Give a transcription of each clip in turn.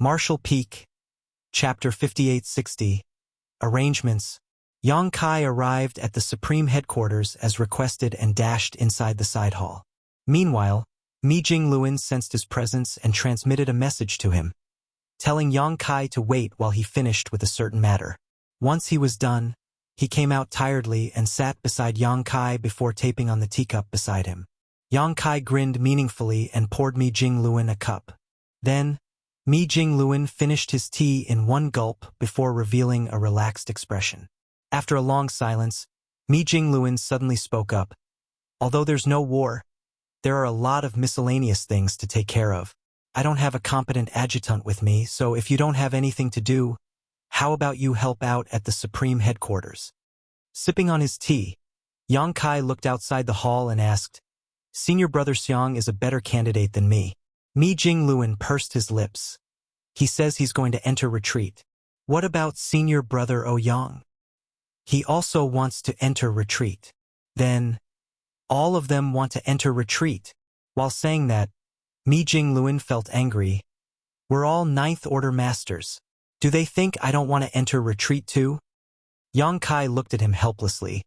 Marshall Peak, Chapter 5860, Arrangements. Yang Kai arrived at the Supreme Headquarters as requested and dashed inside the side hall. Meanwhile, Mi Jingluan sensed his presence and transmitted a message to him, telling Yang Kai to wait while he finished with a certain matter. Once he was done, he came out tiredly and sat beside Yang Kai before taping on the teacup beside him. Yang Kai grinned meaningfully and poured Mi Jingluan a cup. Then, Mi Jingluan finished his tea in one gulp before revealing a relaxed expression. After a long silence, Mi Jingluan suddenly spoke up. Although there's no war, there are a lot of miscellaneous things to take care of. I don't have a competent adjutant with me, so if you don't have anything to do, how about you help out at the Supreme Headquarters? Sipping on his tea, Yang Kai looked outside the hall and asked, Senior Brother Xiang is a better candidate than me. Mi Jingluan pursed his lips. He says he's going to enter retreat. What about Senior Brother Ouyang? He also wants to enter retreat. Then, all of them want to enter retreat. While saying that, Mi Jingluan felt angry. We're all Ninth Order Masters. Do they think I don't want to enter retreat too? Yang Kai looked at him helplessly.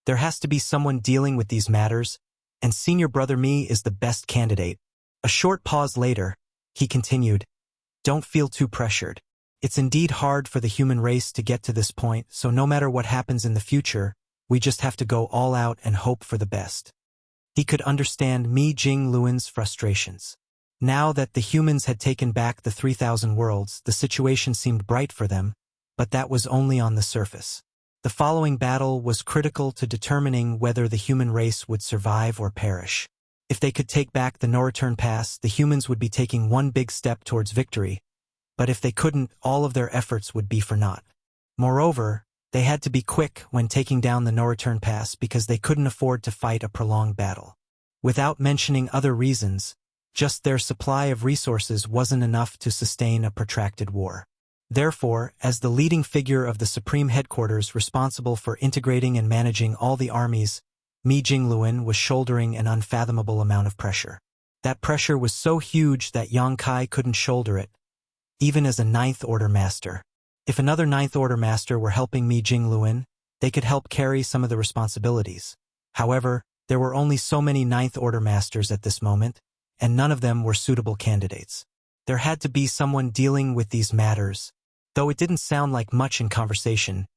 There has to be someone dealing with these matters, and Senior Brother Mi is the best candidate. A short pause later, he continued, Don't feel too pressured. It's indeed hard for the human race to get to this point, so no matter what happens in the future, we just have to go all out and hope for the best. He could understand Mi Jingluan's frustrations. Now that the humans had taken back the 3,000 worlds, the situation seemed bright for them, but that was only on the surface. The following battle was critical to determining whether the human race would survive or perish. If they could take back the no-return pass, the humans would be taking one big step towards victory, but if they couldn't, all of their efforts would be for naught. Moreover, they had to be quick when taking down the no-return pass because they couldn't afford to fight a prolonged battle. Without mentioning other reasons, just their supply of resources wasn't enough to sustain a protracted war. Therefore, as the leading figure of the Supreme Headquarters responsible for integrating and managing all the armies, Mi Jingluan was shouldering an unfathomable amount of pressure. That pressure was so huge that Yang Kai couldn't shoulder it, even as a Ninth Order Master. If another Ninth Order Master were helping Mi Jingluan, they could help carry some of the responsibilities. However, there were only so many Ninth Order Masters at this moment, and none of them were suitable candidates. There had to be someone dealing with these matters. Though it didn't sound like much in conversation,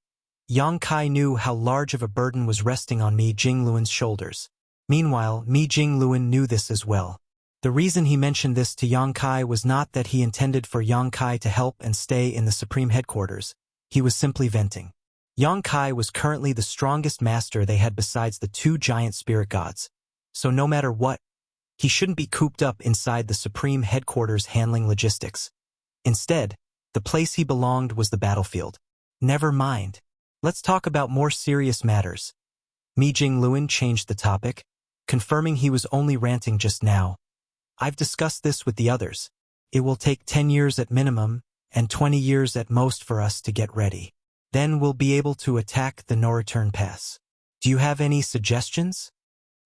Yang Kai knew how large of a burden was resting on Mi Jingluan's shoulders. Meanwhile, Mi Jingluan knew this as well. The reason he mentioned this to Yang Kai was not that he intended for Yang Kai to help and stay in the Supreme Headquarters. He was simply venting. Yang Kai was currently the strongest master they had besides the two giant spirit gods. So no matter what, he shouldn't be cooped up inside the Supreme Headquarters handling logistics. Instead, the place he belonged was the battlefield. Never mind. Let's talk about more serious matters. Mi Jingluan changed the topic, confirming he was only ranting just now. I've discussed this with the others. It will take 10 years at minimum, and 20 years at most for us to get ready. Then we'll be able to attack the no-return pass. Do you have any suggestions?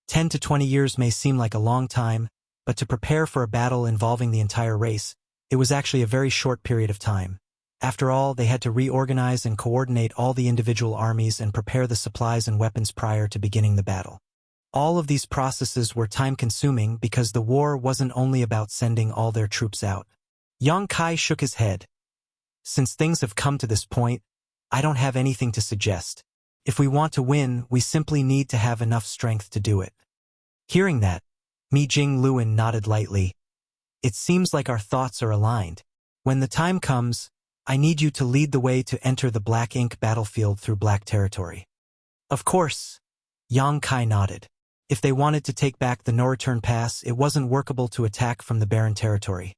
10 to 20 years may seem like a long time, but to prepare for a battle involving the entire race, it was actually a very short period of time. After all, they had to reorganize and coordinate all the individual armies and prepare the supplies and weapons prior to beginning the battle. All of these processes were time-consuming because the war wasn't only about sending all their troops out. Yang Kai shook his head. Since things have come to this point, I don't have anything to suggest. If we want to win, we simply need to have enough strength to do it. Hearing that, Mi Jingluan nodded lightly. It seems like our thoughts are aligned. When the time comes, I need you to lead the way to enter the Black Ink battlefield through Black territory. Of course, Yang Kai nodded. If they wanted to take back the no-return pass, it wasn't workable to attack from the barren territory.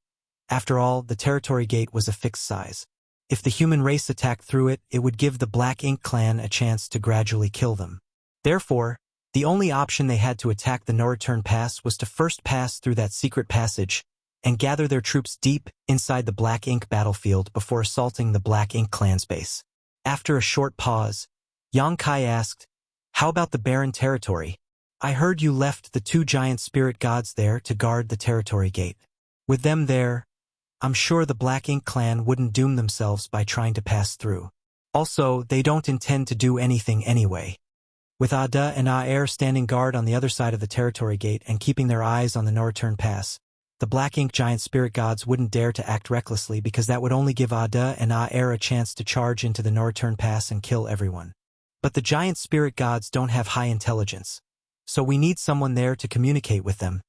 After all, the territory gate was a fixed size. If the human race attacked through it, it would give the Black Ink clan a chance to gradually kill them. Therefore, the only option they had to attack the no-return pass was to first pass through that secret passage and gather their troops deep inside the Black Ink battlefield before assaulting the Black Ink clan's base. After a short pause, Yang Kai asked, How about the barren territory? I heard you left the two giant spirit gods there to guard the territory gate. With them there, I'm sure the Black Ink clan wouldn't doom themselves by trying to pass through. Also, they don't intend to do anything anyway. With Ada and Aer standing guard on the other side of the territory gate and keeping their eyes on the no-return pass, the Black Ink giant spirit gods wouldn't dare to act recklessly because that would only give Ada and Aer a chance to charge into the no-return pass and kill everyone. But the giant spirit gods don't have high intelligence, so we need someone there to communicate with them,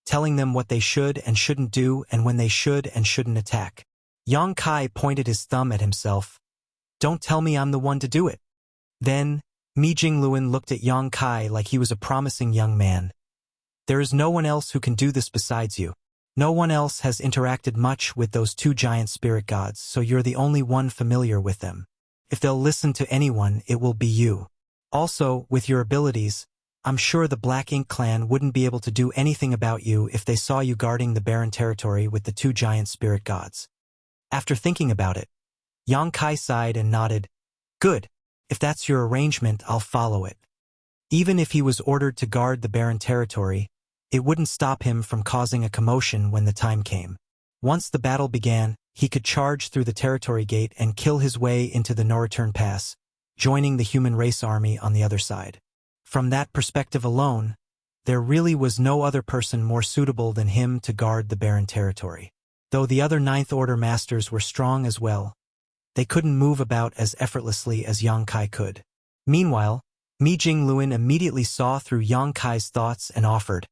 telling them what they should and shouldn't do and when they should and shouldn't attack. Yang Kai pointed his thumb at himself. Don't tell me I'm the one to do it. Then, Mi Jingluan looked at Yang Kai like he was a promising young man. There is no one else who can do this besides you. No one else has interacted much with those two giant spirit gods, so you're the only one familiar with them. If they'll listen to anyone, it will be you. Also, with your abilities, I'm sure the Black Ink clan wouldn't be able to do anything about you if they saw you guarding the barren territory with the two giant spirit gods. After thinking about it, Yang Kai sighed and nodded. Good. If that's your arrangement, I'll follow it. Even if he was ordered to guard the barren territory, it wouldn't stop him from causing a commotion when the time came. Once the battle began, he could charge through the territory gate and kill his way into the no-return pass, joining the human race army on the other side. From that perspective alone, there really was no other person more suitable than him to guard the barren territory. Though the other Ninth Order masters were strong as well, they couldn't move about as effortlessly as Yang Kai could. Meanwhile, Mi Jingluan immediately saw through Yang Kai's thoughts and offered,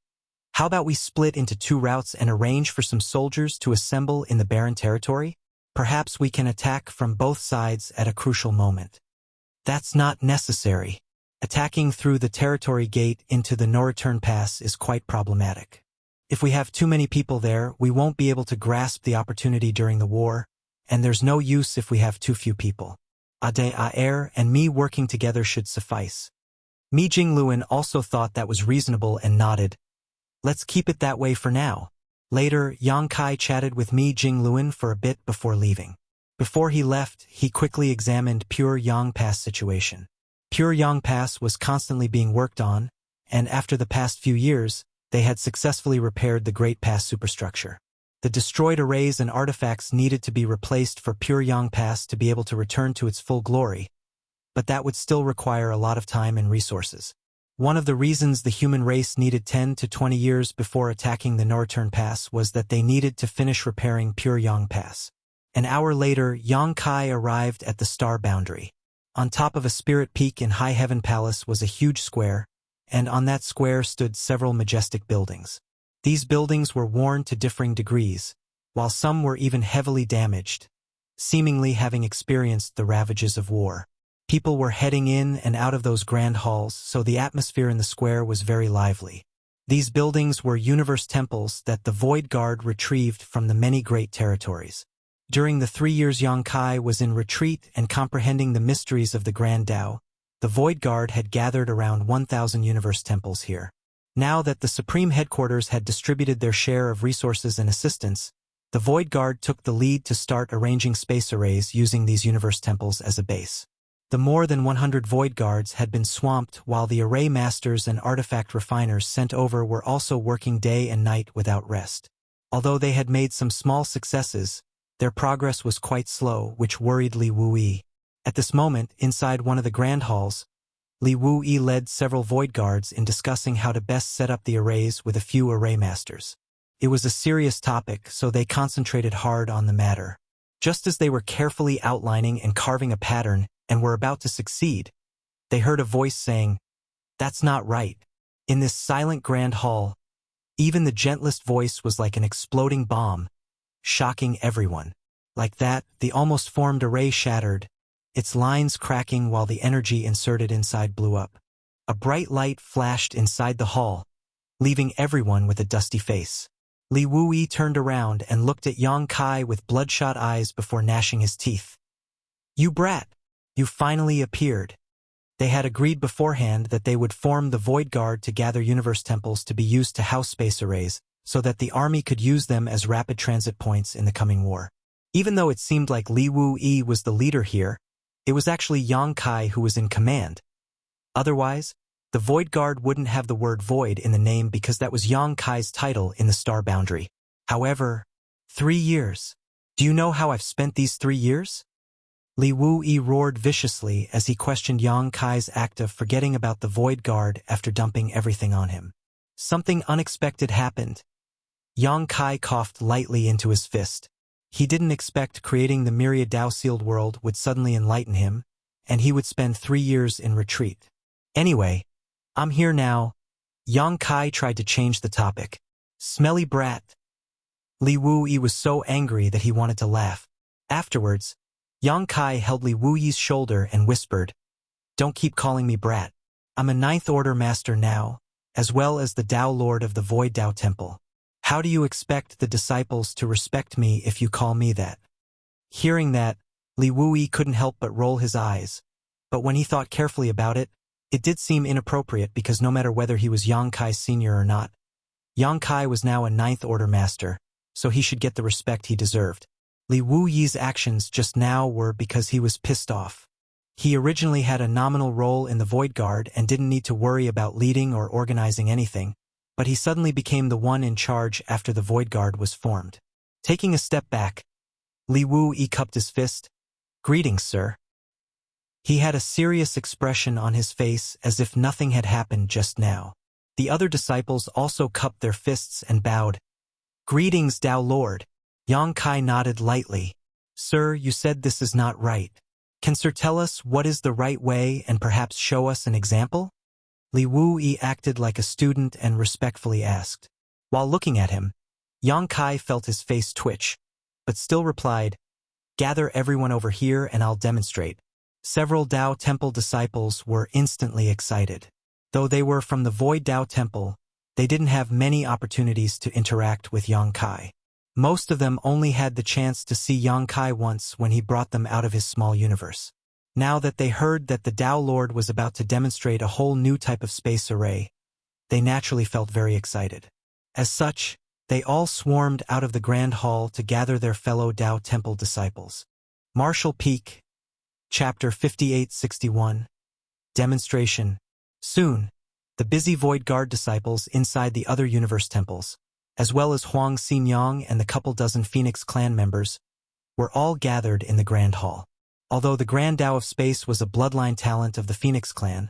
how about we split into two routes and arrange for some soldiers to assemble in the barren territory? Perhaps we can attack from both sides at a crucial moment. That's not necessary. Attacking through the territory gate into the no-return pass is quite problematic. If we have too many people there, we won't be able to grasp the opportunity during the war, and there's no use if we have too few people. Ade Aer and me working together should suffice. Mi Jingluan also thought that was reasonable and nodded. Let's keep it that way for now. Later, Yang Kai chatted with Mi Jingluan for a bit before leaving. Before he left, he quickly examined Pure Yang Pass situation. Pure Yang Pass was constantly being worked on, and after the past few years, they had successfully repaired the Great Pass superstructure. The destroyed arrays and artifacts needed to be replaced for Pure Yang Pass to be able to return to its full glory, but that would still require a lot of time and resources. One of the reasons the human race needed 10 to 20 years before attacking the no-return pass was that they needed to finish repairing Pure Yang Pass. An hour later, Yang Kai arrived at the star boundary. On top of a spirit peak in High Heaven Palace was a huge square, and on that square stood several majestic buildings. These buildings were worn to differing degrees, while some were even heavily damaged, seemingly having experienced the ravages of war. People were heading in and out of those grand halls, so the atmosphere in the square was very lively. These buildings were universe temples that the Void Guard retrieved from the many great territories. During the 3 years Yang Kai was in retreat and comprehending the mysteries of the Grand Tao, the Void Guard had gathered around 1,000 universe temples here. Now that the Supreme Headquarters had distributed their share of resources and assistance, the Void Guard took the lead to start arranging space arrays using these universe temples as a base. The more than 100 Void Guards had been swamped while the array masters and artifact refiners sent over were also working day and night without rest. Although they had made some small successes, their progress was quite slow, which worried Li Wuyi. At this moment, inside one of the grand halls, Li Wuyi led several Void Guards in discussing how to best set up the arrays with a few array masters. It was a serious topic, so they concentrated hard on the matter. Just as they were carefully outlining and carving a pattern and were about to succeed, they heard a voice saying, "That's not right." In this silent grand hall, even the gentlest voice was like an exploding bomb, shocking everyone. Like that, the almost formed array shattered, its lines cracking while the energy inserted inside blew up. A bright light flashed inside the hall, leaving everyone with a dusty face. Li Wuyi turned around and looked at Yang Kai with bloodshot eyes before gnashing his teeth. "You brat! You finally appeared." They had agreed beforehand that they would form the Void Guard to gather universe temples to be used to house space arrays, so that the army could use them as rapid transit points in the coming war. Even though it seemed like Li Wuyi was the leader here, it was actually Yang Kai who was in command. Otherwise, the Void Guard wouldn't have the word Void in the name because that was Yang Kai's title in the star boundary. However, 3 years. Do you know how I've spent these 3 years? Li Wu-yi roared viciously as he questioned Yang Kai's act of forgetting about the Void Guard after dumping everything on him. Something unexpected happened. Yang Kai coughed lightly into his fist. He didn't expect creating the Myriad Dao-sealed world would suddenly enlighten him, and he would spend 3 years in retreat. Anyway, I'm here now. Yang Kai tried to change the topic. Smelly brat. Li Wu-yi was so angry that he wanted to laugh. Afterwards, Yang Kai held Li Wu-yi's shoulder and whispered, "Don't keep calling me brat. I'm a Ninth Order master now, as well as the Dao Lord of the Void Dao Temple. How do you expect the disciples to respect me if you call me that?" Hearing that, Li Wu-yi couldn't help but roll his eyes, but when he thought carefully about it, it did seem inappropriate because no matter whether he was Yang Kai's senior or not, Yang Kai was now a Ninth Order master, so he should get the respect he deserved. Li Wu-yi's actions just now were because he was pissed off. He originally had a nominal role in the Void Guard and didn't need to worry about leading or organizing anything, but he suddenly became the one in charge after the Void Guard was formed. Taking a step back, Li Wu-yi cupped his fist. "Greetings, sir." He had a serious expression on his face as if nothing had happened just now. The other disciples also cupped their fists and bowed. "Greetings, Dao Lord." Yang Kai nodded lightly. "Sir, you said this is not right. Can Sir tell us what is the right way and perhaps show us an example?" Li Wu-yi acted like a student and respectfully asked. While looking at him, Yang Kai felt his face twitch, but still replied, "Gather everyone over here and I'll demonstrate." Several Dao Temple disciples were instantly excited. Though they were from the Void Dao Temple, they didn't have many opportunities to interact with Yang Kai. Most of them only had the chance to see Yang Kai once when he brought them out of his small universe. Now that they heard that the Dao Lord was about to demonstrate a whole new type of space array, they naturally felt very excited. As such, they all swarmed out of the Grand Hall to gather their fellow Dao Temple disciples. Martial Peak, Chapter 5861. Demonstration. Soon, the busy Void Guard disciples inside the other universe temples, as well as Huang Xinyang and the couple dozen Phoenix clan members, were all gathered in the Grand Hall. Although the Grand Dao of Space was a bloodline talent of the Phoenix clan,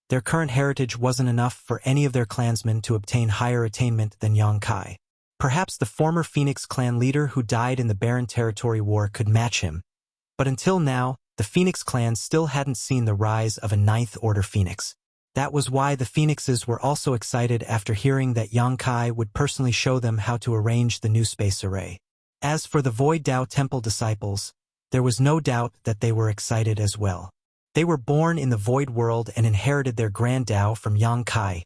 their current heritage wasn't enough for any of their clansmen to obtain higher attainment than Yang Kai. Perhaps the former Phoenix clan leader who died in the Barren Territory War could match him, but until now, the Phoenix clan still hadn't seen the rise of a Ninth Order Phoenix. That was why the Phoenixes were also excited after hearing that Yang Kai would personally show them how to arrange the new space array. As for the Void Dao Temple disciples, there was no doubt that they were excited as well. They were born in the Void World and inherited their Grand Dao from Yang Kai.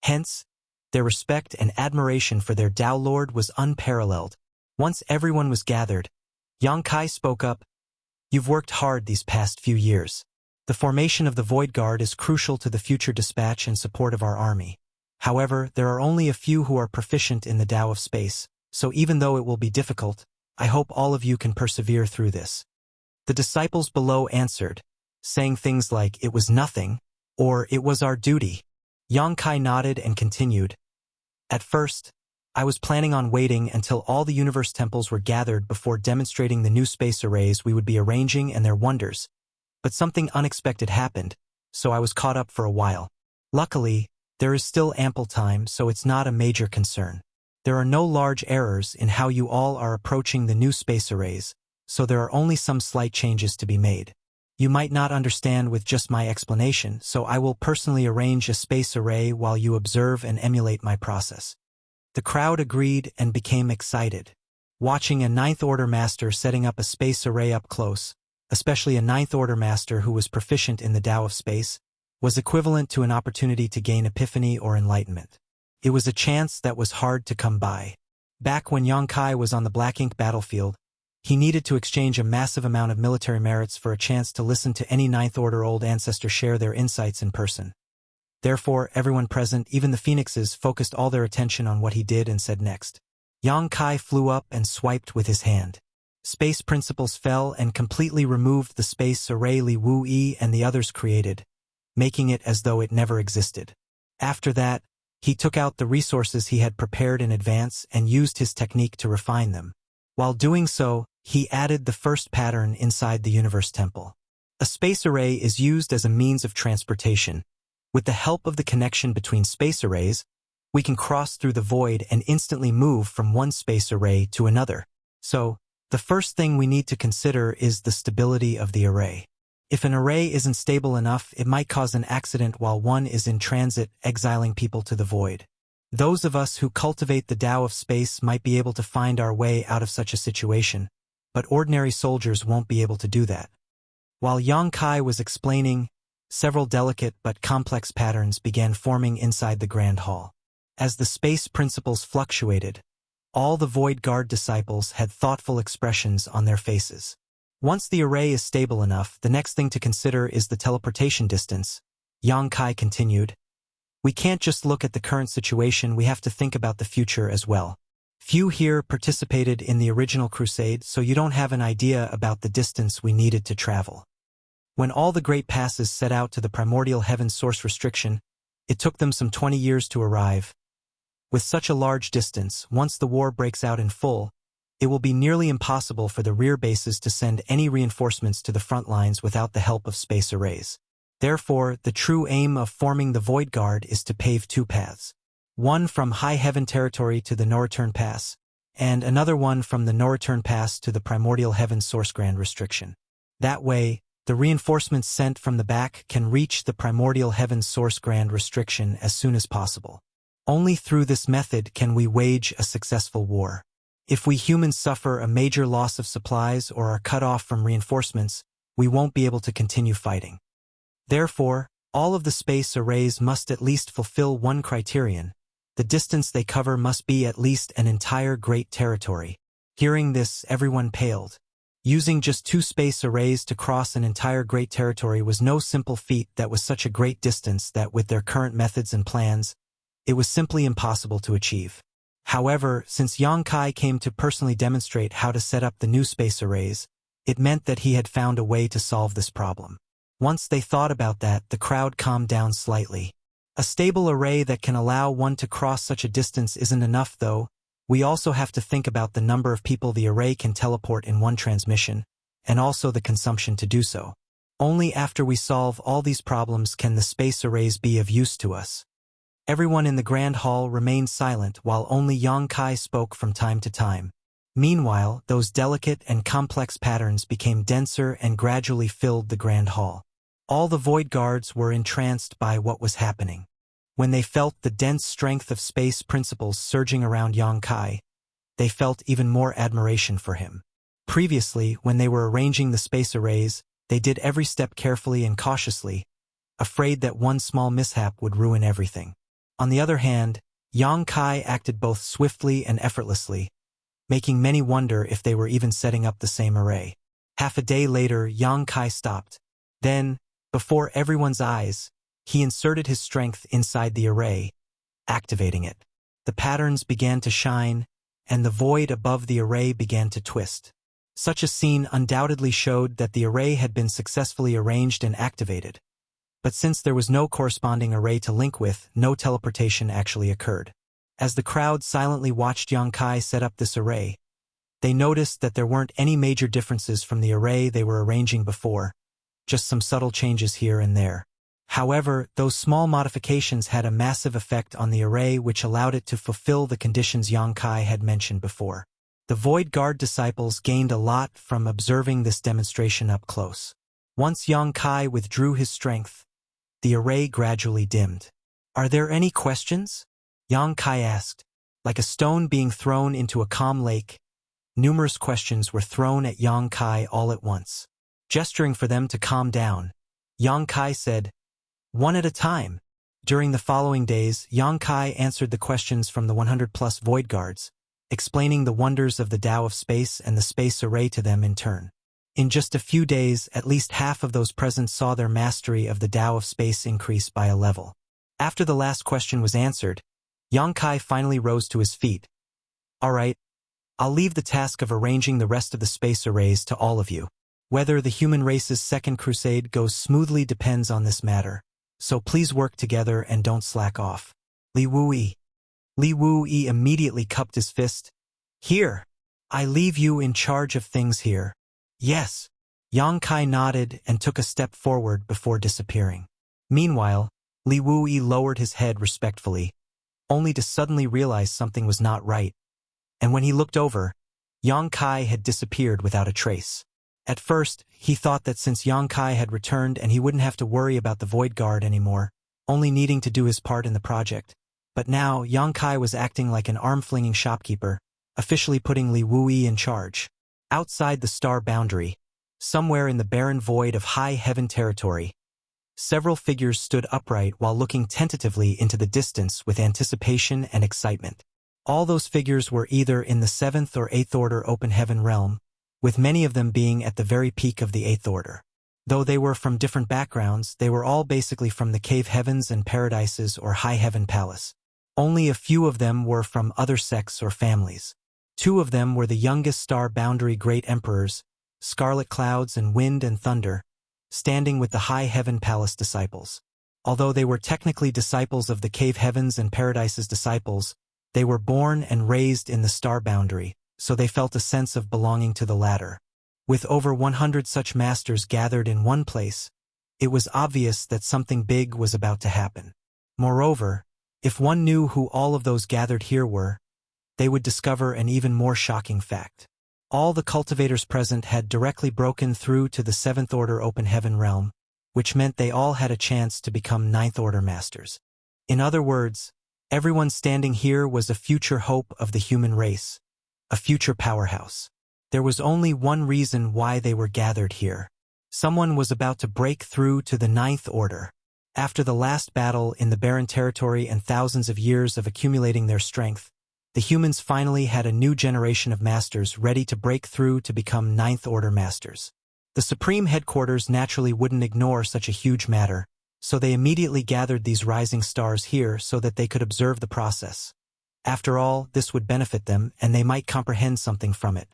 Hence, their respect and admiration for their Dao Lord was unparalleled. Once everyone was gathered, Yang Kai spoke up, "You've worked hard these past few years. The formation of the Void Guard is crucial to the future dispatch and support of our army. However, there are only a few who are proficient in the Dao of Space, so even though it will be difficult, I hope all of you can persevere through this." The disciples below answered, saying things like, "It was nothing," or "It was our duty." Yang Kai nodded and continued, "At first, I was planning on waiting until all the universe temples were gathered before demonstrating the new space arrays we would be arranging and their wonders. But something unexpected happened, so I was caught up for a while. Luckily, there is still ample time, so it's not a major concern. There are no large errors in how you all are approaching the new space arrays, so there are only some slight changes to be made. You might not understand with just my explanation, so I will personally arrange a space array while you observe and emulate my process." The crowd agreed and became excited. Watching a Ninth Order master setting up a space array up close, especially a Ninth Order master who was proficient in the Dao of Space, was equivalent to an opportunity to gain epiphany or enlightenment. It was a chance that was hard to come by. Back when Yang Kai was on the Black Ink battlefield, he needed to exchange a massive amount of military merits for a chance to listen to any Ninth Order old ancestor share their insights in person. Therefore, everyone present, even the Phoenixes, focused all their attention on what he did and said next. Yang Kai flew up and swiped with his hand. Space principles fell and completely removed the space array Li Wu-yi and the others created, making it as though it never existed. After that, he took out the resources he had prepared in advance and used his technique to refine them. While doing so, he added the first pattern inside the universe temple. A space array is used as a means of transportation. With the help of the connection between space arrays, we can cross through the void and instantly move from one space array to another. So, the first thing we need to consider is the stability of the array. If an array isn't stable enough, it might cause an accident while one is in transit, exiling people to the void. Those of us who cultivate the Tao of space might be able to find our way out of such a situation, but ordinary soldiers won't be able to do that. While Yang Kai was explaining, several delicate but complex patterns began forming inside the Grand Hall. As the space principles fluctuated, all the Void Guard disciples had thoughtful expressions on their faces. Once the array is stable enough, the next thing to consider is the teleportation distance. Yang Kai continued, "We can't just look at the current situation, we have to think about the future as well. Few here participated in the original crusade, so you don't have an idea about the distance we needed to travel. When all the great passes set out to the primordial heaven source restriction, it took them some 20 years to arrive. With such a large distance, once the war breaks out in full, it will be nearly impossible for the rear bases to send any reinforcements to the front lines without the help of space arrays. Therefore, the true aim of forming the Void Guard is to pave two paths. One from High Heaven territory to the No-Return Pass, and another one from the No-Return Pass to the Primordial Heaven Source Grand Restriction. That way, the reinforcements sent from the back can reach the Primordial Heaven Source Grand Restriction as soon as possible. Only through this method can we wage a successful war. If we humans suffer a major loss of supplies or are cut off from reinforcements, we won't be able to continue fighting. Therefore, all of the space arrays must at least fulfill one criterion. The distance they cover must be at least an entire great territory." Hearing this, everyone paled. Using just 2 space arrays to cross an entire great territory was no simple feat that was such a great distance that with their current methods and plans, it was simply impossible to achieve. However, since Yang Kai came to personally demonstrate how to set up the new space arrays, it meant that he had found a way to solve this problem. Once they thought about that, the crowd calmed down slightly. A stable array that can allow one to cross such a distance isn't enough, though. We also have to think about the number of people the array can teleport in one transmission, and also the consumption to do so. Only after we solve all these problems can the space arrays be of use to us. Everyone in the Grand Hall remained silent while only Yang Kai spoke from time to time. Meanwhile, those delicate and complex patterns became denser and gradually filled the Grand Hall. All the Void Guards were entranced by what was happening. When they felt the dense strength of space principles surging around Yang Kai, they felt even more admiration for him. Previously, when they were arranging the space arrays, they did every step carefully and cautiously, afraid that one small mishap would ruin everything. On the other hand, Yang Kai acted both swiftly and effortlessly, making many wonder if they were even setting up the same array. Half a day later, Yang Kai stopped. Then, before everyone's eyes, he inserted his strength inside the array, activating it. The patterns began to shine, and the void above the array began to twist. Such a scene undoubtedly showed that the array had been successfully arranged and activated. But since there was no corresponding array to link with, no teleportation actually occurred. As the crowd silently watched Yang Kai set up this array, they noticed that there weren't any major differences from the array they were arranging before, just some subtle changes here and there. However, those small modifications had a massive effect on the array, which allowed it to fulfill the conditions Yang Kai had mentioned before. The Void Guard disciples gained a lot from observing this demonstration up close. Once Yang Kai withdrew his strength, the array gradually dimmed. "Are there any questions?" Yang Kai asked. Like a stone being thrown into a calm lake, numerous questions were thrown at Yang Kai all at once. Gesturing for them to calm down, Yang Kai said, "One at a time." During the following days, Yang Kai answered the questions from the 100-plus Void Guards, explaining the wonders of the Tao of space and the space array to them in turn. In just a few days, at least half of those present saw their mastery of the Tao of space increase by a level. After the last question was answered, Yang Kai finally rose to his feet. "All right, I'll leave the task of arranging the rest of the space arrays to all of you. Whether the human race's second crusade goes smoothly depends on this matter, so please work together and don't slack off." Li Wuyi immediately cupped his fist. "Here! I leave you in charge of things here. Yes. Yang Kai nodded and took a step forward before disappearing. Meanwhile, Li Wuyi lowered his head respectfully, only to suddenly realize something was not right. And when he looked over, Yang Kai had disappeared without a trace. At first, he thought that since Yang Kai had returned and he wouldn't have to worry about the Void Guard anymore, only needing to do his part in the project. But now, Yang Kai was acting like an arm-flinging shopkeeper, officially putting Li Wuyi in charge. Outside the star boundary, somewhere in the barren void of high heaven territory, several figures stood upright while looking tentatively into the distance with anticipation and excitement. All those figures were either in the 7th or 8th order open heaven realm, with many of them being at the very peak of the 8th order. Though they were from different backgrounds, they were all basically from the cave heavens and paradises or high heaven palace. Only a few of them were from other sects or families. 2 of them were the youngest star boundary great emperors, Scarlet Clouds and Wind and Thunder, standing with the high heaven palace disciples. Although they were technically disciples of the cave heavens and paradises disciples, they were born and raised in the star boundary, so they felt a sense of belonging to the latter. With over 100 such masters gathered in one place, it was obvious that something big was about to happen. Moreover, if one knew who all of those gathered here were, they would discover an even more shocking fact. All the cultivators present had directly broken through to the 7th order open heaven realm, which meant they all had a chance to become 9th order masters. In other words, everyone standing here was a future hope of the human race, a future powerhouse. There was only one reason why they were gathered here. Someone was about to break through to the 9th order. After the last battle in the barren territory and thousands of years of accumulating their strength, the humans finally had a new generation of masters ready to break through to become 9th order masters. The Supreme Headquarters naturally wouldn't ignore such a huge matter, so they immediately gathered these rising stars here so that they could observe the process. After all, this would benefit them, and they might comprehend something from it.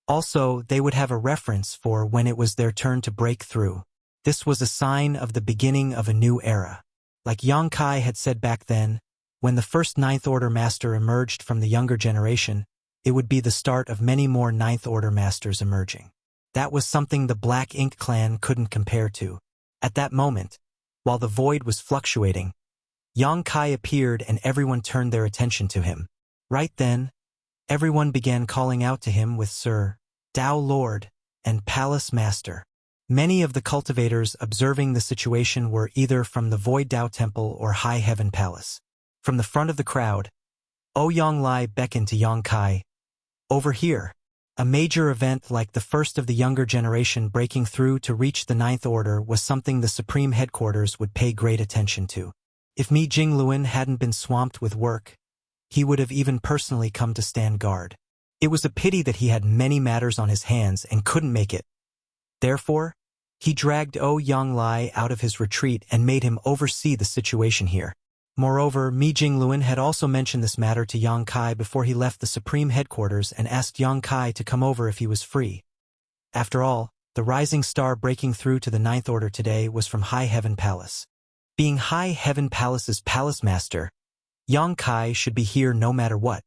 Also, they would have a reference for when it was their turn to break through. This was a sign of the beginning of a new era. Like Yang Kai had said back then, when the first 9th order master emerged from the younger generation, it would be the start of many more 9th order masters emerging. That was something the Black Ink clan couldn't compare to. At that moment, while the void was fluctuating, Yang Kai appeared and everyone turned their attention to him. Right then, everyone began calling out to him with Sir, Tao Lord, and Palace Master. Many of the cultivators observing the situation were either from the Void Tao Temple or High Heaven Palace. From the front of the crowd, Ouyang Lai beckoned to Yang Kai. Over here, a major event like the first of the younger generation breaking through to reach the 9th order was something the Supreme Headquarters would pay great attention to. If Mi Jingluan hadn't been swamped with work, he would have even personally come to stand guard. It was a pity that he had many matters on his hands and couldn't make it. Therefore, he dragged Ouyang Lai out of his retreat and made him oversee the situation here. Moreover, Mi Jingluan had also mentioned this matter to Yang Kai before he left the Supreme Headquarters and asked Yang Kai to come over if he was free. After all, the rising star breaking through to the 9th order today was from High Heaven Palace. Being High Heaven Palace's palace master, Yang Kai should be here no matter what.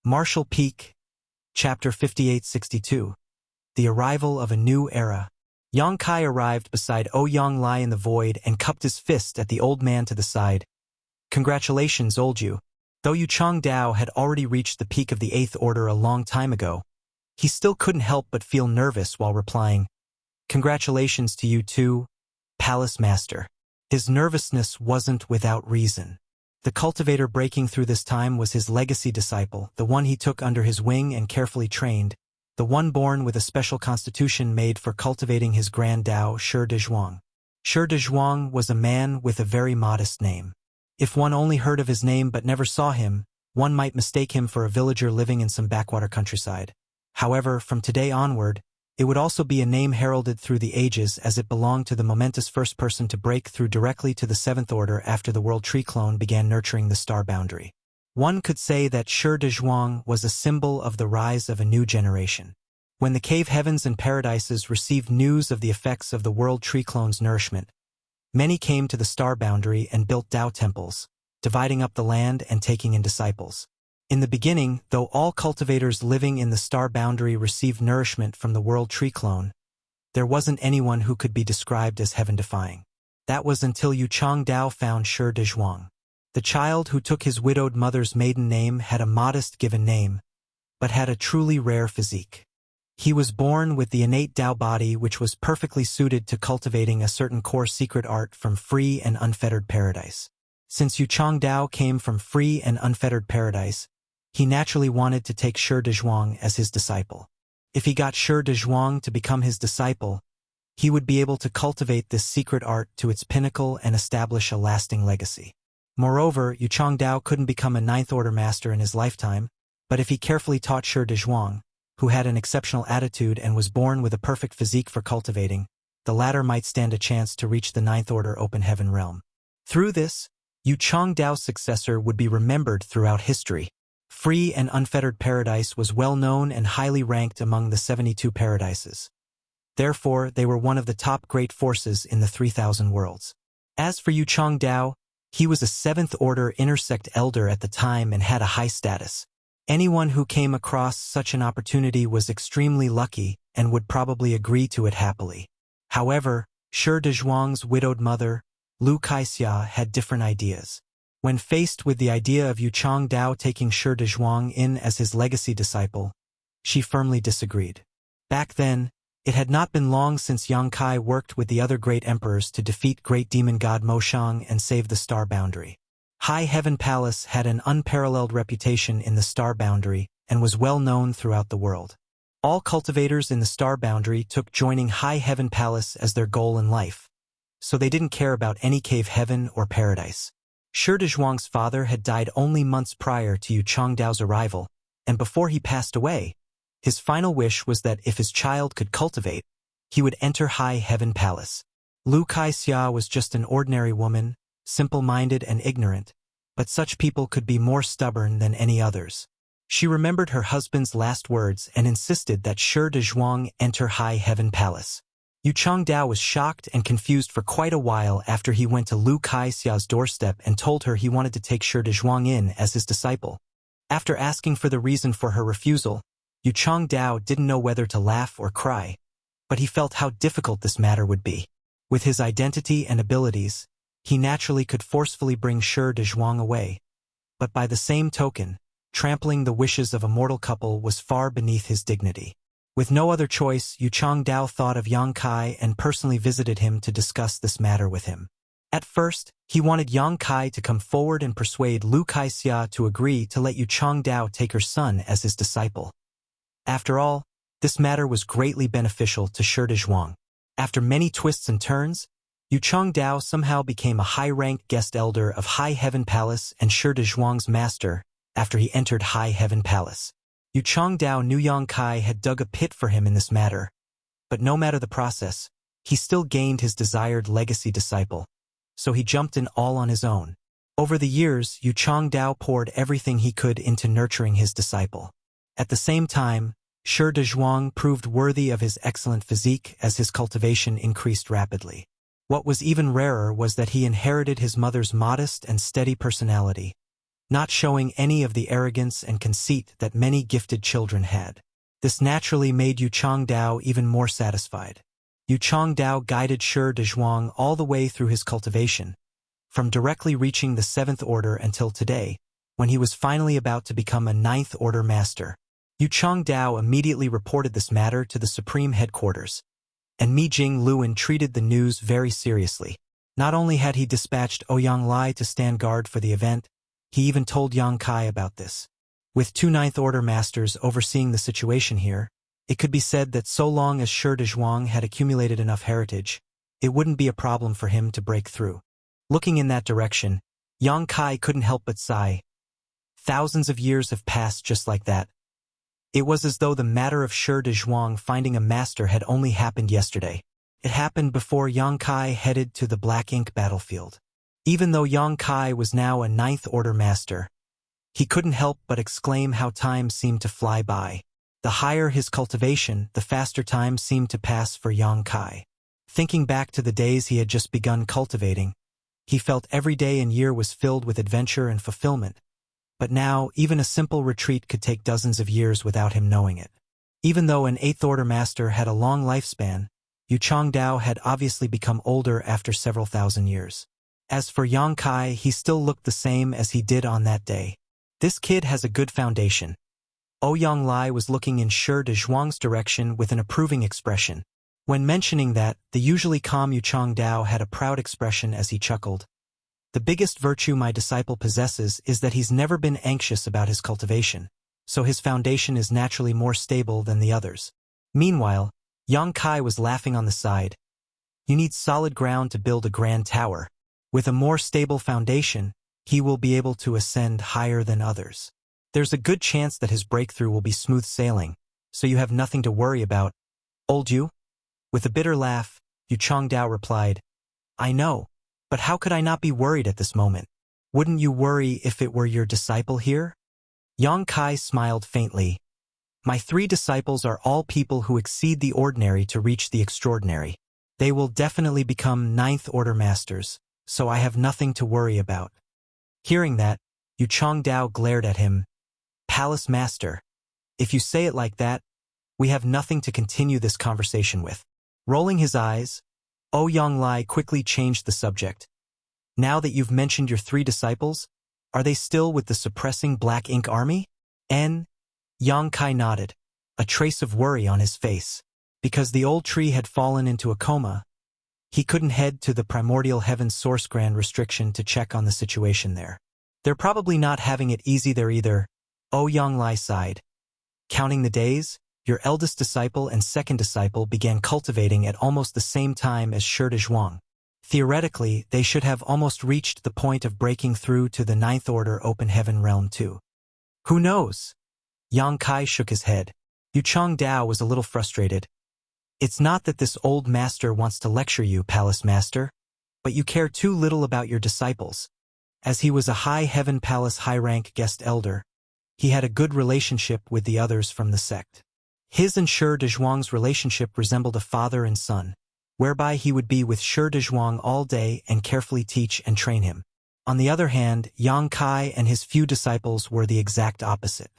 Martial Peak, Chapter 5862. The Arrival of a New Era. Yang Kai arrived beside Ouyang Lai in the void and cupped his fist at the old man to the side. Congratulations, old you. Though Yu Chang Dao had already reached the peak of the 8th order a long time ago, he still couldn't help but feel nervous while replying, Congratulations to you too, Palace Master. His nervousness wasn't without reason. The cultivator breaking through this time was his legacy disciple, the one he took under his wing and carefully trained, the one born with a special constitution made for cultivating his grand Dao, Shi Dezhuang. Shi Dezhuang was a man with a very modest name. If one only heard of his name but never saw him, one might mistake him for a villager living in some backwater countryside. However, from today onward, it would also be a name heralded through the ages as it belonged to the momentous first person to break through directly to the 7th order after the World Tree clone began nurturing the star boundary. One could say that Shi Dezhuang was a symbol of the rise of a new generation. When the cave heavens and paradises received news of the effects of the World Tree clone's nourishment, many came to the star boundary and built Tao temples, dividing up the land and taking in disciples. In the beginning, though all cultivators living in the star boundary received nourishment from the world tree clone, there wasn't anyone who could be described as heaven-defying. That was until Yu Changdao found Shi Dezhuang. The child who took his widowed mother's maiden name had a modest given name, but had a truly rare physique. He was born with the innate Dao body which was perfectly suited to cultivating a certain core secret art from free and unfettered paradise. Since Yu Changdao came from free and unfettered paradise, he naturally wanted to take Shi Dezhuang as his disciple. If he got Shi Dezhuang to become his disciple, he would be able to cultivate this secret art to its pinnacle and establish a lasting legacy. Moreover, Yu Changdao couldn't become a ninth-order master in his lifetime, but if he carefully taught Shi Dezhuang, who had an exceptional attitude and was born with a perfect physique for cultivating, the latter might stand a chance to reach the ninth-order open heaven realm. Through this, Yu Changdao's successor would be remembered throughout history. Free and unfettered paradise was well known and highly ranked among the 72 paradises. Therefore, they were one of the top great forces in the 3,000 worlds. As for Yu Changdao, he was a 7th-order intersect elder at the time and had a high status. Anyone who came across such an opportunity was extremely lucky and would probably agree to it happily. However, Shi Dezhuang's widowed mother, Lu Kaixia, had different ideas. When faced with the idea of Yu Changdao taking Shi Dezhuang in as his legacy disciple, she firmly disagreed. Back then, it had not been long since Yang Kai worked with the other great emperors to defeat great demon god Mo Shang and save the star boundary. High Heaven Palace had an unparalleled reputation in the star boundary and was well known throughout the world. All cultivators in the star boundary took joining High Heaven Palace as their goal in life, so they didn't care about any cave heaven or paradise. Shi Dezhuang's father had died only months prior to Yu Changdao's arrival, and before he passed away, his final wish was that if his child could cultivate, he would enter High Heaven Palace. Lu Kaixia was just an ordinary woman, simple-minded and ignorant, but such people could be more stubborn than any others. She remembered her husband's last words and insisted that Shi Dezhuang enter High Heaven Palace. Yu Changdao was shocked and confused for quite a while after he went to Lu Kaixia's doorstep and told her he wanted to take Shi Dezhuang in as his disciple. After asking for the reason for her refusal, Yu Changdao didn't know whether to laugh or cry, but he felt how difficult this matter would be. With his identity and abilities, he naturally could forcefully bring Shi Dezhuang away, but by the same token, trampling the wishes of a mortal couple was far beneath his dignity. With no other choice, Yu Changdao thought of Yang Kai and personally visited him to discuss this matter with him. At first, he wanted Yang Kai to come forward and persuade Lu Kaixia to agree to let Yu Changdao take her son as his disciple. After all, this matter was greatly beneficial to Shi Dezhuang. After many twists and turns, Yu Changdao somehow became a high-ranked guest elder of High Heaven Palace and Shi Dezhuang's master after he entered High Heaven Palace. Yu Changdao knew Yang Kai had dug a pit for him in this matter, but no matter the process, he still gained his desired legacy disciple, so he jumped in all on his own. Over the years, Yu Changdao poured everything he could into nurturing his disciple. At the same time, Shi Dezhuang proved worthy of his excellent physique as his cultivation increased rapidly. What was even rarer was that he inherited his mother's modest and steady personality, not showing any of the arrogance and conceit that many gifted children had. This naturally made Yu Changdao even more satisfied. Yu Changdao guided Shi Dezhuang all the way through his cultivation, from directly reaching the 7th order until today, when he was finally about to become a 9th order master. Yu Changdao immediately reported this matter to the Supreme Headquarters, and Mi Jing Luan treated the news very seriously. Not only had he dispatched Ouyang Lai to stand guard for the event, he even told Yang Kai about this. With 2 9th order masters overseeing the situation here, it could be said that so long as Shi Dezhuang had accumulated enough heritage, it wouldn't be a problem for him to break through. Looking in that direction, Yang Kai couldn't help but sigh. Thousands of years have passed just like that. It was as though the matter of Shi Dezhuang finding a master had only happened yesterday. It happened before Yang Kai headed to the Black Ink battlefield. Even though Yang Kai was now a 9th order master, he couldn't help but exclaim how time seemed to fly by. The higher his cultivation, the faster time seemed to pass for Yang Kai. Thinking back to the days he had just begun cultivating, he felt every day and year was filled with adventure and fulfillment, but now even a simple retreat could take dozens of years without him knowing it. Even though an 8th Order Master had a long lifespan, Yu Changdao had obviously become older after several thousand years. As for Yang Kai, he still looked the same as he did on that day. This kid has a good foundation. Ouyang Lai was looking in Shi Dezhuang's direction with an approving expression. When mentioning that, the usually calm Yu Changdao had a proud expression as he chuckled. The biggest virtue my disciple possesses is that he's never been anxious about his cultivation, so his foundation is naturally more stable than the others. Meanwhile, Yang Kai was laughing on the side. You need solid ground to build a grand tower. With a more stable foundation, he will be able to ascend higher than others. There's a good chance that his breakthrough will be smooth sailing, so you have nothing to worry about. Old Yu? With a bitter laugh, Yu Changdao replied, I know, but how could I not be worried at this moment? Wouldn't you worry if it were your disciple here? Yang Kai smiled faintly. My 3 disciples are all people who exceed the ordinary to reach the extraordinary. They will definitely become 9th Order Masters, so I have nothing to worry about. Hearing that, Yu Changdao glared at him. Palace Master, if you say it like that, we have nothing to continue this conversation with. Rolling his eyes, Ouyang Lai quickly changed the subject. Now that you've mentioned your 3 disciples, are they still with the suppressing Black Ink Army? Yang Kai nodded, a trace of worry on his face. Because the old tree had fallen into a coma, he couldn't head to the Primordial Heaven's Source Grand Restriction to check on the situation there. They're probably not having it easy there either. Ouyang Lai sighed. Counting the days, your eldest disciple and second disciple began cultivating at almost the same time as Shi Dezhuang. Theoretically, they should have almost reached the point of breaking through to the 9th Order Open Heaven realm too. Who knows? Yang Kai shook his head. Yu Changdao was a little frustrated. It's not that this old master wants to lecture you, Palace Master, but you care too little about your disciples. As he was a High Heaven Palace high-rank guest elder, he had a good relationship with the others from the sect. His and Shi Dezhuang's relationship resembled a father and son, whereby he would be with Shi Dezhuang all day and carefully teach and train him. On the other hand, Yang Kai and his few disciples were the exact opposite.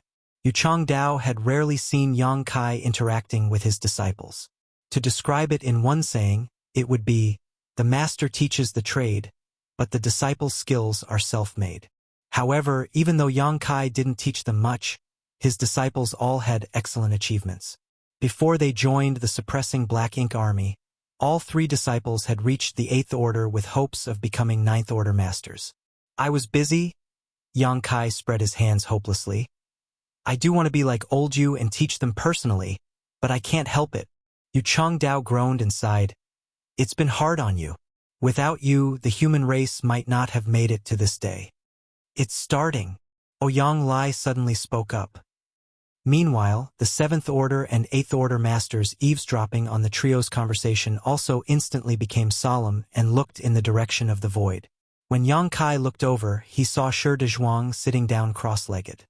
Yu Changdao had rarely seen Yang Kai interacting with his disciples. To describe it in one saying, it would be, the master teaches the trade, but the disciples' skills are self-made. However, even though Yang Kai didn't teach them much, his disciples all had excellent achievements. Before they joined the suppressing Black Ink Army, all 3 disciples had reached the 8th Order with hopes of becoming 9th Order Masters. I was busy. Yang Kai spread his hands hopelessly. I do want to be like old Yu and teach them personally, but I can't help it. Yu Changdao groaned and sighed. It's been hard on you. Without you, the human race might not have made it to this day. It's starting. Ouyang Lai suddenly spoke up. Meanwhile, the 7th Order and 8th Order Masters eavesdropping on the trio's conversation also instantly became solemn and looked in the direction of the void. When Yang Kai looked over, he saw Shi Dezhuang sitting down cross-legged.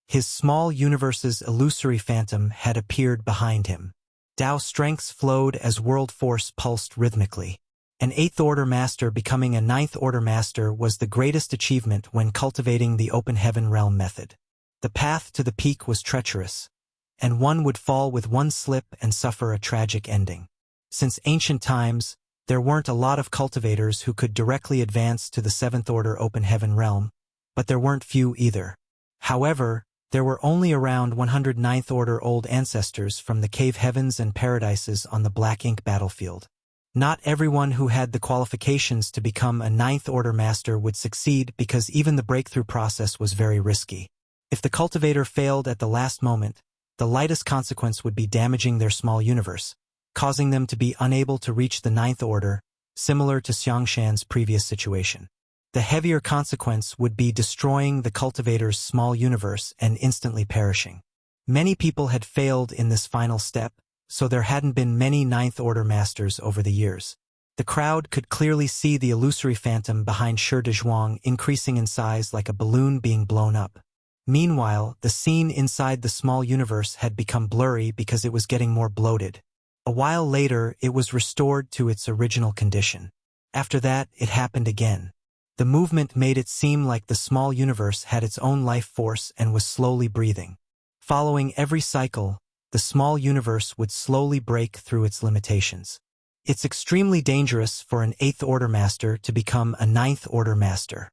His small universe's illusory phantom had appeared behind him. Dao strengths flowed as world force pulsed rhythmically. An 8th Order Master becoming a 9th Order Master was the greatest achievement when cultivating the Open Heaven Realm method. The path to the peak was treacherous, and one would fall with one slip and suffer a tragic ending. Since ancient times, there weren't a lot of cultivators who could directly advance to the 7th Order Open Heaven Realm, but there weren't few either. However, there were only around 109th Order old ancestors from the cave heavens and paradises on the Black Ink battlefield. Not everyone who had the qualifications to become a 9th Order Master would succeed because even the breakthrough process was very risky. If the cultivator failed at the last moment, the lightest consequence would be damaging their small universe, causing them to be unable to reach the 9th Order, similar to Xiangshan's previous situation. The heavier consequence would be destroying the cultivator's small universe and instantly perishing. Many people had failed in this final step, so there hadn't been many 9th Order Masters over the years. The crowd could clearly see the illusory phantom behind Shi Dezhuang increasing in size like a balloon being blown up. Meanwhile, the scene inside the small universe had become blurry because it was getting more bloated. A while later, it was restored to its original condition. After that, it happened again. The movement made it seem like the small universe had its own life force and was slowly breathing. Following every cycle, the small universe would slowly break through its limitations. It's extremely dangerous for an 8th Order Master to become a 9th Order Master.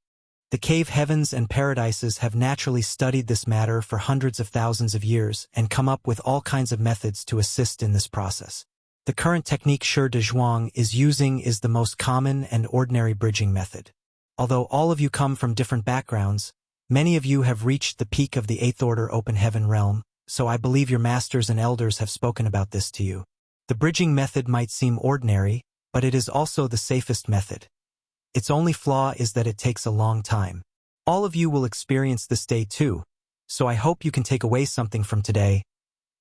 The cave heavens and paradises have naturally studied this matter for hundreds of thousands of years and come up with all kinds of methods to assist in this process. The current technique Shi De Zhuang is using is the most common and ordinary bridging method. Although all of you come from different backgrounds, many of you have reached the peak of the 8th Order Open Heaven realm, so I believe your masters and elders have spoken about this to you. The bridging method might seem ordinary, but it is also the safest method. Its only flaw is that it takes a long time. All of you will experience this day too, so I hope you can take away something from today.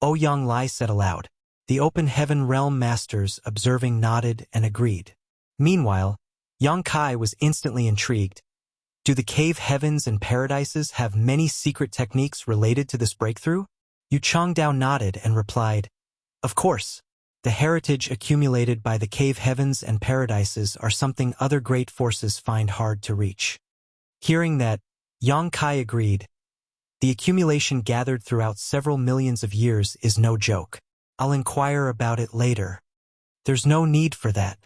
Ouyang Lai said aloud. The Open Heaven Realm Masters, observing, nodded and agreed. Meanwhile, Yang Kai was instantly intrigued. Do the cave heavens and paradises have many secret techniques related to this breakthrough? Yu Changdao nodded and replied, Of course. The heritage accumulated by the cave heavens and paradises are something other great forces find hard to reach. Hearing that, Yang Kai agreed. The accumulation gathered throughout several millions of years is no joke. I'll inquire about it later. There's no need for that.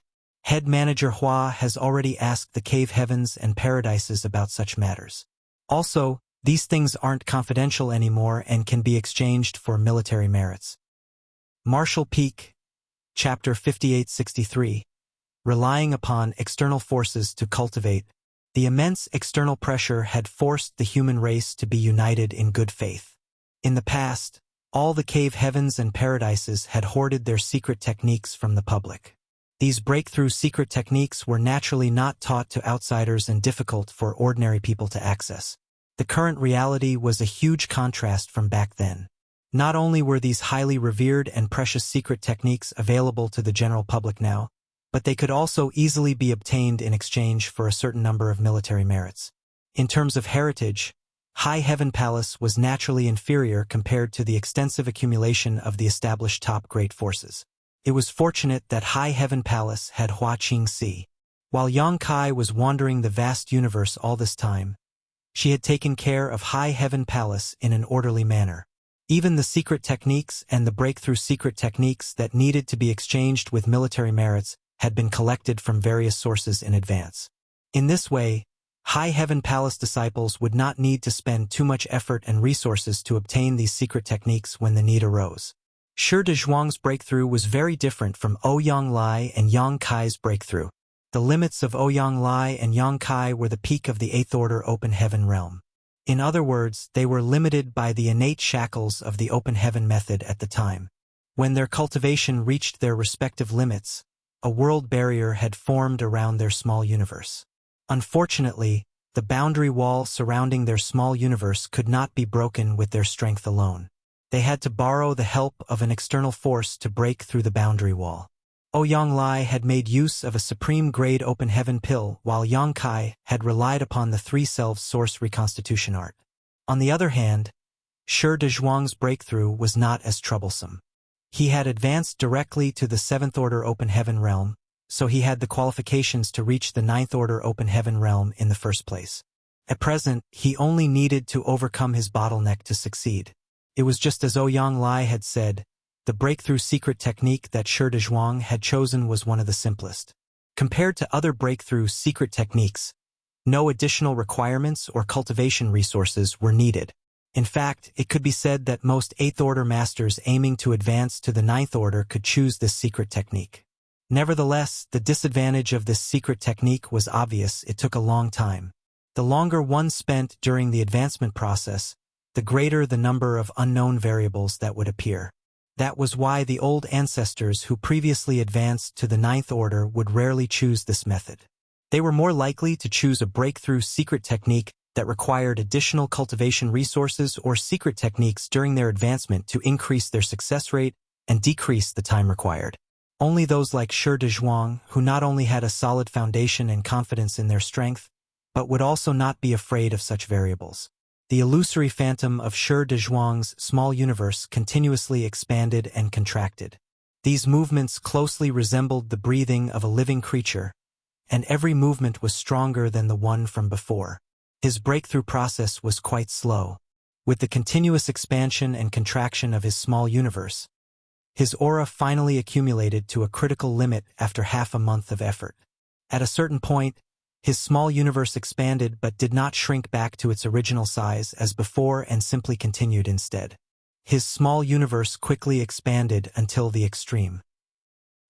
Head manager Hua has already asked the cave heavens and paradises about such matters. Also, these things aren't confidential anymore and can be exchanged for military merits. Marshall Peak, Chapter 5863. Relying upon external forces to cultivate. The immense external pressure had forced the human race to be united in good faith. In the past, all the cave heavens and paradises had hoarded their secret techniques from the public. These breakthrough secret techniques were naturally not taught to outsiders and difficult for ordinary people to access. The current reality was a huge contrast from back then. Not only were these highly revered and precious secret techniques available to the general public now, but they could also easily be obtained in exchange for a certain number of military merits. In terms of heritage, High Heaven Palace was naturally inferior compared to the extensive accumulation of the established top great forces. It was fortunate that High Heaven Palace had Hua Qingxi. While Yang Kai was wandering the vast universe all this time, she had taken care of High Heaven Palace in an orderly manner. Even the secret techniques and the breakthrough secret techniques that needed to be exchanged with military merits had been collected from various sources in advance. In this way, High Heaven Palace disciples would not need to spend too much effort and resources to obtain these secret techniques when the need arose. Shi De Zhuang's breakthrough was very different from Ouyang Lai and Yang Kai's breakthrough. The limits of Ouyang Lai and Yang Kai were the peak of the 8th Order Open Heaven realm. In other words, they were limited by the innate shackles of the Open Heaven method at the time. When their cultivation reached their respective limits, a world barrier had formed around their small universe. Unfortunately, the boundary wall surrounding their small universe could not be broken with their strength alone. They had to borrow the help of an external force to break through the boundary wall. Ouyang Lai had made use of a supreme-grade Open Heaven pill, while Yang Kai had relied upon the Three Selves source reconstitution art. On the other hand, Shi De Zhuang's breakthrough was not as troublesome. He had advanced directly to the 7th Order Open Heaven realm, so he had the qualifications to reach the 9th Order Open Heaven realm in the first place. At present, he only needed to overcome his bottleneck to succeed. It was just as Ouyang Lai had said. The breakthrough secret technique that Shi De Zhuang had chosen was one of the simplest. Compared to other breakthrough secret techniques, no additional requirements or cultivation resources were needed. In fact, it could be said that most 8th Order Masters aiming to advance to the 9th Order could choose this secret technique. Nevertheless, the disadvantage of this secret technique was obvious. It took a long time. The longer one spent during the advancement process, the greater the number of unknown variables that would appear. That was why the old ancestors who previously advanced to the 9th Order would rarely choose this method. They were more likely to choose a breakthrough secret technique that required additional cultivation resources or secret techniques during their advancement to increase their success rate and decrease the time required. Only those like Shi De Zhuang, who not only had a solid foundation and confidence in their strength, but would also not be afraid of such variables. The illusory phantom of Shi De Zhuang's small universe continuously expanded and contracted. These movements closely resembled the breathing of a living creature, and every movement was stronger than the one from before. His breakthrough process was quite slow. With the continuous expansion and contraction of his small universe, his aura finally accumulated to a critical limit after half a month of effort. At a certain point, his small universe expanded but did not shrink back to its original size as before and simply continued instead. His small universe quickly expanded until the extreme.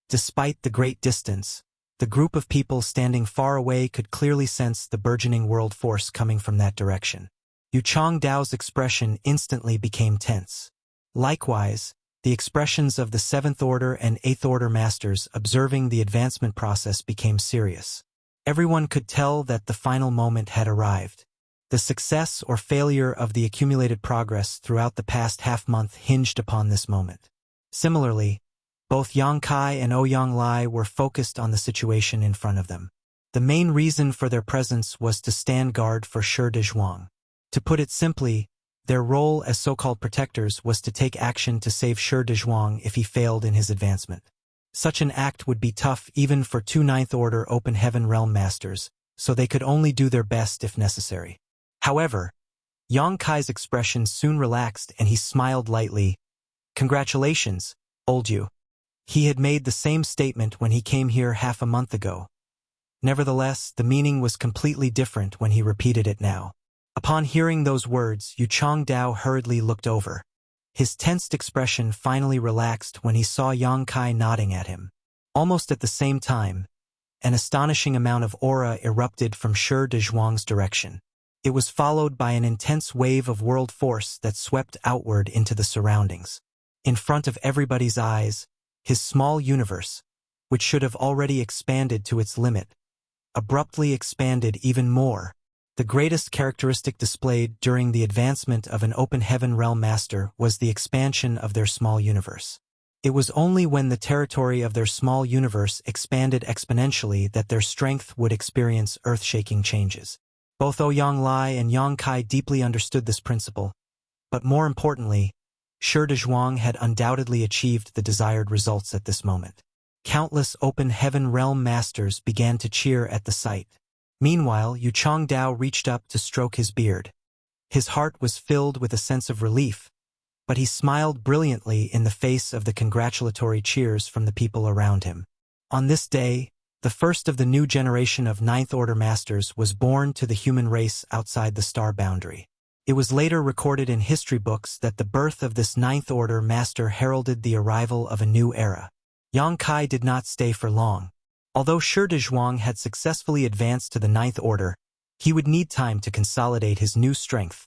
Despite the great distance, the group of people standing far away could clearly sense the burgeoning world force coming from that direction. Yu Changdao's expression instantly became tense. Likewise, the expressions of the 7th Order and 8th Order masters observing the advancement process became serious. Everyone could tell that the final moment had arrived. The success or failure of the accumulated progress throughout the past half-month hinged upon this moment. Similarly, both Yang Kai and Ouyang Lai were focused on the situation in front of them. The main reason for their presence was to stand guard for Shi Dezhuang. To put it simply, their role as so-called protectors was to take action to save Shi Dezhuang if he failed in his advancement. Such an act would be tough even for 2 Ninth Order Open Heaven Realm Masters, so they could only do their best if necessary. However, Yang Kai's expression soon relaxed and he smiled lightly. "Congratulations, old Yu." He had made the same statement when he came here half a month ago. Nevertheless, the meaning was completely different when he repeated it now. Upon hearing those words, Yu Changdao hurriedly looked over. His tensed expression finally relaxed when he saw Yang Kai nodding at him. Almost at the same time, an astonishing amount of aura erupted from Shi Dezhuang's direction. It was followed by an intense wave of world force that swept outward into the surroundings. In front of everybody's eyes, his small universe, which should have already expanded to its limit, abruptly expanded even more. The greatest characteristic displayed during the advancement of an Open Heaven Realm Master was the expansion of their small universe. It was only when the territory of their small universe expanded exponentially that their strength would experience earth-shaking changes. Both Ouyang Lai and Yang Kai deeply understood this principle, but more importantly, Shi Dezhuang had undoubtedly achieved the desired results at this moment. Countless Open Heaven Realm Masters began to cheer at the sight. Meanwhile, Yu Changdao reached up to stroke his beard. His heart was filled with a sense of relief, but he smiled brilliantly in the face of the congratulatory cheers from the people around him. On this day, the first of the new generation of Ninth Order Masters was born to the human race outside the star boundary. It was later recorded in history books that the birth of this Ninth Order Master heralded the arrival of a new era. Yang Kai did not stay for long. Although Shi Dezhuang had successfully advanced to the Ninth Order, he would need time to consolidate his new strength.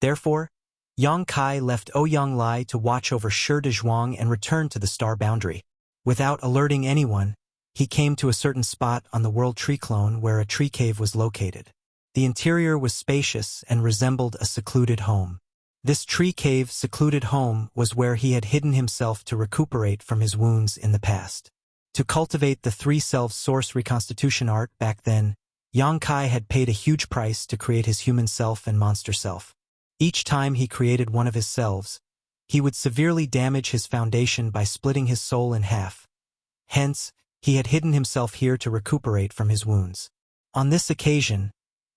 Therefore, Yang Kai left Ouyang Lai to watch over Shi Dezhuang and returned to the star boundary. Without alerting anyone, he came to a certain spot on the World Tree Clone where a tree cave was located. The interior was spacious and resembled a secluded home. This tree cave secluded home was where he had hidden himself to recuperate from his wounds in the past. To cultivate the 3 selves source reconstitution art back then, Yang Kai had paid a huge price to create his human self and monster self. Each time he created one of his selves, he would severely damage his foundation by splitting his soul in half. Hence, he had hidden himself here to recuperate from his wounds. On this occasion,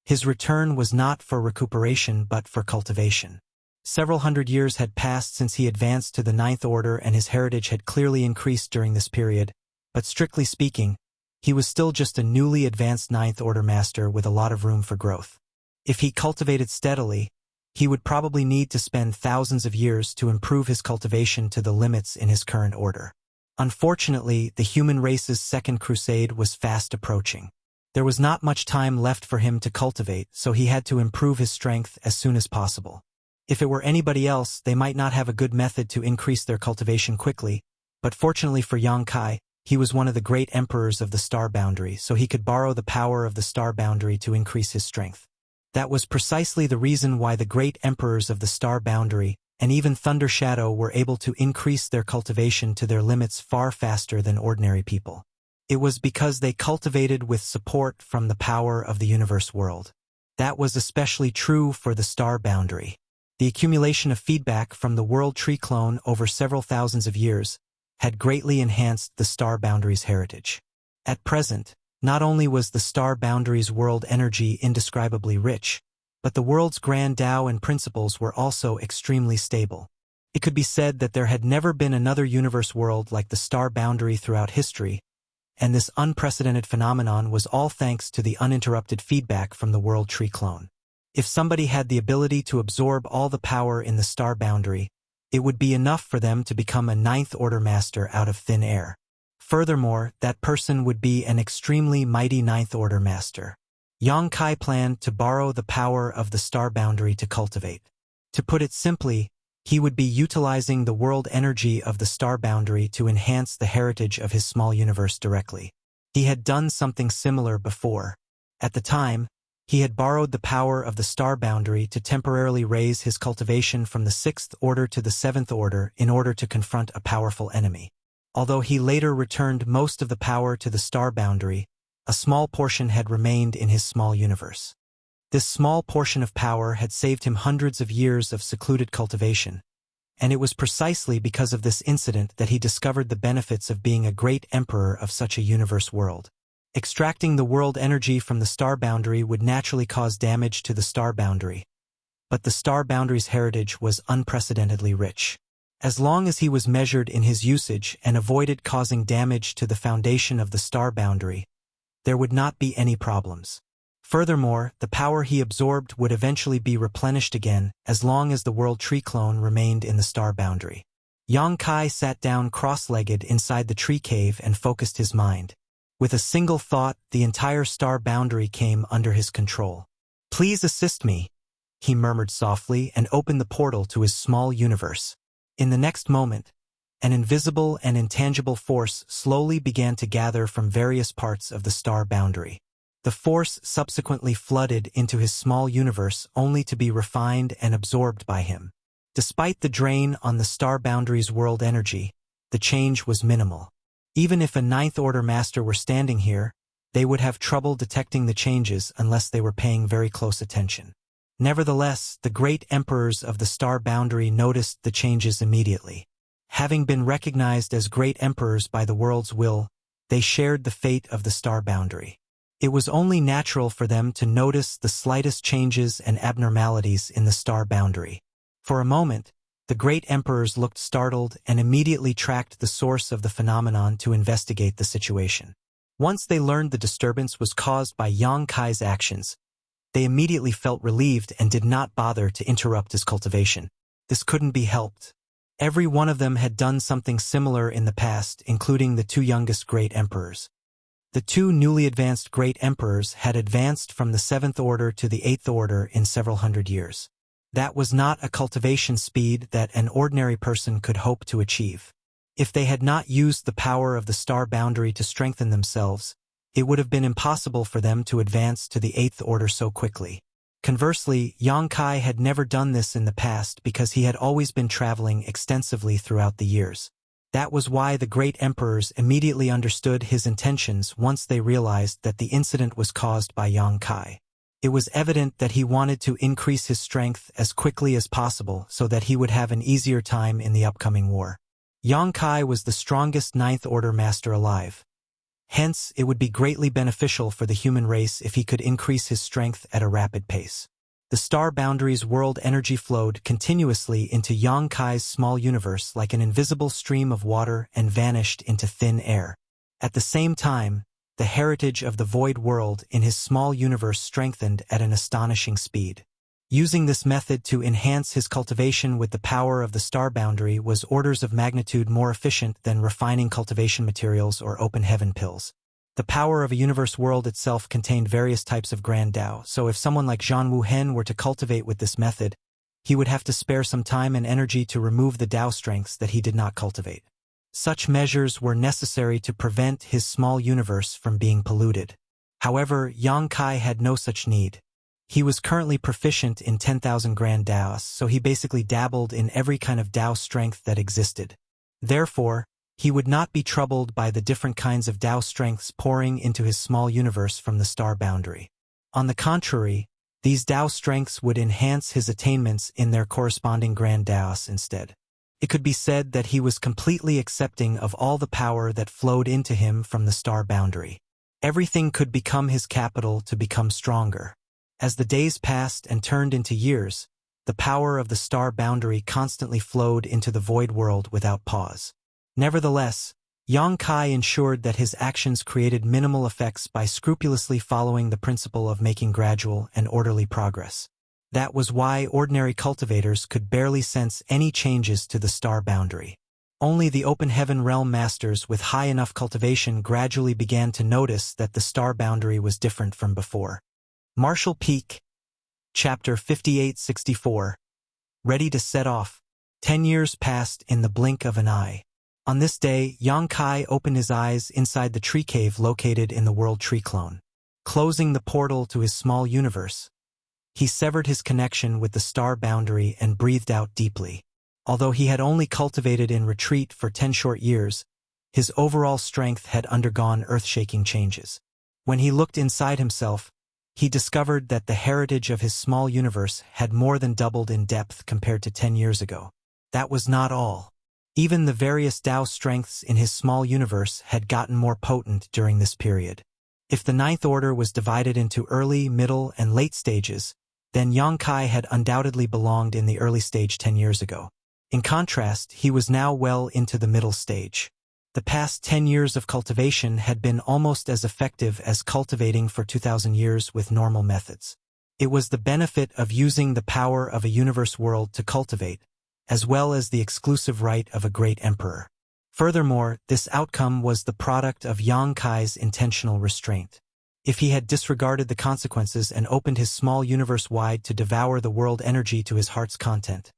his return was not for recuperation but for cultivation. Several hundred years had passed since he advanced to the Ninth Order and his heritage had clearly increased during this period, but strictly speaking, he was still just a newly advanced Ninth Order Master with a lot of room for growth. If he cultivated steadily, he would probably need to spend thousands of years to improve his cultivation to the limits in his current order. Unfortunately, the human race's second crusade was fast approaching. There was not much time left for him to cultivate, so he had to improve his strength as soon as possible. If it were anybody else, they might not have a good method to increase their cultivation quickly, but fortunately for Yang Kai, he was one of the great emperors of the star boundary, so he could borrow the power of the star boundary to increase his strength. That was precisely the reason why the great emperors of the star boundary, and even Thunder Shadow, were able to increase their cultivation to their limits far faster than ordinary people. It was because they cultivated with support from the power of the universe world. That was especially true for the star boundary. The accumulation of feedback from the World Tree Clone over several thousands of years had greatly enhanced the star boundary's heritage. At present, Not only was the star boundary's world energy indescribably rich, but the world's grand Tao and principles were also extremely stable. It could be said that there had never been another universe world like the star boundary throughout history, and this unprecedented phenomenon was all thanks to the uninterrupted feedback from the World Tree clone. If somebody had the ability to absorb all the power in the star boundary, it would be enough for them to become a ninth-order master out of thin air. Furthermore, that person would be an extremely mighty ninth-order master. Yang Kai planned to borrow the power of the star boundary to cultivate. To put it simply, he would be utilizing the world energy of the star boundary to enhance the heritage of his small universe directly. He had done something similar before. At the time, he had borrowed the power of the star boundary to temporarily raise his cultivation from the 6th order to the 7th order in order to confront a powerful enemy. Although he later returned most of the power to the star boundary, a small portion had remained in his small universe. This small portion of power had saved him hundreds of years of secluded cultivation, and it was precisely because of this incident that he discovered the benefits of being a great emperor of such a universe world. Extracting the world energy from the star boundary would naturally cause damage to the star boundary, but the star boundary's heritage was unprecedentedly rich. As long as he was measured in his usage and avoided causing damage to the foundation of the star boundary, there would not be any problems. Furthermore, the power he absorbed would eventually be replenished again as long as the World Tree clone remained in the star boundary. Yang Kai sat down cross-legged inside the tree cave and focused his mind. With a single thought, the entire star boundary came under his control. "Please assist me," he murmured softly and opened the portal to his small universe. In the next moment, an invisible and intangible force slowly began to gather from various parts of the star boundary. The force subsequently flooded into his small universe only to be refined and absorbed by him. Despite the drain on the star boundary's world energy, the change was minimal. Even if a ninth-order master were standing here, they would have trouble detecting the changes unless they were paying very close attention. Nevertheless, the great emperors of the star boundary noticed the changes immediately. Having been recognized as great emperors by the world's will, they shared the fate of the star boundary. It was only natural for them to notice the slightest changes and abnormalities in the star boundary. For a moment, the great emperors looked startled and immediately tracked the source of the phenomenon to investigate the situation. Once they learned the disturbance was caused by Yang Kai's actions, they immediately felt relieved and did not bother to interrupt his cultivation. This couldn't be helped. Every one of them had done something similar in the past, including the two youngest great emperors. The two newly advanced great emperors had advanced from the 7th order to the 8th order in several hundred years. That was not a cultivation speed that an ordinary person could hope to achieve. If they had not used the power of the star boundary to strengthen themselves, it would have been impossible for them to advance to the 8th order so quickly. Conversely, Yang Kai had never done this in the past because he had always been traveling extensively throughout the years. That was why the great emperors immediately understood his intentions once they realized that the incident was caused by Yang Kai. It was evident that he wanted to increase his strength as quickly as possible so that he would have an easier time in the upcoming war. Yang Kai was the strongest 9th order master alive. Hence, it would be greatly beneficial for the human race if he could increase his strength at a rapid pace. The star boundary's world energy flowed continuously into Yang Kai's small universe like an invisible stream of water and vanished into thin air. At the same time, the heritage of the void world in his small universe strengthened at an astonishing speed. Using this method to enhance his cultivation with the power of the star boundary was orders of magnitude more efficient than refining cultivation materials or open heaven pills. The power of a universe world itself contained various types of grand Tao, so if someone like Zhang Wuhen were to cultivate with this method, he would have to spare some time and energy to remove the Tao strengths that he did not cultivate. Such measures were necessary to prevent his small universe from being polluted. However, Yang Kai had no such need. He was currently proficient in 10,000 grand Taos, so he basically dabbled in every kind of Tao strength that existed. Therefore, he would not be troubled by the different kinds of Tao strengths pouring into his small universe from the star boundary. On the contrary, these Tao strengths would enhance his attainments in their corresponding grand Taos instead. It could be said that he was completely accepting of all the power that flowed into him from the star boundary. Everything could become his capital to become stronger. As the days passed and turned into years, the power of the star boundary constantly flowed into the void world without pause. Nevertheless, Yang Kai ensured that his actions created minimal effects by scrupulously following the principle of making gradual and orderly progress. That was why ordinary cultivators could barely sense any changes to the star boundary. Only the open heaven realm masters with high enough cultivation gradually began to notice that the star boundary was different from before. Martial Peak, Chapter 5864. Ready to set off. 10 years passed in the blink of an eye. On this day, Yang Kai opened his eyes inside the tree cave located in the World Tree Clone. Closing the portal to his small universe, he severed his connection with the star boundary and breathed out deeply. Although he had only cultivated in retreat for 10 short years, his overall strength had undergone earth-shaking changes. When he looked inside himself, he discovered that the heritage of his small universe had more than doubled in depth compared to 10 years ago. That was not all. Even the various Tao strengths in his small universe had gotten more potent during this period. If the Ninth Order was divided into early, middle, and late stages, then Yang Kai had undoubtedly belonged in the early stage 10 years ago. In contrast, he was now well into the middle stage. The past 10 years of cultivation had been almost as effective as cultivating for 2,000 years with normal methods. It was the benefit of using the power of a universe world to cultivate, as well as the exclusive right of a great emperor. Furthermore, this outcome was the product of Yang Kai's intentional restraint. If he had disregarded the consequences and opened his small universe wide to devour the world energy to his heart's content,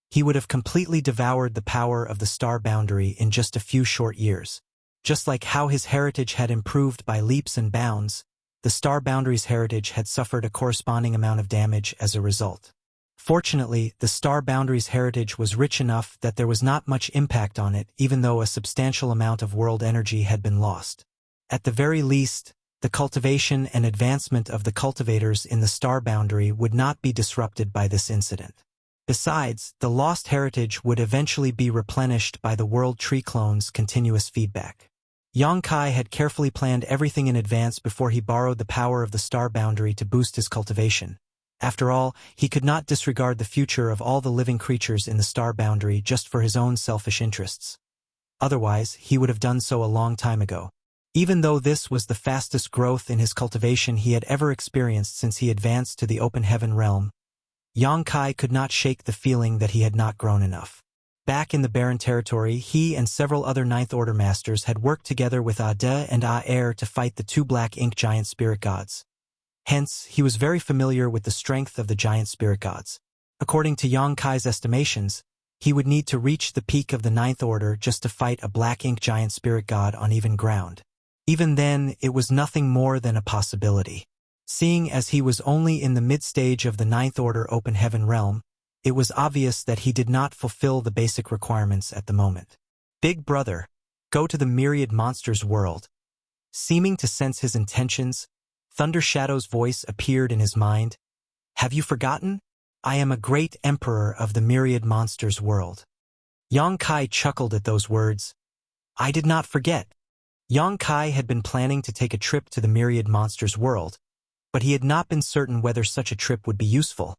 he would have completely devoured the power of the star boundary in just a few short years. Just like how his heritage had improved by leaps and bounds, the star boundary's heritage had suffered a corresponding amount of damage as a result. Fortunately, the star boundary's heritage was rich enough that there was not much impact on it, even though a substantial amount of world energy had been lost. At the very least, the cultivation and advancement of the cultivators in the star boundary would not be disrupted by this incident. Besides, the lost heritage would eventually be replenished by the World Tree Clone's continuous feedback. Yang Kai had carefully planned everything in advance before he borrowed the power of the star boundary to boost his cultivation. After all, he could not disregard the future of all the living creatures in the star boundary just for his own selfish interests. Otherwise, he would have done so a long time ago. Even though this was the fastest growth in his cultivation he had ever experienced since he advanced to the open heaven realm, Yang Kai could not shake the feeling that he had not grown enough. Back in the barren territory, he and several other Ninth Order masters had worked together with Ade and Aer to fight the two black ink giant spirit gods. Hence, he was very familiar with the strength of the giant spirit gods. According to Yang Kai's estimations, he would need to reach the peak of the Ninth Order just to fight a black ink giant spirit god on even ground. Even then, it was nothing more than a possibility. Seeing as he was only in the mid-stage of the Ninth Order open heaven realm, it was obvious that he did not fulfill the basic requirements at the moment. Big brother, go to the myriad monsters world. Seeming to sense his intentions, Thunder Shadow's voice appeared in his mind. Have you forgotten? I am a great emperor of the myriad monsters world. Yang Kai chuckled at those words. I did not forget. Yang Kai had been planning to take a trip to the myriad monsters world, but he had not been certain whether such a trip would be useful.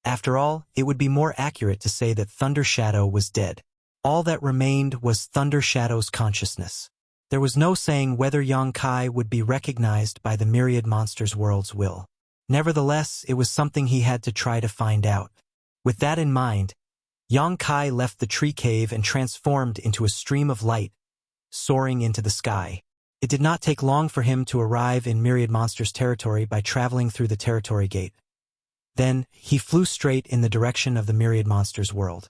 After all, it would be more accurate to say that Thunder Shadow was dead. All that remained was Thunder Shadow's consciousness. There was no saying whether Yang Kai would be recognized by the myriad monsters world's will. Nevertheless, it was something he had to try to find out. With that in mind, Yang Kai left the tree cave and transformed into a stream of light, soaring into the sky. It did not take long for him to arrive in Myriad Monsters territory by traveling through the territory gate. Then, he flew straight in the direction of the Myriad Monsters world.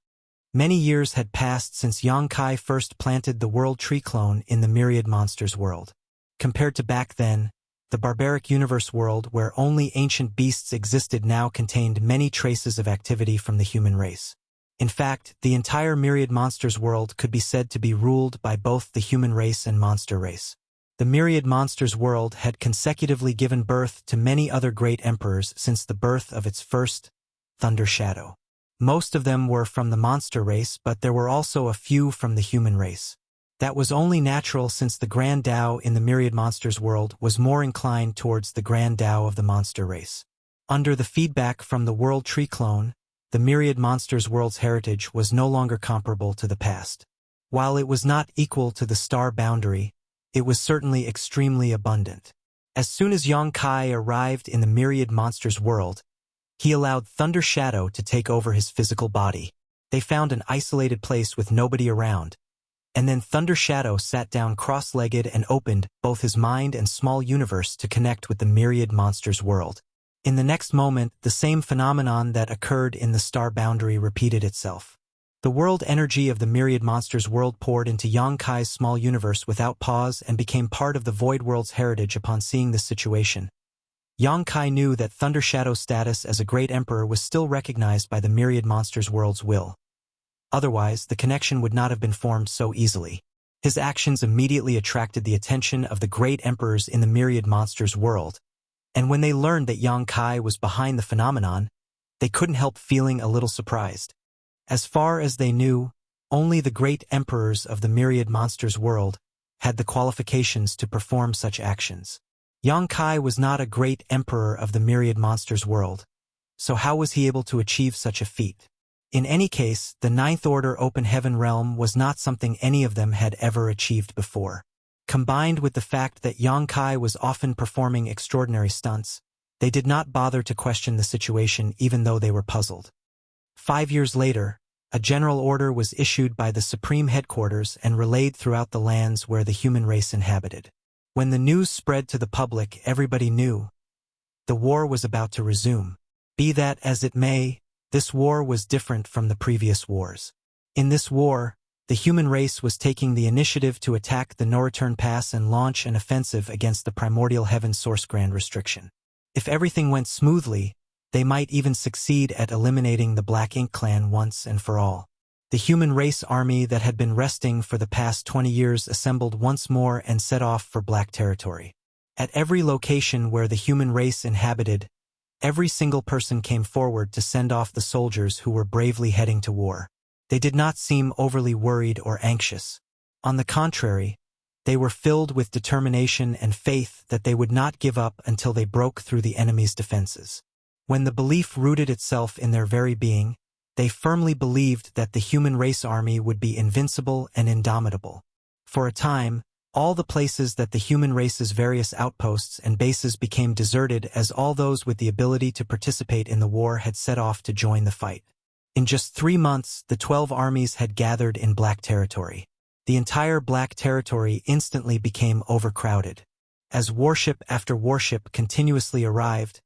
Many years had passed since Yang Kai first planted the World Tree Clone in the Myriad Monsters world. Compared to back then, the barbaric universe world where only ancient beasts existed now contained many traces of activity from the human race. In fact, the entire Myriad Monsters world could be said to be ruled by both the human race and monster race. The Myriad Monsters world had consecutively given birth to many other great emperors since the birth of its first, Thunder Shadow. Most of them were from the monster race, but there were also a few from the human race. That was only natural since the Grand Tao in the Myriad Monsters world was more inclined towards the Grand Tao of the monster race. Under the feedback from the World Tree clone, the Myriad Monsters world's heritage was no longer comparable to the past. While it was not equal to the star boundary, it was certainly extremely abundant. As soon as Yang Kai arrived in the Myriad Monsters world, he allowed Thunder Shadow to take over his physical body. They found an isolated place with nobody around, and then Thunder Shadow sat down cross-legged and opened both his mind and small universe to connect with the Myriad Monsters world. In the next moment, the same phenomenon that occurred in the star boundary repeated itself. The world energy of the Myriad Monsters world poured into Yang Kai's small universe without pause and became part of the Void World's heritage upon seeing this situation. Yang Kai knew that Thunder Shadow's status as a great emperor was still recognized by the Myriad Monsters world's will. Otherwise, the connection would not have been formed so easily. His actions immediately attracted the attention of the great emperors in the Myriad Monsters world, and when they learned that Yang Kai was behind the phenomenon, they couldn't help feeling a little surprised. As far as they knew, only the great emperors of the Myriad Monsters world had the qualifications to perform such actions. Yang Kai was not a great emperor of the Myriad Monsters world, so how was he able to achieve such a feat? In any case, the Ninth Order Open Heaven realm was not something any of them had ever achieved before. Combined with the fact that Yang Kai was often performing extraordinary stunts, they did not bother to question the situation even though they were puzzled. 5 years later, a general order was issued by the Supreme Headquarters and relayed throughout the lands where the human race inhabited. When the news spread to the public, everybody knew the war was about to resume. Be that as it may, this war was different from the previous wars. In this war, the human race was taking the initiative to attack the no-return pass and launch an offensive against the primordial heaven source grand restriction. If everything went smoothly, they might even succeed at eliminating the Black Ink clan once and for all. The human race army that had been resting for the past 20 years assembled once more and set off for Black territory. At every location where the human race inhabited, every single person came forward to send off the soldiers who were bravely heading to war. They did not seem overly worried or anxious. On the contrary, they were filled with determination and faith that they would not give up until they broke through the enemy's defenses. When the belief rooted itself in their very being, they firmly believed that the human race army would be invincible and indomitable. For a time, all the places that the human race's various outposts and bases became deserted as all those with the ability to participate in the war had set off to join the fight. In just 3 months, the 12 armies had gathered in Black territory. The entire Black territory instantly became overcrowded. As warship after warship continuously arrived,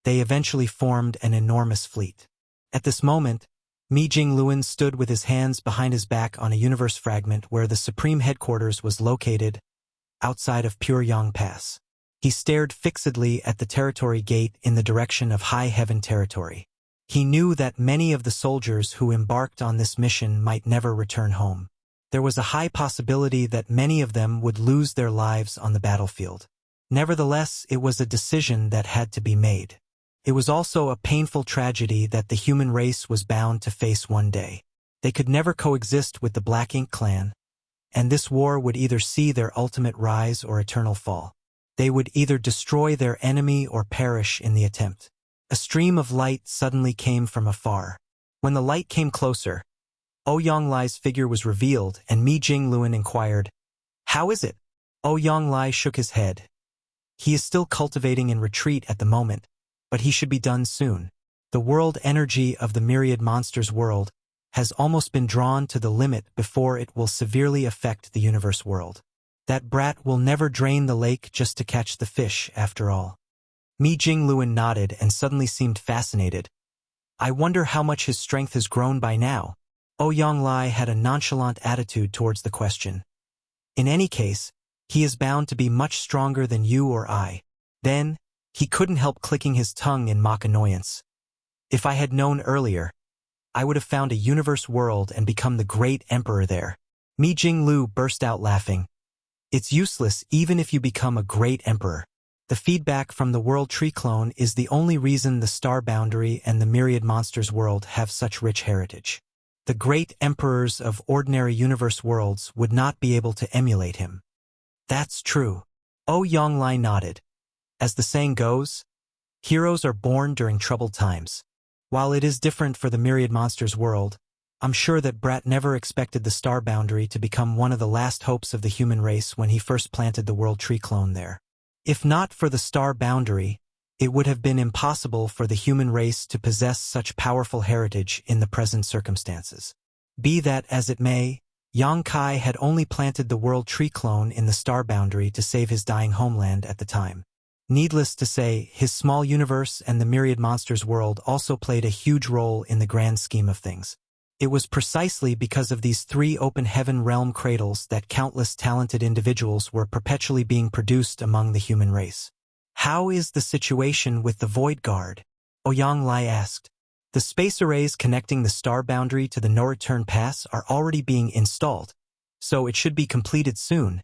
they eventually formed an enormous fleet. At this moment, Mi Jingluan stood with his hands behind his back on a universe fragment where the Supreme Headquarters was located, outside of Pure Yang Pass. He stared fixedly at the territory gate in the direction of High Heaven territory. He knew that many of the soldiers who embarked on this mission might never return home. There was a high possibility that many of them would lose their lives on the battlefield. Nevertheless, it was a decision that had to be made. It was also a painful tragedy that the human race was bound to face one day. They could never coexist with the Black Ink clan, and this war would either see their ultimate rise or eternal fall. They would either destroy their enemy or perish in the attempt. A stream of light suddenly came from afar. When the light came closer, Ouyang Lai's figure was revealed, and Mi Jingluan inquired, "How is it?" Ouyang Lai shook his head. He is still cultivating in retreat at the moment, but he should be done soon. The world energy of the Myriad Monsters world has almost been drawn to the limit before it will severely affect the universe world. That brat will never drain the lake just to catch the fish, after all. Mi Jingluan nodded and suddenly seemed fascinated. I wonder how much his strength has grown by now. Ouyang Lai had a nonchalant attitude towards the question. In any case, he is bound to be much stronger than you or I. Then, he couldn't help clicking his tongue in mock annoyance. If I had known earlier, I would have found a universe world and become the great emperor there. Mi Jinglu burst out laughing. It's useless even if you become a great emperor. The feedback from the World Tree clone is the only reason the Star Boundary and the Myriad Monsters world have such rich heritage. The great emperors of ordinary universe worlds would not be able to emulate him. That's true. Yonglai nodded. As the saying goes, heroes are born during troubled times. While it is different for the myriad monsters world, I'm sure that Brat never expected the star boundary to become one of the last hopes of the human race when he first planted the world tree clone there. If not for the star boundary, it would have been impossible for the human race to possess such powerful heritage in the present circumstances. Be that as it may, Yang Kai had only planted the world tree clone in the star boundary to save his dying homeland at the time. Needless to say, his small universe and the myriad monsters world also played a huge role in the grand scheme of things. It was precisely because of these 3 open heaven realm cradles that countless talented individuals were perpetually being produced among the human race. How is the situation with the Void Guard? Yonglai asked. The space arrays connecting the star boundary to the no-return pass are already being installed, so it should be completed soon,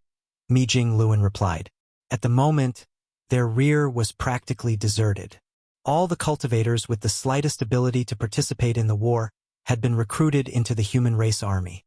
Mijing Luan replied. At the moment, their rear was practically deserted. All the cultivators with the slightest ability to participate in the war had been recruited into the human race army.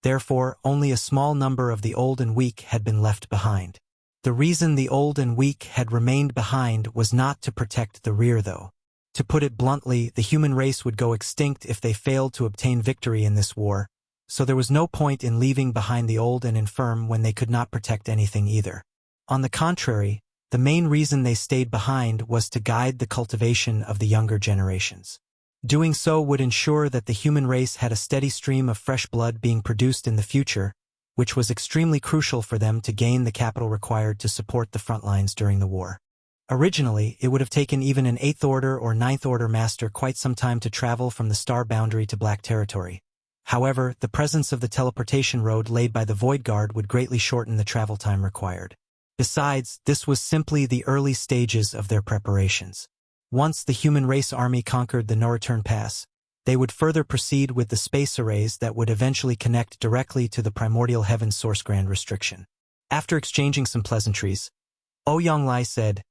Therefore, only a small number of the old and weak had been left behind. The reason the old and weak had remained behind was not to protect the rear, though. To put it bluntly, the human race would go extinct if they failed to obtain victory in this war, so there was no point in leaving behind the old and infirm when they could not protect anything either. On the contrary, the main reason they stayed behind was to guide the cultivation of the younger generations. Doing so would ensure that the human race had a steady stream of fresh blood being produced in the future, which was extremely crucial for them to gain the capital required to support the front lines during the war. Originally, it would have taken even an 8th Order or 9th Order master quite some time to travel from the star boundary to Black Territory. However, the presence of the teleportation road laid by the Void Guard would greatly shorten the travel time required. Besides, this was simply the early stages of their preparations. Once the human race army conquered the no-return pass, they would further proceed with the space arrays that would eventually connect directly to the primordial heaven source grand restriction. After exchanging some pleasantries, Yonglai said,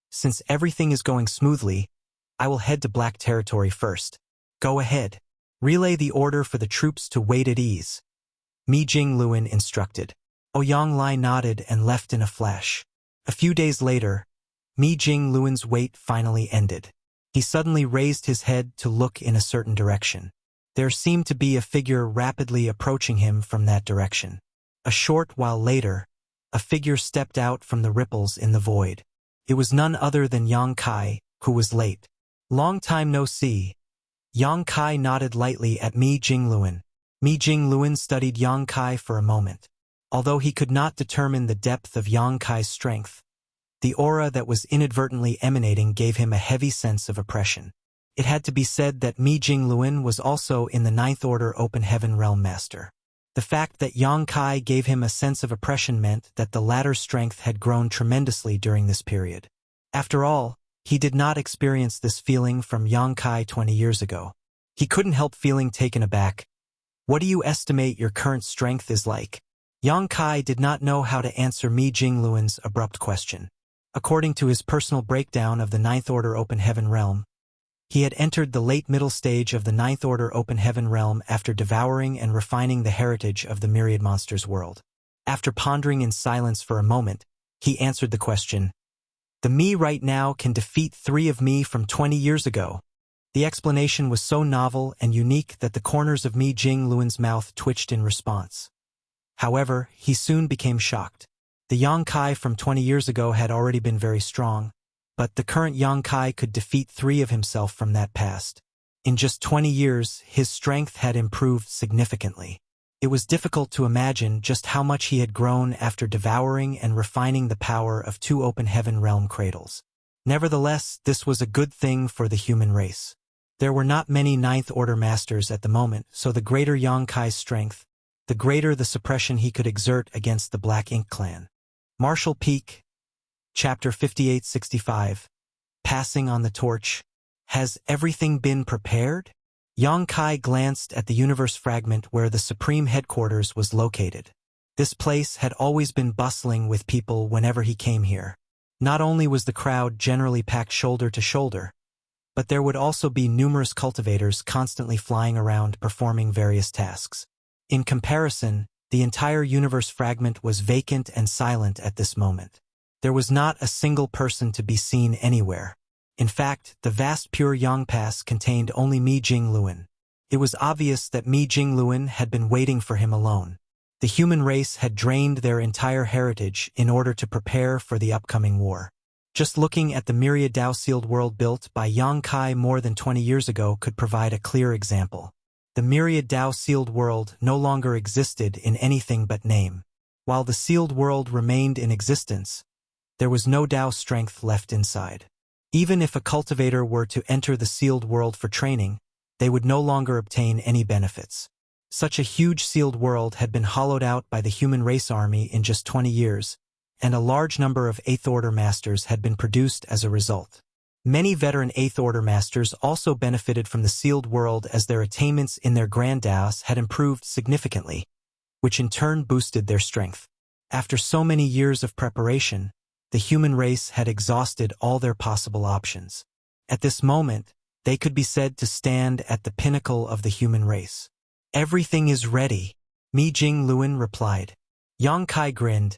"Since everything is going smoothly, I will head to Black Territory first. Go ahead. Relay the order for the troops to wait at ease," Mijing Luan instructed. Yonglai nodded and left in a flash. A few days later, Mijing Luan's wait finally ended. He suddenly raised his head to look in a certain direction. There seemed to be a figure rapidly approaching him from that direction. A short while later, a figure stepped out from the ripples in the void. It was none other than Yang Kai, who was late. "Long time no see." Yang Kai nodded lightly at Mijing Luan. Mijing Luan studied Yang Kai for a moment. Although he could not determine the depth of Yang Kai's strength, the aura that was inadvertently emanating gave him a heavy sense of oppression. It had to be said that Mijing Luan was also in the 9th Order Open Heaven Realm Master. The fact that Yang Kai gave him a sense of oppression meant that the latter's strength had grown tremendously during this period. After all, he did not experience this feeling from Yang Kai 20 years ago. He couldn't help feeling taken aback. "What do you estimate your current strength is like?" Yang Kai did not know how to answer Mijing Luan's abrupt question. According to his personal breakdown of the 9th Order Open Heaven Realm, he had entered the late middle stage of the 9th Order Open Heaven Realm after devouring and refining the heritage of the myriad monsters world. After pondering in silence for a moment, he answered the question. "The me right now can defeat 3 of me from 20 years ago." The explanation was so novel and unique that the corners of Mijing Luan's mouth twitched in response. However, he soon became shocked. The Yang Kai from 20 years ago had already been very strong, but the current Yang Kai could defeat 3 of himself from that past. In just 20 years, his strength had improved significantly. It was difficult to imagine just how much he had grown after devouring and refining the power of 2 Open Heaven Realm cradles. Nevertheless, this was a good thing for the human race. There were not many 9th Order masters at the moment, so the greater Yang Kai's strength, the greater the suppression he could exert against the Black Ink clan. Marshall Peak, Chapter 5865. Passing on the torch. Has everything been prepared? Yang Kai glanced at the universe fragment where the Supreme Headquarters was located. This place had always been bustling with people whenever he came here. Not only was the crowd generally packed shoulder to shoulder, but there would also be numerous cultivators constantly flying around performing various tasks. In comparison, the entire universe fragment was vacant and silent at this moment. There was not a single person to be seen anywhere. In fact, the vast pure Yang Pass contained only Mi Jingluan. It was obvious that Mi Jingluan had been waiting for him alone. The human race had drained their entire heritage in order to prepare for the upcoming war. Just looking at the myriad Dao-sealed world built by Yang Kai more than 20 years ago could provide a clear example. The myriad Dao-sealed world no longer existed in anything but name. While the sealed world remained in existence, there was no Dao strength left inside. Even if a cultivator were to enter the sealed world for training, they would no longer obtain any benefits. Such a huge sealed world had been hollowed out by the human race army in just 20 years, and a large number of 8th Order Masters had been produced as a result. Many veteran 8th Order Masters also benefited from the sealed world as their attainments in their Grand Daos had improved significantly, which in turn boosted their strength. After so many years of preparation, the human race had exhausted all their possible options. At this moment, they could be said to stand at the pinnacle of the human race. "Everything is ready," Mi Jingluan replied. Yang Kai grinned.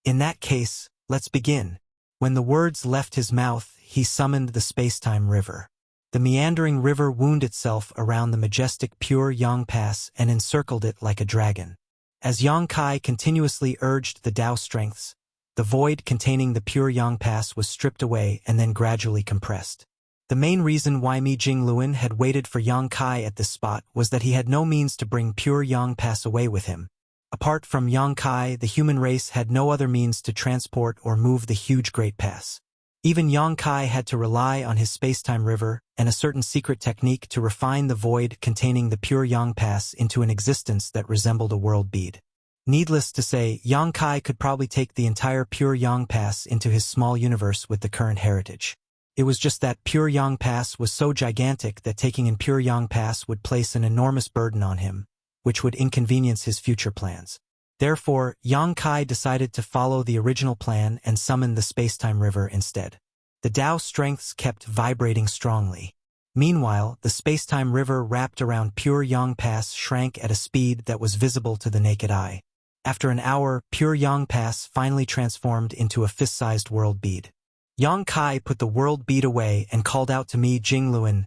"In that case, let's begin." When the words left his mouth, he summoned the space-time river. The meandering river wound itself around the majestic pure Yang Pass and encircled it like a dragon. As Yang Kai continuously urged the Dao strengths, the void containing the pure Yang Pass was stripped away and then gradually compressed. The main reason why Mi Jingluan had waited for Yang Kai at this spot was that he had no means to bring pure Yang Pass away with him. Apart from Yang Kai, the human race had no other means to transport or move the huge Great Pass. Even Yang Kai had to rely on his space-time river and a certain secret technique to refine the void containing the pure Yang Pass into an existence that resembled a world bead. Needless to say, Yang Kai could probably take the entire pure Yang Pass into his small universe with the current heritage. It was just that pure Yang Pass was so gigantic that taking in pure Yang Pass would place an enormous burden on him, which would inconvenience his future plans. Therefore, Yang Kai decided to follow the original plan and summon the space-time river instead. The Dao strengths kept vibrating strongly. Meanwhile, the space-time river wrapped around pure Yang Pass shrank at a speed that was visible to the naked eye. After an hour, pure Yang Pass finally transformed into a fist-sized world bead. Yang Kai put the world bead away and called out to Mi Jingluan,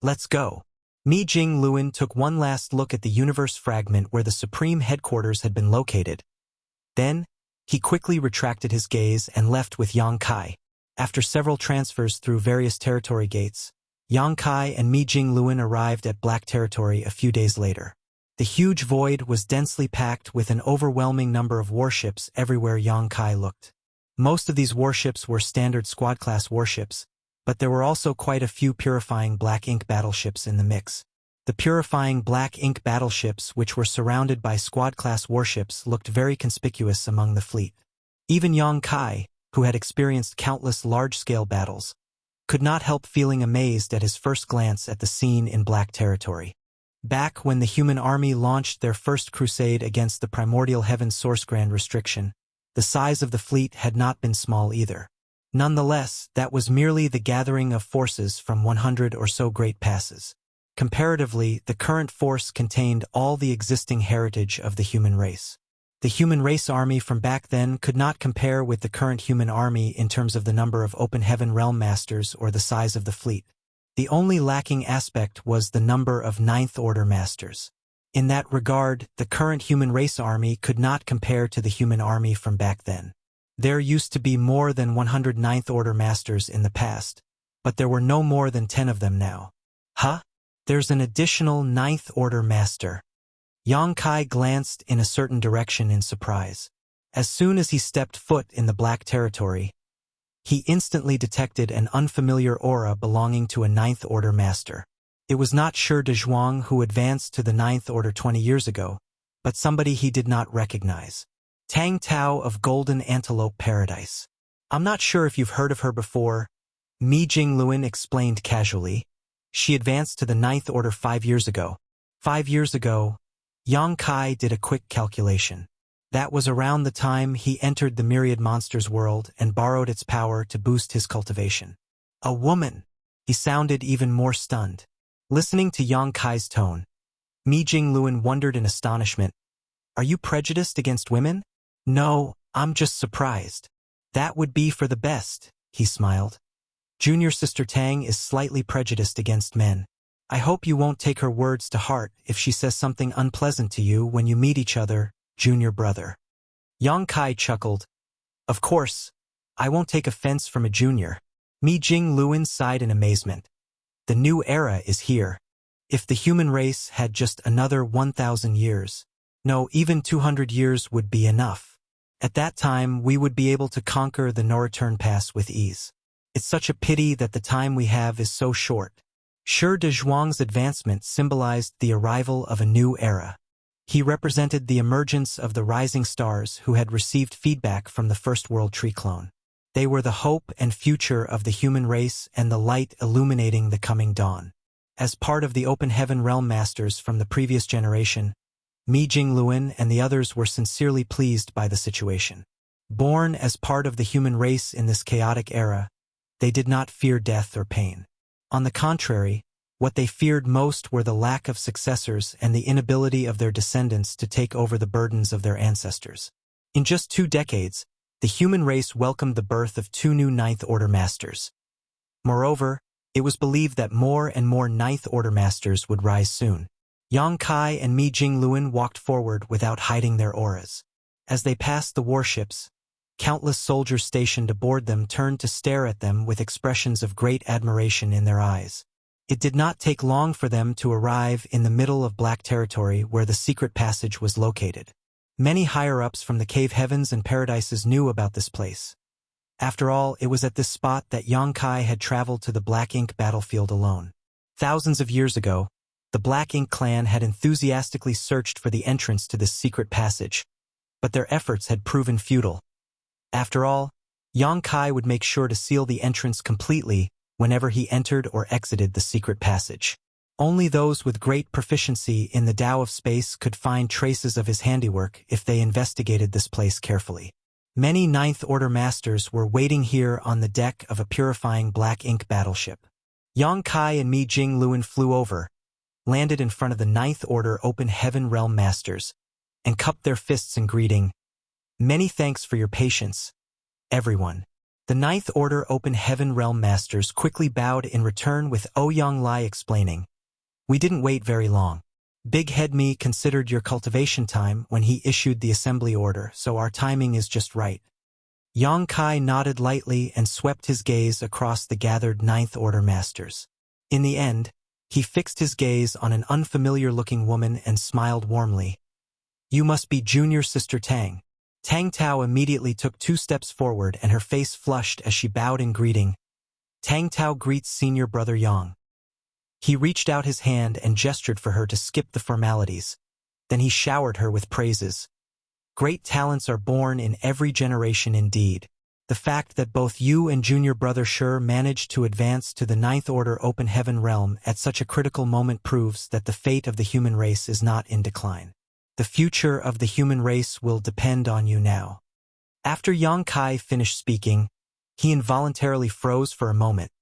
"Let's go." Mi Jingluan took one last look at the universe fragment where the supreme headquarters had been located. Then, he quickly retracted his gaze and left with Yang Kai. After several transfers through various territory gates, Yang Kai and Mi Jingluan arrived at Black Territory a few days later. The huge void was densely packed with an overwhelming number of warships everywhere Yang Kai looked. Most of these warships were standard squad-class warships, but there were also quite a few purifying black ink battleships in the mix. The purifying black ink battleships, which were surrounded by squad-class warships, looked very conspicuous among the fleet. Even Yang Kai, who had experienced countless large-scale battles, could not help feeling amazed at his first glance at the scene in Black Territory. Back when the human army launched their first crusade against the primordial heaven source grand restriction, the size of the fleet had not been small either. Nonetheless, that was merely the gathering of forces from 100 or so great passes. Comparatively, the current force contained all the existing heritage of the human race. The human race army from back then could not compare with the current human army in terms of the number of open heaven realm masters or the size of the fleet. The only lacking aspect was the number of 9th Order masters. In that regard, the current human race army could not compare to the human army from back then. There used to be more than 100 9th Order masters in the past, but there were no more than 10 of them now. Huh? There's an additional 9th Order master. Yang Kai glanced in a certain direction in surprise. As soon as he stepped foot in the Black Territory, he instantly detected an unfamiliar aura belonging to a 9th Order master. It was not Shi Dezhuang who advanced to the 9th Order 20 years ago, but somebody he did not recognize. Tang Tao of Golden Antelope Paradise. I'm not sure if you've heard of her before, Mi Jingluan explained casually. She advanced to the 9th Order 5 years ago. 5 years ago, Yang Kai did a quick calculation. That was around the time he entered the Myriad Monsters world and borrowed its power to boost his cultivation. A woman! He sounded even more stunned. Listening to Yang Kai's tone, Mi Jingluan wondered in astonishment. Are you prejudiced against women? No, I'm just surprised. That would be for the best, he smiled. Junior Sister Tang is slightly prejudiced against men. I hope you won't take her words to heart if she says something unpleasant to you when you meet each other, junior brother. Yang Kai chuckled. Of course, I won't take offense from a junior. Mi Jingluan sighed in amazement. The new era is here. If the human race had just another 1,000 years, no, even 200 years would be enough. At that time, we would be able to conquer the no-return pass with ease. It's such a pity that the time we have is so short. Shi de Zhuang's advancement symbolized the arrival of a new era. He represented the emergence of the rising stars who had received feedback from the First World Tree clone. They were the hope and future of the human race and the light illuminating the coming dawn. As part of the Open Heaven Realm Masters from the previous generation, Mi Jingluan and the others were sincerely pleased by the situation. Born as part of the human race in this chaotic era, they did not fear death or pain. On the contrary, what they feared most were the lack of successors and the inability of their descendants to take over the burdens of their ancestors. In just 2 decades, the human race welcomed the birth of 2 new Ninth Order Masters. Moreover, it was believed that more and more Ninth Order Masters would rise soon. Yang Kai and Mi Jingluan walked forward without hiding their auras. As they passed the warships, countless soldiers stationed aboard them turned to stare at them with expressions of great admiration in their eyes. It did not take long for them to arrive in the middle of Black Territory where the secret passage was located. Many higher-ups from the Cave Heavens and Paradises knew about this place. After all, it was at this spot that Yang Kai had traveled to the Black Ink battlefield alone. Thousands of years ago, the Black Ink clan had enthusiastically searched for the entrance to this secret passage, but their efforts had proven futile. After all, Yang Kai would make sure to seal the entrance completely whenever he entered or exited the secret passage. Only those with great proficiency in the Tao of space could find traces of his handiwork if they investigated this place carefully. Many Ninth Order Masters were waiting here on the deck of a purifying Black Ink battleship. Yang Kai and Mi Jingluan flew over, landed in front of the Ninth Order Open Heaven Realm Masters, and cupped their fists in greeting. Many thanks for your patience, everyone. The Ninth Order Open Heaven Realm Masters quickly bowed in return with Ouyang Lai explaining, We didn't wait very long. Big Head Me considered your cultivation time when he issued the assembly order, so our timing is just right. Yang Kai nodded lightly and swept his gaze across the gathered Ninth Order Masters. In the end, he fixed his gaze on an unfamiliar-looking woman and smiled warmly. You must be Junior Sister Tang. Tang Tao immediately took 2 steps forward and her face flushed as she bowed in greeting. Tang Tao greets Senior Brother Yang. He reached out his hand and gestured for her to skip the formalities. Then he showered her with praises. Great talents are born in every generation indeed. The fact that both you and Junior Brother Shi managed to advance to the Ninth Order Open Heaven Realm at such a critical moment proves that the fate of the human race is not in decline. The future of the human race will depend on you now. After Yang Kai finished speaking, he involuntarily froze for a moment.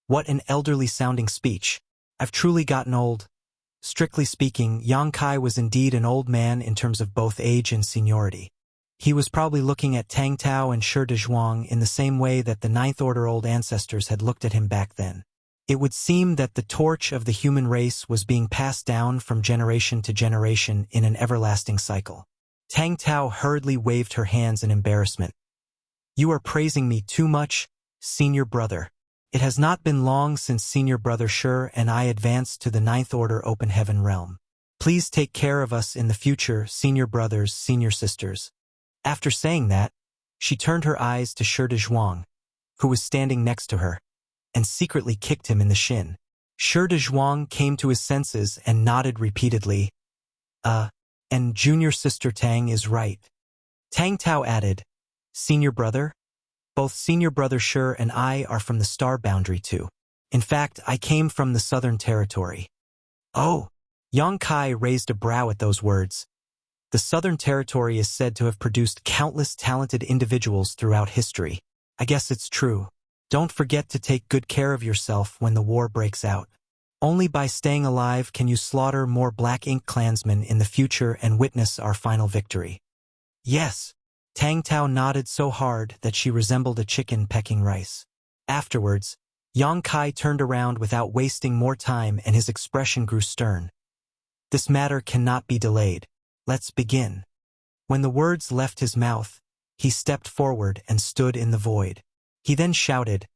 What an elderly-sounding speech. I've truly gotten old. Strictly speaking, Yang Kai was indeed an old man in terms of both age and seniority. He was probably looking at Tang Tao and Shi de Zhuang in the same way that the Ninth Order old ancestors had looked at him back then. It would seem that the torch of the human race was being passed down from generation to generation in an everlasting cycle. Tang Tao hurriedly waved her hands in embarrassment. You are praising me too much, Senior Brother. It has not been long since Senior Brother Shi and I advanced to the Ninth Order Open Heaven Realm. Please take care of us in the future, Senior Brothers, Senior Sisters. After saying that, she turned her eyes to Shi de Zhuang, who was standing next to her, and secretly kicked him in the shin. Shi de Zhuang came to his senses and nodded repeatedly. And Junior Sister Tang is right. Tang Tao added, Senior Brother? Both Senior Brother Shi and I are from the Star Boundary too. In fact, I came from the Southern Territory. Oh! Yang Kai raised a brow at those words. The Southern Territory is said to have produced countless talented individuals throughout history. I guess it's true. Don't forget to take good care of yourself when the war breaks out. Only by staying alive can you slaughter more Black Ink clansmen in the future and witness our final victory. Yes. Tang Tao nodded so hard that she resembled a chicken pecking rice. Afterwards, Yang Kai turned around without wasting more time and his expression grew stern. This matter cannot be delayed. Let's begin. When the words left his mouth, he stepped forward and stood in the void. He then shouted,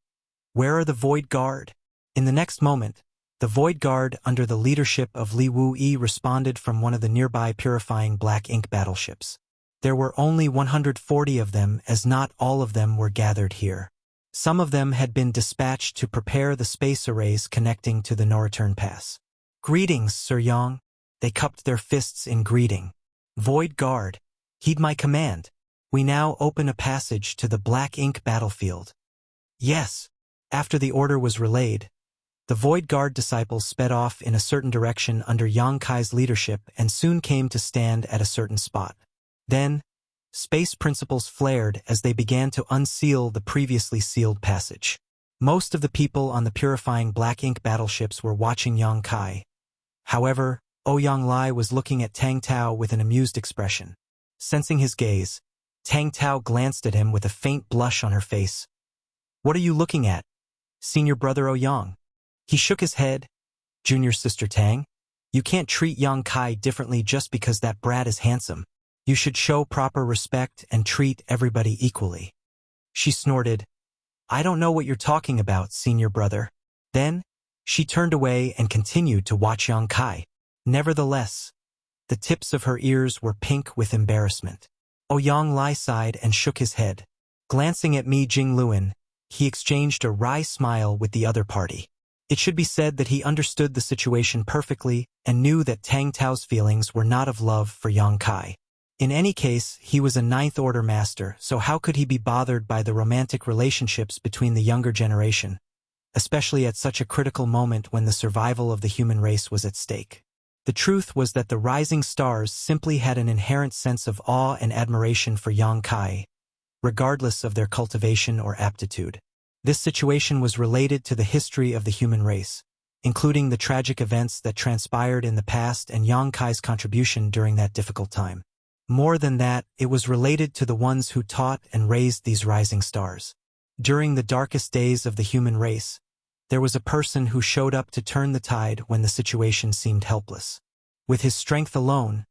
"Where are the Void Guard?" In the next moment, the Void Guard under the leadership of Li Wu-yi responded from one of the nearby purifying Black Ink battleships. There were only 140 of them, as not all of them were gathered here. Some of them had been dispatched to prepare the space arrays connecting to the no-return pass. "Greetings, Sir Yang." They cupped their fists in greeting. "Void Guard, heed my command. We now open a passage to the Black Ink battlefield." Yes. After the order was relayed, the Void Guard disciples sped off in a certain direction under Yang Kai's leadership and soon came to stand at a certain spot. Then, space principles flared as they began to unseal the previously sealed passage. Most of the people on the purifying Black Ink battleships were watching Yang Kai. However, Ouyang Lai was looking at Tang Tao with an amused expression. Sensing his gaze, Tang Tao glanced at him with a faint blush on her face. "What are you looking at, senior brother Ouyang?" He shook his head. "Junior sister Tang, you can't treat Yang Kai differently just because that brat is handsome. You should show proper respect and treat everybody equally." She snorted, "I don't know what you're talking about, senior brother." Then, she turned away and continued to watch Yang Kai. Nevertheless, the tips of her ears were pink with embarrassment. Ouyang Lai sighed and shook his head. Glancing at Mi Jingluan, he exchanged a wry smile with the other party. It should be said that he understood the situation perfectly and knew that Tang Tao's feelings were not of love for Yang Kai. In any case, he was a ninth-order master, so how could he be bothered by the romantic relationships between the younger generation, especially at such a critical moment when the survival of the human race was at stake? The truth was that the rising stars simply had an inherent sense of awe and admiration for Yang Kai, regardless of their cultivation or aptitude. This situation was related to the history of the human race, including the tragic events that transpired in the past and Yang Kai's contribution during that difficult time. More than that, it was related to the ones who taught and raised these rising stars. During the darkest days of the human race, there was a person who showed up to turn the tide when the situation seemed helpless. With his strength alone,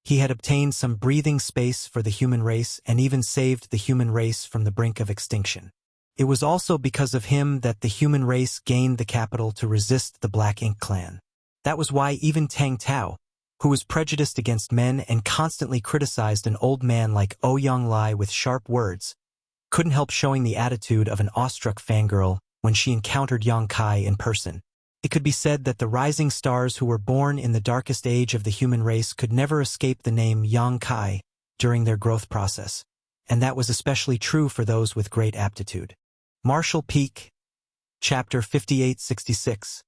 he had obtained some breathing space for the human race and even saved the human race from the brink of extinction. It was also because of him that the human race gained the capital to resist the Black Ink clan. That was why even Tang Tao, who was prejudiced against men and constantly criticized an old man like Ouyang Lai with sharp words, couldn't help showing the attitude of an awestruck fangirl when she encountered Yang Kai in person. It could be said that the rising stars who were born in the darkest age of the human race could never escape the name Yang Kai during their growth process, and that was especially true for those with great aptitude. Marshall Peak, Chapter 5866,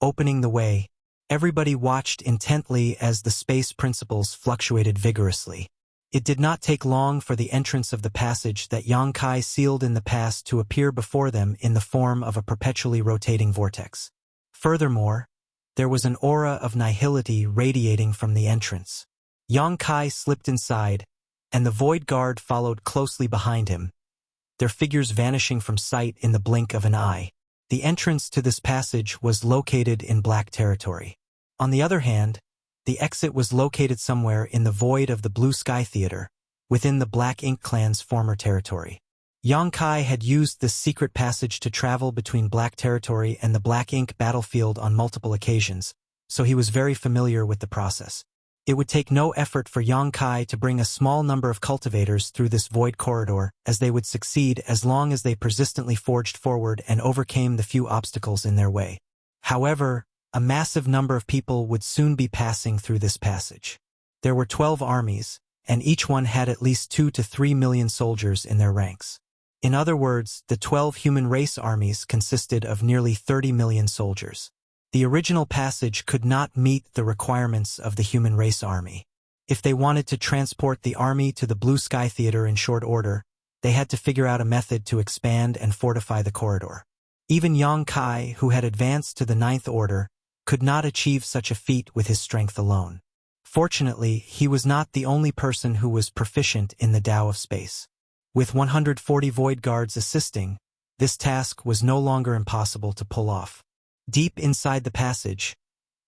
Opening the Way. Everybody watched intently as the space principles fluctuated vigorously. It did not take long for the entrance of the passage that Yang Kai sealed in the past to appear before them in the form of a perpetually rotating vortex. Furthermore, there was an aura of nihility radiating from the entrance. Yang Kai slipped inside, and the Void Guard followed closely behind him, their figures vanishing from sight in the blink of an eye. The entrance to this passage was located in Black territory. On the other hand, the exit was located somewhere in the void of the Blue Sky Theater, within the Black Ink clan's former territory. Yang Kai had used this secret passage to travel between Black territory and the Black Ink battlefield on multiple occasions, so he was very familiar with the process. It would take no effort for Yang Kai to bring a small number of cultivators through this void corridor, as they would succeed as long as they persistently forged forward and overcame the few obstacles in their way. However, a massive number of people would soon be passing through this passage. There were 12 armies, and each one had at least 2 to 3 million soldiers in their ranks. In other words, the 12 human race armies consisted of nearly 30 million soldiers. The original passage could not meet the requirements of the human race army. If they wanted to transport the army to the Blue Sky Theater in short order, they had to figure out a method to expand and fortify the corridor. Even Yang Kai, who had advanced to the Ninth Order, could not achieve such a feat with his strength alone. Fortunately, he was not the only person who was proficient in the Tao of Space. With 140 Void Guards assisting, this task was no longer impossible to pull off. Deep inside the passage,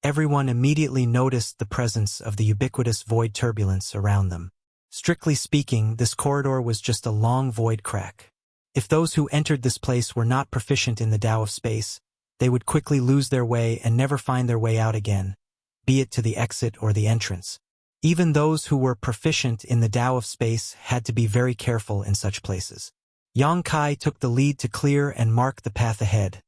everyone immediately noticed the presence of the ubiquitous void turbulence around them. Strictly speaking, this corridor was just a long void crack. If those who entered this place were not proficient in the Tao of Space, they would quickly lose their way and never find their way out again, be it to the exit or the entrance. Even those who were proficient in the Tao of Space had to be very careful in such places. Yang Kai took the lead to clear and mark the path ahead,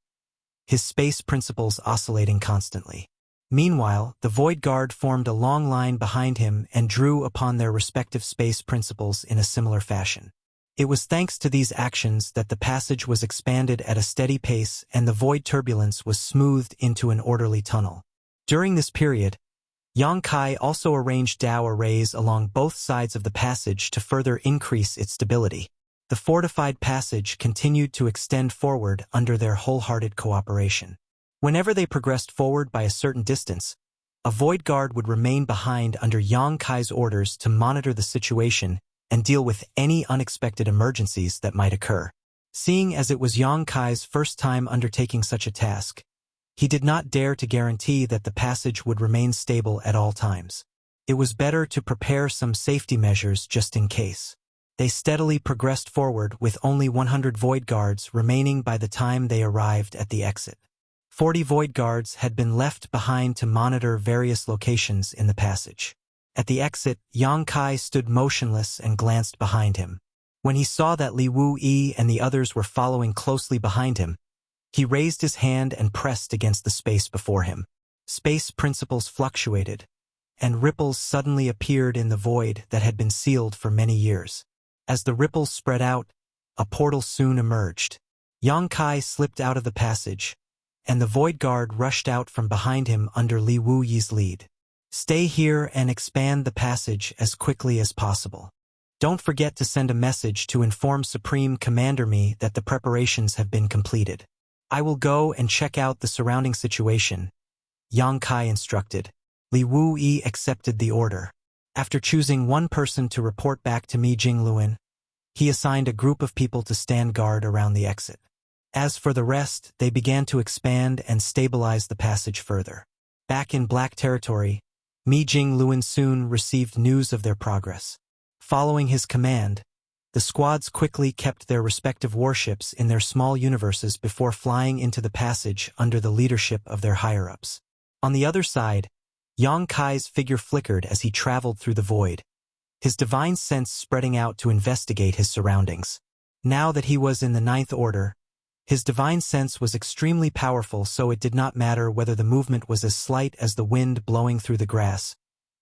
his space principles oscillating constantly. Meanwhile, the Void Guard formed a long line behind him and drew upon their respective space principles in a similar fashion. It was thanks to these actions that the passage was expanded at a steady pace and the void turbulence was smoothed into an orderly tunnel. During this period, Yang Kai also arranged Tao arrays along both sides of the passage to further increase its stability. The fortified passage continued to extend forward under their wholehearted cooperation. Whenever they progressed forward by a certain distance, a Void Guard would remain behind under Yang Kai's orders to monitor the situation and deal with any unexpected emergencies that might occur. Seeing as it was Yang Kai's first time undertaking such a task, he did not dare to guarantee that the passage would remain stable at all times. It was better to prepare some safety measures just in case. They steadily progressed forward with only 100 Void Guards remaining by the time they arrived at the exit. 40 Void Guards had been left behind to monitor various locations in the passage. At the exit, Yang Kai stood motionless and glanced behind him. When he saw that Li Wu-Yi and the others were following closely behind him, he raised his hand and pressed against the space before him. Space principles fluctuated, and ripples suddenly appeared in the void that had been sealed for many years. As the ripples spread out, a portal soon emerged. Yang Kai slipped out of the passage, and the Void Guard rushed out from behind him under Li Wu-Yi's lead. Stay here and expand the passage as quickly as possible. Don't forget to send a message to inform Supreme Commander Me that the preparations have been completed. I will go and check out the surrounding situation, Yang Kai instructed. Li Wu-Yi accepted the order. After choosing one person to report back to Mi Jingluan, he assigned a group of people to stand guard around the exit. As for the rest, they began to expand and stabilize the passage further. Back in Black Territory, Mi Jingluan soon received news of their progress. Following his command, the squads quickly kept their respective warships in their small universes before flying into the passage under the leadership of their higher-ups. On the other side, Yang Kai's figure flickered as he traveled through the void, his divine sense spreading out to investigate his surroundings. Now that he was in the Ninth Order, his divine sense was extremely powerful, so it did not matter whether the movement was as slight as the wind blowing through the grass.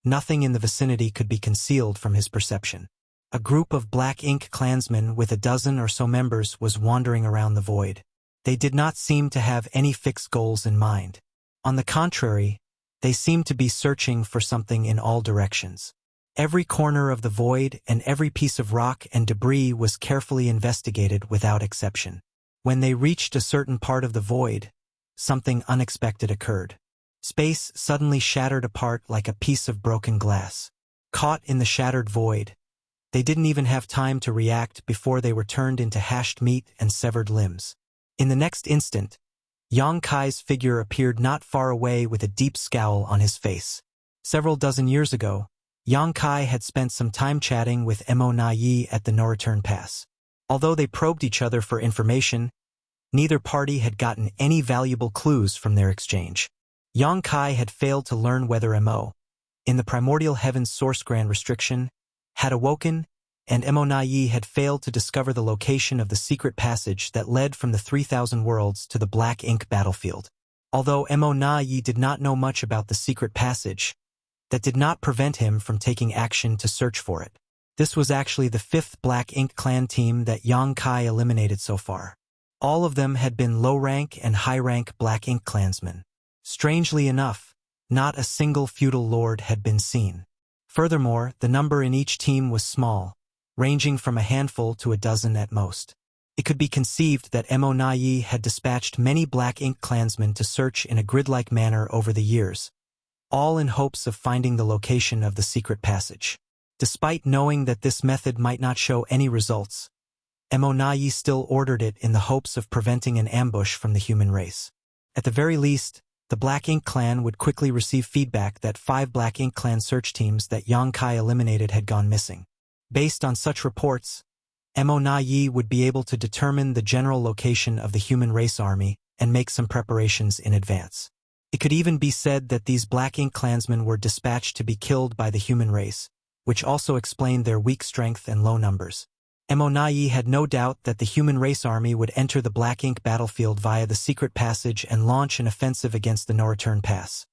Nothing in the vicinity could be concealed from his perception. A group of Black Ink clansmen with a dozen or so members was wandering around the void. They did not seem to have any fixed goals in mind. On the contrary, they seemed to be searching for something in all directions. Every corner of the void and every piece of rock and debris was carefully investigated without exception. When they reached a certain part of the void, something unexpected occurred. Space suddenly shattered apart like a piece of broken glass. Caught in the shattered void, they didn't even have time to react before they were turned into hashed meat and severed limbs. In the next instant, Yang Kai's figure appeared not far away with a deep scowl on his face. Several dozen years ago, Yang Kai had spent some time chatting with Mo Na Yi at the no-return pass. Although they probed each other for information, neither party had gotten any valuable clues from their exchange. Yang Kai had failed to learn whether Mo, in the primordial heaven's source grand restriction, had awoken, and Mo Na Yi had failed to discover the location of the secret passage that led from the 3,000 worlds to the Black Ink battlefield. Although Mo Na Yi did not know much about the secret passage, that did not prevent him from taking action to search for it. This was actually the 5th Black Ink clan team that Yang Kai eliminated so far. All of them had been low-rank and high-rank Black Ink clansmen. Strangely enough, not a single feudal lord had been seen. Furthermore, the number in each team was small, ranging from a handful to a dozen at most. It could be conceived that Mo had dispatched many Black Ink clansmen to search in a grid-like manner over the years, all in hopes of finding the location of the secret passage. Despite knowing that this method might not show any results, Mo still ordered it in the hopes of preventing an ambush from the human race. At the very least, the Black Ink clan would quickly receive feedback that 5 Black Ink clan search teams that Yang Kai eliminated had gone missing. Based on such reports, Mo would be able to determine the general location of the human race army and make some preparations in advance. It could even be said that these Black Ink clansmen were dispatched to be killed by the human race, which also explained their weak strength and low numbers. Mo had no doubt that the human race army would enter the Black Ink battlefield via the secret passage and launch an offensive against the no-return pass.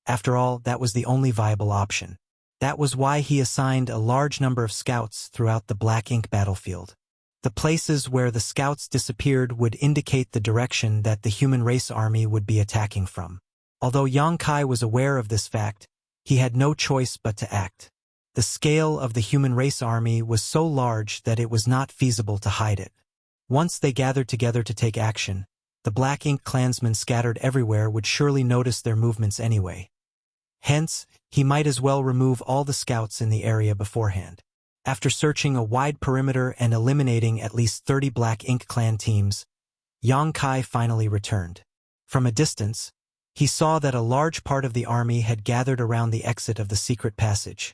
After all, that was the only viable option. That was why he assigned a large number of scouts throughout the Black Ink battlefield. The places where the scouts disappeared would indicate the direction that the human race army would be attacking from. Although Yang Kai was aware of this fact, he had no choice but to act. The scale of the human race army was so large that it was not feasible to hide it. Once they gathered together to take action, the Black Ink clansmen scattered everywhere would surely notice their movements anyway. Hence, he might as well remove all the scouts in the area beforehand. After searching a wide perimeter and eliminating at least 30 Black Ink clan teams, Yang Kai finally returned. From a distance, he saw that a large part of the army had gathered around the exit of the secret passage.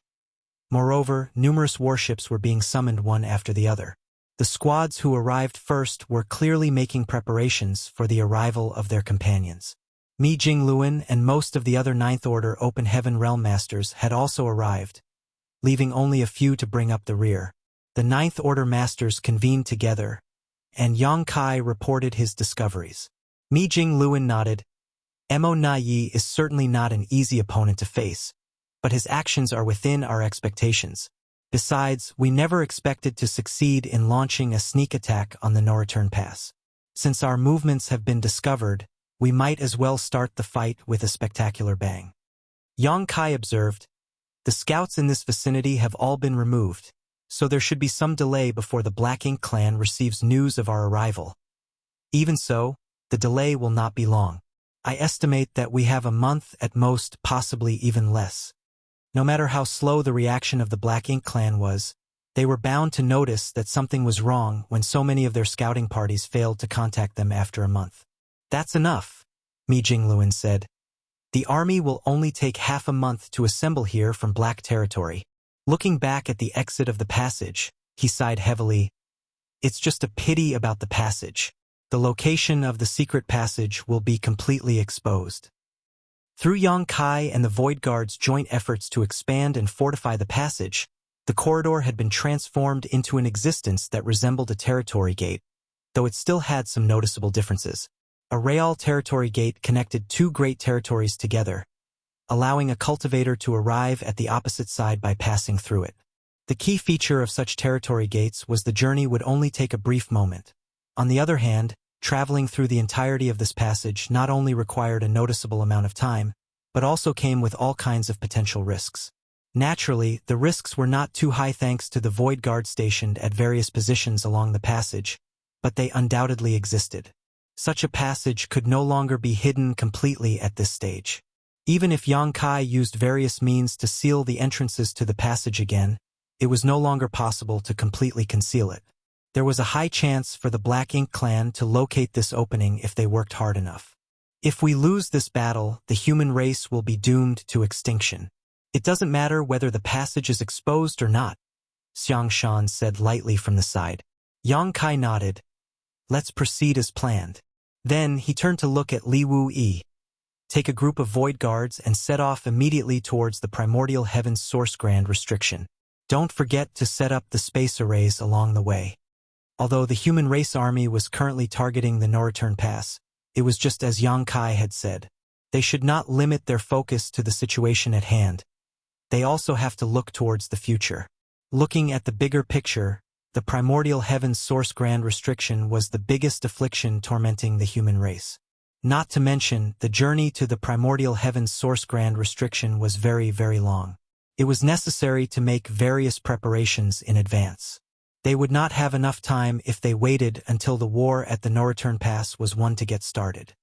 Moreover, numerous warships were being summoned one after the other. The squads who arrived first were clearly making preparations for the arrival of their companions. Mi Jingluan and most of the other Ninth Order Open Heaven Realm Masters had also arrived, leaving only a few to bring up the rear. The Ninth Order Masters convened together, and Yang Kai reported his discoveries. Mi Jingluan nodded. Mo is certainly not an easy opponent to face, but his actions are within our expectations. Besides, we never expected to succeed in launching a sneak attack on the no-return pass. Since our movements have been discovered, we might as well start the fight with a spectacular bang. Yang Kai observed, the scouts in this vicinity have all been removed, so there should be some delay before the Black Ink clan receives news of our arrival. Even so, the delay will not be long. I estimate that we have a month at most, possibly even less. No matter how slow the reaction of the Black Ink clan was, they were bound to notice that something was wrong when so many of their scouting parties failed to contact them after a month. That's enough, Mi Jingluan said. The army will only take half a month to assemble here from Black territory. Looking back at the exit of the passage, he sighed heavily. It's just a pity about the passage. The location of the secret passage will be completely exposed. Through Yang Kai and the Void Guard's joint efforts to expand and fortify the passage, the corridor had been transformed into an existence that resembled a territory gate, though it still had some noticeable differences. A real territory gate connected 2 great territories together, allowing a cultivator to arrive at the opposite side by passing through it. The key feature of such territory gates was the journey would only take a brief moment. On the other hand, traveling through the entirety of this passage not only required a noticeable amount of time, but also came with all kinds of potential risks. Naturally, the risks were not too high thanks to the Void Guard stationed at various positions along the passage, but they undoubtedly existed. Such a passage could no longer be hidden completely at this stage. Even if Yang Kai used various means to seal the entrances to the passage again, it was no longer possible to completely conceal it. There was a high chance for the Black Ink clan to locate this opening if they worked hard enough. If we lose this battle, the human race will be doomed to extinction. It doesn't matter whether the passage is exposed or not, Xiang Shan said lightly from the side. Yang Kai nodded. Let's proceed as planned. Then he turned to look at Li Wu Yi. Take a group of Void Guards and set off immediately towards the Primordial Heaven's Source Grand Restriction. Don't forget to set up the space arrays along the way. Although the human race army was currently targeting the no-return pass, it was just as Yang Kai had said. They should not limit their focus to the situation at hand. They also have to look towards the future. Looking at the bigger picture, the Primordial Heaven's Source Grand Restriction was the biggest affliction tormenting the human race. Not to mention, the journey to the Primordial Heaven's Source Grand Restriction was very, very long. It was necessary to make various preparations in advance. They would not have enough time if they waited until the war at the no-return pass was won to get started.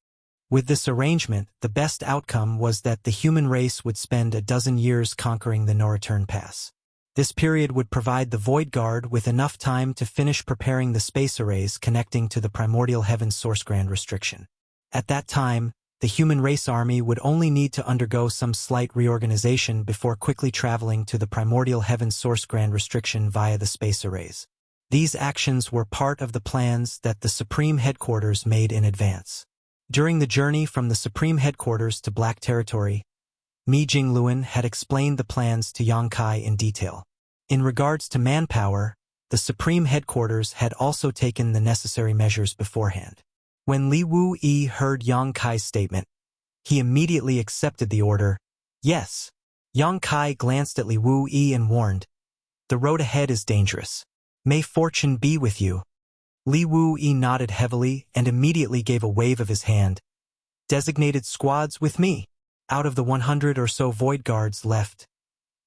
With this arrangement, the best outcome was that the human race would spend a dozen years conquering the no-return pass. This period would provide the Void Guard with enough time to finish preparing the space arrays connecting to the Primordial Heaven's Source Grand Restriction. At that time, the human race army would only need to undergo some slight reorganization before quickly traveling to the Primordial Heaven's Source Grand Restriction via the space arrays. These actions were part of the plans that the Supreme Headquarters made in advance. During the journey from the Supreme Headquarters to Black Territory, Mi Jingluan had explained the plans to Yang Kai in detail. In regards to manpower, the Supreme Headquarters had also taken the necessary measures beforehand. When Li Wu-Yi heard Yang Kai's statement, he immediately accepted the order. Yes. Yang Kai glanced at Li Wu-Yi and warned, "The road ahead is dangerous. May fortune be with you." Li Wu-Yi nodded heavily and immediately gave a wave of his hand. "Designated squads with me." Out of the 100 or so Void Guards left,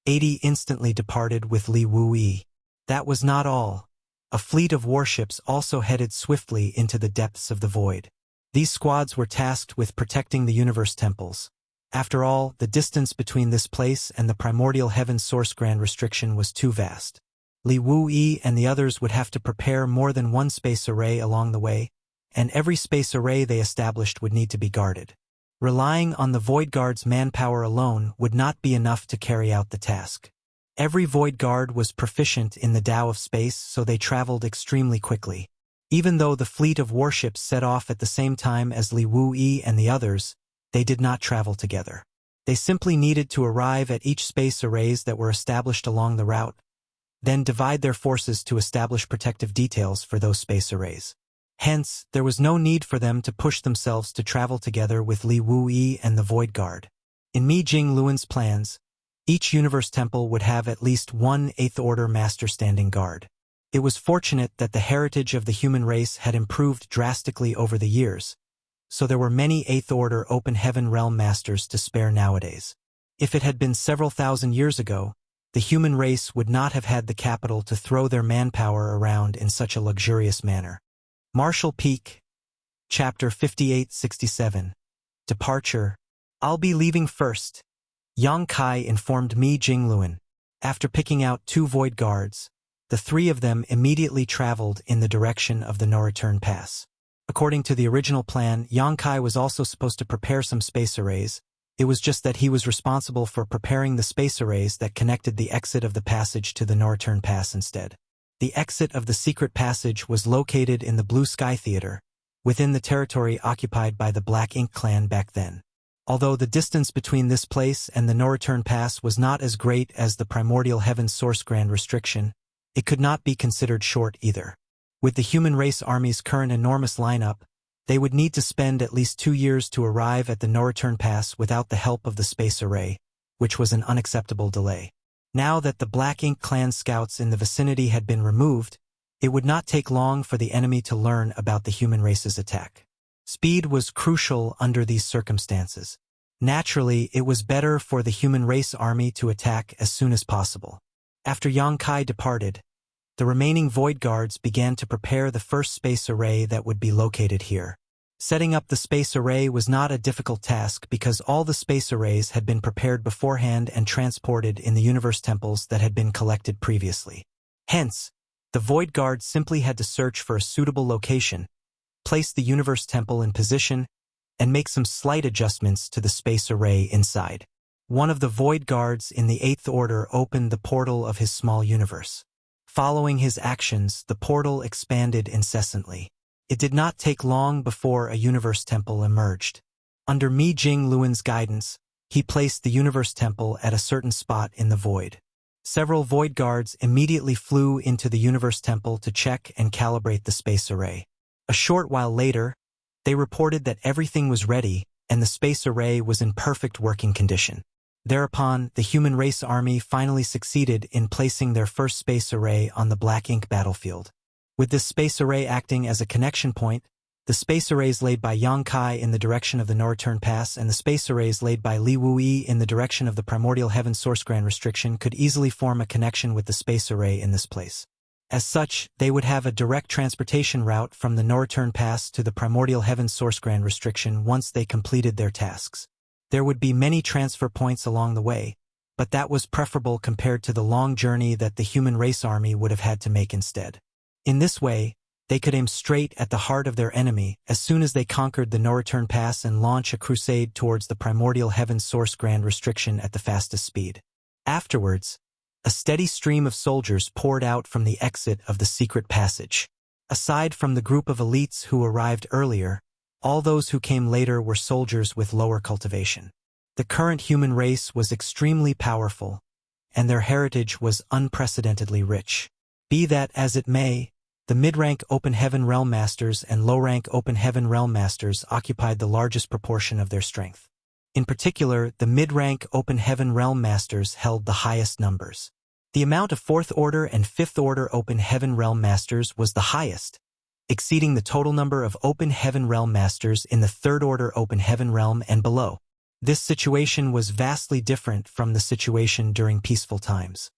80 instantly departed with Li Wu-Yi. That was not all. A fleet of warships also headed swiftly into the depths of the void. These squads were tasked with protecting the universe temples. After all, the distance between this place and the Primordial Heaven's Source Grand Restriction was too vast. Li Wu-Yi and the others would have to prepare more than one space array along the way, and every space array they established would need to be guarded. Relying on the Void Guard's manpower alone would not be enough to carry out the task. Every Void Guard was proficient in the Tao of space, so they traveled extremely quickly. Even though the fleet of warships set off at the same time as Li Wu-Yi and the others, they did not travel together. They simply needed to arrive at each space arrays that were established along the route, then divide their forces to establish protective details for those space arrays. Hence, there was no need for them to push themselves to travel together with Li Wu-Yi and the Void Guard. In Mi Jingluan's plans, each universe temple would have at least one 8th Order Master standing guard. It was fortunate that the heritage of the human race had improved drastically over the years, so there were many 8th Order Open Heaven Realm Masters to spare nowadays. If it had been several thousand years ago, the human race would not have had the capital to throw their manpower around in such a luxurious manner. Marshall Peak, Chapter 5867. Departure. "I'll be leaving first," Yang Kai informed Mi Jingluan. After picking out 2 Void Guards, the 3 of them immediately traveled in the direction of the no-return pass. According to the original plan, Yang Kai was also supposed to prepare some space arrays. It was just that he was responsible for preparing the space arrays that connected the exit of the passage to the no-return pass instead. The exit of the secret passage was located in the Blue Sky Theater, within the territory occupied by the Black Ink clan back then. Although the distance between this place and the no-return pass was not as great as the Primordial Heaven's Source Grand Restriction, it could not be considered short either. With the human race army's current enormous lineup, they would need to spend at least 2 years to arrive at the no-return pass without the help of the space array, which was an unacceptable delay. Now that the Black Ink clan scouts in the vicinity had been removed, it would not take long for the enemy to learn about the human race's attack. Speed was crucial under these circumstances. Naturally, it was better for the human race army to attack as soon as possible. After Yang Kai departed, the remaining Void Guards began to prepare the first space array that would be located here. Setting up the space array was not a difficult task because all the space arrays had been prepared beforehand and transported in the universe temples that had been collected previously. Hence, the Void Guards simply had to search for a suitable location, place the universe temple in position, and make some slight adjustments to the space array inside. One of the Void Guards in the 8th Order opened the portal of his small universe. Following his actions, the portal expanded incessantly. It did not take long before a universe temple emerged. Under Mi Jingluan's guidance, he placed the universe temple at a certain spot in the void. Several Void Guards immediately flew into the universe temple to check and calibrate the space array. A short while later, they reported that everything was ready and the space array was in perfect working condition. Thereupon, the human race army finally succeeded in placing their first space array on the Black Ink battlefield. With this space array acting as a connection point, the space arrays laid by Yang Kai in the direction of the no-return pass and the space arrays laid by Li Wu-Yi in the direction of the Primordial Heaven Source Grand Restriction could easily form a connection with the space array in this place. As such, they would have a direct transportation route from the no-return pass to the primordial heaven source grand restriction once they completed their tasks. There would be many transfer points along the way, but that was preferable compared to the long journey that the human race army would have had to make instead. In this way, they could aim straight at the heart of their enemy as soon as they conquered the no-return pass and launch a crusade towards the primordial heaven source grand restriction at the fastest speed. Afterwards, a steady stream of soldiers poured out from the exit of the secret passage. Aside from the group of elites who arrived earlier, all those who came later were soldiers with lower cultivation. The current human race was extremely powerful, and their heritage was unprecedentedly rich. Be that as it may, the mid-rank Open Heaven Realm Masters and low-rank Open Heaven Realm Masters occupied the largest proportion of their strength. In particular, the mid-rank Open Heaven Realm Masters held the highest numbers. The amount of 4th Order and 5th Order Open Heaven Realm Masters was the highest, exceeding the total number of Open Heaven Realm Masters in the 3rd Order Open Heaven Realm and below. This situation was vastly different from the situation during peaceful times.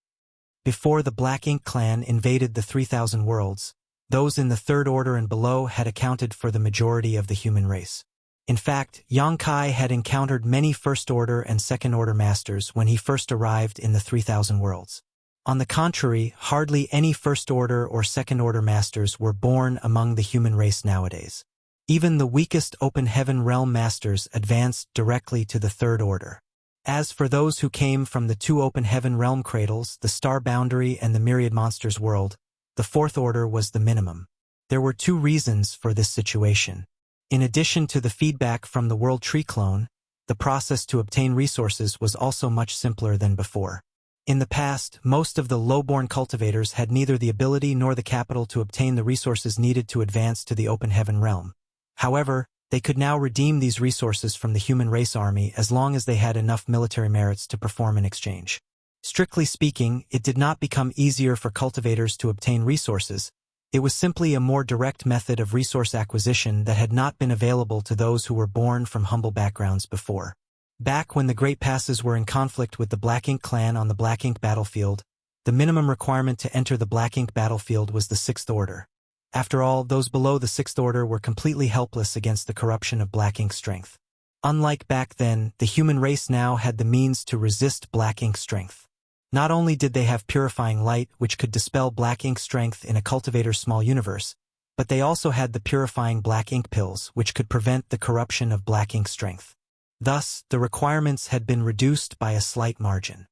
Before the Black Ink clan invaded the 3000 worlds, those in the 3rd Order and below had accounted for the majority of the human race. In fact, Yang Kai had encountered many 1st Order and 2nd Order Masters when he first arrived in the 3000 worlds. On the contrary, hardly any 1st Order or 2nd Order Masters were born among the human race nowadays. Even the weakest Open Heaven Realm Masters advanced directly to the 3rd Order. As for those who came from the 2 Open Heaven Realm Cradles, the Star Boundary and the Myriad Monsters world, the 4th Order was the minimum. There were 2 reasons for this situation. In addition to the feedback from the World Tree clone, the process to obtain resources was also much simpler than before. In the past, most of the low-born cultivators had neither the ability nor the capital to obtain the resources needed to advance to the Open Heaven realm. However, they could now redeem these resources from the human race army as long as they had enough military merits to perform an exchange. Strictly speaking, it did not become easier for cultivators to obtain resources. It was simply a more direct method of resource acquisition that had not been available to those who were born from humble backgrounds before. Back when the Great Passes were in conflict with the Black Ink clan on the Black Ink battlefield, the minimum requirement to enter the Black Ink battlefield was the 6th Order. After all, those below the 6th Order were completely helpless against the corruption of Black Ink's strength. Unlike back then, the human race now had the means to resist Black Ink's strength. Not only did they have purifying light, which could dispel Black Ink strength in a cultivator's small universe, but they also had the purifying Black Ink pills, which could prevent the corruption of Black Ink strength. Thus, the requirements had been reduced by a slight margin.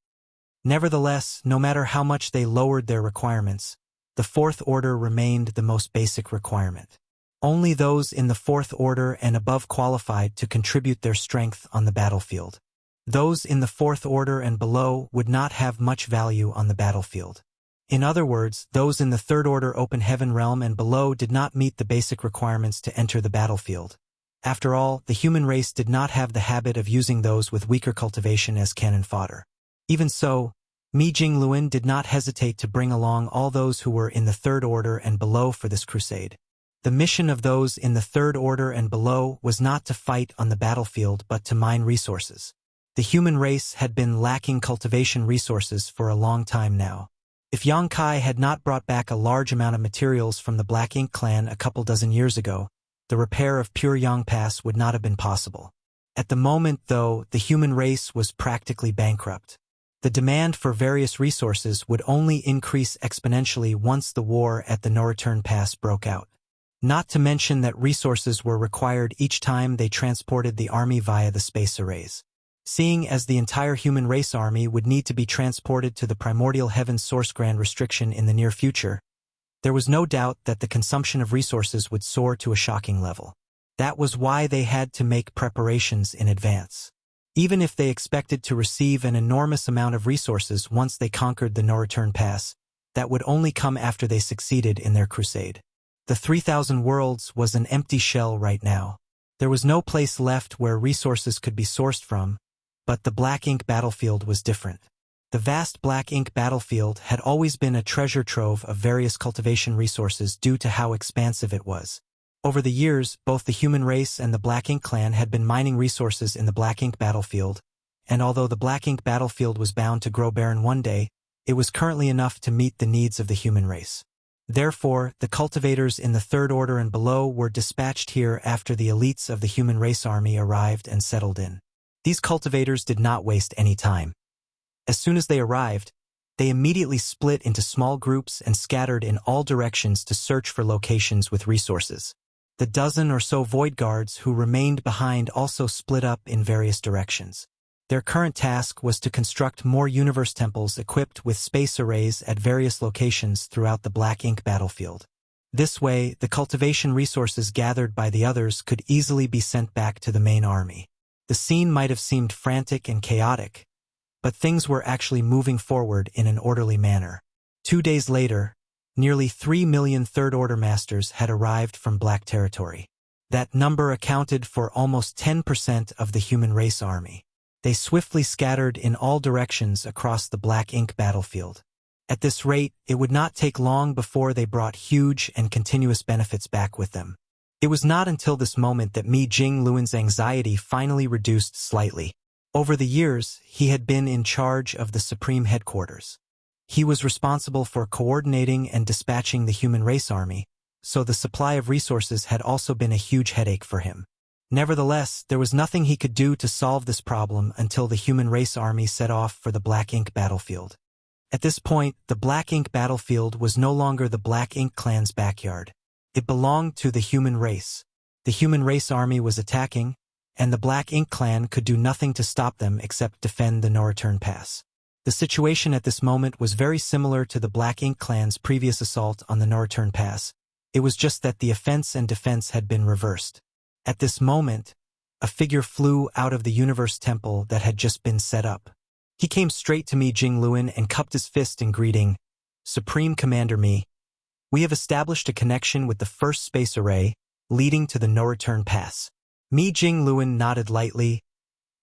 Nevertheless, no matter how much they lowered their requirements, the 4th Order remained the most basic requirement. Only those in the 4th Order and above qualified to contribute their strength on the battlefield. Those in the 4th Order and below would not have much value on the battlefield. In other words, those in the 3rd Order Open Heaven realm and below did not meet the basic requirements to enter the battlefield. After all, the human race did not have the habit of using those with weaker cultivation as cannon fodder. Even so, Mi Jingluan did not hesitate to bring along all those who were in the 3rd Order and below for this crusade. The mission of those in the 3rd Order and below was not to fight on the battlefield but to mine resources. The human race had been lacking cultivation resources for a long time now. If Yang Kai had not brought back a large amount of materials from the Black Ink clan a couple dozen years ago, the repair of Pure Yang Pass would not have been possible. At the moment, though, the human race was practically bankrupt. The demand for various resources would only increase exponentially once the war at the No-Return Pass broke out. Not to mention that resources were required each time they transported the army via the space arrays. Seeing as the entire human race army would need to be transported to the primordial heaven source grand restriction in the near future, there was no doubt that the consumption of resources would soar to a shocking level. That was why they had to make preparations in advance. Even if they expected to receive an enormous amount of resources once they conquered the No-Return Pass, that would only come after they succeeded in their crusade. The 3000 worlds was an empty shell right now. There was no place left where resources could be sourced from, but the Black Ink battlefield was different. The vast Black Ink battlefield had always been a treasure trove of various cultivation resources due to how expansive it was. Over the years, both the human race and the Black Ink clan had been mining resources in the Black Ink battlefield, and although the Black Ink battlefield was bound to grow barren one day, it was currently enough to meet the needs of the human race. Therefore, the cultivators in the Third Order and below were dispatched here after the elites of the human race army arrived and settled in. These cultivators did not waste any time. As soon as they arrived, they immediately split into small groups and scattered in all directions to search for locations with resources. The dozen or so void guards who remained behind also split up in various directions. Their current task was to construct more universe temples equipped with space arrays at various locations throughout the Black Ink battlefield. This way, the cultivation resources gathered by the others could easily be sent back to the main army. The scene might have seemed frantic and chaotic, but things were actually moving forward in an orderly manner. 2 days later, nearly 3 million Third Order Masters had arrived from Black territory. That number accounted for almost 10% of the human race army. They swiftly scattered in all directions across the Black Ink battlefield. At this rate, it would not take long before they brought huge and continuous benefits back with them. It was not until this moment that Mi Jingluan's anxiety finally reduced slightly. Over the years, he had been in charge of the Supreme Headquarters. He was responsible for coordinating and dispatching the human race army, so the supply of resources had also been a huge headache for him. Nevertheless, there was nothing he could do to solve this problem until the human race army set off for the Black Ink battlefield. At this point, the Black Ink battlefield was no longer the Black Ink clan's backyard. It belonged to the human race. The human race army was attacking, and the Black Ink clan could do nothing to stop them except defend the no-return pass. The situation at this moment was very similar to the Black Ink clan's previous assault on the no-return pass. It was just that the offense and defense had been reversed. At this moment, a figure flew out of the universe temple that had just been set up. He came straight to Mi Jingluan and cupped his fist in greeting. "Supreme Commander Mi, we have established a connection with the first space array leading to the no-return pass." Mi Jingluan nodded lightly.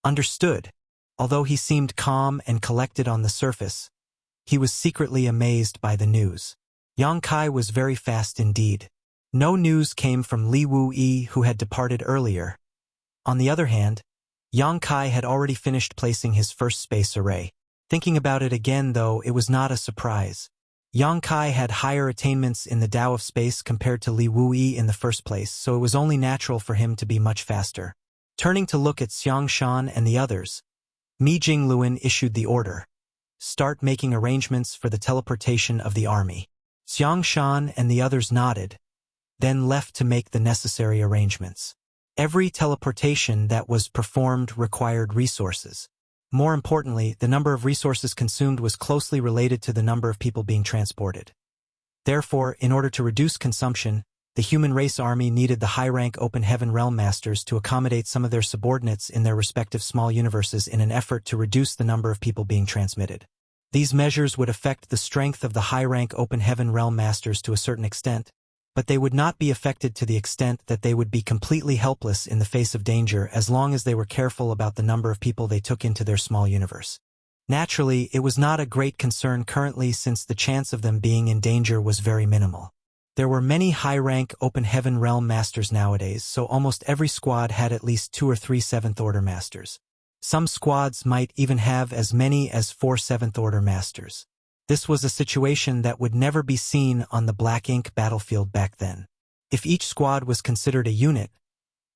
Understood. Although he seemed calm and collected on the surface, he was secretly amazed by the news. Yang Kai was very fast indeed. No news came from Li Wuyi, who had departed earlier. On the other hand, Yang Kai had already finished placing his first space array. Thinking about it again, though, it was not a surprise. Yang Kai had higher attainments in the Tao of space compared to Li Wuyi in the first place, so it was only natural for him to be much faster. Turning to look at Xiang Shan and the others, Mi Jingluan issued the order. Start making arrangements for the teleportation of the army. Xiang Shan and the others nodded, then left to make the necessary arrangements. Every teleportation that was performed required resources. More importantly, the number of resources consumed was closely related to the number of people being transported. Therefore, in order to reduce consumption, the human race army needed the high-rank Open Heaven Realm Masters to accommodate some of their subordinates in their respective small universes in an effort to reduce the number of people being transmitted. These measures would affect the strength of the high-rank Open Heaven Realm Masters to a certain extent, but they would not be affected to the extent that they would be completely helpless in the face of danger as long as they were careful about the number of people they took into their small universe. Naturally, it was not a great concern currently since the chance of them being in danger was very minimal. There were many high-rank Open Heaven Realm Masters nowadays, so almost every squad had at least 2 or 3 Seventh Order Masters. Some squads might even have as many as 4 Seventh Order Masters. This was a situation that would never be seen on the Black Ink battlefield back then. If each squad was considered a unit,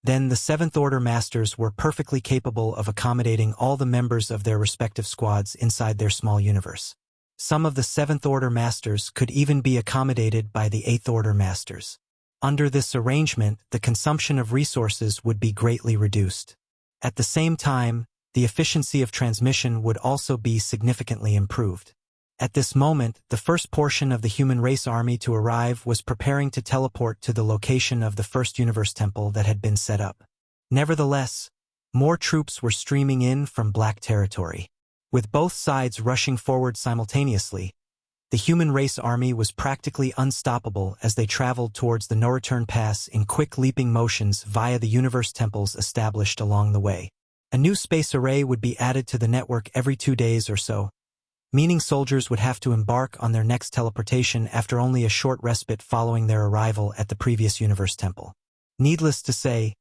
then the Seventh Order Masters were perfectly capable of accommodating all the members of their respective squads inside their small universe. Some of the Seventh Order Masters could even be accommodated by the Eighth Order Masters. Under this arrangement, the consumption of resources would be greatly reduced. At the same time, the efficiency of transmission would also be significantly improved. At this moment, the first portion of the human race army to arrive was preparing to teleport to the location of the first universe temple that had been set up. Nevertheless, more troops were streaming in from Black territory. With both sides rushing forward simultaneously, the human race army was practically unstoppable as they traveled towards the no-return pass in quick leaping motions via the universe temples established along the way. A new space array would be added to the network every 2 days or so, meaning soldiers would have to embark on their next teleportation after only a short respite following their arrival at the previous universe temple. Needless to say,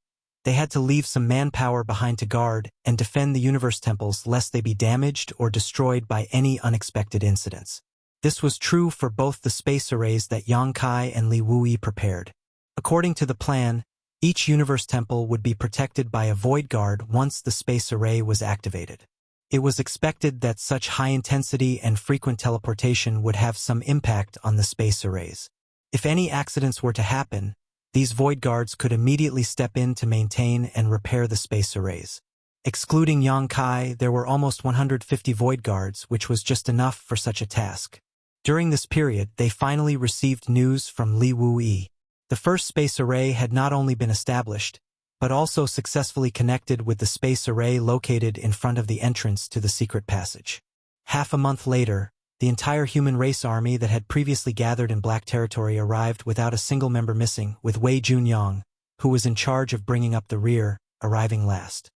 they had to leave some manpower behind to guard and defend the universe temples lest they be damaged or destroyed by any unexpected incidents. This was true for both the space arrays that Yang Kai and Li Wuyi prepared. According to the plan, each universe temple would be protected by a void guard once the space array was activated. It was expected that such high intensity and frequent teleportation would have some impact on the space arrays. If any accidents were to happen, these void guards could immediately step in to maintain and repair the space arrays. Excluding Yang Kai, there were almost 150 void guards, which was just enough for such a task. During this period, they finally received news from Li Wuyi. The first space array had not only been established, but also successfully connected with the space array located in front of the entrance to the secret passage. Half a month later, the entire human race army that had previously gathered in Black Territory arrived without a single member missing, with Wei Junyang, who was in charge of bringing up the rear, arriving last.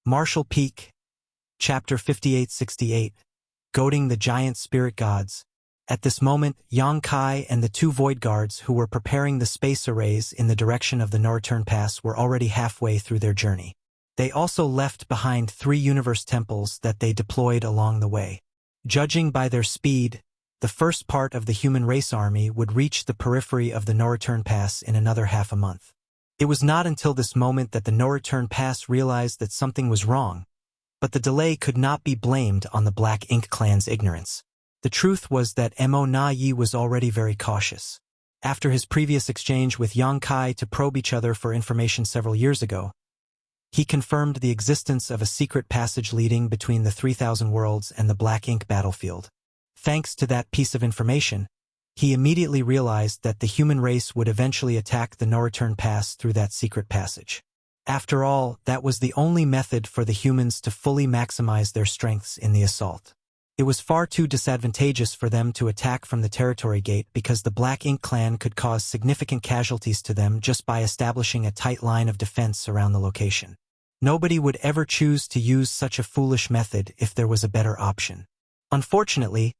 Martial Peak, Chapter 5868, Goading the Giant Spirit Gods. At this moment, Yang Kai and the two Void Guards who were preparing the space arrays in the direction of the no-return pass were already halfway through their journey. They also left behind 3 universe temples that they deployed along the way. Judging by their speed, the first part of the human race army would reach the periphery of the no-return pass in another half a month. It was not until this moment that the no-return pass realized that something was wrong, but the delay could not be blamed on the Black Ink clan's ignorance. The truth was that Mo Na Yi was already very cautious. After his previous exchange with Yang Kai to probe each other for information several years ago, he confirmed the existence of a secret passage leading between the 3,000 worlds and the Black Ink battlefield. Thanks to that piece of information, he immediately realized that the human race would eventually attack the no-return pass through that secret passage. After all, that was the only method for the humans to fully maximize their strengths in the assault. It was far too disadvantageous for them to attack from the territory gate because the Black Ink clan could cause significant casualties to them just by establishing a tight line of defense around the location. Nobody would ever choose to use such a foolish method if there was a better option. Unfortunately,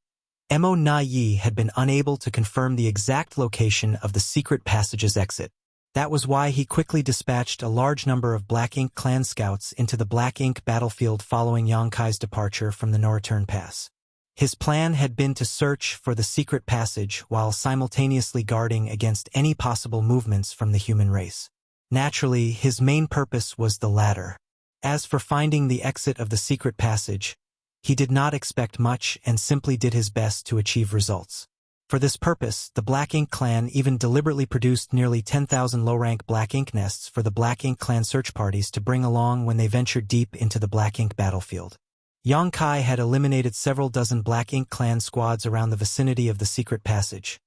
Mo Na Yi had been unable to confirm the exact location of the secret passage's exit. That was why he quickly dispatched a large number of Black Ink clan scouts into the Black Ink battlefield following Yang Kai's departure from the no-return pass. His plan had been to search for the secret passage while simultaneously guarding against any possible movements from the human race. Naturally, his main purpose was the latter. As for finding the exit of the secret passage, he did not expect much and simply did his best to achieve results. For this purpose, the Black Ink clan even deliberately produced nearly 10,000 low-rank Black Ink nests for the Black Ink clan search parties to bring along when they ventured deep into the Black Ink battlefield. Yang Kai had eliminated several dozen Black Ink clan squads around the vicinity of the secret passage.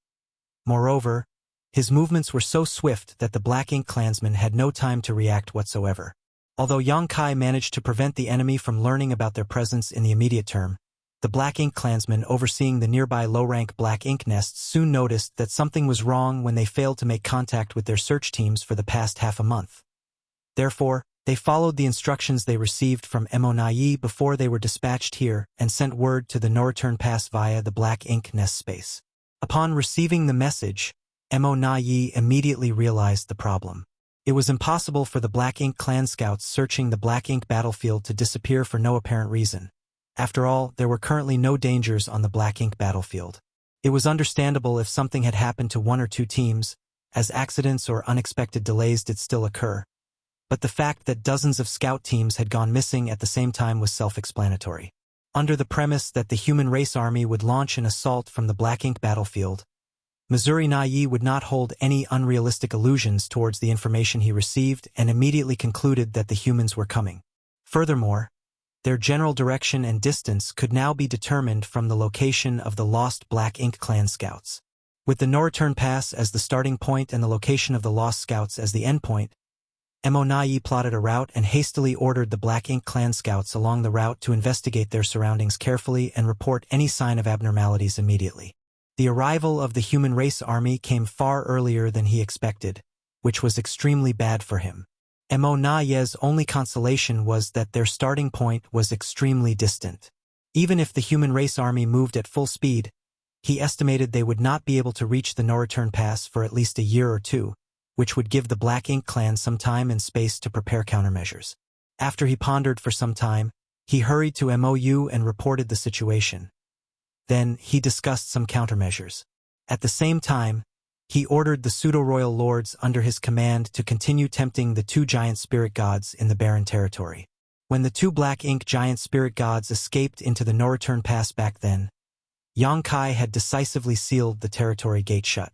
Moreover, his movements were so swift that the Black Ink clansmen had no time to react whatsoever. Although Yang Kai managed to prevent the enemy from learning about their presence in the immediate term, the Black Ink clansmen overseeing the nearby low-rank Black Ink nests soon noticed that something was wrong when they failed to make contact with their search teams for the past half a month. Therefore, they followed the instructions they received from Mo Na Yi before they were dispatched here and sent word to the no-return pass via the Black Ink nest space. Upon receiving the message, Mo Na Yi immediately realized the problem. It was impossible for the Black Ink clan scouts searching the Black Ink battlefield to disappear for no apparent reason. After all, there were currently no dangers on the Black Ink battlefield. It was understandable if something had happened to one or two teams, as accidents or unexpected delays did still occur. But the fact that dozens of scout teams had gone missing at the same time was self-explanatory. Under the premise that the human race army would launch an assault from the Black Ink battlefield, Missouri Na Yi would not hold any unrealistic illusions towards the information he received and immediately concluded that the humans were coming. Furthermore, their general direction and distance could now be determined from the location of the lost Black Ink clan scouts. With the no-return pass as the starting point and the location of the lost scouts as the endpoint, Mo Na Yi plotted a route and hastily ordered the Black Ink clan scouts along the route to investigate their surroundings carefully and report any sign of abnormalities immediately. The arrival of the human race army came far earlier than he expected, which was extremely bad for him. Mo Na Yi's only consolation was that their starting point was extremely distant. Even if the human race army moved at full speed, he estimated they would not be able to reach the no-return pass for at least a year or two, which would give the Black Ink clan some time and space to prepare countermeasures. After he pondered for some time, he hurried to MOU and reported the situation. Then, he discussed some countermeasures. At the same time, he ordered the pseudo-royal lords under his command to continue tempting the two giant spirit gods in the barren territory. When the two black ink giant spirit gods escaped into the no-return pass back then, Yong-kai had decisively sealed the territory gate shut.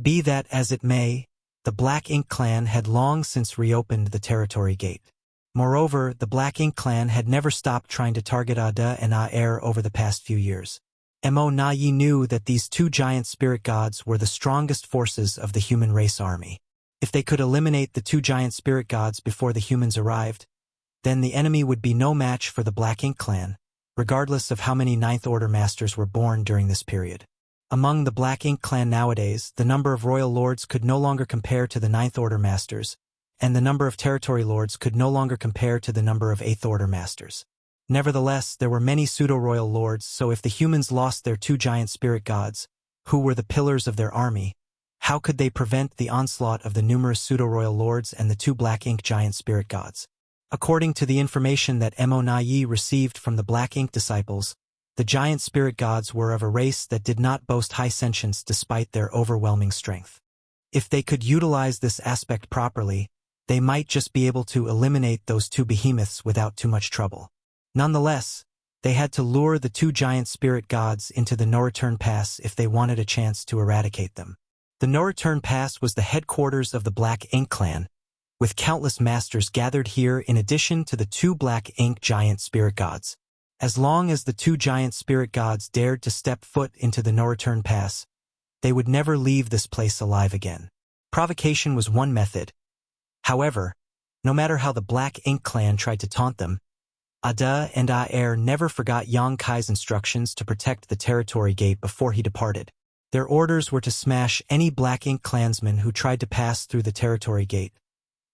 Be that as it may, the Black Ink clan had long since reopened the territory gate. Moreover, the Black Ink clan had never stopped trying to target Ada and Aer over the past few years. Mo Na-yi knew that these two giant spirit gods were the strongest forces of the human race army. If they could eliminate the two giant spirit gods before the humans arrived, then the enemy would be no match for the Black Ink clan, regardless of how many Ninth Order masters were born during this period. Among the Black Ink clan nowadays, the number of royal lords could no longer compare to the Ninth Order masters, and the number of territory lords could no longer compare to the number of Eighth Order masters. Nevertheless, there were many pseudo-royal lords, so if the humans lost their two giant spirit gods, who were the pillars of their army, how could they prevent the onslaught of the numerous pseudo-royal lords and the two Black Ink giant spirit gods? According to the information that Mo Na-yi received from the Black Ink disciples, the giant spirit gods were of a race that did not boast high sentience despite their overwhelming strength. If they could utilize this aspect properly, they might just be able to eliminate those two behemoths without too much trouble. Nonetheless, they had to lure the two giant spirit gods into the no-return pass if they wanted a chance to eradicate them. The no-return pass was the headquarters of the Black Ink clan, with countless masters gathered here in addition to the two Black Ink giant spirit gods. As long as the two giant spirit gods dared to step foot into the no-return pass, they would never leave this place alive again. Provocation was one method. However, no matter how the Black Ink clan tried to taunt them, Ada and Aer never forgot Yong-kai's instructions to protect the territory gate before he departed. Their orders were to smash any Black Ink clansman who tried to pass through the territory gate.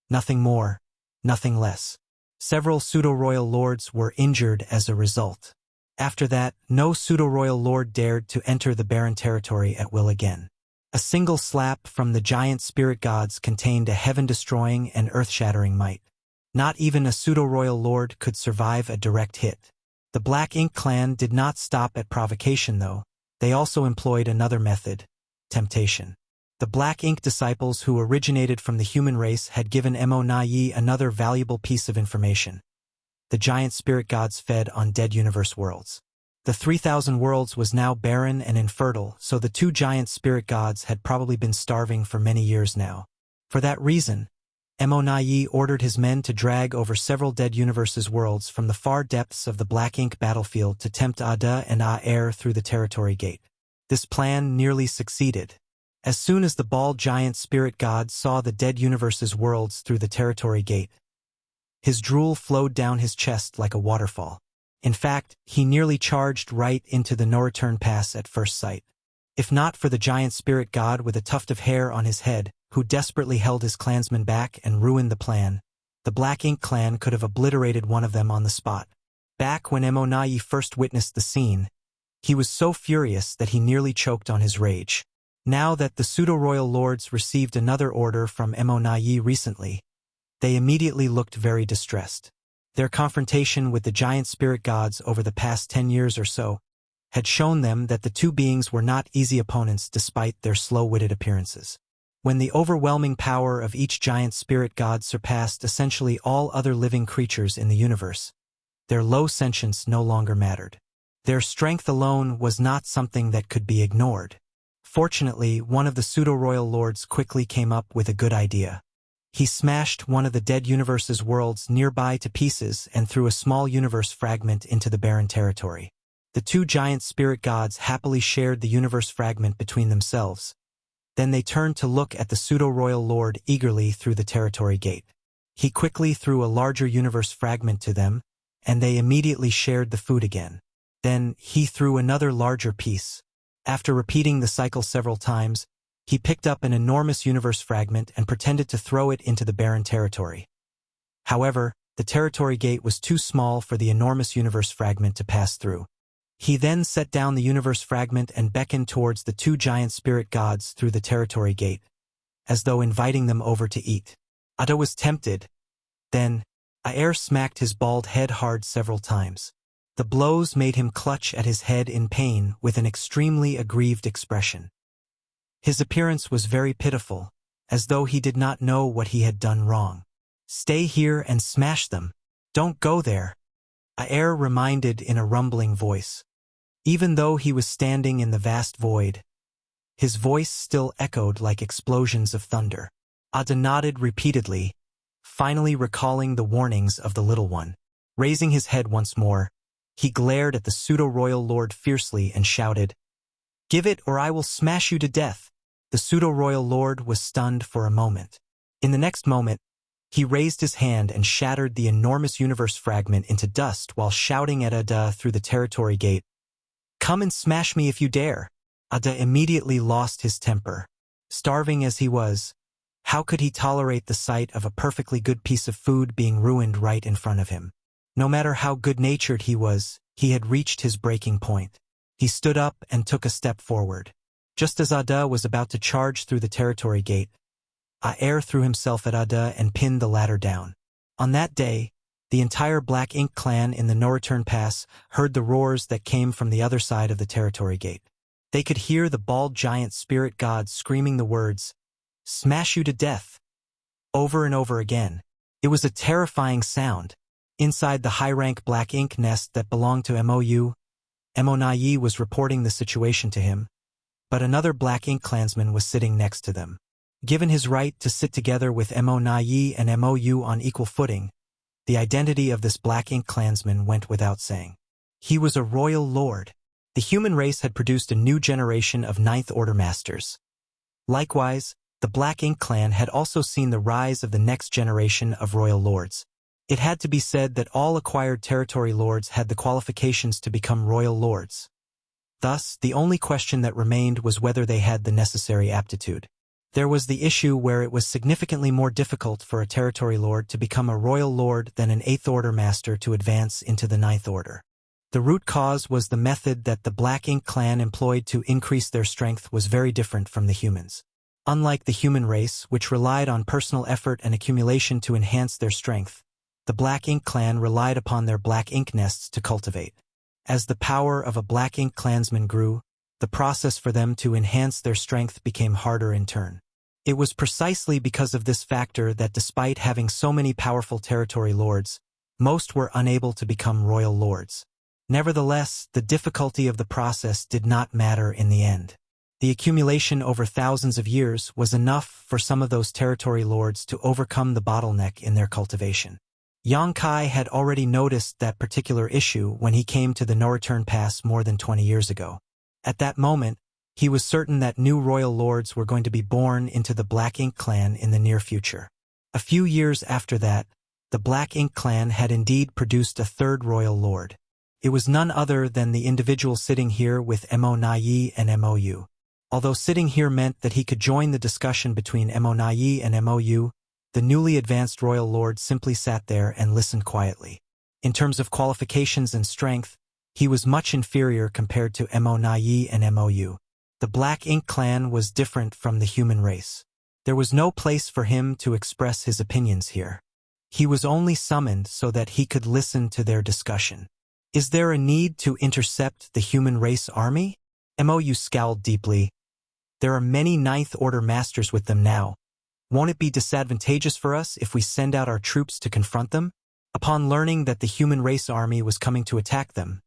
Nothing more, nothing less. Several pseudo-royal lords were injured as a result. After that, no pseudo-royal lord dared to enter the barren territory at will again. A single slap from the giant spirit gods contained a heaven-destroying and earth-shattering might. Not even a pseudo-royal lord could survive a direct hit. The Black Ink clan did not stop at provocation, though. They also employed another method: temptation. The Black Ink disciples who originated from the human race had given Mo Na-yi another valuable piece of information. The giant spirit gods fed on dead universe worlds. The 3,000 worlds was now barren and infertile, so the two giant spirit gods had probably been starving for many years now. For that reason, Mo Na-yi ordered his men to drag over several dead universes worlds from the far depths of the Black Ink battlefield to tempt Ada and Aer through the territory gate. This plan nearly succeeded. As soon as the bald giant spirit god saw the dead universe's worlds through the territory gate, his drool flowed down his chest like a waterfall. In fact, he nearly charged right into the no-return pass at first sight. If not for the giant spirit god with a tuft of hair on his head, who desperately held his clansmen back and ruined the plan, the Black Ink clan could have obliterated one of them on the spot. Back when Mo Na-yi first witnessed the scene, he was so furious that he nearly choked on his rage. Now that the pseudo-royal lords received another order from Mo Na-yi recently, they immediately looked very distressed. Their confrontation with the giant spirit gods over the past 10 years or so had shown them that the two beings were not easy opponents despite their slow-witted appearances. When the overwhelming power of each giant spirit god surpassed essentially all other living creatures in the universe, their low sentience no longer mattered. Their strength alone was not something that could be ignored. Fortunately, one of the pseudo-royal lords quickly came up with a good idea. He smashed one of the dead universe's worlds nearby to pieces and threw a small universe fragment into the barren territory. The two giant spirit gods happily shared the universe fragment between themselves. Then they turned to look at the pseudo-royal lord eagerly through the territory gate. He quickly threw a larger universe fragment to them, and they immediately shared the food again. Then he threw another larger piece. After repeating the cycle several times, he picked up an enormous universe fragment and pretended to throw it into the barren territory. However, the territory gate was too small for the enormous universe fragment to pass through. He then set down the universe fragment and beckoned towards the two giant spirit gods through the territory gate, as though inviting them over to eat. Ada was tempted. Then, Aer smacked his bald head hard several times. The blows made him clutch at his head in pain with an extremely aggrieved expression. His appearance was very pitiful, as though he did not know what he had done wrong. "Stay here and smash them. Don't go there," Aer reminded in a rumbling voice. Even though he was standing in the vast void, his voice still echoed like explosions of thunder. Ada nodded repeatedly, finally recalling the warnings of the little one. Raising his head once more, he glared at the pseudo-royal lord fiercely and shouted, "Give it or I will smash you to death." The pseudo-royal lord was stunned for a moment. In the next moment, he raised his hand and shattered the enormous universe fragment into dust while shouting at Ada through the territory gate, "Come and smash me if you dare." Ada immediately lost his temper. Starving as he was, how could he tolerate the sight of a perfectly good piece of food being ruined right in front of him? No matter how good-natured he was, he had reached his breaking point. He stood up and took a step forward. Just as Ada was about to charge through the territory gate, Aer threw himself at Ada and pinned the latter down. On that day, the entire Black Ink clan in the No Return Pass heard the roars that came from the other side of the territory gate. They could hear the bald giant spirit god screaming the words, "Smash you to death," over and over again. It was a terrifying sound. Inside the high-rank Black Ink nest that belonged to MOU, Emonayi was reporting the situation to him, but another Black Ink clansman was sitting next to them. Given his right to sit together with Emonayi and MOU on equal footing, the identity of this Black Ink clansman went without saying. He was a royal lord. The human race had produced a new generation of Ninth Order masters. Likewise, the Black Ink clan had also seen the rise of the next generation of royal lords. It had to be said that all acquired territory lords had the qualifications to become royal lords. Thus, the only question that remained was whether they had the necessary aptitude. There was the issue where it was significantly more difficult for a territory lord to become a royal lord than an Eighth Order master to advance into the Ninth Order. The root cause was the method that the Black Ink clan employed to increase their strength was very different from the humans. Unlike the human race, which relied on personal effort and accumulation to enhance their strength, the Black Ink clan relied upon their Black Ink nests to cultivate. As the power of a Black Ink clansman grew, the process for them to enhance their strength became harder in turn. It was precisely because of this factor that despite having so many powerful territory lords, most were unable to become royal lords. Nevertheless, the difficulty of the process did not matter in the end. The accumulation over thousands of years was enough for some of those territory lords to overcome the bottleneck in their cultivation. Yang Kai had already noticed that particular issue when he came to the No Return Pass more than 20 years ago. At that moment, he was certain that new royal lords were going to be born into the Black Ink clan in the near future. A few years after that, the Black Ink clan had indeed produced a third royal lord. It was none other than the individual sitting here with Emonayi and MOU. Although sitting here meant that he could join the discussion between Emonayi and MOU, the newly advanced royal lord simply sat there and listened quietly. In terms of qualifications and strength, he was much inferior compared to Emonayi and MOU. The Black Ink clan was different from the human race. There was no place for him to express his opinions here. He was only summoned so that he could listen to their discussion. Is there a need to intercept the human race army? MOU scowled deeply. There are many Ninth Order masters with them now. Won't it be disadvantageous for us if we send out our troops to confront them? Upon learning that the human race army was coming to attack them,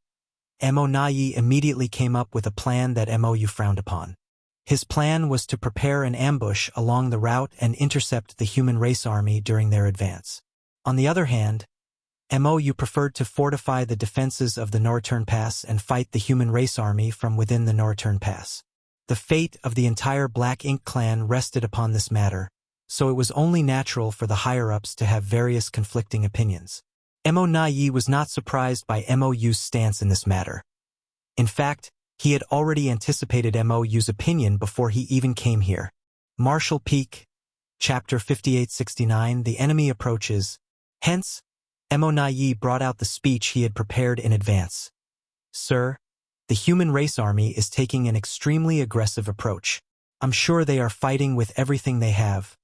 Emonayi immediately came up with a plan that MOU frowned upon. His plan was to prepare an ambush along the route and intercept the human race army during their advance. On the other hand, MOU preferred to fortify the defenses of the No Return Pass and fight the human race army from within the No Return Pass. The fate of the entire Black Ink clan rested upon this matter, so it was only natural for the higher-ups to have various conflicting opinions. Emonayi was not surprised by MOU's stance in this matter. In fact, he had already anticipated MOU's opinion before he even came here. Marshall Peak, Chapter 5869, The Enemy Approaches. Hence, Emonayi brought out the speech he had prepared in advance. Sir, the human race army is taking an extremely aggressive approach. I'm sure they are fighting with everything they have.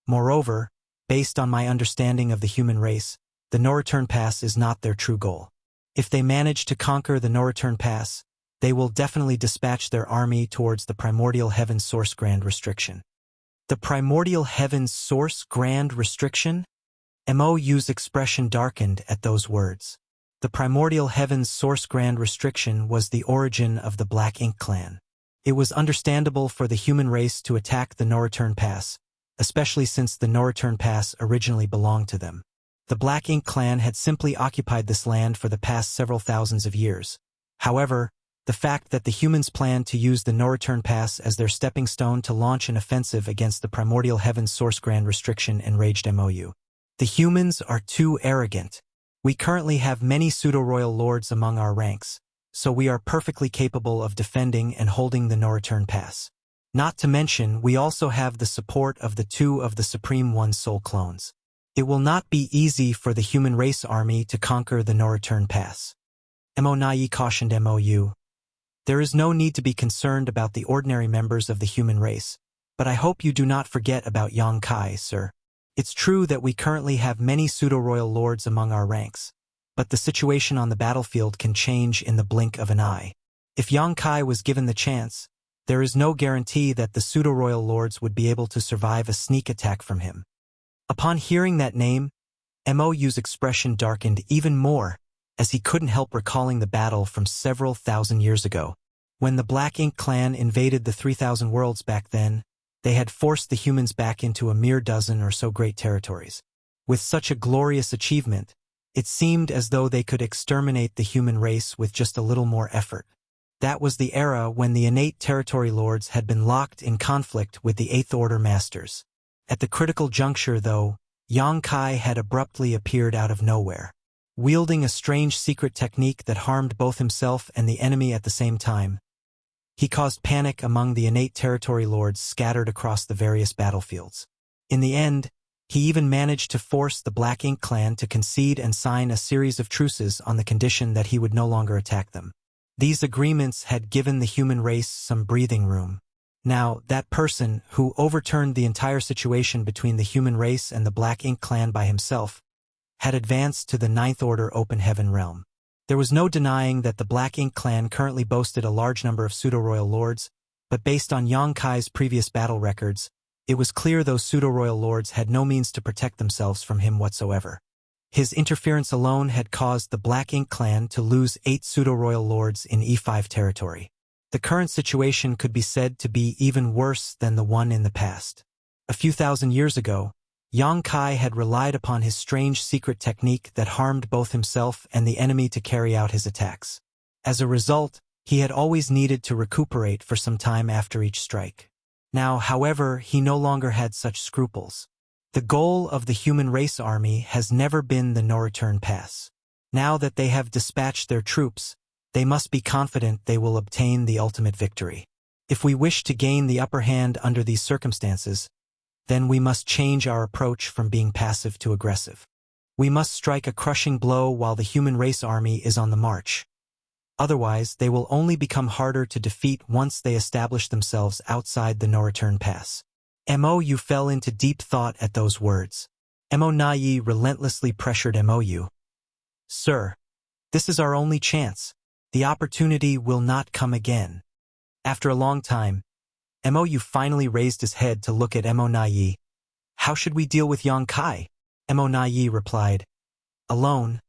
Moreover, based on my understanding of the human race, the No Return Pass is not their true goal. If they manage to conquer the no-return pass, they will definitely dispatch their army towards the Primordial Heavens Source Grand Restriction. The Primordial Heavens Source Grand Restriction? MOU's expression darkened at those words. The Primordial Heavens Source Grand Restriction was the origin of the Black Ink clan. It was understandable for the human race to attack the no-return pass, especially since the no-return pass originally belonged to them. The Black Ink clan had simply occupied this land for the past several thousands of years. However, the fact that the humans planned to use the no-return pass as their stepping stone to launch an offensive against the Primordial Heavens Source Grand Restriction enraged MOU. The humans are too arrogant. We currently have many pseudo-royal lords among our ranks, so we are perfectly capable of defending and holding the no-return pass. Not to mention, we also have the support of the two of the Supreme One Soul clones. It will not be easy for the human race army to conquer the no-return pass. MONAI cautioned MOU. There is no need to be concerned about the ordinary members of the human race, but I hope you do not forget about Yang Kai, sir. It's true that we currently have many pseudo-royal lords among our ranks, but the situation on the battlefield can change in the blink of an eye. If Yang Kai was given the chance, there is no guarantee that the pseudo-royal lords would be able to survive a sneak attack from him. Upon hearing that name, MOU's expression darkened even more, as he couldn't help recalling the battle from several thousand years ago. When the Black Ink clan invaded the 3,000 worlds back then, they had forced the humans back into a mere dozen or so great territories. With such a glorious achievement, it seemed as though they could exterminate the human race with just a little more effort. That was the era when the innate territory lords had been locked in conflict with the Eighth Order masters. At the critical juncture, though, Yang Kai had abruptly appeared out of nowhere. Wielding a strange secret technique that harmed both himself and the enemy at the same time, he caused panic among the innate territory lords scattered across the various battlefields. In the end, he even managed to force the Black Ink clan to concede and sign a series of truces on the condition that he would no longer attack them. These agreements had given the human race some breathing room. Now, that person who overturned the entire situation between the human race and the Black Ink clan by himself had advanced to the Ninth Order Open Heaven realm. There was no denying that the Black Ink clan currently boasted a large number of pseudo-royal lords, but based on Yang Kai's previous battle records, it was clear those pseudo-royal lords had no means to protect themselves from him whatsoever. His interference alone had caused the Black Ink clan to lose 8 pseudo-royal lords in E5 territory. The current situation could be said to be even worse than the one in the past. A few thousand years ago, Yang Kai had relied upon his strange secret technique that harmed both himself and the enemy to carry out his attacks. As a result, he had always needed to recuperate for some time after each strike. Now, however, he no longer had such scruples. The goal of the human race army has never been the no-return pass. Now that they have dispatched their troops, they must be confident they will obtain the ultimate victory. If we wish to gain the upper hand under these circumstances, then we must change our approach from being passive to aggressive. We must strike a crushing blow while the human race army is on the march. Otherwise, they will only become harder to defeat once they establish themselves outside the no-return pass. MOU fell into deep thought at those words. MONAI relentlessly pressured MOU. Sir, this is our only chance. The opportunity will not come again. After a long time, MOU finally raised his head to look at MONAI. How should we deal with Yang Kai? MONAI replied. Alone,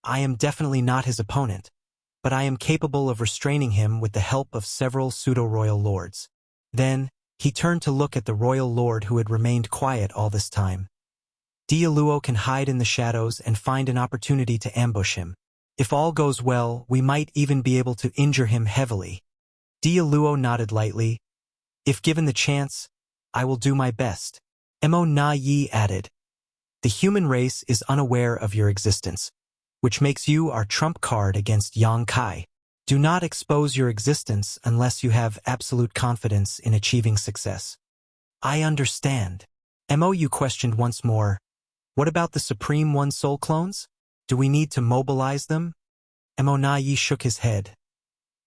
I am definitely not his opponent, but I am capable of restraining him with the help of several pseudo-royal lords. Then, he turned to look at the royal lord who had remained quiet all this time. Dialuo can hide in the shadows and find an opportunity to ambush him. If all goes well, we might even be able to injure him heavily. Dialuo nodded lightly. If given the chance, I will do my best. MONAI added. The human race is unaware of your existence, which makes you our trump card against Yang Kai. Do not expose your existence unless you have absolute confidence in achieving success. I understand. MOU questioned once more. What about the Supreme One Soul clones? Do we need to mobilize them? MONAI shook his head.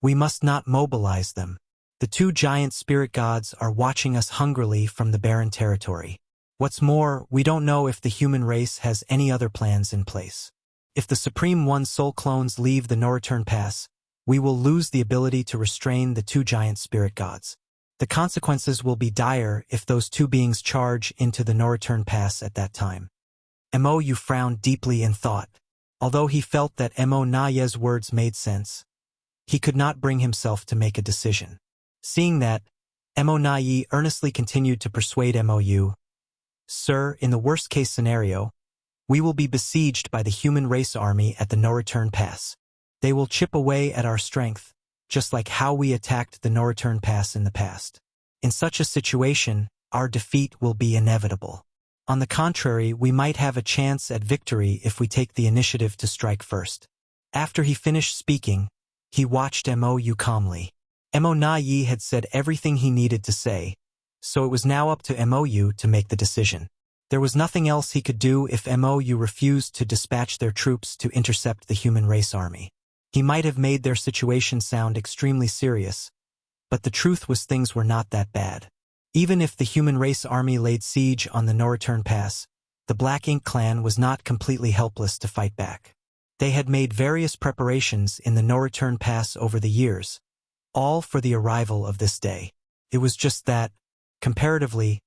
We must not mobilize them. The 2 giant spirit gods are watching us hungrily from the barren territory. What's more, we don't know if the human race has any other plans in place. If the Supreme One's soul clones leave the no-return pass, we will lose the ability to restrain the two giant spirit gods. The consequences will be dire if those two beings charge into the no-return pass at that time. Mo frowned deeply in thought. Although he felt that Mo Naye's words made sense, he could not bring himself to make a decision. Seeing that, Mo Naye earnestly continued to persuade Mo. Sir, in the worst-case scenario, we will be besieged by the human race army at the no-return pass. They will chip away at our strength, just like how we attacked the no-return pass in the past. In such a situation, our defeat will be inevitable. On the contrary, we might have a chance at victory if we take the initiative to strike first. After he finished speaking, he watched Mo calmly. Mo Naye had said everything he needed to say, so it was now up to Mo to make the decision. There was nothing else he could do if Mo refused to dispatch their troops to intercept the human race army. He might have made their situation sound extremely serious, but the truth was things were not that bad. Even if the human race army laid siege on the no-return pass, the Black Ink clan was not completely helpless to fight back. They had made various preparations in the no-return pass over the years, all for the arrival of this day. It was just that, comparatively,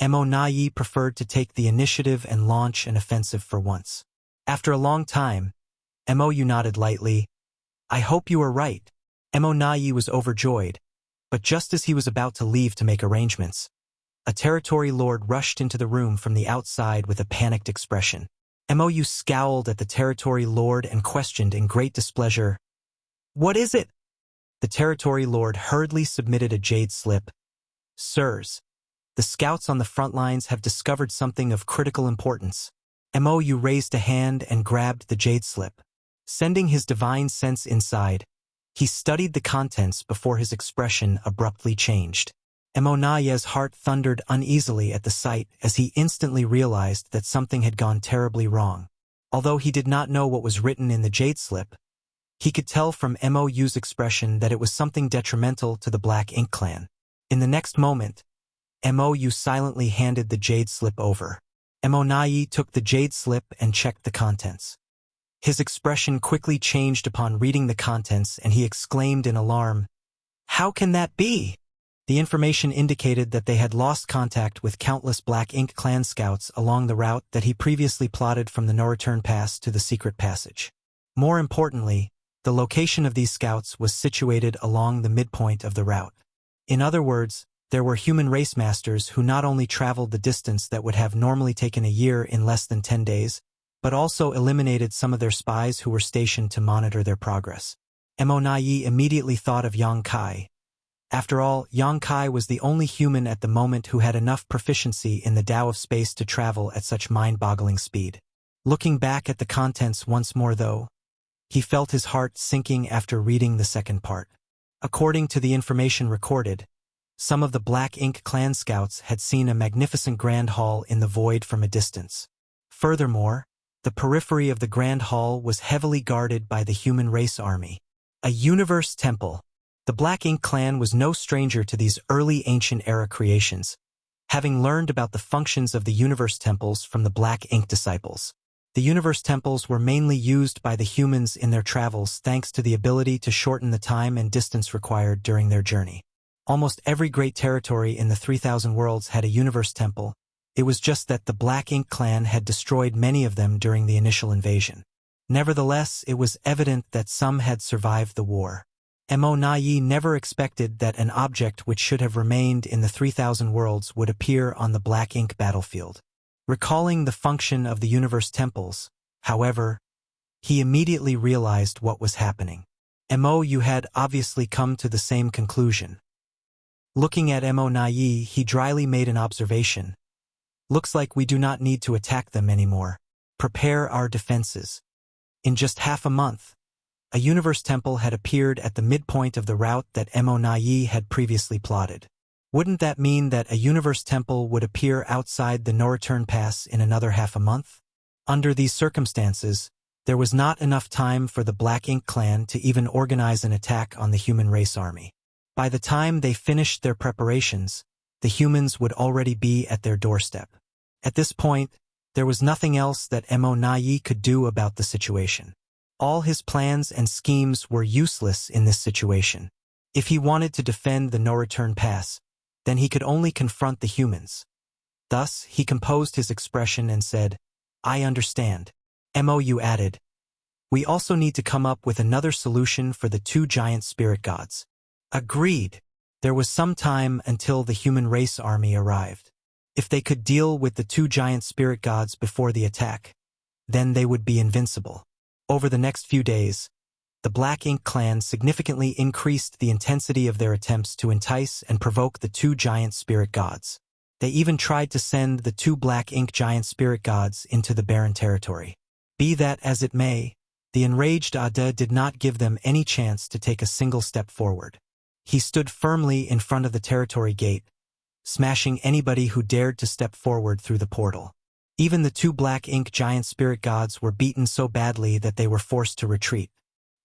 Mo Naye preferred to take the initiative and launch an offensive for once. After a long time, Mo nodded lightly. I hope you are right. Mo Naye was overjoyed, but just as he was about to leave to make arrangements, a territory lord rushed into the room from the outside with a panicked expression. Mo scowled at the territory lord and questioned in great displeasure, "What is it?" The territory lord hurriedly submitted a jade slip. "Sirs, the scouts on the front lines have discovered something of critical importance." Mo raised a hand and grabbed the jade slip. Sending his divine sense inside, he studied the contents before his expression abruptly changed. Mo Naye's heart thundered uneasily at the sight as he instantly realized that something had gone terribly wrong. Although he did not know what was written in the jade slip, he could tell from Mo's expression that it was something detrimental to the Black Ink clan. In the next moment, Mo silently handed the jade slip over. Mo Naye took the jade slip and checked the contents. His expression quickly changed upon reading the contents and he exclaimed in alarm, "How can that be?" The information indicated that they had lost contact with countless Black Ink clan scouts along the route that he previously plotted from the no-return pass to the secret passage. More importantly, the location of these scouts was situated along the midpoint of the route. In other words, there were human race masters who not only traveled the distance that would have normally taken a year in less than 10 days, but also eliminated some of their spies who were stationed to monitor their progress. Mo Naye immediately thought of Yang Kai. After all, Yang Kai was the only human at the moment who had enough proficiency in the Tao of space to travel at such mind-boggling speed. Looking back at the contents once more though, he felt his heart sinking after reading the second part. According to the information recorded, some of the Black Ink clan scouts had seen a magnificent grand hall in the void from a distance. Furthermore, the periphery of the Grand Hall was heavily guarded by the human race army. A universe temple. The Black Ink clan was no stranger to these early ancient-era creations, having learned about the functions of the universe temples from the Black Ink disciples. The universe temples were mainly used by the humans in their travels thanks to the ability to shorten the time and distance required during their journey. Almost every great territory in the 3,000 worlds had a universe temple. It was just that the Black Ink clan had destroyed many of them during the initial invasion. Nevertheless, it was evident that some had survived the war. Mo Naye never expected that an object which should have remained in the 3,000 worlds would appear on the Black Ink battlefield. Recalling the function of the universe temples, however, he immediately realized what was happening. Mo had obviously come to the same conclusion. Looking at Mo Naye, he dryly made an observation. "Looks like we do not need to attack them anymore. Prepare our defenses." In just half a month, a universe temple had appeared at the midpoint of the route that Mo Naye had previously plotted. Wouldn't that mean that a universe temple would appear outside the no-return pass in another half a month? Under these circumstances, there was not enough time for the Black Ink clan to even organize an attack on the human race army. By the time they finished their preparations, the humans would already be at their doorstep. At this point, There was nothing else that Mo Nai could do about the situation. All his plans and schemes were useless in this situation. If he wanted to defend the no-return pass, then he could only confront the humans. Thus, he composed his expression and said, "I understand." Mou added, "We also need to come up with another solution for the two giant spirit gods." Agreed. There was some time until the human race army arrived. If they could deal with the two giant spirit gods before the attack, then they would be invincible. Over the next few days, the Black Ink clan significantly increased the intensity of their attempts to entice and provoke the two giant spirit gods. They even tried to send the two Black Ink giant spirit gods into the barren territory. Be that as it may, the enraged Ada did not give them any chance to take a single step forward. He stood firmly in front of the territory gate, smashing anybody who dared to step forward through the portal. Even the two Black Ink giant spirit gods were beaten so badly that they were forced to retreat.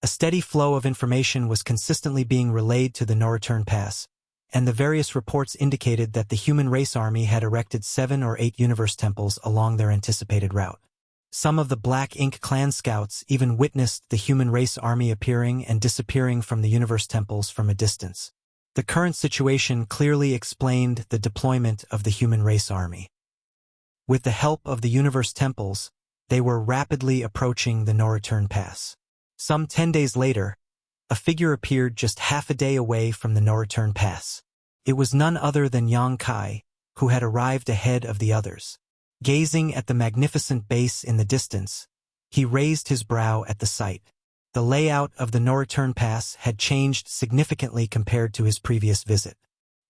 A steady flow of information was consistently being relayed to the no-return pass, and the various reports indicated that the human race army had erected 7 or 8 universe temples along their anticipated route. Some of the Black Ink clan scouts even witnessed the human race army appearing and disappearing from the universe temples from a distance. The current situation clearly explained the deployment of the human race army. With the help of the universe temples, they were rapidly approaching the no-return pass. Some 10 days later, a figure appeared just half a day away from the no-return pass. It was none other than Yang Kai, who had arrived ahead of the others. Gazing at the magnificent base in the distance, he raised his brow at the sight. The layout of the no-return pass had changed significantly compared to his previous visit.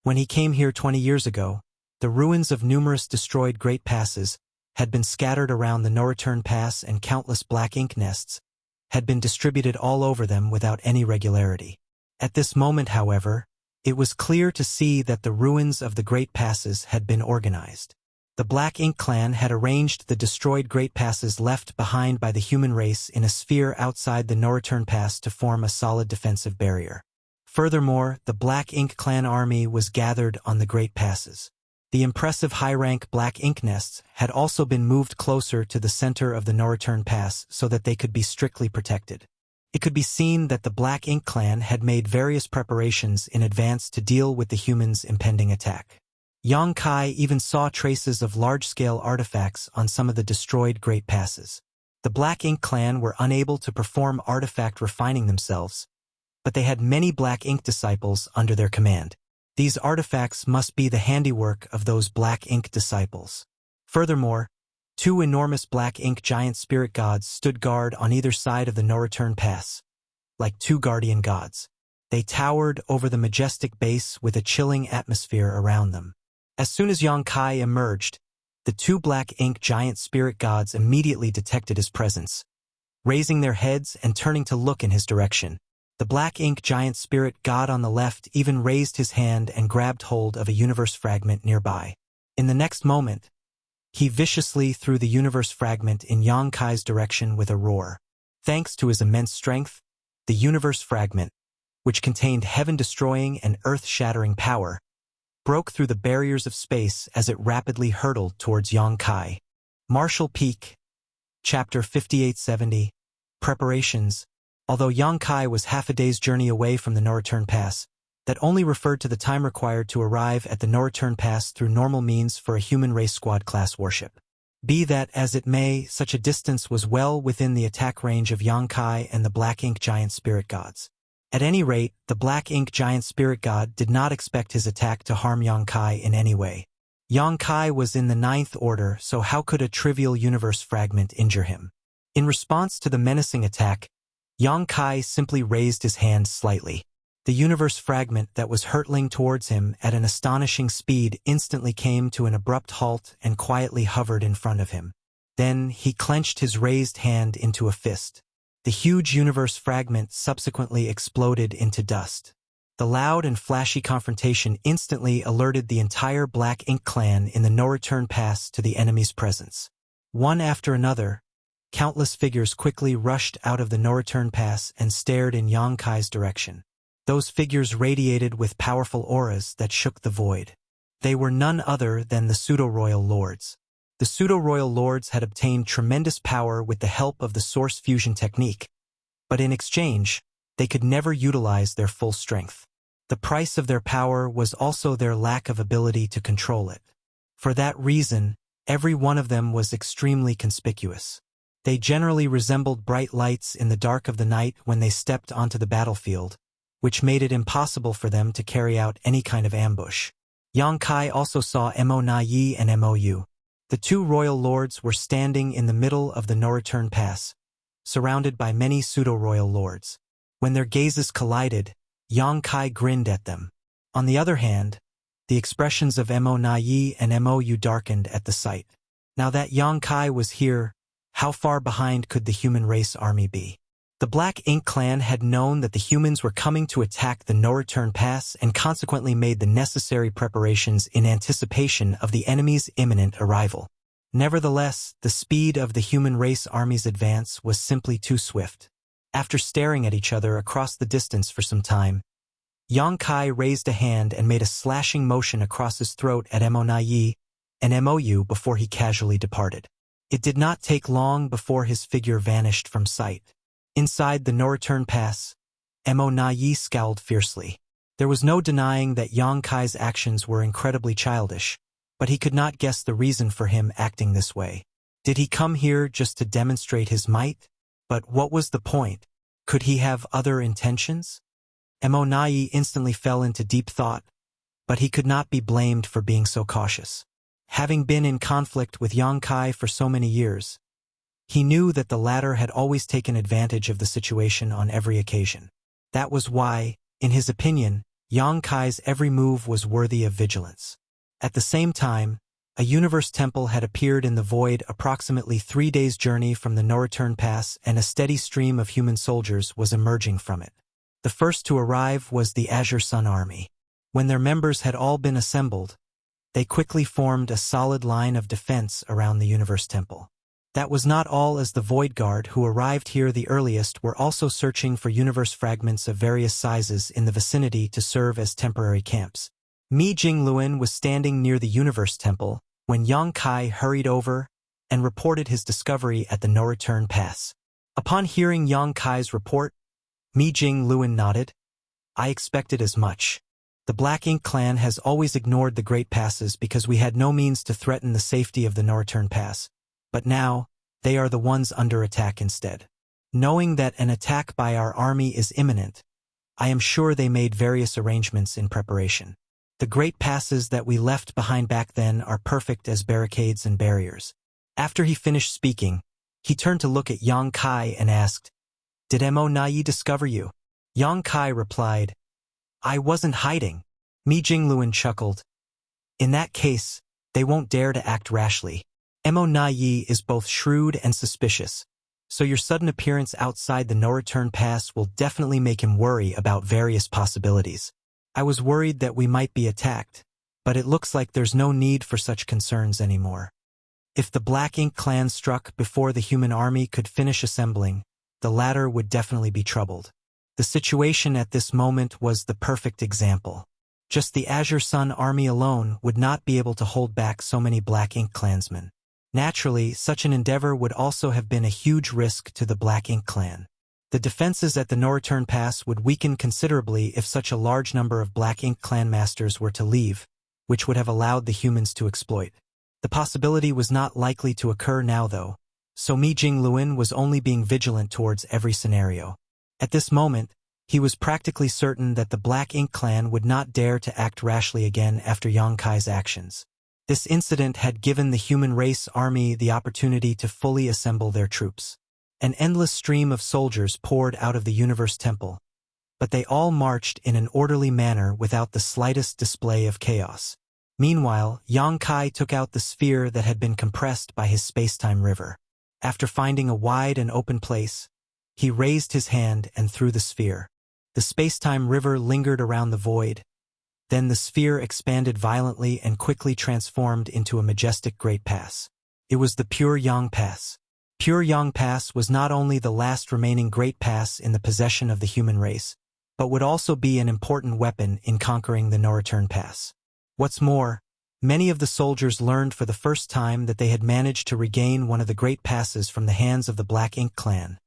When he came here 20 years ago, the ruins of numerous destroyed great passes had been scattered around the no-return pass, and countless Black Ink nests had been distributed all over them without any regularity. At this moment, however, it was clear to see that the ruins of the great passes had been organized. The Black Ink clan had arranged the destroyed great passes left behind by the human race in a sphere outside the no-return pass to form a solid defensive barrier. Furthermore, the Black Ink clan army was gathered on the great passes. The impressive high-rank Black Ink nests had also been moved closer to the center of the no-return pass so that they could be strictly protected. It could be seen that the Black Ink clan had made various preparations in advance to deal with the humans' impending attack. Yang Kai even saw traces of large-scale artifacts on some of the destroyed great passes. The Black Ink clan were unable to perform artifact refining themselves, but they had many Black Ink disciples under their command. These artifacts must be the handiwork of those Black Ink disciples. Furthermore, 2 enormous Black Ink giant spirit gods stood guard on either side of the no-return pass, like 2 guardian gods. They towered over the majestic base with a chilling atmosphere around them. As soon as Yang Kai emerged, the 2 Black Ink giant spirit gods immediately detected his presence. Raising their heads and turning to look in his direction, the Black Ink giant spirit god on the left even raised his hand and grabbed hold of a universe fragment nearby. In the next moment, he viciously threw the universe fragment in Yang Kai's direction with a roar. Thanks to his immense strength, the universe fragment, which contained heaven-destroying and earth-shattering power, broke through the barriers of space as it rapidly hurtled towards Yang Kai. Martial Peak, Chapter 5870, Preparations. Although Yang Kai was half a day's journey away from the no-return pass, that only referred to the time required to arrive at the no-return pass through normal means for a human race squad class warship. Be that as it may, such a distance was well within the attack range of Yang Kai and the Black Ink giant spirit gods. At any rate, the Black Ink giant spirit god did not expect his attack to harm Yang Kai in any way. Yang Kai was in the 9th order, so how could a trivial universe fragment injure him? In response to the menacing attack, Yang Kai simply raised his hand slightly. The universe fragment that was hurtling towards him at an astonishing speed instantly came to an abrupt halt and quietly hovered in front of him. Then he clenched his raised hand into a fist. The huge universe fragment subsequently exploded into dust. The loud and flashy confrontation instantly alerted the entire Black Ink clan in the no-return pass to the enemy's presence. One after another, countless figures quickly rushed out of the no-return pass and stared in Yang Kai's direction. Those figures radiated with powerful auras that shook the void. They were none other than the pseudo-royal lords. The pseudo-royal lords had obtained tremendous power with the help of the source fusion technique, but in exchange, they could never utilize their full strength. The price of their power was also their lack of ability to control it. For that reason, every one of them was extremely conspicuous. They generally resembled bright lights in the dark of the night when they stepped onto the battlefield, which made it impossible for them to carry out any kind of ambush. Yang Kai also saw Mo Na Yi and Mou. The two royal lords were standing in the middle of the no-return pass, surrounded by many pseudo-royal lords. When their gazes collided, Yang Kai grinned at them. On the other hand, the expressions of Mo Na Yi and Mou darkened at the sight. Now that Yang Kai was here, how far behind could the human race army be? The Black Ink clan had known that the humans were coming to attack the no-return pass and consequently made the necessary preparations in anticipation of the enemy's imminent arrival. Nevertheless, the speed of the human race army's advance was simply too swift. After staring at each other across the distance for some time, Yang Kai raised a hand and made a slashing motion across his throat at Mo Na Yi and Mou before he casually departed. It did not take long before his figure vanished from sight. Inside the no-return pass, Mo Na Yi scowled fiercely. There was no denying that Yang Kai's actions were incredibly childish, but he could not guess the reason for him acting this way. Did he come here just to demonstrate his might? But what was the point? Could he have other intentions? Mo Na Yi instantly fell into deep thought, but he could not be blamed for being so cautious. Having been in conflict with Yang Kai for so many years, he knew that the latter had always taken advantage of the situation on every occasion. That was why, in his opinion, Yang Kai's every move was worthy of vigilance. At the same time, a universe temple had appeared in the void approximately 3 days' journey from the no-return pass, and a steady stream of human soldiers was emerging from it. The first to arrive was the Azure Sun Army. When their members had all been assembled, they quickly formed a solid line of defense around the universe temple. That was not all, as the Void Guard who arrived here the earliest were also searching for universe fragments of various sizes in the vicinity to serve as temporary camps. Mi Jingluan was standing near the universe temple when Yang Kai hurried over and reported his discovery at the no-return pass. Upon hearing Yang Kai's report, Mi Jingluan nodded. I expected as much. The Black Ink clan has always ignored the Great Passes because we had no means to threaten the safety of the no-return pass. But now, they are the ones under attack instead. Knowing that an attack by our army is imminent, I am sure they made various arrangements in preparation. The great passes that we left behind back then are perfect as barricades and barriers. After he finished speaking, he turned to look at Yang Kai and asked, Did Mo Na Yi discover you? Yang Kai replied, I wasn't hiding. Mi Jingluan chuckled. In that case, they won't dare to act rashly. Mo Na Yi is both shrewd and suspicious, so your sudden appearance outside the no-return pass will definitely make him worry about various possibilities. I was worried that we might be attacked, but it looks like there's no need for such concerns anymore. If the Black Ink clan struck before the human army could finish assembling, the latter would definitely be troubled. The situation at this moment was the perfect example. Just the Azure Sun army alone would not be able to hold back so many Black Ink clansmen. Naturally, such an endeavor would also have been a huge risk to the Black Ink clan. The defenses at the no-return pass would weaken considerably if such a large number of Black Ink clan masters were to leave, which would have allowed the humans to exploit. The possibility was not likely to occur now though, so Mi Jingluan was only being vigilant towards every scenario. At this moment, he was practically certain that the Black Ink clan would not dare to act rashly again after Yang Kai's actions. This incident had given the human race army the opportunity to fully assemble their troops. An endless stream of soldiers poured out of the universe temple, but they all marched in an orderly manner without the slightest display of chaos. Meanwhile, Yang Kai took out the sphere that had been compressed by his space-time river. After finding a wide and open place, he raised his hand and threw the sphere. The space-time river lingered around the void. Then the sphere expanded violently and quickly transformed into a majestic great pass. It was the Pure Yang Pass. Pure Yang Pass was not only the last remaining great pass in the possession of the human race, but would also be an important weapon in conquering the no-return pass. What's more, Many of the soldiers learned for the first time that they had managed to regain one of the great passes from the hands of the Black Ink clan.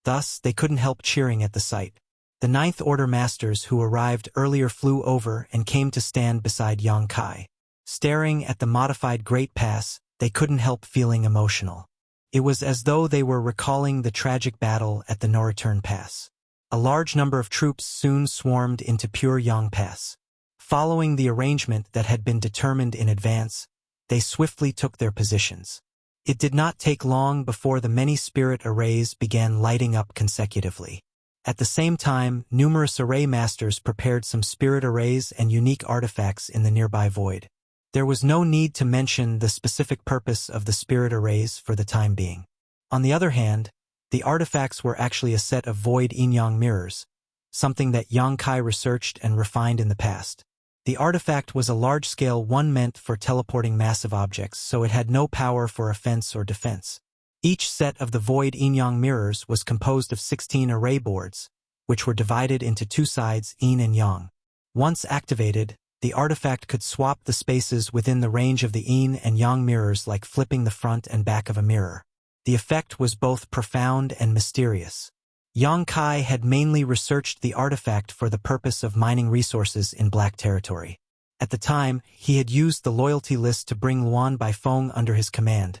Thus, they couldn't help cheering at the sight. The Ninth Order masters who arrived earlier flew over and came to stand beside Yang Kai. Staring at the modified Great Pass, they couldn't help feeling emotional. It was as though they were recalling the tragic battle at the No-Return Pass. A large number of troops soon swarmed into Pure Yang Pass. Following the arrangement that had been determined in advance, they swiftly took their positions. It did not take long before the many spirit arrays began lighting up consecutively. At the same time, numerous array masters prepared some spirit arrays and unique artifacts in the nearby void. There was no need to mention the specific purpose of the spirit arrays for the time being. On the other hand, the artifacts were actually a set of void Yin-Yang mirrors, something that Yang Kai researched and refined in the past. The artifact was a large-scale one meant for teleporting massive objects, so it had no power for offense or defense. Each set of the void Yin-Yang mirrors was composed of 16 array boards, which were divided into two sides, Yin and Yang. Once activated, the artifact could swap the spaces within the range of the Yin and Yang mirrors like flipping the front and back of a mirror. The effect was both profound and mysterious. Yang Kai had mainly researched the artifact for the purpose of mining resources in Black Territory. At the time, he had used the loyalty list to bring Luan Baifeng under his command.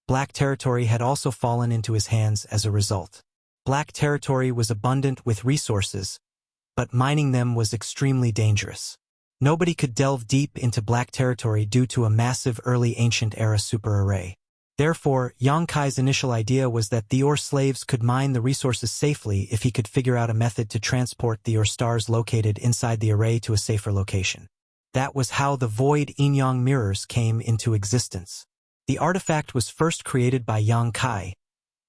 Black Territory had also fallen into his hands as a result. Black Territory was abundant with resources, but mining them was extremely dangerous. Nobody could delve deep into Black Territory due to a massive early ancient era super array. Therefore, Yang Kai's initial idea was that the ore slaves could mine the resources safely if he could figure out a method to transport the ore stars located inside the array to a safer location. That was how the void Yin-Yang mirrors came into existence. The artifact was first created by Yang Kai,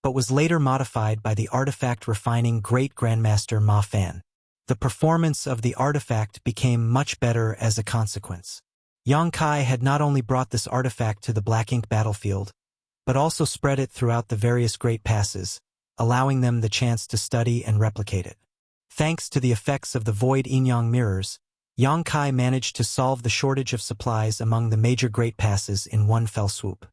but was later modified by the artifact refining Great Grandmaster Ma Fan. The performance of the artifact became much better as a consequence. Yang Kai had not only brought this artifact to the Black Ink battlefield, but also spread it throughout the various Great Passes, allowing them the chance to study and replicate it. Thanks to the effects of the void Yin-Yang mirrors, Yang Kai managed to solve the shortage of supplies among the major Great Passes in one fell swoop.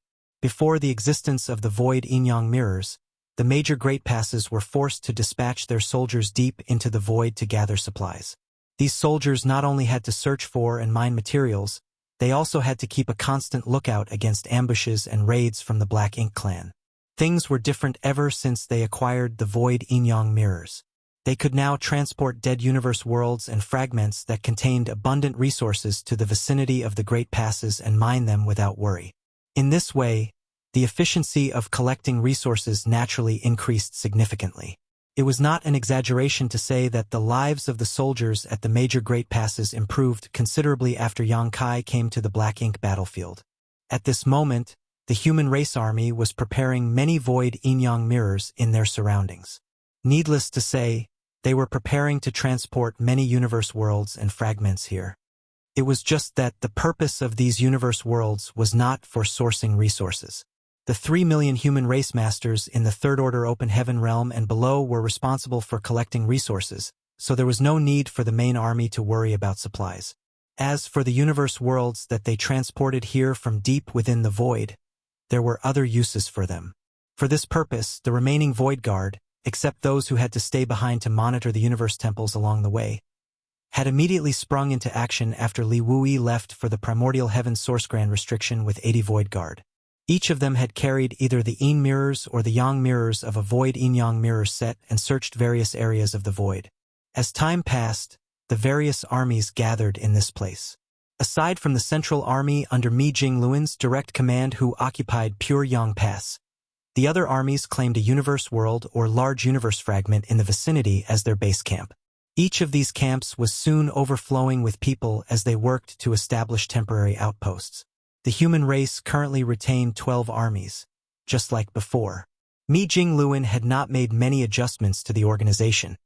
Before the existence of the void Yin-Yang mirrors, the major Great Passes were forced to dispatch their soldiers deep into the void to gather supplies. These soldiers not only had to search for and mine materials, they also had to keep a constant lookout against ambushes and raids from the Black Ink clan. Things were different ever since they acquired the void Yin-Yang mirrors. They could now transport dead universe worlds and fragments that contained abundant resources to the vicinity of the Great Passes and mine them without worry. In this way, the efficiency of collecting resources naturally increased significantly. It was not an exaggeration to say that the lives of the soldiers at the major Great Passes improved considerably after Yang Kai came to the Black Ink battlefield. At this moment, the human race army was preparing many void Yin-Yang mirrors in their surroundings. Needless to say, they were preparing to transport many universe worlds and fragments here. It was just that the purpose of these universe worlds was not for sourcing resources. The 3 million human race masters in the Third Order Open Heaven realm and below were responsible for collecting resources, so there was no need for the main army to worry about supplies. As for the universe worlds that they transported here from deep within the void, there were other uses for them. For this purpose, the remaining Void Guard, except those who had to stay behind to monitor the universe temples along the way, had immediately sprung into action after Li Wui left for the Primordial Heaven Source Grand Restriction with 80 Void Guard. Each of them had carried either the Yin mirrors or the Yang mirrors of a void Yin-Yang mirror set and searched various areas of the void. As time passed, the various armies gathered in this place. Aside from the central army under Mi Jingluan's direct command who occupied Pure Yang Pass, the other armies claimed a universe world or large universe fragment in the vicinity as their base camp. Each of these camps was soon overflowing with people as they worked to establish temporary outposts. The human race currently retained 12 armies, just like before. Mi Jingluan had not made many adjustments to the organization.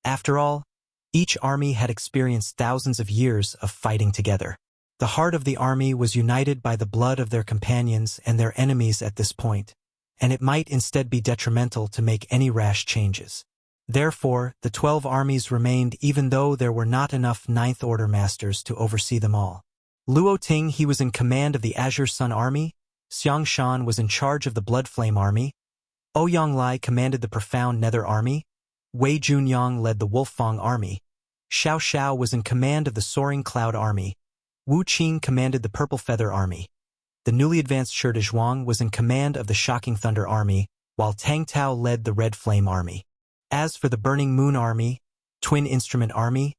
After all, each army had experienced thousands of years of fighting together. The heart of the army was united by the blood of their companions and their enemies at this point, and it might instead be detrimental to make any rash changes. Therefore, the 12 armies remained even though there were not enough Ninth Order masters to oversee them all. Luo Ting, he was in command of the Azure Sun Army. Xiang Shan was in charge of the Blood Flame Army. Ouyang Lai commanded the Profound Nether Army. Wei Junyang led the Wolffang Army. Xiao Xiao was in command of the Soaring Cloud Army. Wu Qin commanded the Purple Feather Army. The newly advanced Shi Zhuang was in command of the Shocking Thunder Army, while Tang Tao led the Red Flame Army. As for the Burning Moon Army, Twin Instrument Army,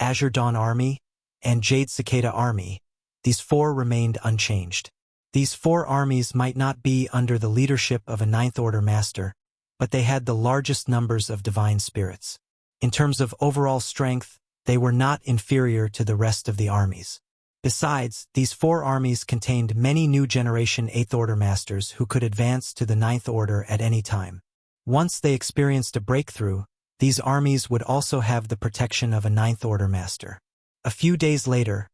Azure Dawn Army, and Jade Cicada Army, these four remained unchanged. These four armies might not be under the leadership of a Ninth Order Master, but they had the largest numbers of divine spirits. In terms of overall strength, they were not inferior to the rest of the armies. Besides, these four armies contained many new generation Eighth Order Masters who could advance to the Ninth Order at any time. Once they experienced a breakthrough, these armies would also have the protection of a Ninth Order Master. A few days later,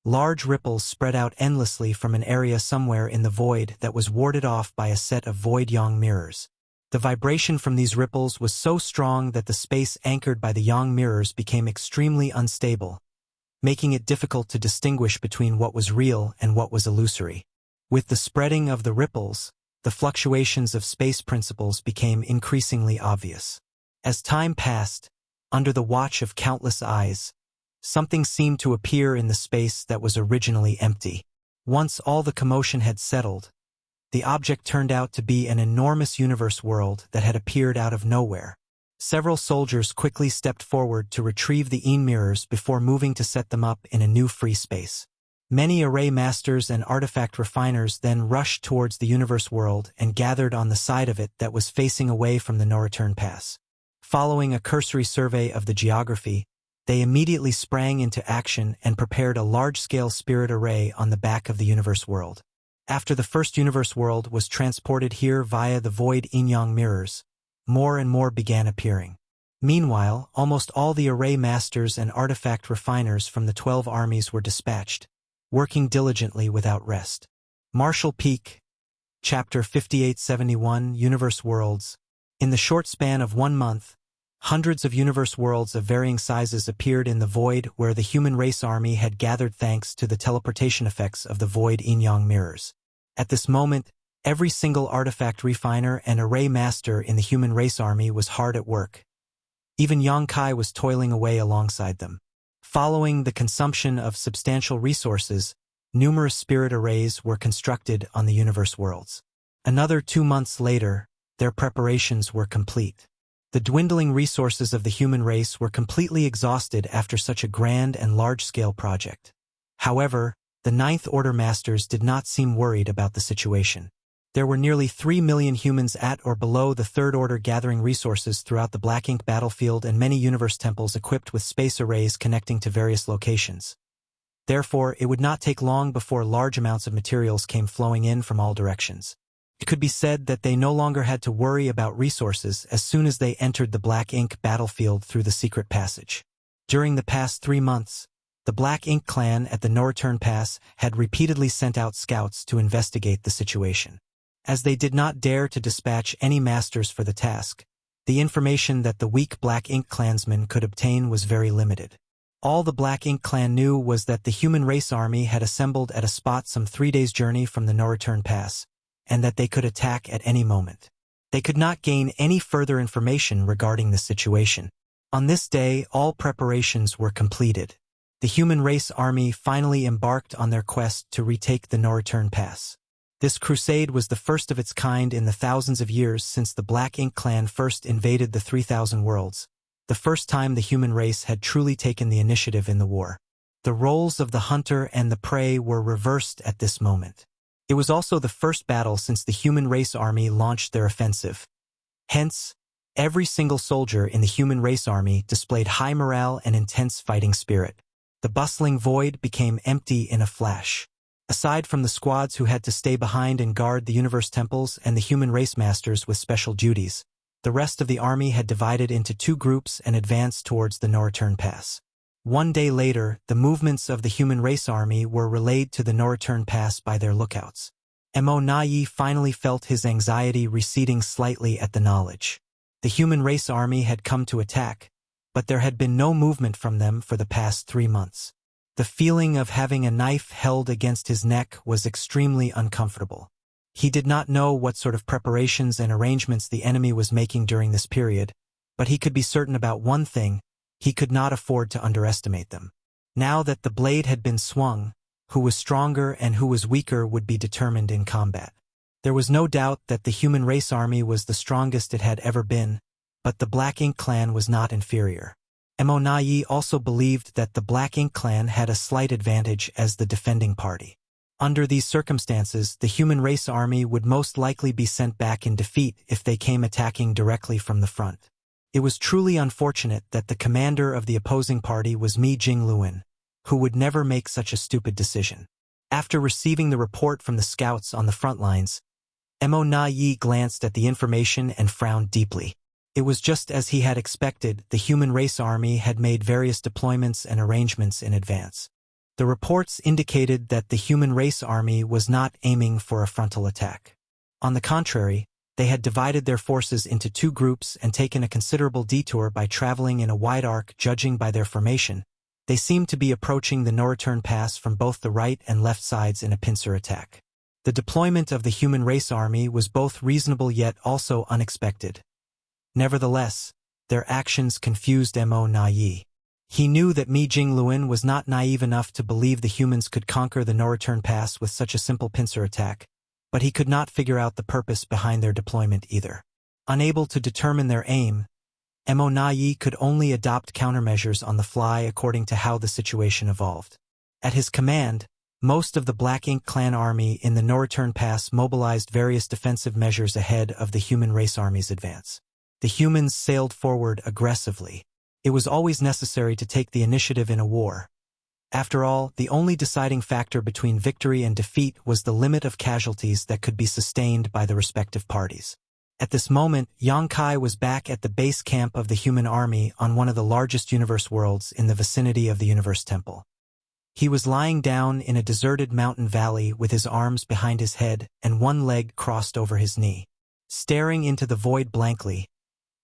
large ripples spread out endlessly from an area somewhere in the void that was warded off by a set of void yang mirrors. The vibration from these ripples was so strong that the space anchored by the yang mirrors became extremely unstable, making it difficult to distinguish between what was real and what was illusory. With the spreading of the ripples, the fluctuations of space principles became increasingly obvious. As time passed, under the watch of countless eyes, something seemed to appear in the space that was originally empty. Once all the commotion had settled, the object turned out to be an enormous universe world that had appeared out of nowhere. Several soldiers quickly stepped forward to retrieve the Yin mirrors before moving to set them up in a new free space. Many array masters and artifact refiners then rushed towards the universe world and gathered on the side of it that was facing away from the no-return pass. Following a cursory survey of the geography, they immediately sprang into action and prepared a large-scale spirit array on the back of the universe world. After the first universe world was transported here via the void Yin-Yang mirrors, more and more began appearing. Meanwhile, almost all the array masters and artifact refiners from the 12 armies were dispatched, working diligently without rest. Marshall Peak, Chapter 5871, Universe Worlds. In the short span of 1 month, hundreds of universe worlds of varying sizes appeared in the void where the human race army had gathered thanks to the teleportation effects of the void Yin-Yang mirrors. At this moment, every single artifact refiner and array master in the human race army was hard at work. Even Yang Kai was toiling away alongside them. Following the consumption of substantial resources, numerous spirit arrays were constructed on the universe worlds. Another 2 months later, their preparations were complete. The dwindling resources of the human race were completely exhausted after such a grand and large-scale project. However, the Ninth Order Masters did not seem worried about the situation. There were nearly 3 million humans at or below the Third Order gathering resources throughout the Black Ink battlefield and many universe temples equipped with space arrays connecting to various locations. Therefore, it would not take long before large amounts of materials came flowing in from all directions. It could be said that they no longer had to worry about resources as soon as they entered the Black Ink battlefield through the secret passage. During the past 3 months, the Black Ink clan at the No-Return Pass had repeatedly sent out scouts to investigate the situation. As they did not dare to dispatch any masters for the task, the information that the weak Black Ink clansmen could obtain was very limited. All the Black Ink clan knew was that the human race army had assembled at a spot some 3 days' journey from the No-Return Pass, and that they could attack at any moment. They could not gain any further information regarding the situation. On this day, all preparations were completed. The human race army finally embarked on their quest to retake the No-Return Pass. This crusade was the first of its kind in the thousands of years since the Black Ink clan first invaded the 3,000 worlds, the first time the human race had truly taken the initiative in the war. The roles of the hunter and the prey were reversed at this moment. It was also the first battle since the human race army launched their offensive. Hence, every single soldier in the human race army displayed high morale and intense fighting spirit. The bustling void became empty in a flash. Aside from the squads who had to stay behind and guard the universe temples and the human race masters with special duties, the rest of the army had divided into 2 groups and advanced towards the No-Return Pass. 1 day later, the movements of the human race army were relayed to the No-Return Pass by their lookouts. Mo Nai finally felt his anxiety receding slightly at the knowledge. The human race army had come to attack, but there had been no movement from them for the past 3 months. The feeling of having a knife held against his neck was extremely uncomfortable. He did not know what sort of preparations and arrangements the enemy was making during this period, but he could be certain about one thing: he could not afford to underestimate them. Now that the blade had been swung, who was stronger and who was weaker would be determined in combat. There was no doubt that the human race army was the strongest it had ever been, but the Black Ink clan was not inferior. Mo Nai also believed that the Black Ink clan had a slight advantage as the defending party. Under these circumstances, the human race army would most likely be sent back in defeat if they came attacking directly from the front. It was truly unfortunate that the commander of the opposing party was Mi Jingluan, who would never make such a stupid decision. After receiving the report from the scouts on the front lines, Mo Nai glanced at the information and frowned deeply. It was just as he had expected. The human race army had made various deployments and arrangements in advance. The reports indicated that the human race army was not aiming for a frontal attack. On the contrary, they had divided their forces into two groups and taken a considerable detour by traveling in a wide arc. Judging by their formation, they seemed to be approaching the no-return pass from both the right and left sides in a pincer attack. The deployment of the human race army was both reasonable yet also unexpected. Nevertheless, their actions confused Mo Nai. He knew that Mi Jingluan was not naive enough to believe the humans could conquer the no-return pass with such a simple pincer attack, but he could not figure out the purpose behind their deployment either. Unable to determine their aim, Mo Nai could only adopt countermeasures on the fly according to how the situation evolved. At his command, most of the Black Ink clan army in the no-return pass mobilized various defensive measures ahead of the human race army's advance. The humans sailed forward aggressively. It was always necessary to take the initiative in a war. After all, the only deciding factor between victory and defeat was the limit of casualties that could be sustained by the respective parties. At this moment, Yang Kai was back at the base camp of the human army on one of the largest universe worlds in the vicinity of the Universe Temple. He was lying down in a deserted mountain valley with his arms behind his head and one leg crossed over his knee. Staring into the void blankly,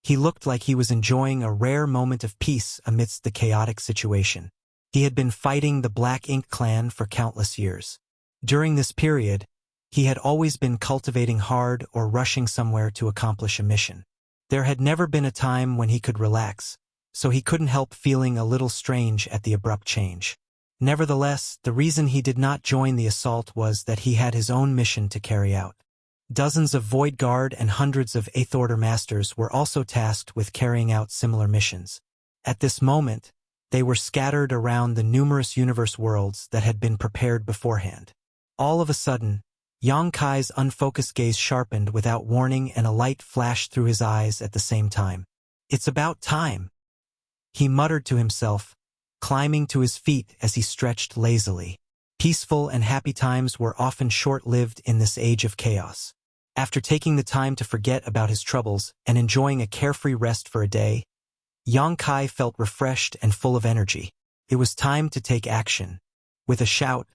he looked like he was enjoying a rare moment of peace amidst the chaotic situation. He had been fighting the Black Ink clan for countless years. During this period, he had always been cultivating hard or rushing somewhere to accomplish a mission. There had never been a time when he could relax, so he couldn't help feeling a little strange at the abrupt change. Nevertheless, the reason he did not join the assault was that he had his own mission to carry out. Dozens of Void Guard and hundreds of Eighth Order Masters were also tasked with carrying out similar missions. At this moment, they were scattered around the numerous universe worlds that had been prepared beforehand. All of a sudden, Yang Kai's unfocused gaze sharpened without warning and a light flashed through his eyes at the same time. "It's about time," he muttered to himself, climbing to his feet as he stretched lazily. Peaceful and happy times were often short-lived in this age of chaos. After taking the time to forget about his troubles and enjoying a carefree rest for a day, Yang Kai felt refreshed and full of energy. It was time to take action. With a shout,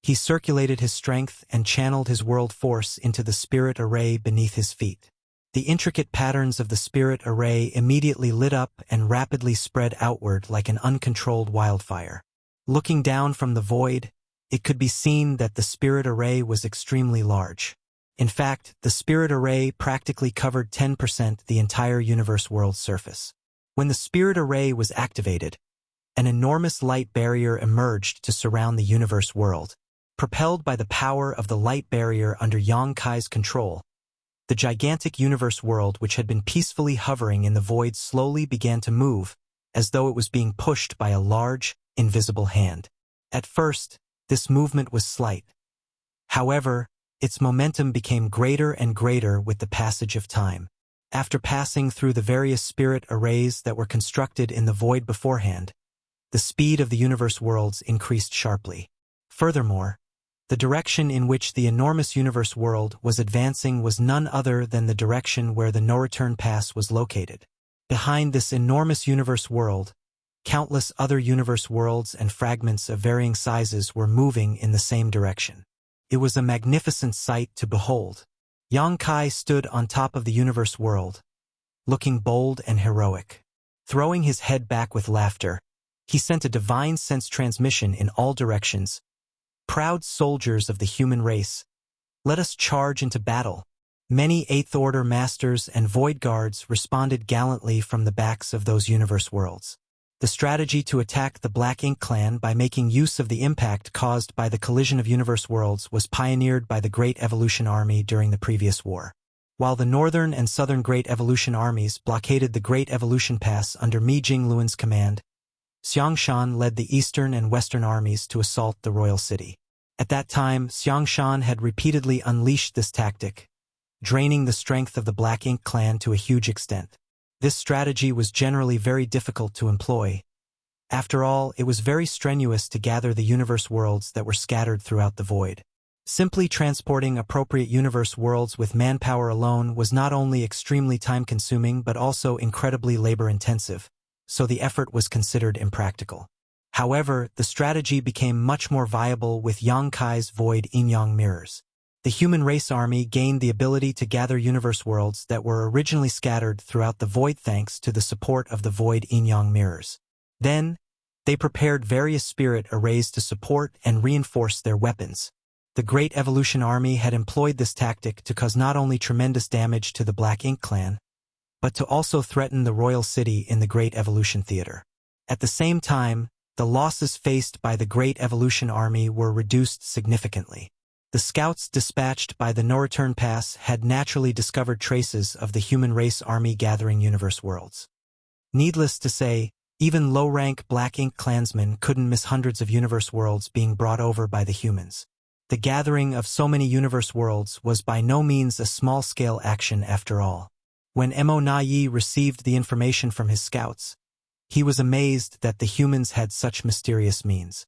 he circulated his strength and channeled his world force into the spirit array beneath his feet. The intricate patterns of the spirit array immediately lit up and rapidly spread outward like an uncontrolled wildfire. Looking down from the void, it could be seen that the spirit array was extremely large. In fact, the spirit array practically covered 10% the entire universe world's surface. When the spirit array was activated, an enormous light barrier emerged to surround the universe world. Propelled by the power of the light barrier under Yang Kai's control, the gigantic universe world which had been peacefully hovering in the void slowly began to move, as though it was being pushed by a large, invisible hand. At first, this movement was slight. However, its momentum became greater and greater with the passage of time. After passing through the various spirit arrays that were constructed in the void beforehand, the speed of the universe worlds increased sharply. Furthermore, the direction in which the enormous universe world was advancing was none other than the direction where the no-return pass was located. Behind this enormous universe world, countless other universe worlds and fragments of varying sizes were moving in the same direction. It was a magnificent sight to behold. Yang Kai stood on top of the universe world, looking bold and heroic. Throwing his head back with laughter, He sent a divine sense transmission in all directions. Proud soldiers of the human race, let us charge into battle. Many Eighth Order Masters and Void Guards responded gallantly from the backs of those universe worlds. The strategy to attack the Black Ink Clan by making use of the impact caused by the collision of universe worlds was pioneered by the Great Evolution Army during the previous war. While the Northern and Southern Great Evolution armies blockaded the Great Evolution Pass under Mi Jingluan's command, Xiangshan led the Eastern and Western armies to assault the royal city. At that time, Xiangshan had repeatedly unleashed this tactic, draining the strength of the Black Ink Clan to a huge extent. This strategy was generally very difficult to employ. After all, it was very strenuous to gather the universe worlds that were scattered throughout the void. Simply transporting appropriate universe worlds with manpower alone was not only extremely time-consuming but also incredibly labor-intensive, so the effort was considered impractical. However, the strategy became much more viable with Yang Kai's void Yin-Yang mirrors. The human race army gained the ability to gather universe worlds that were originally scattered throughout the void thanks to the support of the void Yin-Yang mirrors. Then, they prepared various spirit arrays to support and reinforce their weapons. The Great Evolution Army had employed this tactic to cause not only tremendous damage to the Black Ink Clan, but to also threaten the royal city in the Great Evolution Theater. At the same time, the losses faced by the Great Evolution Army were reduced significantly. The scouts dispatched by the No Return Pass had naturally discovered traces of the human race army gathering universe worlds. Needless to say, even low-rank Black Ink clansmen couldn't miss hundreds of universe worlds being brought over by the humans. The gathering of so many universe worlds was by no means a small-scale action after all. When Mo Nai received the information from his scouts, he was amazed that the humans had such mysterious means.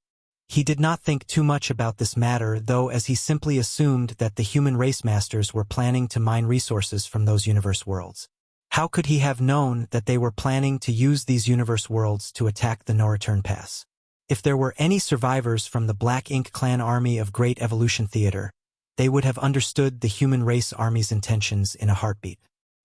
He did not think too much about this matter, though, as he simply assumed that the human race masters were planning to mine resources from those universe worlds. How could he have known that they were planning to use these universe worlds to attack the No Return Pass? If there were any survivors from the Black Ink Clan army of Great Evolution Theater, they would have understood the human race army's intentions in a heartbeat.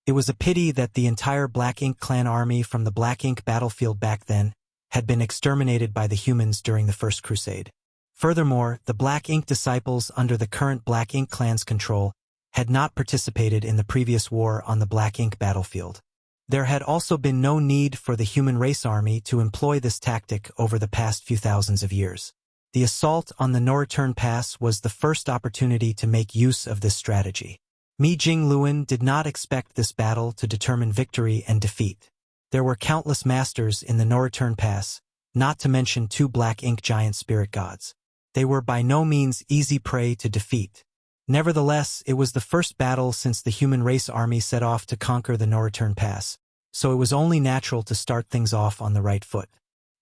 It was a pity that the entire Black Ink Clan army from the Black Ink battlefield back then had been exterminated by the humans during the First Crusade. Furthermore, the Black Ink disciples under the current Black Ink Clan's control had not participated in the previous war on the Black Ink battlefield. There had also been no need for the human race army to employ this tactic over the past few thousands of years. The assault on the No Return Pass was the first opportunity to make use of this strategy. Mi Jingluan did not expect this battle to determine victory and defeat. There were countless masters in the No Return Pass, not to mention 2 Black Ink giant spirit gods. They were by no means easy prey to defeat. Nevertheless, it was the first battle since the human race army set off to conquer the No Return Pass, so it was only natural to start things off on the right foot.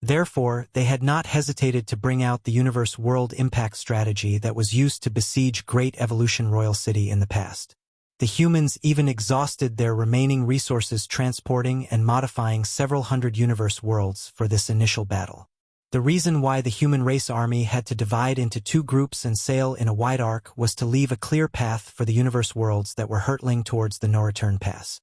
Therefore, they had not hesitated to bring out the universe world impact strategy that was used to besiege Great Evolution Royal City in the past. The humans even exhausted their remaining resources transporting and modifying several hundred universe worlds for this initial battle. The reason why the human race army had to divide into 2 groups and sail in a wide arc was to leave a clear path for the universe worlds that were hurtling towards the No Return Pass.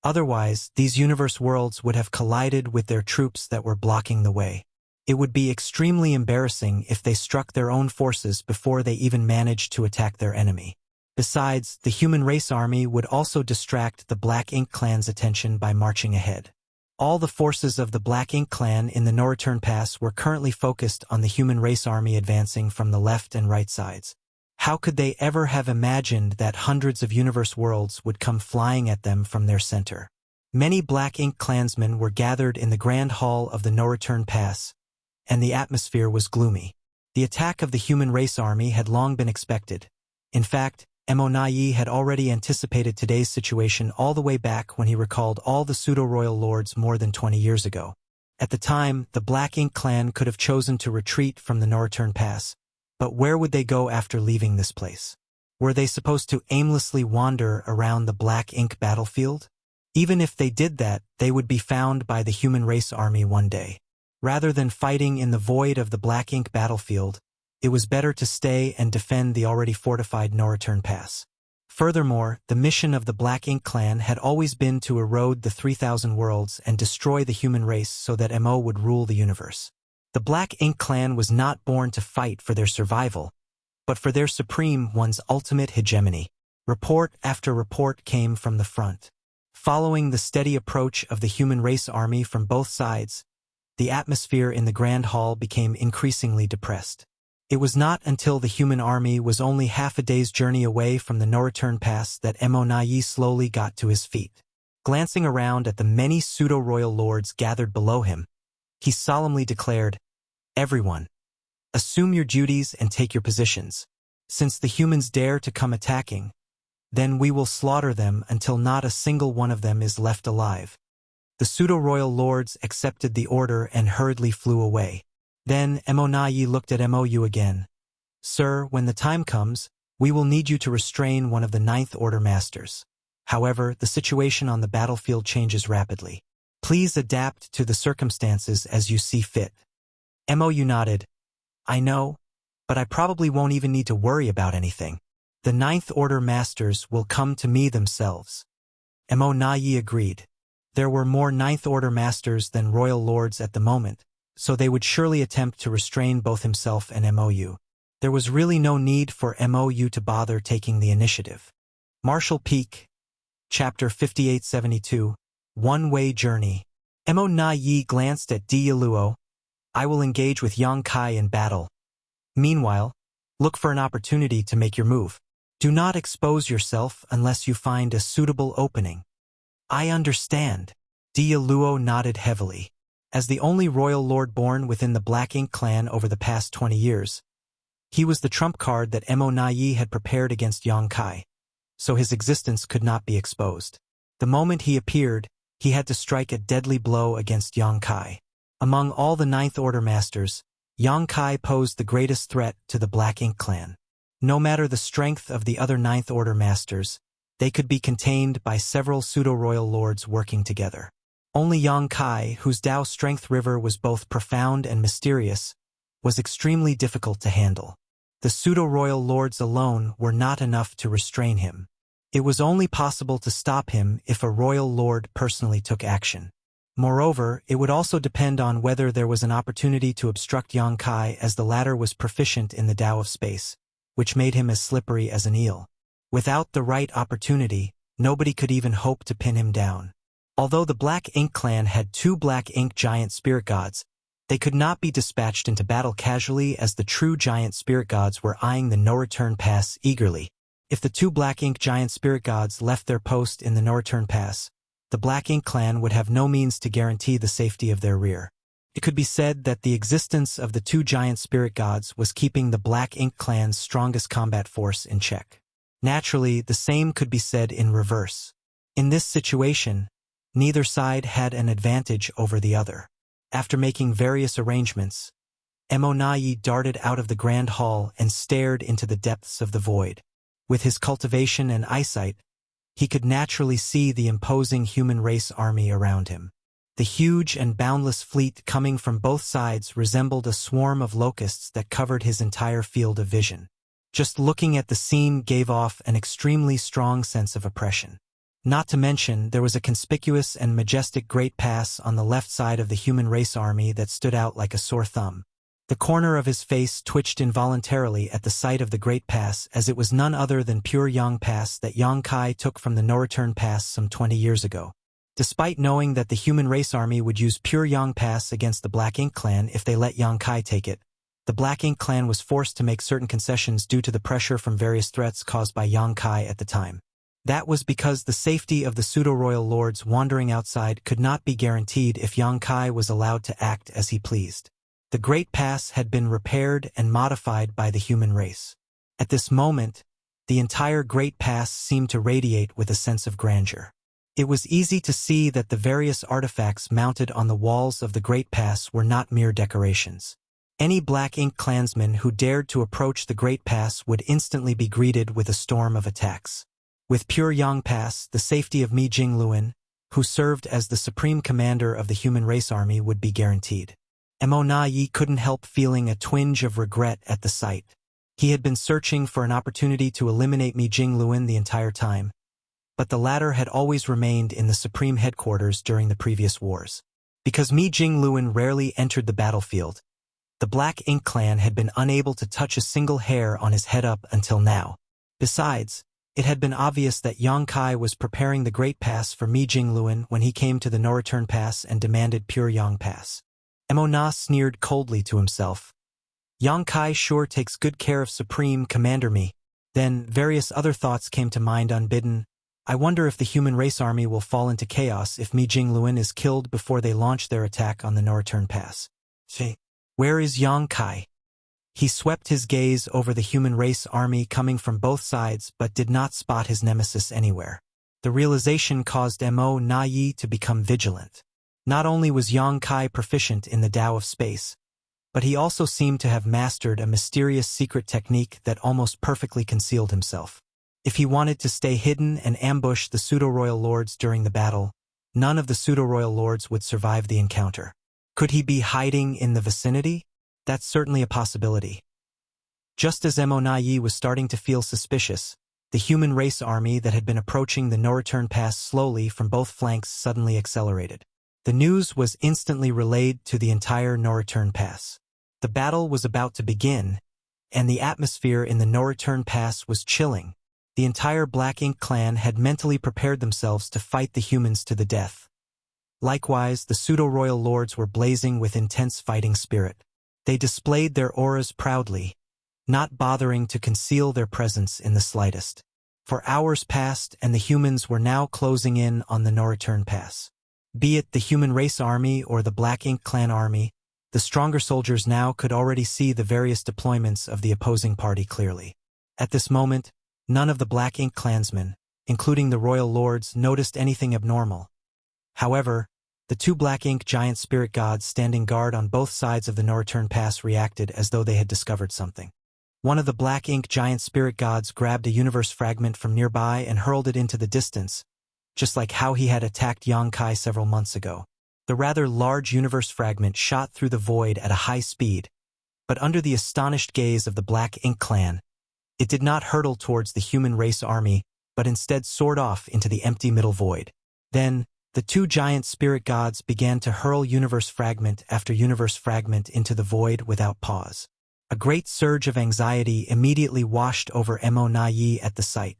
Otherwise, these universe worlds would have collided with their troops that were blocking the way. It would be extremely embarrassing if they struck their own forces before they even managed to attack their enemy. Besides, the human race army would also distract the Black Ink Clan's attention by marching ahead. All the forces of the Black Ink Clan in the No Return Pass were currently focused on the human race army advancing from the left and right sides. How could they ever have imagined that hundreds of universe worlds would come flying at them from their center? Many Black Ink clansmen were gathered in the Grand Hall of the No Return Pass, and the atmosphere was gloomy. The attack of the human race army had long been expected. In fact, Mo Nai had already anticipated today's situation all the way back when he recalled all the pseudo-royal lords more than 20 years ago. At the time, the Black Ink Clan could have chosen to retreat from the No Return Pass, but where would they go after leaving this place? Were they supposed to aimlessly wander around the Black Ink battlefield? Even if they did that, they would be found by the human race army one day. Rather than fighting in the void of the Black Ink battlefield, it was better to stay and defend the already fortified No Return Pass. Furthermore, the mission of the Black Ink Clan had always been to erode the 3,000 worlds and destroy the human race so that Mo would rule the universe. The Black Ink clan was not born to fight for their survival, but for their supreme one's ultimate hegemony. Report after report came from the front. Following the steady approach of the human race army from both sides, the atmosphere in the Grand Hall became increasingly depressed. It was not until the human army was only half a day's journey away from the no-return pass that Mo slowly got to his feet. Glancing around at the many pseudo-royal lords gathered below him, he solemnly declared, "Everyone, assume your duties and take your positions. Since the humans dare to come attacking, then we will slaughter them until not a single one of them is left alive." The pseudo-royal lords accepted the order and hurriedly flew away. Then Mo looked at Mou again. "Sir, when the time comes, we will need you to restrain one of the Ninth Order Masters. However, the situation on the battlefield changes rapidly. Please adapt to the circumstances as you see fit." Mou nodded. "I know, but I probably won't even need to worry about anything. The Ninth Order Masters will come to me themselves." Mo agreed. There were more Ninth Order Masters than Royal Lords at the moment, so they would surely attempt to restrain both himself and Mou. There was really no need for Mou to bother taking the initiative. Marshall Peak, Chapter 5872, One-Way Journey. Mo glanced at Di Luo. "I will engage with Yang Kai in battle. Meanwhile, look for an opportunity to make your move. Do not expose yourself unless you find a suitable opening." "I understand." Di Luo nodded heavily. As the only royal lord born within the Black Ink clan over the past 20 years, he was the trump card that Mo had prepared against Yang Kai, so his existence could not be exposed. The moment he appeared, he had to strike a deadly blow against Yang Kai. Among all the Ninth Order Masters, Yang Kai posed the greatest threat to the Black Ink clan. No matter the strength of the other Ninth Order Masters, they could be contained by several pseudo-royal lords working together. Only Yang Kai, whose Dao Strength River was both profound and mysterious, was extremely difficult to handle. The pseudo-royal lords alone were not enough to restrain him. It was only possible to stop him if a royal lord personally took action. Moreover, it would also depend on whether there was an opportunity to obstruct Yang Kai, as the latter was proficient in the Tao of space, which made him as slippery as an eel. Without the right opportunity, nobody could even hope to pin him down. Although the Black Ink clan had 2 Black Ink giant spirit gods, they could not be dispatched into battle casually, as the true giant spirit gods were eyeing the no-return pass eagerly. If the 2 Black Ink giant spirit gods left their post in the no-return pass, the Black Ink clan would have no means to guarantee the safety of their rear. It could be said that the existence of the 2 giant spirit gods was keeping the Black Ink clan's strongest combat force in check. Naturally, the same could be said in reverse. In this situation, neither side had an advantage over the other. After making various arrangements, Mo darted out of the Grand Hall and stared into the depths of the void. With his cultivation and eyesight, he could naturally see the imposing human race army around him. The huge and boundless fleet coming from both sides resembled a swarm of locusts that covered his entire field of vision. Just looking at the scene gave off an extremely strong sense of oppression. Not to mention, there was a conspicuous and majestic great pass on the left side of the human race army that stood out like a sore thumb. The corner of his face twitched involuntarily at the sight of the great pass, as it was none other than pure Yang Pass that Yang Kai took from the no-return pass some 20 years ago. Despite knowing that the human race army would use pure Yang Pass against the Black Ink clan if they let Yang Kai take it, the Black Ink clan was forced to make certain concessions due to the pressure from various threats caused by Yang Kai at the time. That was because the safety of the pseudo-royal lords wandering outside could not be guaranteed if Yang Kai was allowed to act as he pleased. The Great Pass had been repaired and modified by the human race. At this moment, the entire Great Pass seemed to radiate with a sense of grandeur. It was easy to see that the various artifacts mounted on the walls of the Great Pass were not mere decorations. Any Black Ink clansman who dared to approach the Great Pass would instantly be greeted with a storm of attacks. With pure Yang Pass, the safety of Mi Jingluan, who served as the supreme commander of the human race army, would be guaranteed. Mo couldn't help feeling a twinge of regret at the sight. He had been searching for an opportunity to eliminate Mi Jingluan the entire time, but the latter had always remained in the supreme headquarters during the previous wars. Because Mi Jingluan rarely entered the battlefield, The Black Ink Clan had been unable to touch a single hair on his head up until now. Besides, it had been obvious that Yang Kai was preparing the Great Pass for Mi Jingluan when he came to the No-Return Pass and demanded pure Yang Pass. Mo Na sneered coldly to himself. Yang Kai sure takes good care of Supreme Commander Mi. Then various other thoughts came to mind unbidden. I wonder if the human race army will fall into chaos if Mi Jingluan is killed before they launch their attack on the No-Return Pass. Where is Yang Kai? He swept his gaze over the human race army coming from both sides but did not spot his nemesis anywhere. The realization caused Mo Na Yi to become vigilant. Not only was Yang Kai proficient in the Tao of space, but he also seemed to have mastered a mysterious secret technique that almost perfectly concealed himself. If he wanted to stay hidden and ambush the pseudo-royal lords during the battle, none of the pseudo-royal lords would survive the encounter. Could he be hiding in the vicinity? That's certainly a possibility. Just as Mo Na Yi was starting to feel suspicious, the human race army that had been approaching the No-Return Pass slowly from both flanks suddenly accelerated. The news was instantly relayed to the entire No-Return Pass. The battle was about to begin, and the atmosphere in the No-Return Pass was chilling. The entire Black Ink Clan had mentally prepared themselves to fight the humans to the death. Likewise, the pseudo-royal lords were blazing with intense fighting spirit. They displayed their auras proudly, not bothering to conceal their presence in the slightest. For hours passed and the humans were now closing in on the No-Return Pass. Be it the human race army or the Black Ink Clan army, the stronger soldiers now could already see the various deployments of the opposing party clearly. At this moment, none of the Black Ink clansmen, including the royal lords, noticed anything abnormal. However, the two Black Ink giant spirit gods standing guard on both sides of the No-Return Pass reacted as though they had discovered something. One of the Black Ink giant spirit gods grabbed a universe fragment from nearby and hurled it into the distance, just like how he had attacked Yang Kai several months ago. The rather large universe fragment shot through the void at a high speed, but under the astonished gaze of the Black Ink Clan, it did not hurtle towards the human race army, but instead soared off into the empty middle void. Then, the two giant spirit gods began to hurl universe fragment after universe fragment into the void without pause. A great surge of anxiety immediately washed over Mo Na Yi at the sight.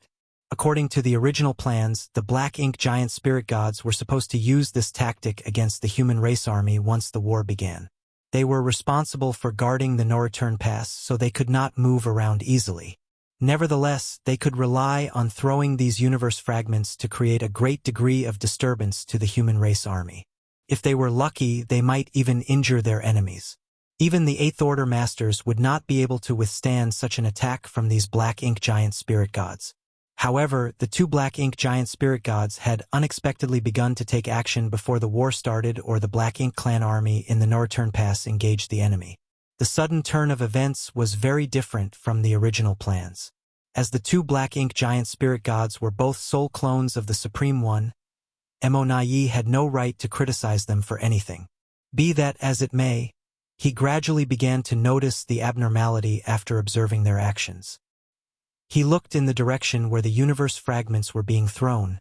According to the original plans, the Black Ink giant spirit gods were supposed to use this tactic against the human race army once the war began. They were responsible for guarding the No-Return Pass so they could not move around easily. Nevertheless, they could rely on throwing these universe fragments to create a great degree of disturbance to the human race army. If they were lucky, they might even injure their enemies. Even the Eighth Order Masters would not be able to withstand such an attack from these Black Ink giant spirit gods. However, the two Black Ink giant spirit gods had unexpectedly begun to take action before the war started or the Black Ink Clan army in the No-Return Pass engaged the enemy. The sudden turn of events was very different from the original plans. As the two Black Ink giant spirit gods were both soul clones of the Supreme One, Mo Na Yi had no right to criticize them for anything. Be that as it may, he gradually began to notice the abnormality after observing their actions. He looked in the direction where the universe fragments were being thrown,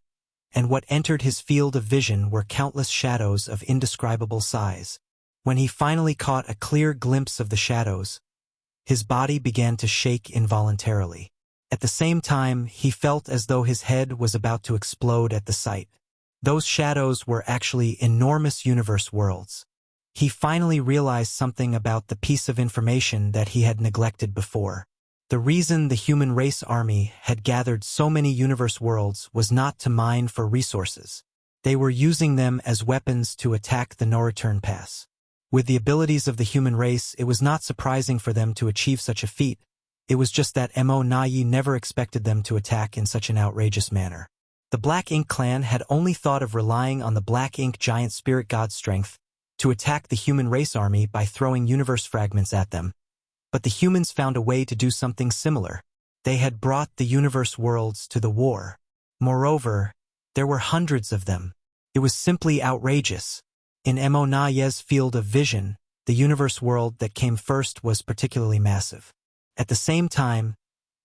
and what entered his field of vision were countless shadows of indescribable size. When he finally caught a clear glimpse of the shadows, his body began to shake involuntarily. At the same time, he felt as though his head was about to explode at the sight. Those shadows were actually enormous universe worlds. He finally realized something about the piece of information that he had neglected before. The reason the human race army had gathered so many universe worlds was not to mine for resources. They were using them as weapons to attack the No-Return Pass. With the abilities of the human race, it was not surprising for them to achieve such a feat. It was just that Mo Na Yi never expected them to attack in such an outrageous manner. The Black Ink Clan had only thought of relying on the Black Ink giant spirit god's strength to attack the human race army by throwing universe fragments at them. But the humans found a way to do something similar. They had brought the universe worlds to the war. Moreover, there were hundreds of them. It was simply outrageous. In Mo Na Yi's field of vision, the universe world that came first was particularly massive. At the same time,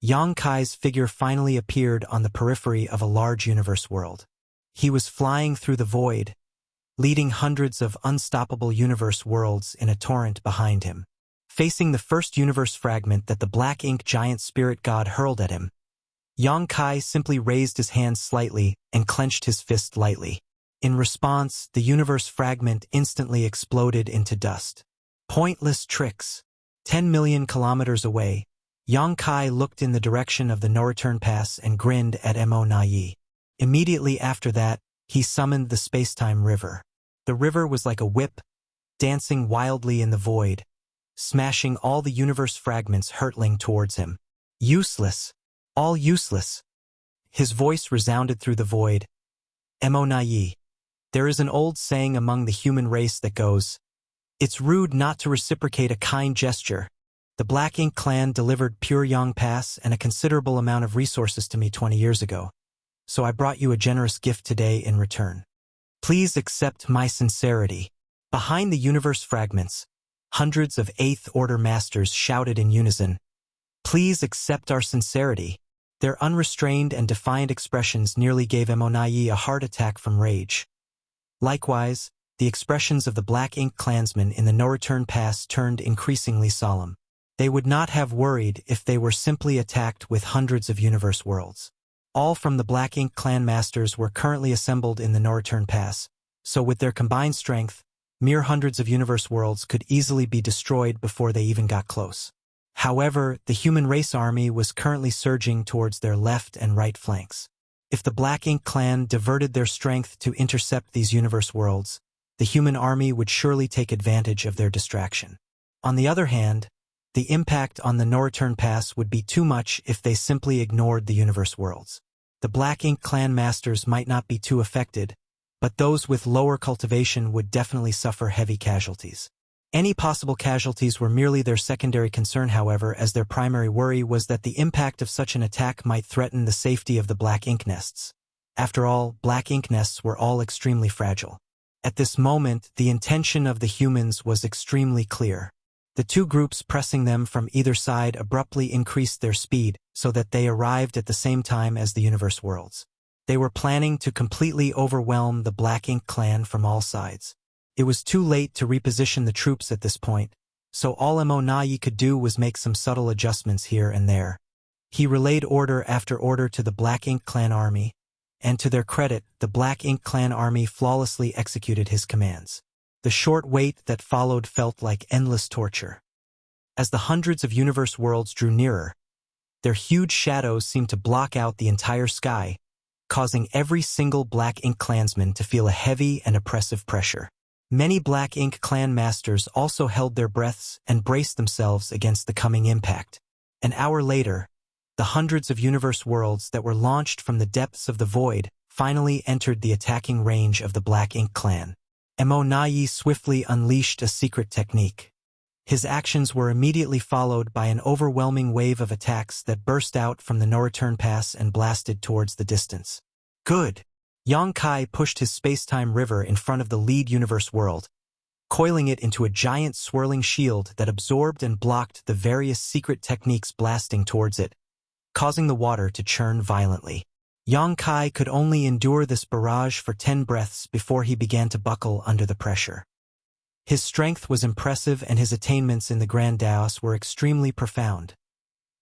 Yang Kai's figure finally appeared on the periphery of a large universe world. He was flying through the void, leading hundreds of unstoppable universe worlds in a torrent behind him. Facing the first universe fragment that the black ink giant spirit god hurled at him, Yang Kai simply raised his hand slightly and clenched his fist lightly. In response, the universe fragment instantly exploded into dust. Pointless tricks. 10 million kilometers away, Yang Kai looked in the direction of the no-return pass and grinned at Mo Nai. Immediately after that, he summoned the space-time river. The river was like a whip, dancing wildly in the void, smashing all the universe fragments hurtling towards him. Useless. All useless. His voice resounded through the void. Mo Nai. There is an old saying among the human race that goes, "It's rude not to reciprocate a kind gesture." The Black Ink clan delivered pure Yang Pass and a considerable amount of resources to me 20 years ago, so I brought you a generous gift today in return. Please accept my sincerity. Behind the universe fragments, hundreds of Eighth Order masters shouted in unison, "Please accept our sincerity." Their unrestrained and defiant expressions nearly gave Mo Nai a heart attack from rage. Likewise, the expressions of the Black Ink clansmen in the no-return pass turned increasingly solemn. They would not have worried if they were simply attacked with hundreds of universe worlds. All from the Black Ink clan masters were currently assembled in the no-return pass, so with their combined strength, mere hundreds of universe worlds could easily be destroyed before they even got close. However, the human race army was currently surging towards their left and right flanks. If the Black Ink clan diverted their strength to intercept these universe worlds, the human army would surely take advantage of their distraction. On the other hand, the impact on the no-return pass would be too much if they simply ignored the universe worlds. The Black Ink clan masters might not be too affected, but those with lower cultivation would definitely suffer heavy casualties. Any possible casualties were merely their secondary concern, however, as their primary worry was that the impact of such an attack might threaten the safety of the Black Ink nests. After all, Black Ink nests were all extremely fragile. At this moment, the intention of the humans was extremely clear. The two groups pressing them from either side abruptly increased their speed so that they arrived at the same time as the universe worlds. They were planning to completely overwhelm the Black Ink clan from all sides. It was too late to reposition the troops at this point, so all Mo Nai could do was make some subtle adjustments here and there. He relayed order after order to the Black Ink clan army, and to their credit, the Black Ink clan army flawlessly executed his commands. The short wait that followed felt like endless torture. As the hundreds of universe worlds drew nearer, their huge shadows seemed to block out the entire sky, causing every single Black Ink clansman to feel a heavy and oppressive pressure. Many Black Ink clan masters also held their breaths and braced themselves against the coming impact. An hour later, the hundreds of universe worlds that were launched from the depths of the void finally entered the attacking range of the Black Ink clan. Mo Nai swiftly unleashed a secret technique. His actions were immediately followed by an overwhelming wave of attacks that burst out from the no-return pass and blasted towards the distance. Good! Yang Kai pushed his space-time river in front of the lead universe world, coiling it into a giant swirling shield that absorbed and blocked the various secret techniques blasting towards it, causing the water to churn violently. Yang Kai could only endure this barrage for 10 breaths before he began to buckle under the pressure. His strength was impressive and his attainments in the Grand Daos were extremely profound.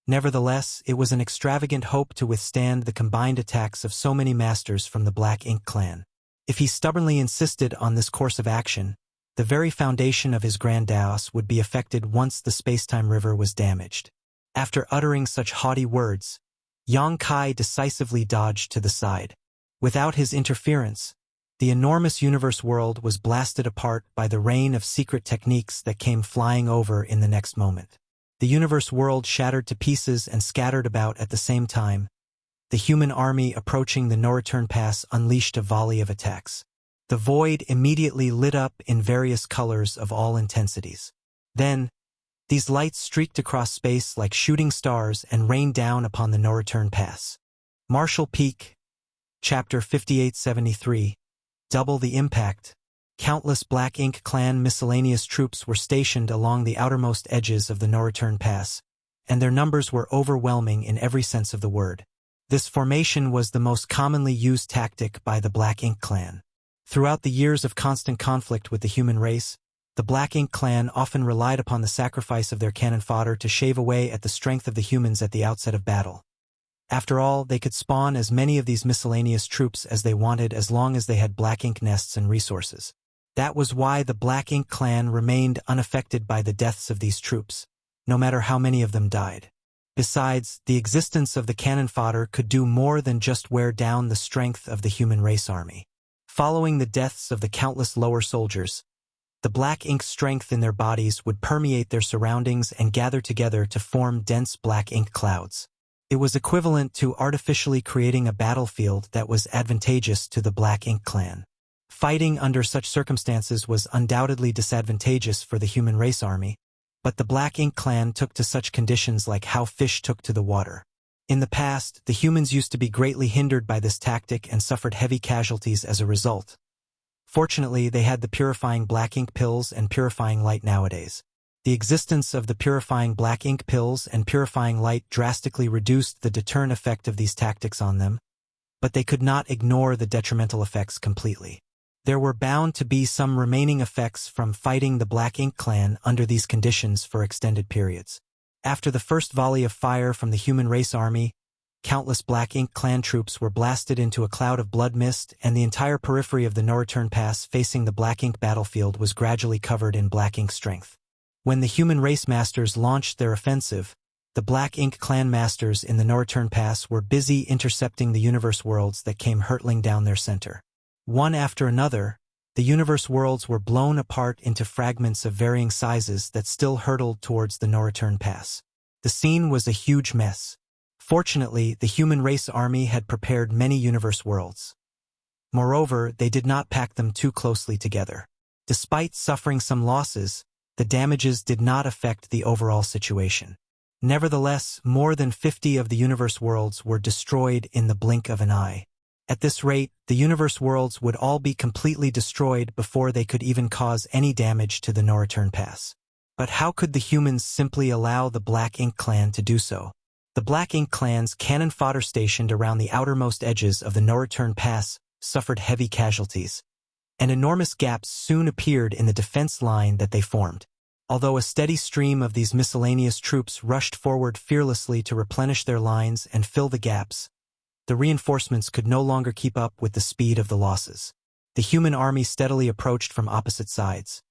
Nevertheless, it was an extravagant hope to withstand the combined attacks of so many masters from the Black Ink clan. If he stubbornly insisted on this course of action, the very foundation of his Grand Daos would be affected once the space-time river was damaged. After uttering such haughty words, Yang Kai decisively dodged to the side. Without his interference, the enormous universe world was blasted apart by the rain of secret techniques that came flying over in the next moment. The universe world shattered to pieces and scattered about at the same time. The human army approaching the no-return pass unleashed a volley of attacks. The void immediately lit up in various colors of all intensities. Then, these lights streaked across space like shooting stars and rained down upon the no-return pass. Marshall Peak, Chapter 5873, Double the Impact. Countless Black Ink clan miscellaneous troops were stationed along the outermost edges of the no-return pass, and their numbers were overwhelming in every sense of the word. This formation was the most commonly used tactic by the Black Ink clan. Throughout the years of constant conflict with the human race, The Black Ink clan often relied upon the sacrifice of their cannon fodder to shave away at the strength of the humans at the outset of battle. After all, they could spawn as many of these miscellaneous troops as they wanted as long as they had Black Ink nests and resources. That was why the Black Ink clan remained unaffected by the deaths of these troops, no matter how many of them died. Besides, the existence of the cannon fodder could do more than just wear down the strength of the human race army. Following the deaths of the countless lower soldiers, the Black Ink strength in their bodies would permeate their surroundings and gather together to form dense Black Ink clouds. It was equivalent to artificially creating a battlefield that was advantageous to the Black Ink clan. Fighting under such circumstances was undoubtedly disadvantageous for the human race army, but the Black Ink clan took to such conditions like how fish took to the water. In the past, the humans used to be greatly hindered by this tactic and suffered heavy casualties as a result. Fortunately, they had the purifying Black Ink pills and purifying light nowadays. The existence of the purifying Black Ink pills and purifying light drastically reduced the deterrent effect of these tactics on them, but they could not ignore the detrimental effects completely. There were bound to be some remaining effects from fighting the Black Ink clan under these conditions for extended periods. After the first volley of fire from the human race army, countless Black Ink clan troops were blasted into a cloud of blood mist, and the entire periphery of the no-return pass facing the Black Ink battlefield was gradually covered in Black Ink strength. When the human race masters launched their offensive, the Black Ink clan masters in the no-return pass were busy intercepting the universe worlds that came hurtling down their center. One after another, the universe worlds were blown apart into fragments of varying sizes that still hurtled towards the no-return pass. The scene was a huge mess. Fortunately, the human race army had prepared many universe worlds. Moreover, they did not pack them too closely together. Despite suffering some losses, the damages did not affect the overall situation. Nevertheless, more than 50 of the universe worlds were destroyed in the blink of an eye. At this rate, the universe worlds would all be completely destroyed before they could even cause any damage to the no-return pass. But how could the humans simply allow the Black Ink clan to do so? The Black Ink clan's cannon fodder stationed around the outermost edges of the no-return pass suffered heavy casualties, and enormous gaps soon appeared in the defense line that they formed. Although a steady stream of these miscellaneous troops rushed forward fearlessly to replenish their lines and fill the gaps, the reinforcements could no longer keep up with the speed of the losses. The human army steadily approached from opposite sides.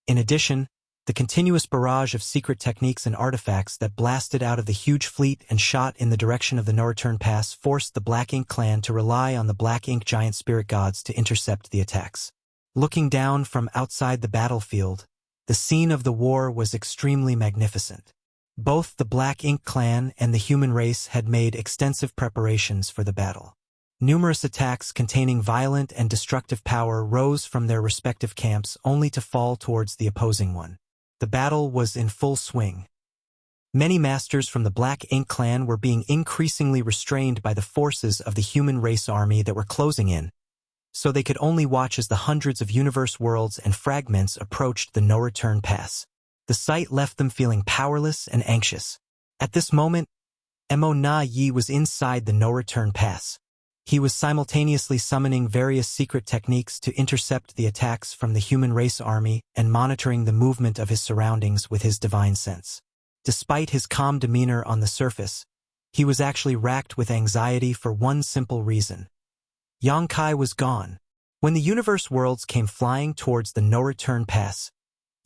In addition, the continuous barrage of secret techniques and artifacts that blasted out of the huge fleet and shot in the direction of the no-return pass forced the Black Ink clan to rely on the Black Ink giant spirit gods to intercept the attacks. Looking down from outside the battlefield, the scene of the war was extremely magnificent. Both the Black Ink clan and the human race had made extensive preparations for the battle. Numerous attacks containing violent and destructive power rose from their respective camps only to fall towards the opposing one. The battle was in full swing. Many masters from the Black Ink clan were being increasingly restrained by the forces of the human race army that were closing in, so they could only watch as the hundreds of universe worlds and fragments approached the no-return pass. The sight left them feeling powerless and anxious. At this moment, Mo Na Yi was inside the no-return pass. He was simultaneously summoning various secret techniques to intercept the attacks from the human race army and monitoring the movement of his surroundings with his divine sense. Despite his calm demeanor on the surface, he was actually racked with anxiety for one simple reason. Yang Kai was gone. When the universe worlds came flying towards the no-return pass,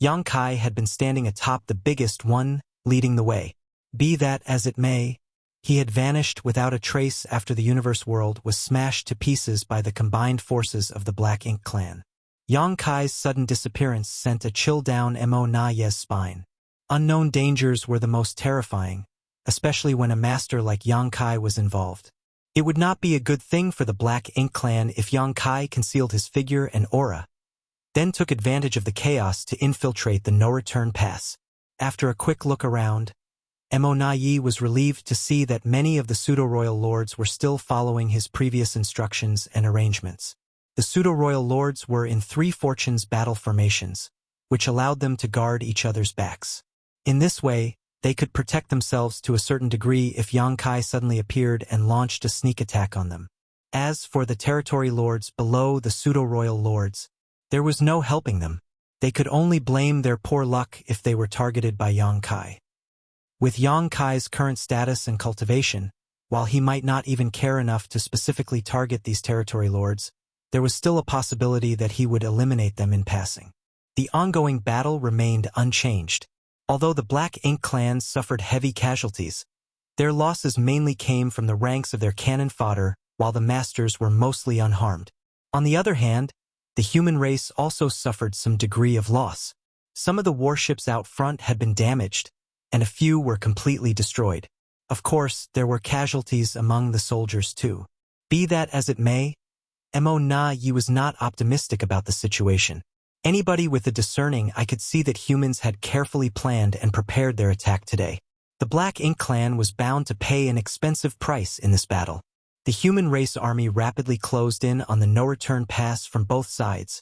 Yang Kai had been standing atop the biggest one, leading the way. Be that as it may, he had vanished without a trace after the universe world was smashed to pieces by the combined forces of the Black Ink clan. Yang Kai's sudden disappearance sent a chill down Mo Na Ye's spine. Unknown dangers were the most terrifying, especially when a master like Yang Kai was involved. It would not be a good thing for the Black Ink clan if Yang Kai concealed his figure and aura, then took advantage of the chaos to infiltrate the no-return pass. After a quick look around, Mo Na Yi was relieved to see that many of the pseudo-royal lords were still following his previous instructions and arrangements. The pseudo-royal lords were in 3 fortunes battle formations, which allowed them to guard each other's backs. In this way, they could protect themselves to a certain degree if Yang Kai suddenly appeared and launched a sneak attack on them. As for the territory lords below the pseudo-royal lords, there was no helping them. They could only blame their poor luck if they were targeted by Yang Kai. With Yang Kai's current status and cultivation, while he might not even care enough to specifically target these territory lords, there was still a possibility that he would eliminate them in passing. The ongoing battle remained unchanged. Although the Black Ink clans suffered heavy casualties, their losses mainly came from the ranks of their cannon fodder, while the masters were mostly unharmed. On the other hand, the human race also suffered some degree of loss. Some of the warships out front had been damaged, and a few were completely destroyed. Of course, there were casualties among the soldiers too. Be that as it may, Mo-Na-Yi was not optimistic about the situation. Anybody with a discerning eye could see that humans had carefully planned and prepared their attack today. The Black Ink clan was bound to pay an expensive price in this battle. The human race army rapidly closed in on the no-return pass from both sides,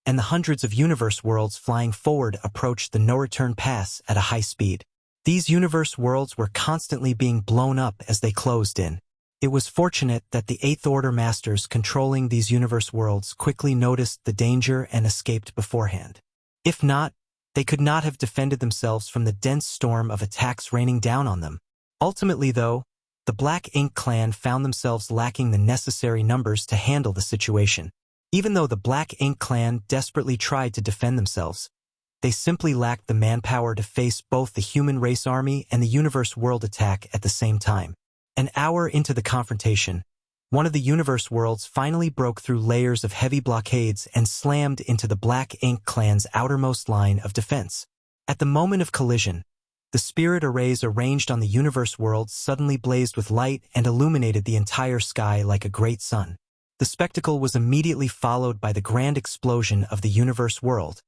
and the hundreds of universe worlds flying forward approached the no-return pass at a high speed. These universe worlds were constantly being blown up as they closed in. It was fortunate that the Eighth Order masters controlling these universe worlds quickly noticed the danger and escaped beforehand. If not, they could not have defended themselves from the dense storm of attacks raining down on them. Ultimately, though, the Black Ink clan found themselves lacking the necessary numbers to handle the situation. Even though the Black Ink clan desperately tried to defend themselves, they simply lacked the manpower to face both the human race army and the universe world attack at the same time. An hour into the confrontation, one of the universe worlds finally broke through layers of heavy blockades and slammed into the Black Ink clan's outermost line of defense. At the moment of collision, the spirit arrays arranged on the universe worlds suddenly blazed with light and illuminated the entire sky like a great sun. The spectacle was immediately followed by the grand explosion of the universe world,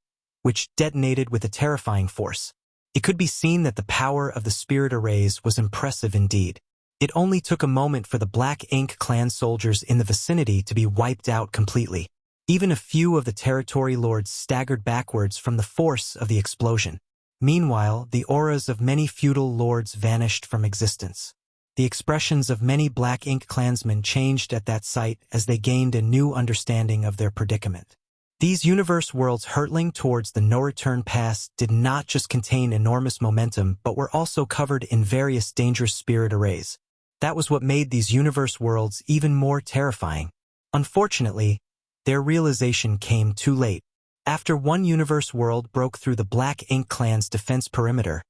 which detonated with a terrifying force. It could be seen that the power of the spirit arrays was impressive indeed. It only took a moment for the Black Ink clan soldiers in the vicinity to be wiped out completely. Even a few of the territory lords staggered backwards from the force of the explosion. Meanwhile, the auras of many feudal lords vanished from existence. The expressions of many Black Ink clansmen changed at that sight as they gained a new understanding of their predicament. These universe worlds hurtling towards the no-return pass did not just contain enormous momentum but were also covered in various dangerous spirit arrays. That was what made these universe worlds even more terrifying. Unfortunately, their realization came too late. After one universe world broke through the Black Ink clan's defense perimeter,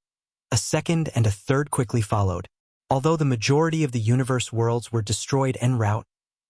a second and a third quickly followed. Although the majority of the universe worlds were destroyed en route,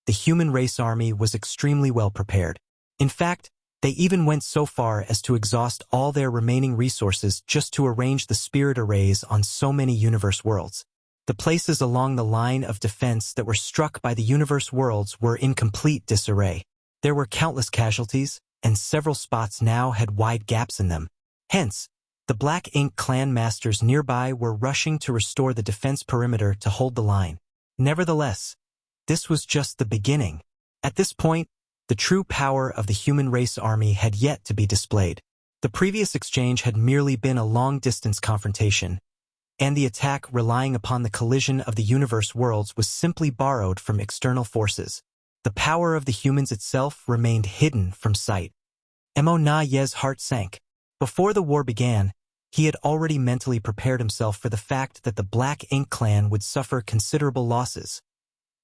the human race army was extremely well prepared. In fact, they even went so far as to exhaust all their remaining resources just to arrange the spirit arrays on so many universe worlds. The places along the line of defense that were struck by the universe worlds were in complete disarray. There were countless casualties, and several spots now had wide gaps in them. Hence, the Black Ink clan masters nearby were rushing to restore the defense perimeter to hold the line. Nevertheless, this was just the beginning. At this point, the true power of the human race army had yet to be displayed. The previous exchange had merely been a long-distance confrontation, and the attack relying upon the collision of the universe worlds was simply borrowed from external forces. The power of the humans itself remained hidden from sight. Mo-Na-Ye's heart sank. Before the war began, he had already mentally prepared himself for the fact that the Black Ink clan would suffer considerable losses.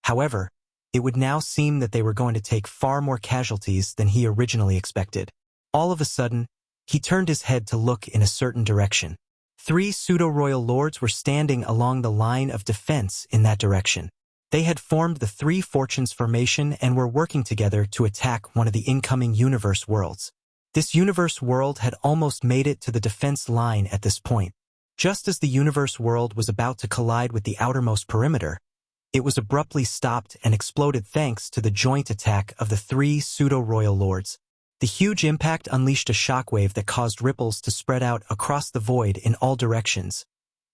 However, it would now seem that they were going to take far more casualties than he originally expected. All of a sudden, he turned his head to look in a certain direction. 3 pseudo-royal lords were standing along the line of defense in that direction. They had formed the 3 Fortunes formation and were working together to attack one of the incoming universe worlds. This universe world had almost made it to the defense line at this point. Just as the universe world was about to collide with the outermost perimeter, it was abruptly stopped and exploded thanks to the joint attack of the 3 pseudo-royal lords. The huge impact unleashed a shockwave that caused ripples to spread out across the void in all directions,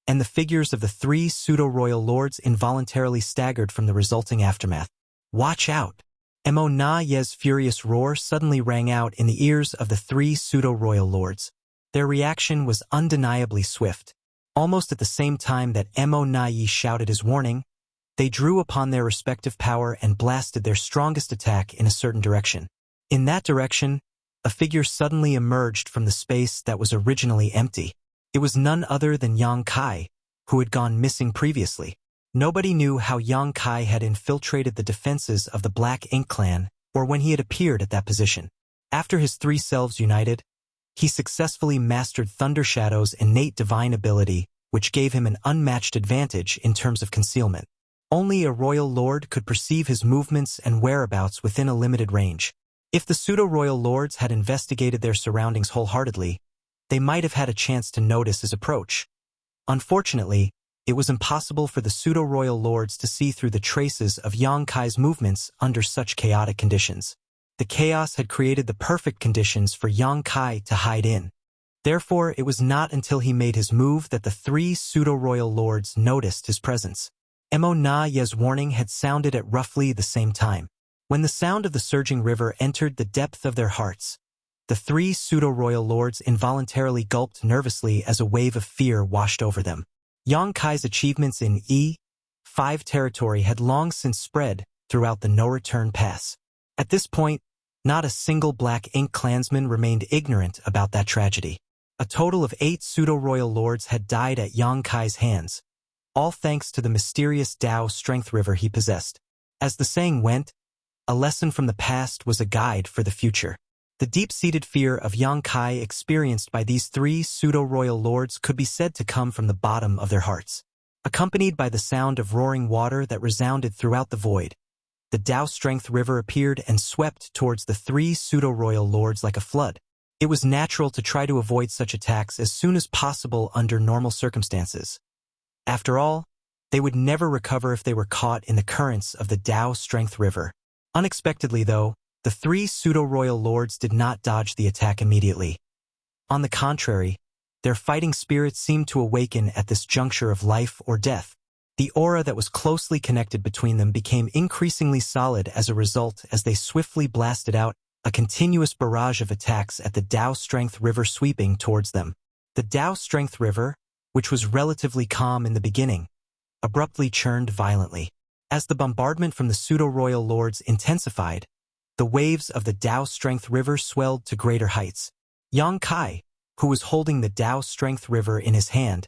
and the figures of the 3 pseudo-royal lords involuntarily staggered from the resulting aftermath. "Watch out!" Mo-Na-Ye's furious roar suddenly rang out in the ears of the 3 pseudo-royal lords. Their reaction was undeniably swift. Almost at the same time that Mo-Na-Ye shouted his warning, they drew upon their respective power and blasted their strongest attack in a certain direction. In that direction, a figure suddenly emerged from the space that was originally empty. It was none other than Yang Kai, who had gone missing previously. Nobody knew how Yang Kai had infiltrated the defenses of the Black Ink clan, or when he had appeared at that position. After his three selves united, he successfully mastered Thunder Shadow's innate divine ability, which gave him an unmatched advantage in terms of concealment. Only a royal lord could perceive his movements and whereabouts within a limited range. If the pseudo-royal lords had investigated their surroundings wholeheartedly, they might have had a chance to notice his approach. Unfortunately, it was impossible for the pseudo-royal lords to see through the traces of Yang Kai's movements under such chaotic conditions. The chaos had created the perfect conditions for Yang Kai to hide in. Therefore, it was not until he made his move that the three pseudo-royal lords noticed his presence. Mo Na Ye's warning had sounded at roughly the same time. When the sound of the surging river entered the depth of their hearts, the three pseudo-royal lords involuntarily gulped nervously as a wave of fear washed over them. Yang Kai's achievements in E5 territory had long since spread throughout the no-return pass. At this point, not a single Black Ink clansman remained ignorant about that tragedy. A total of 8 pseudo-royal lords had died at Yang Kai's hands, all thanks to the mysterious Dao strength river he possessed. As the saying went, a lesson from the past was a guide for the future. The deep-seated fear of Yang Kai experienced by these 3 pseudo-royal lords could be said to come from the bottom of their hearts. Accompanied by the sound of roaring water that resounded throughout the void, the Dao Strength River appeared and swept towards the 3 pseudo-royal lords like a flood. It was natural to try to avoid such attacks as soon as possible under normal circumstances. After all, they would never recover if they were caught in the currents of the Dao Strength River. Unexpectedly, though, the 3 pseudo-royal lords did not dodge the attack immediately. On the contrary, their fighting spirits seemed to awaken at this juncture of life or death. The aura that was closely connected between them became increasingly solid as a result as they swiftly blasted out a continuous barrage of attacks at the Dao Strength River sweeping towards them. The Dao Strength River, which was relatively calm in the beginning, abruptly churned violently. As the bombardment from the pseudo-royal lords intensified, the waves of the Dao Strength River swelled to greater heights. Yang Kai, who was holding the Dao Strength River in his hand,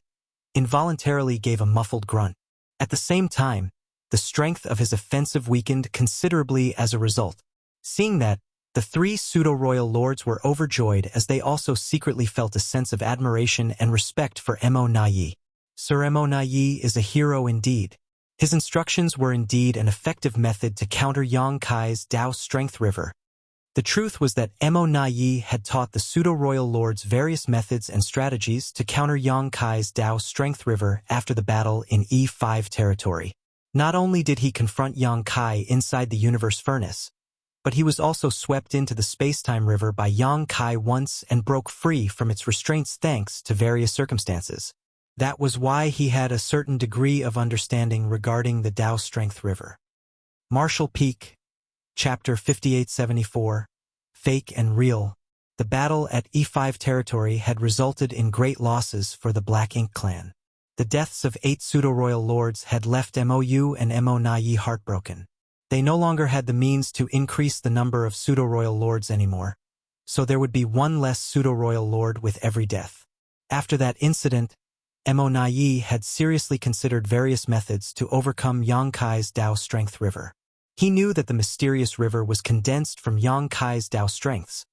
involuntarily gave a muffled grunt. At the same time, the strength of his offensive weakened considerably as a result. Seeing that, the 3 pseudo-royal lords were overjoyed as they also secretly felt a sense of admiration and respect for Mo Na Ye. Sir Mo Na Ye is a hero indeed. His instructions were indeed an effective method to counter Yang Kai's Dao Strength River. The truth was that Mo Na Ye had taught the pseudo-royal lords various methods and strategies to counter Yang Kai's Dao Strength River after the battle in E5 territory. Not only did he confront Yang Kai inside the universe furnace, but he was also swept into the space-time river by Yang Kai once and broke free from its restraints thanks to various circumstances. That was why he had a certain degree of understanding regarding the Dao Strength River. Marshall Peak, Chapter 5874, Fake and Real. The battle at E5 territory had resulted in great losses for the Black Ink clan. The deaths of 8 pseudo-royal lords had left Mou and Mo Na Ye heartbroken. They no longer had the means to increase the number of pseudo-royal lords anymore, so there would be 1 less pseudo-royal lord with every death. After that incident, Mo Na Ye had seriously considered various methods to overcome Yang Kai's Dao Strength River. He knew that the mysterious river was condensed from Yang Kai's Dao strengths,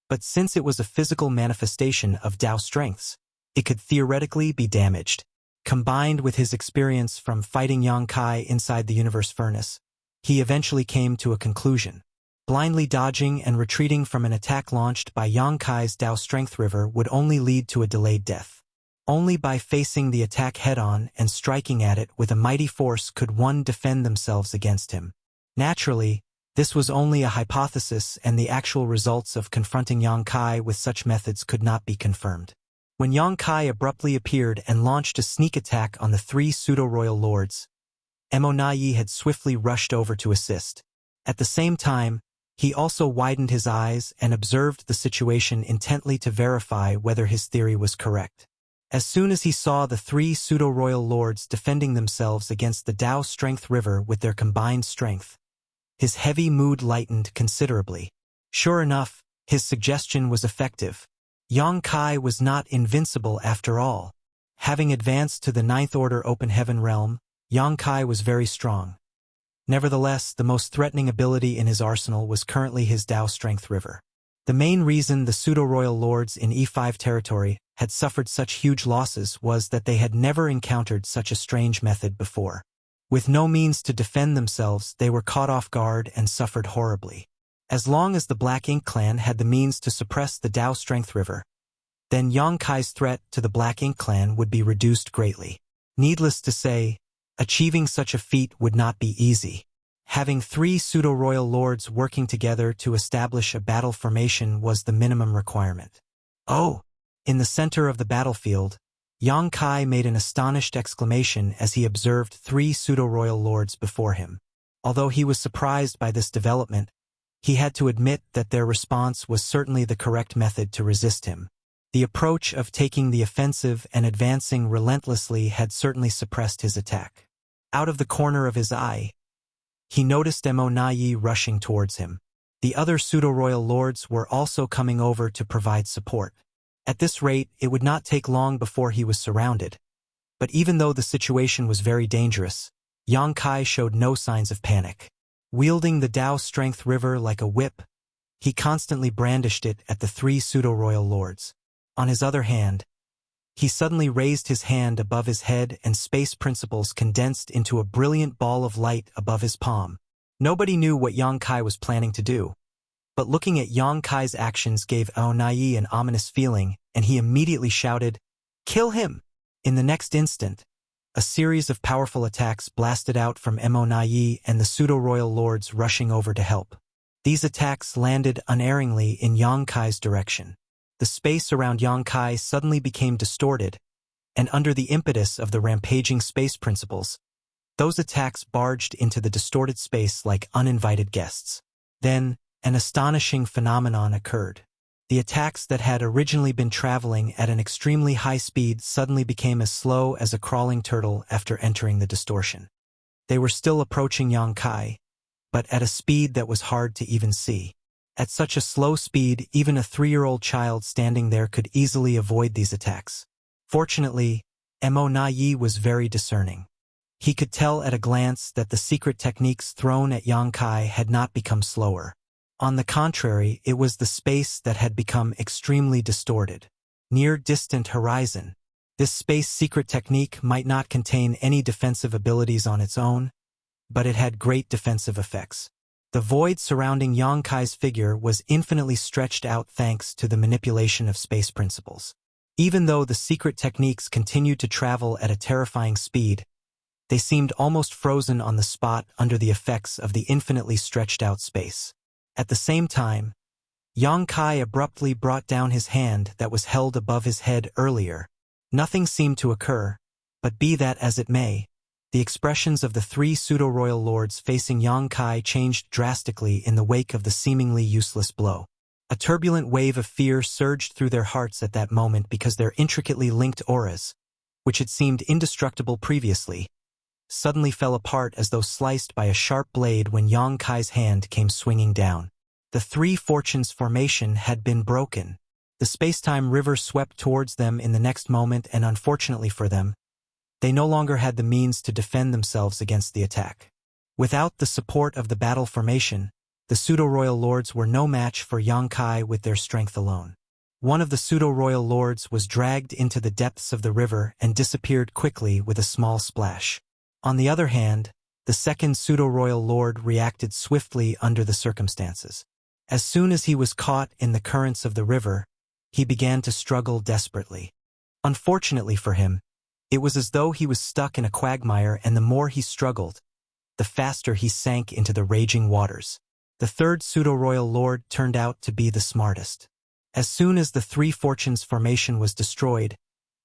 but since it was a physical manifestation of Dao strengths, it could theoretically be damaged. Combined with his experience from fighting Yang Kai inside the universe furnace, he eventually came to a conclusion. Blindly dodging and retreating from an attack launched by Yang Kai's Dao Strength River would only lead to a delayed death. Only by facing the attack head-on and striking at it with a mighty force could one defend themselves against him. Naturally, this was only a hypothesis and the actual results of confronting Yang Kai with such methods could not be confirmed. When Yang Kai abruptly appeared and launched a sneak attack on the 3 pseudo-royal lords, Mo Na Ye had swiftly rushed over to assist. At the same time, he also widened his eyes and observed the situation intently to verify whether his theory was correct. As soon as he saw the 3 pseudo-royal lords defending themselves against the Dao Strength River with their combined strength, his heavy mood lightened considerably. Sure enough, His suggestion was effective. Yang Kai was not invincible after all. Having advanced to the Ninth Order Open Heaven realm, Yang Kai was very strong. Nevertheless, the most threatening ability in his arsenal was currently his Dao Strength River. The main reason the pseudo-royal lords in E5 territory had suffered such huge losses was that they had never encountered such a strange method before. With no means to defend themselves, they were caught off guard and suffered horribly. As long as the Black Ink clan had the means to suppress the Dao Strength River, then Yang Kai's threat to the Black Ink clan would be reduced greatly. Needless to say, achieving such a feat would not be easy. Having 3 pseudo-royal lords working together to establish a battle formation was the minimum requirement. Oh! In the center of the battlefield, Yang Kai made an astonished exclamation as he observed 3 pseudo-royal lords before him. Although he was surprised by this development, he had to admit that their response was certainly the correct method to resist him. The approach of taking the offensive and advancing relentlessly had certainly suppressed his attack. Out of the corner of his eye, he noticed Mo Nai rushing towards him. The other pseudo-royal lords were also coming over to provide support. At this rate, it would not take long before he was surrounded. But even though the situation was very dangerous, Yang Kai showed no signs of panic. Wielding the Dao Strength River like a whip, he constantly brandished it at the 3 pseudo-royal lords. On his other hand, he suddenly raised his hand above his head and space principles condensed into a brilliant ball of light above his palm. Nobody knew what Yang Kai was planning to do, but looking at Yang Kai's actions gave Mo Nai an ominous feeling, and he immediately shouted, "Kill him!" In the next instant, a series of powerful attacks blasted out from Mo Nai and the pseudo-royal lords rushing over to help. These attacks landed unerringly in Yang Kai's direction. The space around Yang Kai suddenly became distorted, and under the impetus of the rampaging space principles, those attacks barged into the distorted space like uninvited guests. Then, an astonishing phenomenon occurred. The attacks that had originally been traveling at an extremely high speed suddenly became as slow as a crawling turtle after entering the distortion. They were still approaching Yang Kai, but at a speed that was hard to even see. At such a slow speed, even a 3-year-old child standing there could easily avoid these attacks. Fortunately, Mo Nai was very discerning. He could tell at a glance that the secret techniques thrown at Yang Kai had not become slower. On the contrary, it was the space that had become extremely distorted. Near distant horizon. This space secret technique might not contain any defensive abilities on its own, but it had great defensive effects. The void surrounding Yang Kai's figure was infinitely stretched out thanks to the manipulation of space principles. Even though the secret techniques continued to travel at a terrifying speed, they seemed almost frozen on the spot under the effects of the infinitely stretched out space. At the same time, Yang Kai abruptly brought down his hand that was held above his head earlier. Nothing seemed to occur, but be that as it may, the expressions of the 3 pseudo-royal lords facing Yang Kai changed drastically in the wake of the seemingly useless blow. A turbulent wave of fear surged through their hearts at that moment because their intricately linked auras, which had seemed indestructible previously, suddenly fell apart as though sliced by a sharp blade when Yang Kai's hand came swinging down. The 3 fortunes formation had been broken. The space-time river swept towards them in the next moment, and unfortunately for them, they no longer had the means to defend themselves against the attack. Without the support of the battle formation, the pseudo-royal lords were no match for Yang Kai with their strength alone. One of the pseudo-royal lords was dragged into the depths of the river and disappeared quickly with a small splash. On the other hand, the second pseudo-royal lord reacted swiftly under the circumstances. As soon as he was caught in the currents of the river, he began to struggle desperately. Unfortunately for him, it was as though he was stuck in a quagmire, and the more he struggled, the faster he sank into the raging waters. The third pseudo-royal lord turned out to be the smartest. As soon as the 3 fortunes formation was destroyed,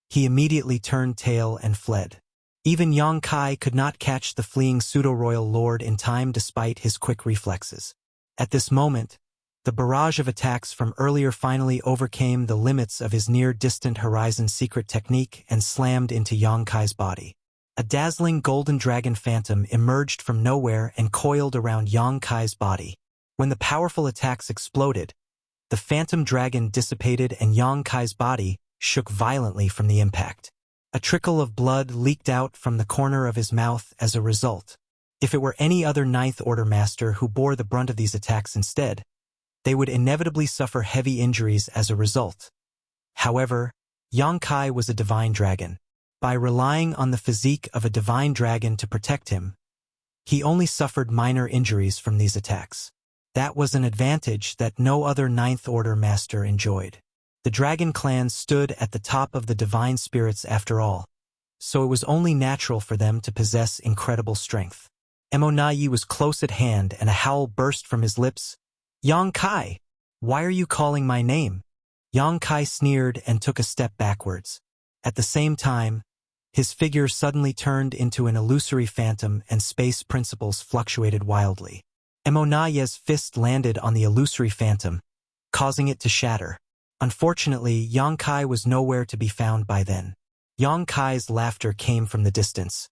he immediately turned tail and fled. Even Yang Kai could not catch the fleeing pseudo-royal lord in time despite his quick reflexes. At this moment, the barrage of attacks from earlier finally overcame the limits of his near-distant horizon secret technique and slammed into Yang Kai's body. A dazzling golden dragon phantom emerged from nowhere and coiled around Yang Kai's body. When the powerful attacks exploded, The phantom dragon dissipated and Yang Kai's body shook violently from the impact. A trickle of blood leaked out from the corner of his mouth as a result. If it were any other Ninth Order master who bore the brunt of these attacks instead, they would inevitably suffer heavy injuries as a result. However, Yang Kai was a divine dragon. By relying on the physique of a divine dragon to protect him, he only suffered minor injuries from these attacks. That was an advantage that no other Ninth Order master enjoyed. The dragon clan stood at the top of the divine spirits after all, so it was only natural for them to possess incredible strength. Emonayi was close at hand and a howl burst from his lips. "Yang Kai, why are you calling my name?" Yang Kai sneered and took a step backwards. At the same time, his figure suddenly turned into an illusory phantom and space principles fluctuated wildly. Emonayi's fist landed on the illusory phantom, causing it to shatter. Unfortunately, Yang Kai was nowhere to be found by then. Yang Kai's laughter came from the distance.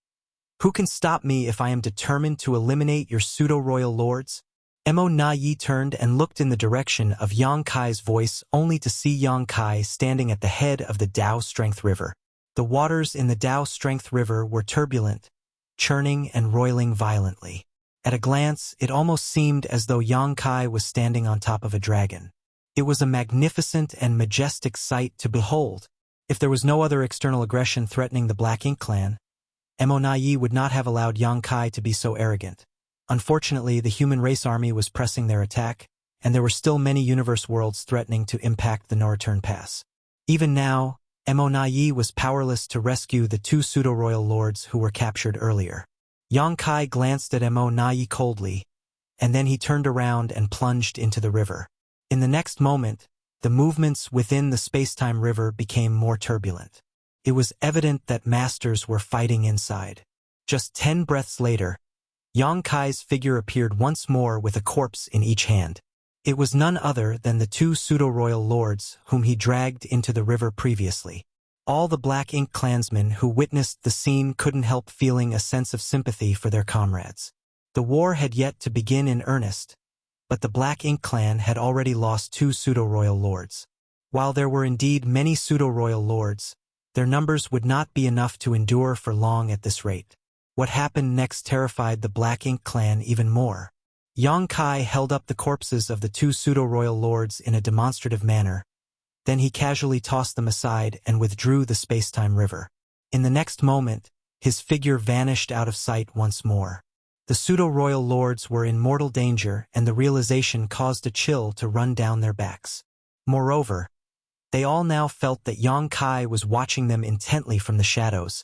"Who can stop me if I am determined to eliminate your pseudo-royal lords?" Emonayi turned and looked in the direction of Yang Kai's voice only to see Yang Kai standing at the head of the Dao Strength River. The waters in the Dao Strength River were turbulent, churning and roiling violently. At a glance, it almost seemed as though Yang Kai was standing on top of a dragon. It was a magnificent and majestic sight to behold. If there was no other external aggression threatening the Black Ink clan, Emonayi would not have allowed Yang Kai to be so arrogant. Unfortunately, the human race army was pressing their attack, and there were still many universe worlds threatening to impact the no-return pass. Even now, Emonayi was powerless to rescue the two pseudo-royal lords who were captured earlier. Yang Kai glanced at Emonayi coldly, and then he turned around and plunged into the river. In the next moment, the movements within the space-time river became more turbulent. It was evident that masters were fighting inside. Just 10 breaths later, Yang Kai's figure appeared once more with a corpse in each hand. It was none other than the two pseudo-royal lords whom he dragged into the river previously. All the Black Ink clansmen who witnessed the scene couldn't help feeling a sense of sympathy for their comrades. The war had yet to begin in earnest, but the Black Ink clan had already lost two pseudo-royal lords. While there were indeed many pseudo-royal lords, their numbers would not be enough to endure for long at this rate. What happened next terrified the Black Ink clan even more. Yang Kai held up the corpses of the two pseudo-royal lords in a demonstrative manner. Then he casually tossed them aside and withdrew the space-time river. In the next moment, his figure vanished out of sight once more. The pseudo-royal lords were in mortal danger, and the realization caused a chill to run down their backs. Moreover, they all now felt that Yang Kai was watching them intently from the shadows,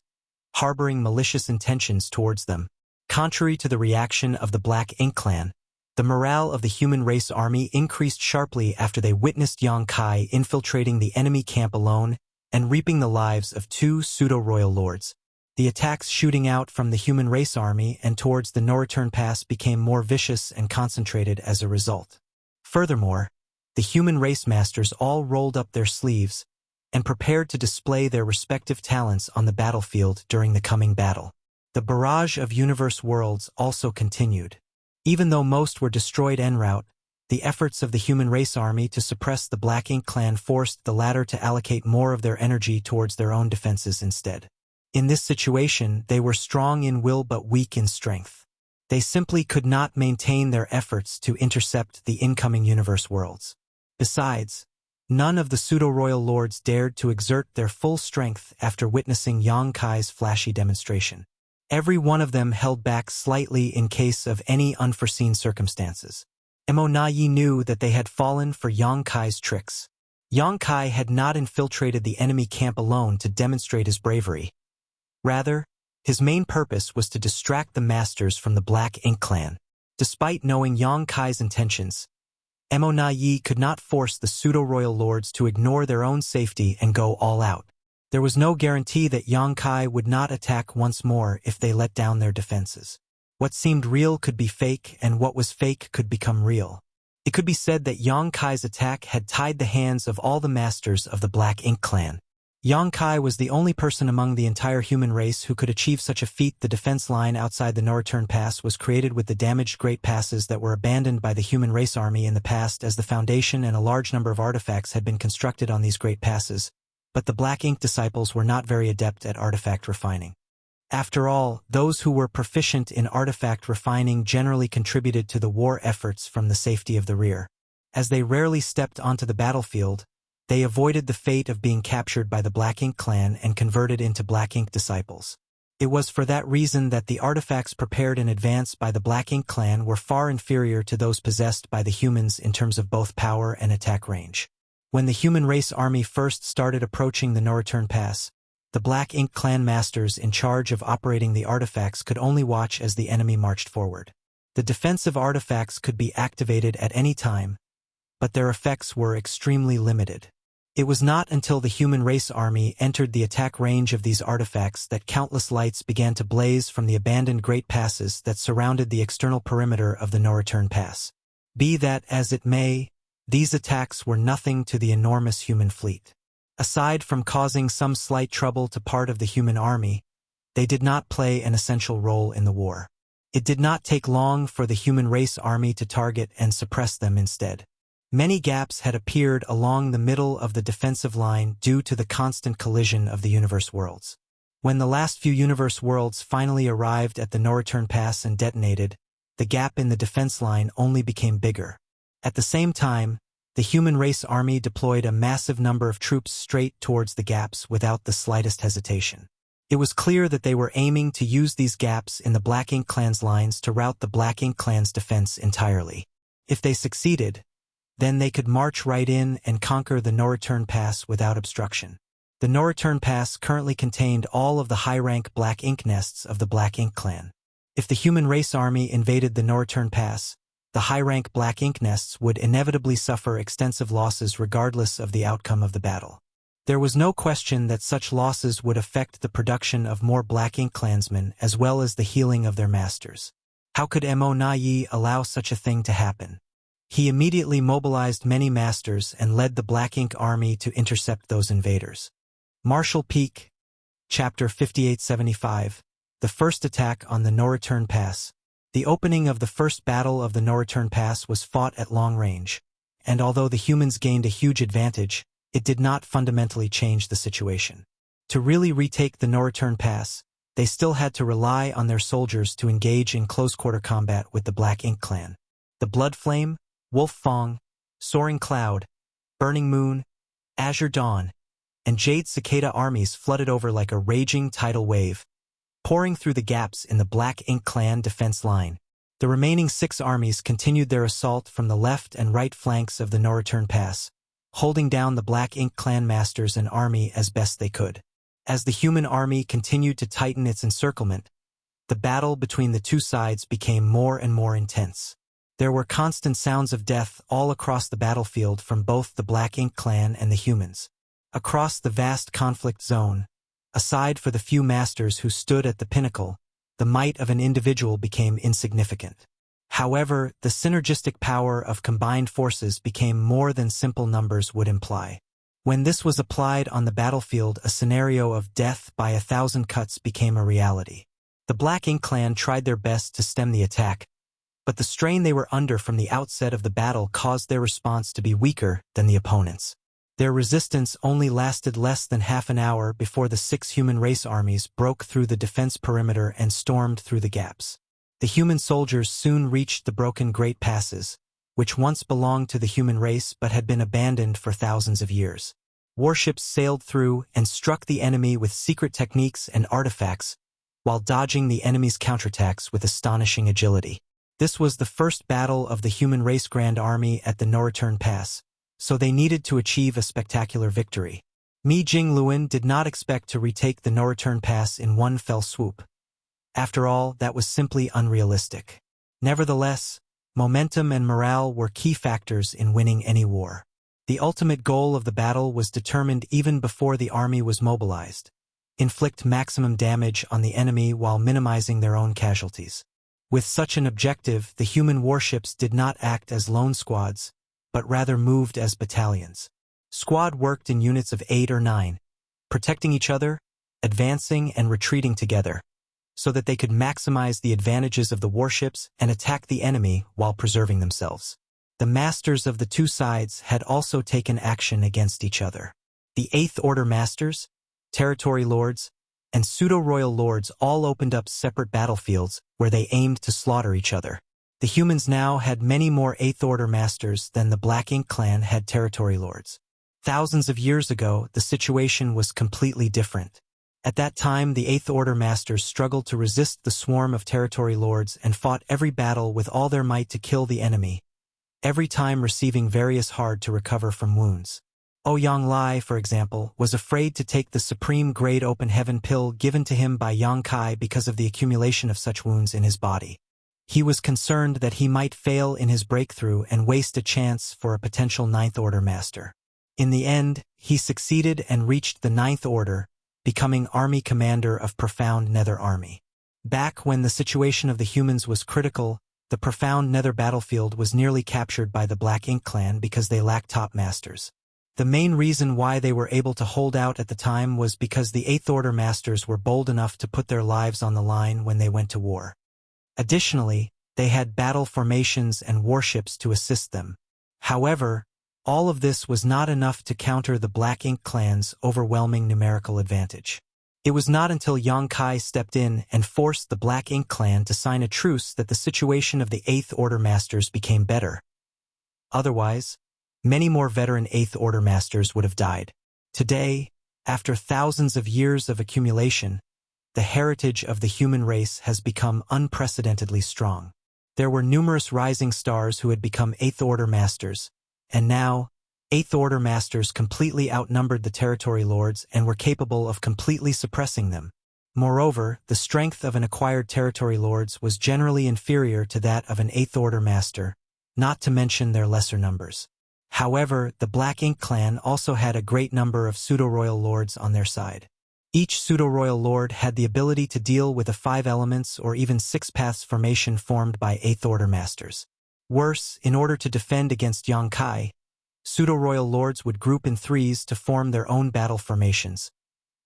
harboring malicious intentions towards them. Contrary to the reaction of the Black Ink clan, the morale of the human race army increased sharply after they witnessed Yang Kai infiltrating the enemy camp alone and reaping the lives of two pseudo-royal lords. The attacks shooting out from the human race army and towards the no-return pass became more vicious and concentrated as a result. Furthermore, the human race masters all rolled up their sleeves and prepared to display their respective talents on the battlefield during the coming battle. The barrage of universe worlds also continued. Even though most were destroyed en route, the efforts of the human race army to suppress the Black Ink clan forced the latter to allocate more of their energy towards their own defenses instead. In this situation, they were strong in will but weak in strength. They simply could not maintain their efforts to intercept the incoming universe worlds. Besides, none of the pseudo-royal lords dared to exert their full strength after witnessing Yang Kai's flashy demonstration. Every one of them held back slightly in case of any unforeseen circumstances. Emonayi knew that they had fallen for Yang Kai's tricks. Yang Kai had not infiltrated the enemy camp alone to demonstrate his bravery. Rather, his main purpose was to distract the masters from the Black Ink clan. Despite knowing Yang Kai's intentions, Emonayi could not force the pseudo-royal lords to ignore their own safety and go all out. There was no guarantee that Yang Kai would not attack once more if they let down their defenses. What seemed real could be fake, and what was fake could become real. It could be said that Yang Kai's attack had tied the hands of all the masters of the Black Ink clan. Yang Kai was the only person among the entire human race who could achieve such a feat. The defense line outside the no-return pass was created with the damaged great passes that were abandoned by the human race army in the past as the foundation, and a large number of artifacts had been constructed on these great passes, but the Black Ink disciples were not very adept at artifact refining. After all, those who were proficient in artifact refining generally contributed to the war efforts from the safety of the rear. As they rarely stepped onto the battlefield, they avoided the fate of being captured by the Black Ink clan and converted into Black Ink disciples. It was for that reason that the artifacts prepared in advance by the Black Ink clan were far inferior to those possessed by the humans in terms of both power and attack range. When the human race army first started approaching the no-return pass, the Black Ink clan masters in charge of operating the artifacts could only watch as the enemy marched forward. The defensive artifacts could be activated at any time, but their effects were extremely limited. It was not until the human race army entered the attack range of these artifacts that countless lights began to blaze from the abandoned great passes that surrounded the external perimeter of the no-return pass. Be that as it may, these attacks were nothing to the enormous human fleet. Aside from causing some slight trouble to part of the human army, they did not play an essential role in the war. It did not take long for the human race army to target and suppress them instead. Many gaps had appeared along the middle of the defensive line due to the constant collision of the universe worlds. When the last few universe worlds finally arrived at the no-return pass and detonated, the gap in the defense line only became bigger. At the same time, the human race army deployed a massive number of troops straight towards the gaps without the slightest hesitation. It was clear that they were aiming to use these gaps in the Black Ink clan's lines to rout the Black Ink clan's defense entirely. If they succeeded, then they could march right in and conquer the no-return pass without obstruction. The no-return pass currently contained all of the high-rank Black Ink nests of the Black Ink clan. If the human race army invaded the no-return pass, the high-rank Black Ink nests would inevitably suffer extensive losses regardless of the outcome of the battle. There was no question that such losses would affect the production of more Black Ink clansmen as well as the healing of their masters. How could Mo Nai allow such a thing to happen? He immediately mobilized many masters and led the Black Ink army to intercept those invaders. Marshall Peak, Chapter 5875, The First Attack on the No-Return Pass. The opening of the first battle of the No-Return Pass was fought at long range, and although the humans gained a huge advantage, it did not fundamentally change the situation. To really retake the No-Return Pass, they still had to rely on their soldiers to engage in close-quarter combat with the Black Ink clan. The Blood Flame, Wolf Fong, Soaring Cloud, Burning Moon, Azure Dawn, and Jade Cicada armies flooded over like a raging tidal wave, pouring through the gaps in the Black Ink clan defense line. The remaining 6 armies continued their assault from the left and right flanks of the no-return pass, holding down the Black Ink clan masters and army as best they could. As the human army continued to tighten its encirclement, the battle between the two sides became more and more intense. There were constant sounds of death all across the battlefield from both the Black Ink clan and the humans. Across the vast conflict zone, aside for the few masters who stood at the pinnacle, the might of an individual became insignificant. However, the synergistic power of combined forces became more than simple numbers would imply. When this was applied on the battlefield, a scenario of death by 1,000 cuts became a reality. The Black Ink clan tried their best to stem the attack, but the strain they were under from the outset of the battle caused their response to be weaker than the opponents. Their resistance only lasted less than half an hour before the 6 human race armies broke through the defense perimeter and stormed through the gaps. The human soldiers soon reached the broken Great Passes, which once belonged to the human race but had been abandoned for thousands of years. Warships sailed through and struck the enemy with secret techniques and artifacts, while dodging the enemy's counterattacks with astonishing agility. This was the first battle of the human race Grand Army at the No-Return Pass, so they needed to achieve a spectacular victory. Mi Jingluan did not expect to retake the No-Return Pass in one fell swoop. After all, that was simply unrealistic. Nevertheless, momentum and morale were key factors in winning any war. The ultimate goal of the battle was determined even before the army was mobilized: inflict maximum damage on the enemy while minimizing their own casualties. With such an objective, the human warships did not act as lone squads, but rather moved as battalions. Squad worked in units of 8 or 9, protecting each other, advancing and retreating together, so that they could maximize the advantages of the warships and attack the enemy while preserving themselves. The masters of the two sides had also taken action against each other. The Eighth Order masters, territory lords, and pseudo-royal lords all opened up separate battlefields where they aimed to slaughter each other. The humans now had many more Eighth Order masters than the Black Ink clan had territory lords. Thousands of years ago, the situation was completely different. At that time, the Eighth Order masters struggled to resist the swarm of territory lords and fought every battle with all their might to kill the enemy, every time receiving various hard to recover from wounds. Ouyang Lai, for example, was afraid to take the supreme grade open heaven pill given to him by Yang Kai because of the accumulation of such wounds in his body. He was concerned that he might fail in his breakthrough and waste a chance for a potential Ninth Order master. In the end, he succeeded and reached the Ninth Order, becoming Army Commander of Profound Nether Army. Back when the situation of the humans was critical, the Profound Nether battlefield was nearly captured by the Black Ink clan because they lacked top masters. The main reason why they were able to hold out at the time was because the Eighth Order masters were bold enough to put their lives on the line when they went to war. Additionally, they had battle formations and warships to assist them. However, all of this was not enough to counter the Black Ink clan's overwhelming numerical advantage. It was not until Yang Kai stepped in and forced the Black Ink clan to sign a truce that the situation of the Eighth Order masters became better. Otherwise, many more veteran Eighth Order masters would have died. Today, after thousands of years of accumulation, the heritage of the human race has become unprecedentedly strong. There were numerous rising stars who had become Eighth Order masters, and now, Eighth Order masters completely outnumbered the territory lords and were capable of completely suppressing them. Moreover, the strength of an acquired territory lords was generally inferior to that of an Eighth Order master, not to mention their lesser numbers. However, the Black Ink clan also had a great number of pseudo-royal lords on their side. Each pseudo-royal lord had the ability to deal with a 5 elements or even 6 paths formation formed by Eighth Order masters. Worse, in order to defend against Yang Kai, pseudo-royal lords would group in 3s to form their own battle formations,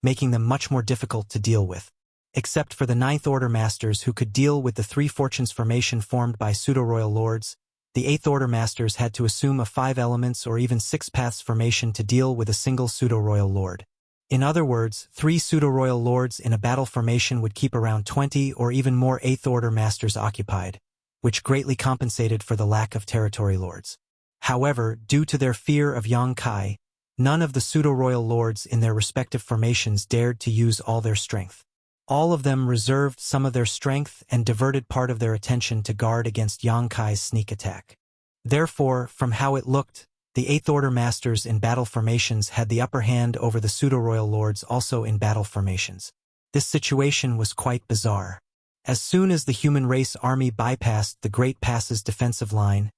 making them much more difficult to deal with. Except for the Ninth Order masters who could deal with the 3 fortunes formation formed by pseudo-royal lords, the Eighth Order masters had to assume a 5 elements or even 6 paths formation to deal with a single pseudo-royal lord. In other words, 3 pseudo-royal lords in a battle formation would keep around 20 or even more Eighth Order masters occupied, which greatly compensated for the lack of territory lords. However, due to their fear of Yang Kai, none of the pseudo-royal lords in their respective formations dared to use all their strength. All of them reserved some of their strength and diverted part of their attention to guard against Yang Kai's sneak attack. Therefore, from how it looked, the Eighth Order masters in battle formations had the upper hand over the pseudo-royal lords also in battle formations. This situation was quite bizarre. As soon as the human race army bypassed the Great Pass's defensive line,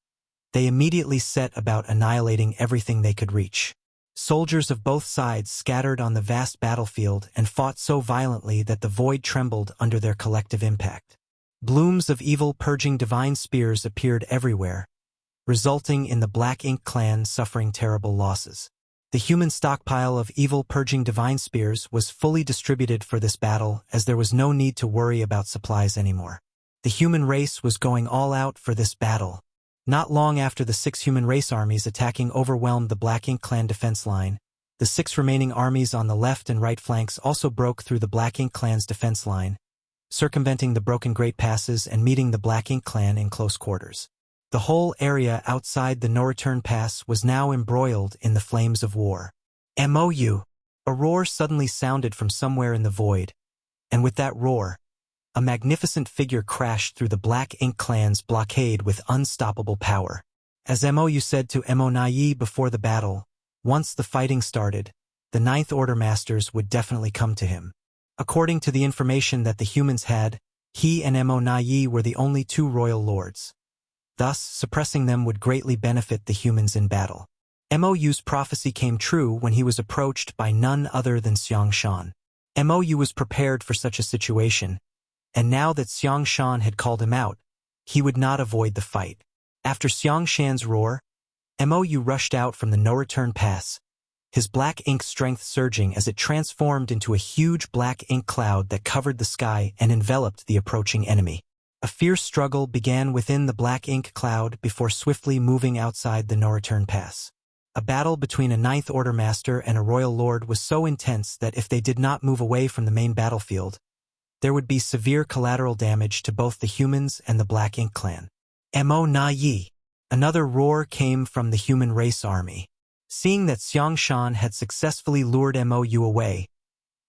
they immediately set about annihilating everything they could reach. Soldiers of both sides scattered on the vast battlefield and fought so violently that the void trembled under their collective impact. Blooms of evil purging divine spears appeared everywhere, resulting in the Black Ink clan suffering terrible losses. The human stockpile of evil purging divine spears was fully distributed for this battle as there was no need to worry about supplies anymore. The human race was going all out for this battle. Not long after the 6 human race armies attacking overwhelmed the Black Ink clan defense line, the 6 remaining armies on the left and right flanks also broke through the Black Ink clan's defense line, circumventing the broken Great Passes and meeting the Black Ink clan in close quarters. The whole area outside the no-return pass was now embroiled in the flames of war. MOU! A roar suddenly sounded from somewhere in the void, and with that roar, a magnificent figure crashed through the Black Ink clan's blockade with unstoppable power. As MOU said to MONAI before the battle, once the fighting started, the Ninth Order masters would definitely come to him. According to the information that the humans had, he and MONAI were the only 2 royal lords. Thus, suppressing them would greatly benefit the humans in battle. MOU's prophecy came true when he was approached by none other than Xiang Shan. MOU was prepared for such a situation, and now that Xiang Shan had called him out, he would not avoid the fight. After Xiang Shan's roar, MOU rushed out from the no-return pass, his black ink strength surging as it transformed into a huge black ink cloud that covered the sky and enveloped the approaching enemy. A fierce struggle began within the black ink cloud before swiftly moving outside the no-return pass. A battle between a Ninth Order Master and a Royal Lord was so intense that if they did not move away from the main battlefield, there would be severe collateral damage to both the humans and the Black Ink clan. Mo Na Yi. Another roar came from the human race army. Seeing that Xiang Shan had successfully lured Mou away,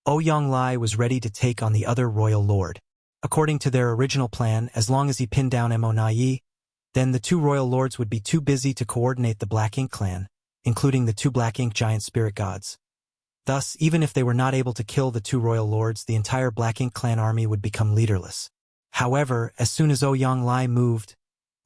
Ouyang Lai was ready to take on the other royal lord. According to their original plan, as long as he pinned down Mo Na Yi, then the two royal lords would be too busy to coordinate the Black Ink clan, including the two Black Ink giant spirit gods. Thus, even if they were not able to kill the two royal lords, the entire Black Ink clan army would become leaderless. However, as soon as Ouyang Lai moved,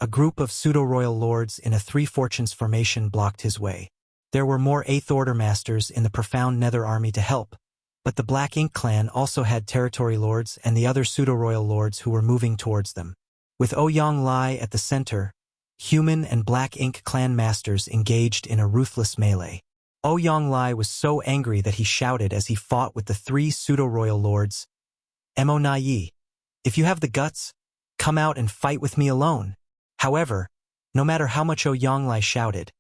a group of pseudo-royal lords in a Three Fortunes formation blocked his way. There were more Eighth Order Masters in the profound Nether army to help, but the Black Ink clan also had territory lords and the other pseudo-royal lords who were moving towards them. With Ouyang Lai at the center, human and Black Ink clan masters engaged in a ruthless melee. Ouyang Lai was so angry that he shouted as he fought with the three pseudo-royal lords, Mo Na Yi, if you have the guts, come out and fight with me alone. However, no matter how much Ouyang Lai shouted,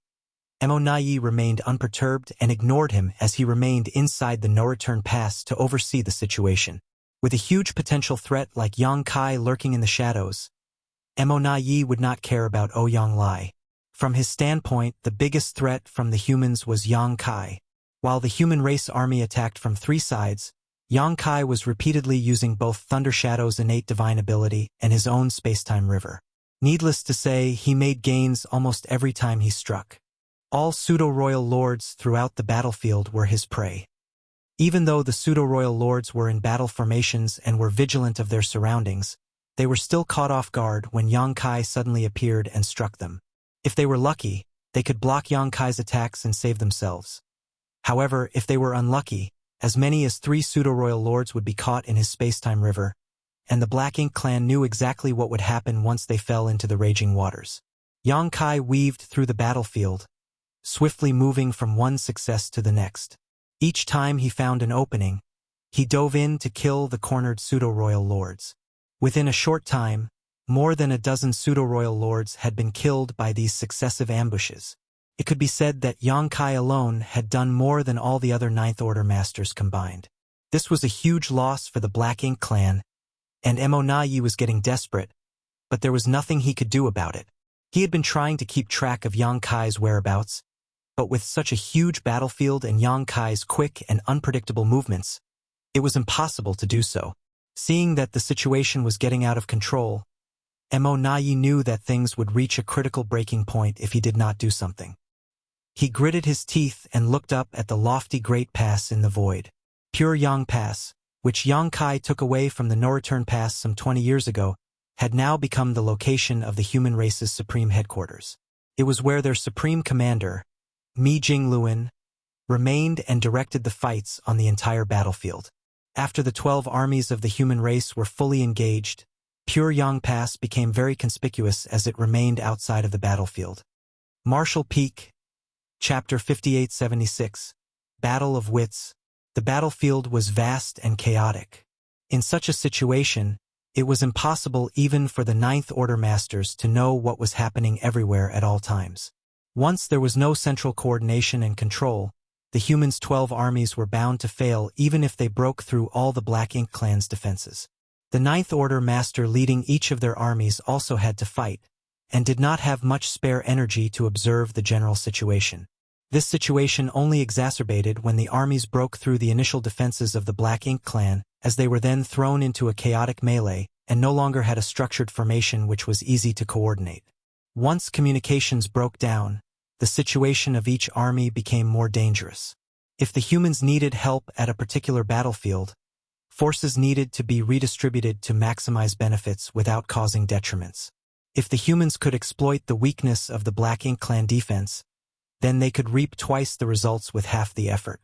Mo Na Yi remained unperturbed and ignored him as he remained inside the no-return pass to oversee the situation. With a huge potential threat like Yang Kai lurking in the shadows, Mo Na Yi would not care about Ouyang Lai. From his standpoint, the biggest threat from the humans was Yang Kai. While the human race army attacked from three sides, Yang Kai was repeatedly using both Thunder Shadow's innate divine ability and his own space-time river. Needless to say, he made gains almost every time he struck. All pseudo-royal lords throughout the battlefield were his prey. Even though the pseudo-royal lords were in battle formations and were vigilant of their surroundings, they were still caught off guard when Yang Kai suddenly appeared and struck them. If they were lucky, they could block Yang Kai's attacks and save themselves. However, if they were unlucky, as many as three pseudo-royal lords would be caught in his space-time river, and the Black Ink clan knew exactly what would happen once they fell into the raging waters. Yang Kai weaved through the battlefield, swiftly moving from one success to the next. Each time he found an opening, he dove in to kill the cornered pseudo-royal lords. Within a short time, more than a dozen pseudo-royal lords had been killed by these successive ambushes. It could be said that Yang Kai alone had done more than all the other Ninth Order Masters combined. This was a huge loss for the Black Ink clan, and Mo Na Yi was getting desperate, but there was nothing he could do about it. He had been trying to keep track of Yang Kai's whereabouts, but with such a huge battlefield and Yang Kai's quick and unpredictable movements, it was impossible to do so. Seeing that the situation was getting out of control, Mo Na Yi knew that things would reach a critical breaking point if he did not do something. He gritted his teeth and looked up at the lofty Great Pass in the void. Pure Yang Pass, which Yang Kai took away from the no-return pass some 20 years ago, had now become the location of the human race's supreme headquarters. It was where their supreme commander, Mi Jingluan, remained and directed the fights on the entire battlefield. After the 12 armies of the human race were fully engaged, Pure Yang Pass became very conspicuous as it remained outside of the battlefield. Marshall Peak, Chapter 5876, Battle of Wits. The battlefield was vast and chaotic. In such a situation, it was impossible even for the Ninth Order Masters to know what was happening everywhere at all times. Once there was no central coordination and control, the humans' 12 armies were bound to fail even if they broke through all the Black Ink clan's defenses. The Ninth Order Master leading each of their armies also had to fight, and did not have much spare energy to observe the general situation. This situation only exacerbated when the armies broke through the initial defenses of the Black Ink clan, as they were then thrown into a chaotic melee, and no longer had a structured formation which was easy to coordinate. Once communications broke down, the situation of each army became more dangerous. If the humans needed help at a particular battlefield, forces needed to be redistributed to maximize benefits without causing detriments. If the humans could exploit the weakness of the Black Ink clan defense, then they could reap twice the results with half the effort.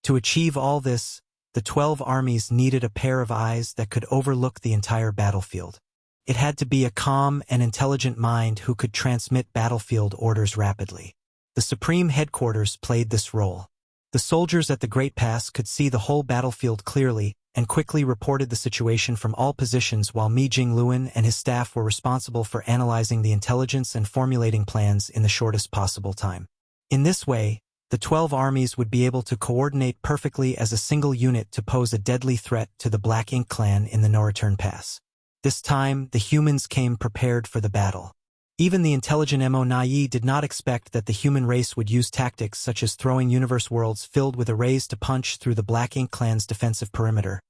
To achieve all this, the 12 armies needed a pair of eyes that could overlook the entire battlefield. It had to be a calm and intelligent mind who could transmit battlefield orders rapidly. The Supreme Headquarters played this role. The soldiers at the Great Pass could see the whole battlefield clearly and quickly reported the situation from all positions, while Mi Jingluan and his staff were responsible for analyzing the intelligence and formulating plans in the shortest possible time. In this way, the 12 armies would be able to coordinate perfectly as a single unit to pose a deadly threat to the Black Ink clan in the No Return Pass. This time, the humans came prepared for the battle. Even the intelligent Mo Nai did not expect that the human race would use tactics such as throwing universe worlds filled with arrays to punch through the Black Ink clan's defensive perimeter,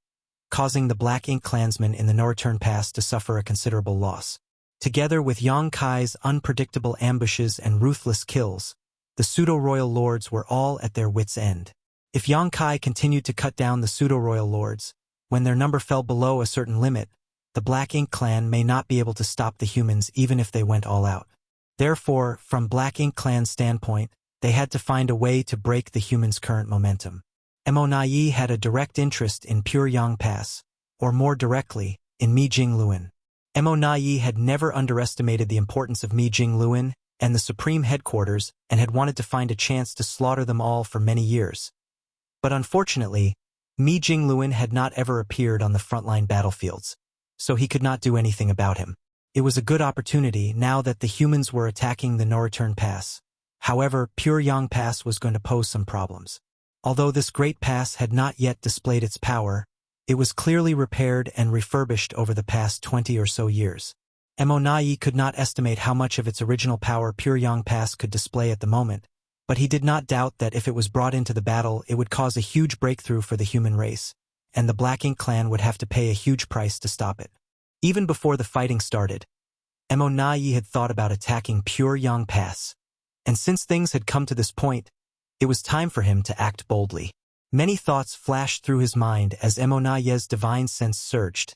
causing the Black Ink clansmen in the No Return Pass to suffer a considerable loss. Together with Yang Kai's unpredictable ambushes and ruthless kills, the pseudo-royal lords were all at their wits' end. If Yang Kai continued to cut down the pseudo-royal lords, when their number fell below a certain limit, the Black Ink clan may not be able to stop the humans even if they went all out. Therefore, from Black Ink clan's standpoint, they had to find a way to break the humans' current momentum. Mo Nai had a direct interest in Pure Yang Pass, or more directly, in Mi Jingluan. Mo Nai had never underestimated the importance of Mi Jingluan and the Supreme Headquarters and had wanted to find a chance to slaughter them all for many years. But unfortunately, Mi Jingluan had not ever appeared on the frontline battlefields, so he could not do anything about him. It was a good opportunity now that the humans were attacking the No Return Pass. However, Pure Yang Pass was going to pose some problems. Although this great pass had not yet displayed its power, it was clearly repaired and refurbished over the past 20 or so years. Mo Nai could not estimate how much of its original power Pure Yang Pass could display at the moment, but he did not doubt that if it was brought into the battle it would cause a huge breakthrough for the human race, and the Black Ink clan would have to pay a huge price to stop it. Even before the fighting started, Mo Nai had thought about attacking Pure Yang Pass, and since things had come to this point, it was time for him to act boldly. Many thoughts flashed through his mind as Mo Nai's divine sense surged,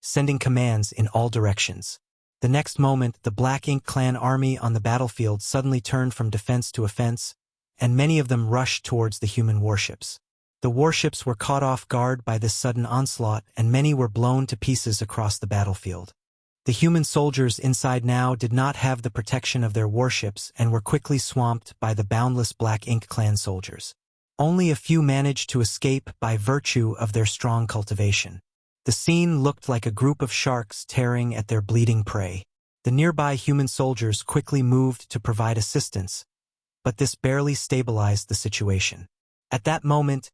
sending commands in all directions. The next moment, the Black Ink clan army on the battlefield suddenly turned from defense to offense, and many of them rushed towards the human warships. The warships were caught off guard by this sudden onslaught, and many were blown to pieces across the battlefield. The human soldiers inside now did not have the protection of their warships and were quickly swamped by the boundless Black Ink clan soldiers. Only a few managed to escape by virtue of their strong cultivation. The scene looked like a group of sharks tearing at their bleeding prey. The nearby human soldiers quickly moved to provide assistance, but this barely stabilized the situation. At that moment,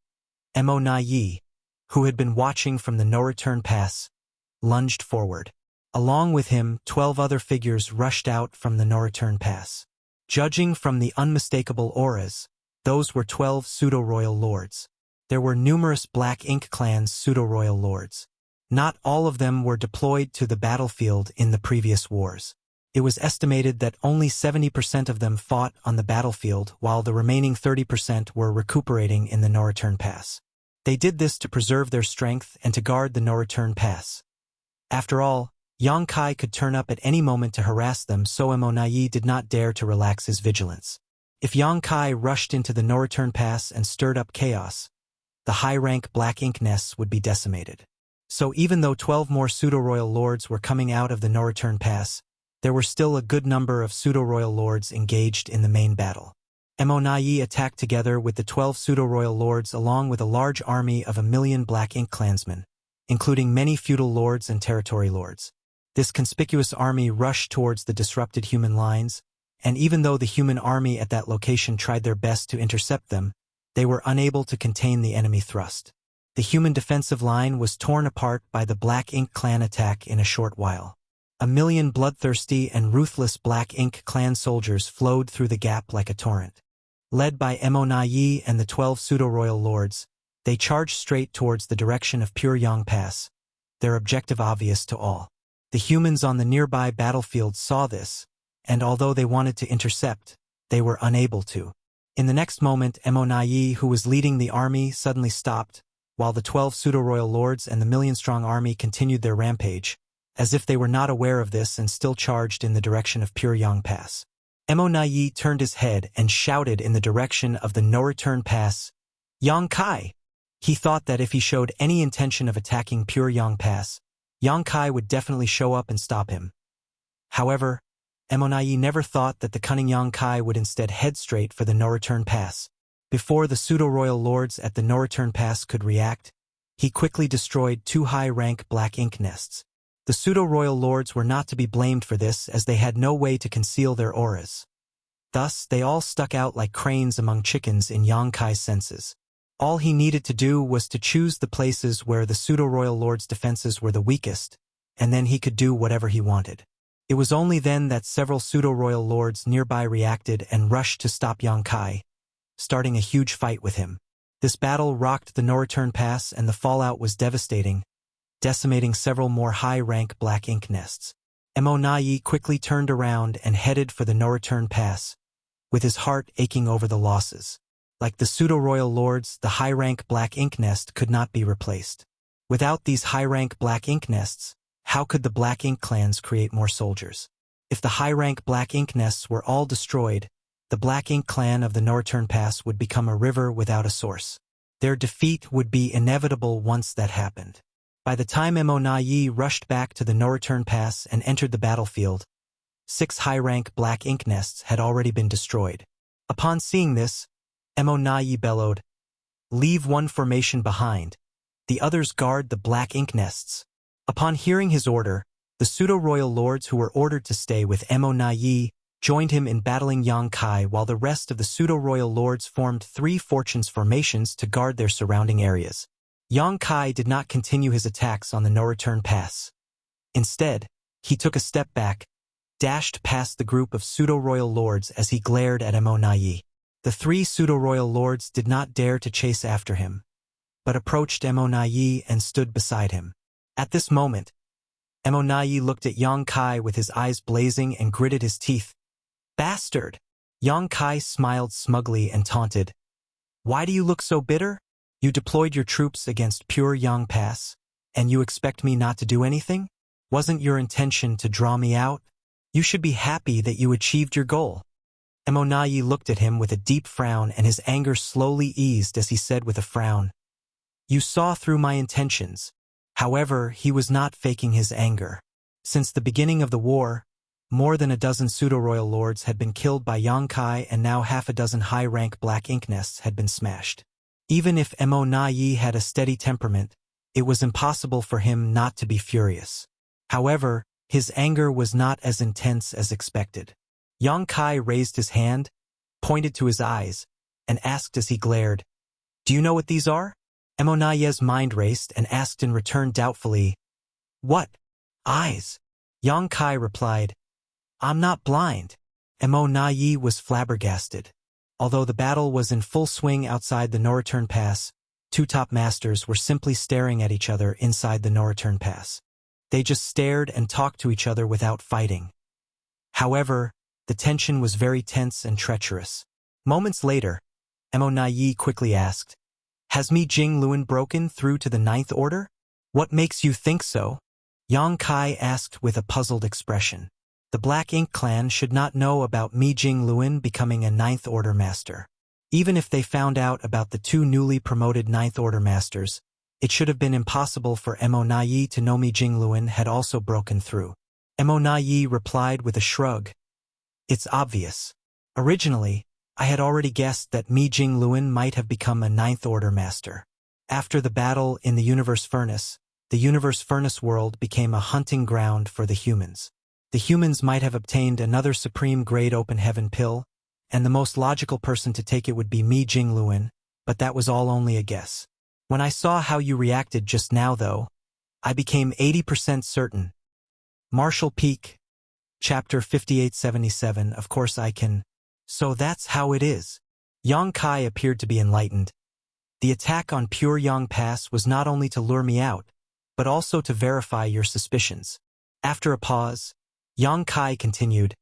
Mo Nai, who had been watching from the No Return Pass, lunged forward. Along with him, 12 other figures rushed out from the No Return Pass. Judging from the unmistakable auras, those were 12 pseudo-royal lords. There were numerous Black Ink clan's pseudo-royal lords. Not all of them were deployed to the battlefield in the previous wars. It was estimated that only 70% of them fought on the battlefield, while the remaining 30% were recuperating in the No Return Pass. They did this to preserve their strength and to guard the No Return Pass. After all, Yang Kai could turn up at any moment to harass them, so Mo Nai did not dare to relax his vigilance. If Yang Kai rushed into the No Return Pass and stirred up chaos, the high-rank Black Ink nests would be decimated. So even though 12 more pseudo-royal lords were coming out of the No Return Pass, there were still a good number of pseudo-royal lords engaged in the main battle. Mo Nai attacked together with the 12 pseudo-royal lords along with a large army of 1 million Black Ink clansmen, including many feudal lords and territory lords. This conspicuous army rushed towards the disrupted human lines, and even though the human army at that location tried their best to intercept them, they were unable to contain the enemy thrust. The human defensive line was torn apart by the Black Ink clan attack in a short while. 1 million bloodthirsty and ruthless Black Ink clan soldiers flowed through the gap like a torrent. Led by Mo Nai and the 12 pseudo-royal lords, they charged straight towards the direction of Pure Yang Pass, their objective obvious to all. The humans on the nearby battlefield saw this, and although they wanted to intercept, they were unable to. In the next moment, Mo Nai, who was leading the army, suddenly stopped, while the 12 pseudo-royal lords and the million-strong army continued their rampage, as if they were not aware of this and still charged in the direction of Pure Yang Pass. Mo Nai turned his head and shouted in the direction of the No Return Pass, "Yang Kai!" He thought that if he showed any intention of attacking Pure Yang Pass, Yang Kai would definitely show up and stop him. However, Mo Nai never thought that the cunning Yang Kai would instead head straight for the No Return Pass. Before the pseudo-royal lords at the no-return pass could react, he quickly destroyed 2 high-rank black ink nests. The pseudo-royal lords were not to be blamed for this as they had no way to conceal their auras. Thus, they all stuck out like cranes among chickens in Yang Kai's senses. All he needed to do was to choose the places where the pseudo-royal lord's defenses were the weakest, and then he could do whatever he wanted. It was only then that several pseudo-royal lords nearby reacted and rushed to stop Yang Kai, starting a huge fight with him. This battle rocked the no-return pass and the fallout was devastating, decimating several more high-rank black ink nests. Mo Nai quickly turned around and headed for the no-return pass, with his heart aching over the losses. Like the pseudo-royal lords, the high-rank black ink nest could not be replaced. Without these high-rank black ink nests, how could the black ink clans create more soldiers? If the high-rank black ink nests were all destroyed, the black ink clan of the no-return pass would become a river without a source. Their defeat would be inevitable once that happened. By the time Mo Nai rushed back to the no-return pass and entered the battlefield, 6 high-rank black ink nests had already been destroyed. Upon seeing this, Mo Nai bellowed, "Leave one formation behind. The others guard the black ink nests." Upon hearing his order, the pseudo-royal lords who were ordered to stay with Mo Nai joined him in battling Yang Kai while the rest of the pseudo-royal lords formed 3 fortunes formations to guard their surrounding areas. Yang Kai did not continue his attacks on the no-return pass. Instead, he took a step back, dashed past the group of pseudo-royal lords as he glared at Mo Nai. The 3 pseudo-royal lords did not dare to chase after him, but approached Mo Nai and stood beside him. At this moment, Mo Nai looked at Yang Kai with his eyes blazing and gritted his teeth. "Bastard!" Yang Kai smiled smugly and taunted. "Why do you look so bitter? You deployed your troops against pure Yang Pass, and you expect me not to do anything? Wasn't your intention to draw me out? You should be happy that you achieved your goal." Mo Nai looked at him with a deep frown and his anger slowly eased as he said with a frown, "You saw through my intentions." However, he was not faking his anger. Since the beginning of the war, more than a dozen pseudo-royal lords had been killed by Yang Kai and now half a dozen high-rank black ink nests had been smashed. Even if Mo Nai had a steady temperament, it was impossible for him not to be furious. However, his anger was not as intense as expected. Yang Kai raised his hand, pointed to his eyes, and asked as he glared, "Do you know what these are?" Mo Nai's mind raced and asked in return doubtfully, "What? Eyes?" Yang Kai replied, "I'm not blind." Mo Nai was flabbergasted. Although the battle was in full swing outside the no-return pass, 2 top masters were simply staring at each other inside the no-return pass. They just stared and talked to each other without fighting. However, the tension was very tense and treacherous. Moments later, Mo Nai quickly asked, "Has Mi Jing-Luen broken through to the 9th Order? What makes you think so?" Yang Kai asked with a puzzled expression. The Black Ink clan should not know about Mi Jing-Luen becoming a 9th Order master. Even if they found out about the 2 newly promoted 9th Order masters, it should have been impossible for Mo Nai to know Mi Jing-Luen had also broken through. Mo Nai replied with a shrug, "It's obvious. Originally, I had already guessed that Mi Jing-Luen might have become a 9th Order master. After the battle in the Universe Furnace, the Universe Furnace world became a hunting ground for the humans. The humans might have obtained another supreme-grade open heaven pill, and the most logical person to take it would be Mi Jing-Luen, but that was all only a guess. When I saw how you reacted just now, though, I became 80% certain." Marshall Peak, Chapter 5877. Of course I can. So that's how it is. Yang Kai appeared to be enlightened. The attack on Pure Yang Pass was not only to lure me out, but also to verify your suspicions. After a pause, Yang Kai continued,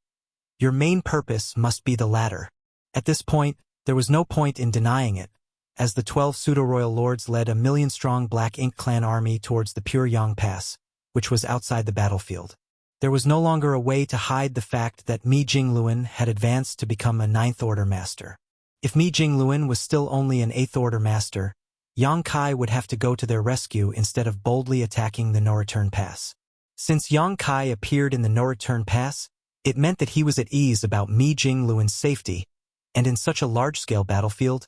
"Your main purpose must be the latter." At this point, there was no point in denying it, as the 12 pseudo-royal lords led a 1,000,000-strong Black Ink clan army towards the Pure Yang Pass, which was outside the battlefield. There was no longer a way to hide the fact that Mi Jing-Luen had advanced to become a 9th Order master. If Mi Jing-Luen was still only an 8th Order master, Yang Kai would have to go to their rescue instead of boldly attacking the no-return pass. Since Yang Kai appeared in the no-return pass, it meant that he was at ease about Mi Jing-Luen's safety, and in such a large-scale battlefield,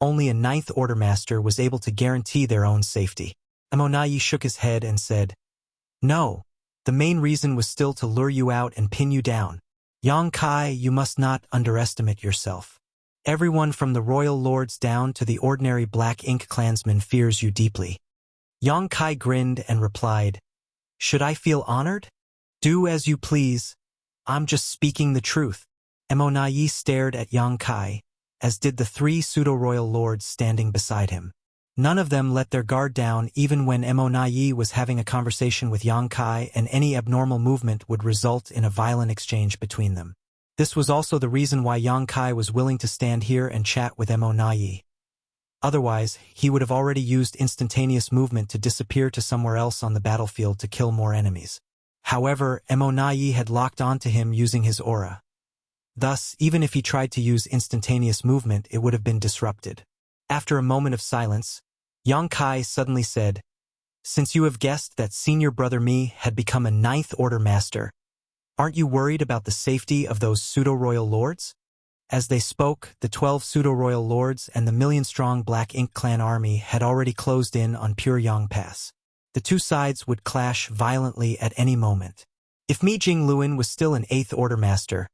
Only a Ninth Order master was able to guarantee their own safety. Emonai shook his head and said, "No, the main reason was still to lure you out and pin you down. Yang Kai, you must not underestimate yourself. Everyone from the royal lords down to the ordinary Black Ink clansman fears you deeply." Yang Kai grinned and replied, "Should I feel honored? Do as you please. I'm just speaking the truth." Emonai stared at Yang Kai, as did the three pseudo-royal lords standing beside him. None of them let their guard down even when Emonai was having a conversation with Yang Kai, and any abnormal movement would result in a violent exchange between them. This was also the reason why Yang Kai was willing to stand here and chat with Emonai. Otherwise, he would have already used instantaneous movement to disappear to somewhere else on the battlefield to kill more enemies. However, Emonai had locked onto him using his aura. Thus, even if he tried to use instantaneous movement, it would have been disrupted. After a moment of silence, Yang Kai suddenly said, "Since you have guessed that senior brother Mi had become a Ninth Order master, aren't you worried about the safety of those pseudo-royal lords?" As they spoke, the 12 pseudo-royal lords and the million-strong Black Ink clan army had already closed in on Pure Yang Pass. The two sides would clash violently at any moment. If Mi Jingluan was still an 8th Order master,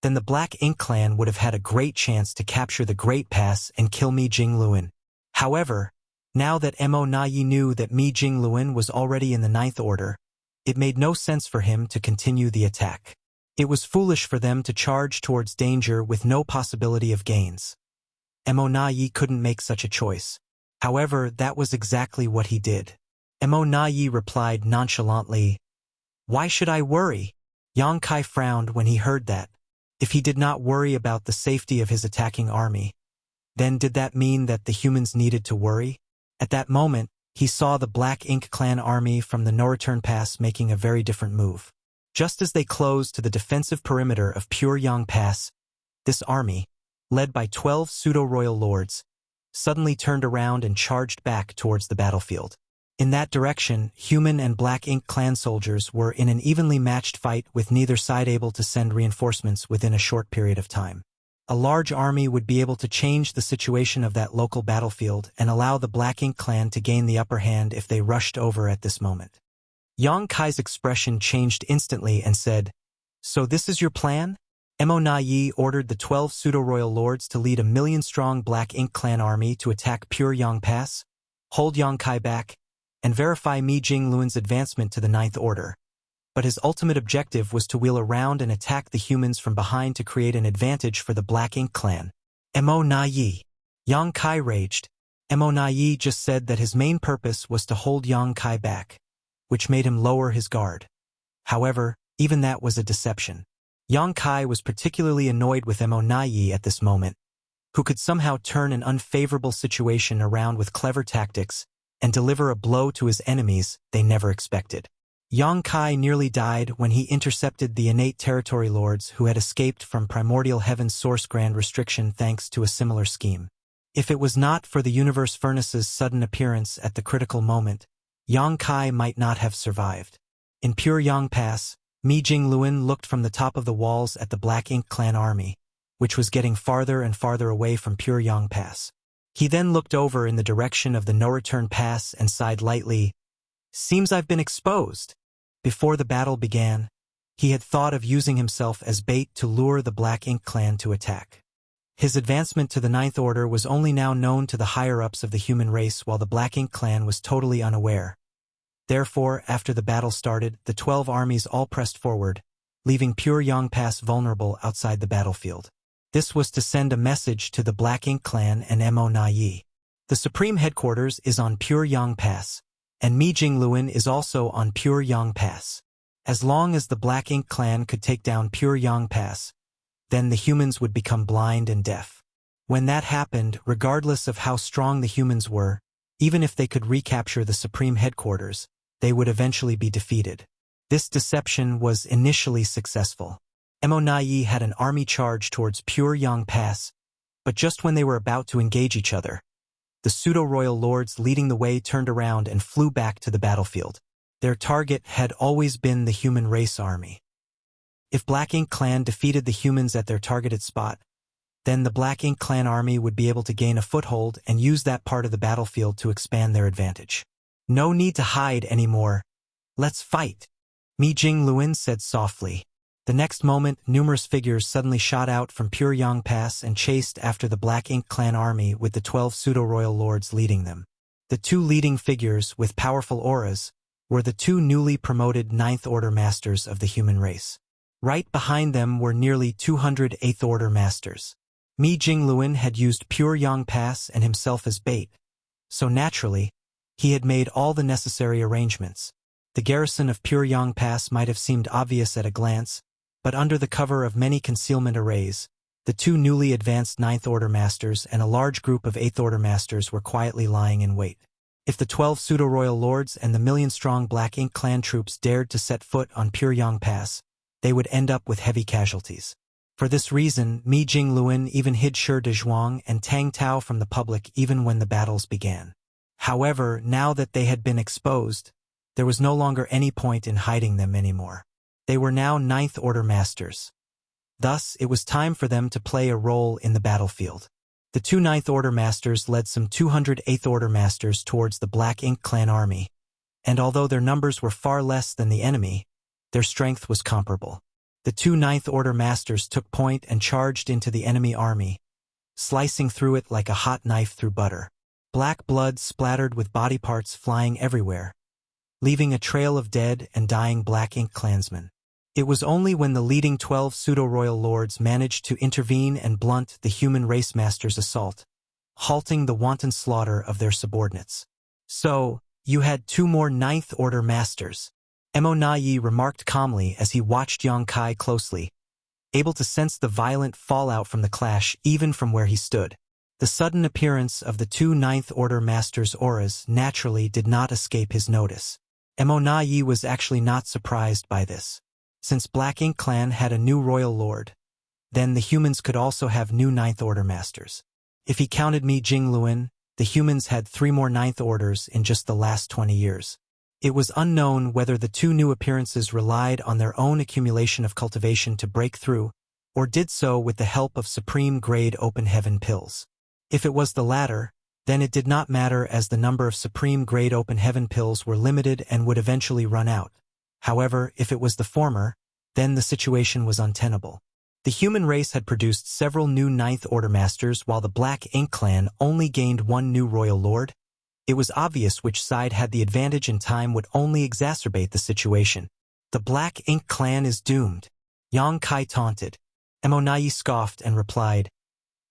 then the Black Ink clan would have had a great chance to capture the Great Pass and kill Mi Jingluan. However, now that Emonai knew that Mi Jingluan was already in the 9th Order, it made no sense for him to continue the attack. It was foolish for them to charge towards danger with no possibility of gains. Emonai couldn't make such a choice. However, that was exactly what he did. Emonai replied nonchalantly, "Why should I worry?" Yang Kai frowned when he heard that. If he did not worry about the safety of his attacking army, then did that mean that the humans needed to worry? At that moment, he saw the Black Ink clan army from the No-Return Pass making a very different move. Just as they closed to the defensive perimeter of Pure Yang Pass, this army, led by 12 pseudo-royal lords, suddenly turned around and charged back towards the battlefield. In that direction, human and Black Ink clan soldiers were in an evenly matched fight, with neither side able to send reinforcements within a short period of time. A large army would be able to change the situation of that local battlefield and allow the Black Ink clan to gain the upper hand if they rushed over at this moment. Yang Kai's expression changed instantly and said, "So this is your plan?" Emonai ordered the 12 pseudo-royal lords to lead a million-strong Black Ink clan army to attack Pure Yang Pass, hold Yang Kai back, and verify Mi Jingluan's advancement to the 9th Order. But his ultimate objective was to wheel around and attack the humans from behind to create an advantage for the Black Ink clan. Emonai. Yang Kai raged. Emonai just said that his main purpose was to hold Yang Kai back, which made him lower his guard. However, even that was a deception. Yang Kai was particularly annoyed with Emonai at this moment, who could somehow turn an unfavorable situation around with clever tactics and deliver a blow to his enemies they never expected. Yang Kai nearly died when he intercepted the innate territory lords who had escaped from Primordial Heaven's Source Grand Restriction thanks to a similar scheme. If it was not for the Universe Furnace's sudden appearance at the critical moment, Yang Kai might not have survived. In Pure Yang Pass, Mi Jingluan looked from the top of the walls at the Black Ink clan army, which was getting farther and farther away from Pure Yang Pass. He then looked over in the direction of the No-Return Pass and sighed lightly, "Seems I've been exposed." Before the battle began, he had thought of using himself as bait to lure the Black Ink clan to attack. His advancement to the 9th Order was only now known to the higher-ups of the human race, while the Black Ink clan was totally unaware. Therefore, after the battle started, the 12 armies all pressed forward, leaving Pure Yang Pass vulnerable outside the battlefield. This was to send a message to the Black Ink clan and Emonai. The Supreme Headquarters is on Pure Yang Pass, and Mi Jingluan is also on Pure Yang Pass. As long as the Black Ink clan could take down Pure Yang Pass, then the humans would become blind and deaf. When that happened, regardless of how strong the humans were, even if they could recapture the Supreme Headquarters, they would eventually be defeated. This deception was initially successful. Emonai had an army charge towards Pure Yang Pass, but just when they were about to engage each other, the pseudo-royal lords leading the way turned around and flew back to the battlefield. Their target had always been the human race army. If Black Ink clan defeated the humans at their targeted spot, Then the Black Ink Clan army would be able to gain a foothold and use that part of the battlefield to expand their advantage. No need to hide anymore. Let's fight, Mi Jing Luin said softly. The next moment, numerous figures suddenly shot out from Pyongyang Pass and chased after the Black Ink Clan army with the 12 pseudo-royal lords leading them. The two leading figures, with powerful auras, were the two newly promoted Ninth Order Masters of the human race. Right behind them were nearly 200 Eighth Order Masters. Mi Jing Luin had used Pyongyang Pass and himself as bait, so naturally, he had made all the necessary arrangements. The garrison of Pyongyang Pass might have seemed obvious at a glance, but under the cover of many concealment arrays, the two newly advanced Ninth Order Masters and a large group of Eighth Order Masters were quietly lying in wait. If the 12 pseudo-royal lords and the million-strong Black Ink Clan troops dared to set foot on Pyongyang Pass, they would end up with heavy casualties. For this reason, Mi Jing Luin even hid Shi Dezhuang and Tang Tao from the public even when the battles began. However, now that they had been exposed, there was no longer any point in hiding them anymore. They were now Ninth Order Masters. Thus, it was time for them to play a role in the battlefield. The two Ninth Order Masters led some 200 Eighth Order Masters towards the Black Ink Clan army, and although their numbers were far less than the enemy, their strength was comparable. The two Ninth Order Masters took point and charged into the enemy army, slicing through it like a hot knife through butter. Black blood splattered with body parts flying everywhere, leaving a trail of dead and dying Black Ink Clansmen. It was only when the leading 12 pseudo-royal lords managed to intervene and blunt the human race masters' assault, halting the wanton slaughter of their subordinates. So, you had two more Ninth Order Masters, Mo Na Yi remarked calmly as he watched Yang Kai closely, able to sense the violent fallout from the clash even from where he stood. The sudden appearance of the two Ninth Order Masters' auras naturally did not escape his notice. Mo Na Yi was actually not surprised by this. Since Black Ink Clan had a new royal lord, then the humans could also have new Ninth Order Masters. If he counted Mi Jing Luin, the humans had 3 more Ninth Orders in just the last 20 years. It was unknown whether the two new appearances relied on their own accumulation of cultivation to break through, or did so with the help of supreme-grade open heaven pills. If it was the latter, then it did not matter as the number of supreme-grade open heaven pills were limited and would eventually run out. However, if it was the former, then the situation was untenable. The human race had produced several new Ninth Order Masters while the Black Ink Clan only gained 1 new royal lord. It was obvious which side had the advantage and time would only exacerbate the situation. The Black Ink Clan is doomed, Yang Kai taunted. Mo Na Yi scoffed and replied,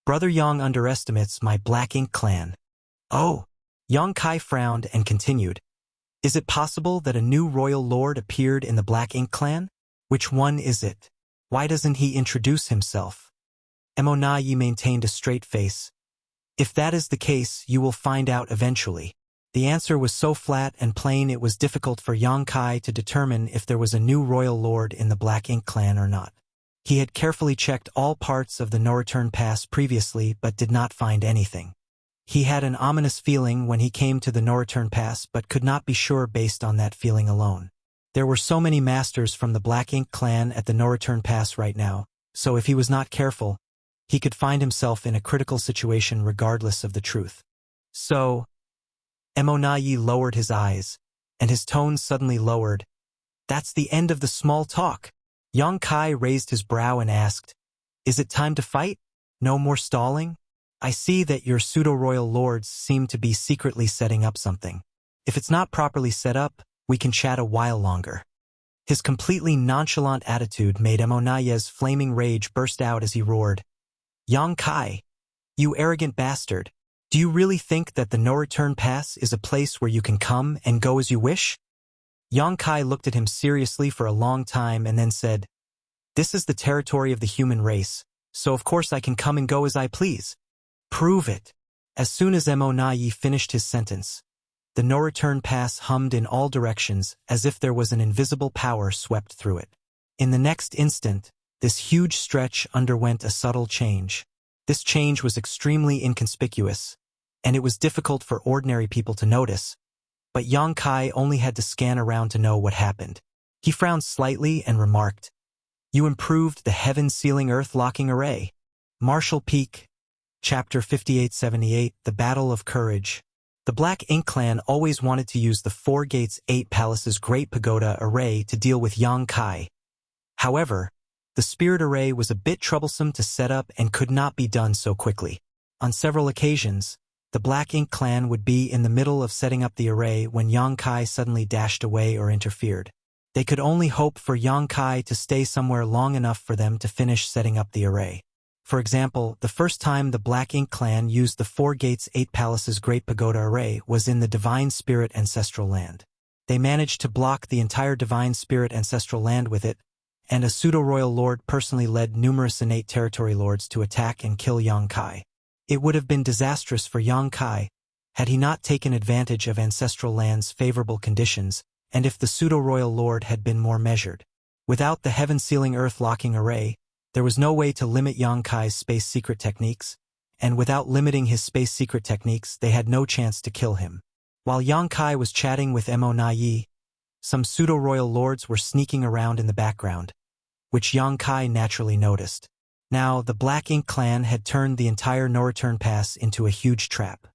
Brother Yang underestimates my Black Ink Clan. Oh, Yang Kai frowned and continued. Is it possible that a new royal lord appeared in the Black Ink Clan? Which one is it? Why doesn't he introduce himself? Mo Na Yi maintained a straight face. If that is the case, you will find out eventually. The answer was so flat and plain it was difficult for Yang Kai to determine if there was a new royal lord in the Black Ink Clan or not. He had carefully checked all parts of the no-return pass previously but did not find anything. He had an ominous feeling when he came to the no-return pass but could not be sure based on that feeling alone. There were so many masters from the Black Ink Clan at the no-return pass right now, so if he was not careful, he could find himself in a critical situation regardless of the truth. So, Mo Na Yi lowered his eyes, and his tone suddenly lowered. That's the end of the small talk. Yang Kai raised his brow and asked, Is it time to fight? No more stalling? I see that your pseudo-royal lords seem to be secretly setting up something. If it's not properly set up, we can chat a while longer. His completely nonchalant attitude made Mo Na Yi's flaming rage burst out as he roared. Yang Kai, you arrogant bastard, do you really think that the no-return pass is a place where you can come and go as you wish? Yang Kai looked at him seriously for a long time and then said, This is the territory of the human race, so of course I can come and go as I please. Prove it. As soon as Mo Na Yi finished his sentence, the no-return pass hummed in all directions as if there was an invisible power swept through it. In the next instant, this huge stretch underwent a subtle change. This change was extremely inconspicuous, and it was difficult for ordinary people to notice, but Yang Kai only had to scan around to know what happened. He frowned slightly and remarked, You improved the heaven-sealing earth-locking array. Marshall Peak, Chapter 5878, The Battle of Courage. The Black Ink clan always wanted to use the 4 Gates 8 Palaces Great Pagoda Array to deal with Yang Kai. However, the Spirit Array was a bit troublesome to set up and could not be done so quickly. On several occasions, the Black Ink clan would be in the middle of setting up the array when Yang Kai suddenly dashed away or interfered. They could only hope for Yang Kai to stay somewhere long enough for them to finish setting up the array. For example, the first time the Black Ink clan used the 4 Gates 8 Palaces Great Pagoda Array was in the Divine Spirit Ancestral Land. They managed to block the entire Divine Spirit Ancestral Land with it, and a pseudo-royal lord personally led numerous innate territory lords to attack and kill Yang Kai. It would have been disastrous for Yang Kai had he not taken advantage of Ancestral Land's favorable conditions, and if the pseudo-royal lord had been more measured. Without the heaven-sealing earth-locking array, there was no way to limit Yang Kai's space secret techniques, and without limiting his space secret techniques, they had no chance to kill him. While Yang Kai was chatting with Mo Na Yi, some pseudo-royal lords were sneaking around in the background, which Yang Kai naturally noticed. Now, the Black Ink clan had turned the entire No-Return Pass into a huge trap.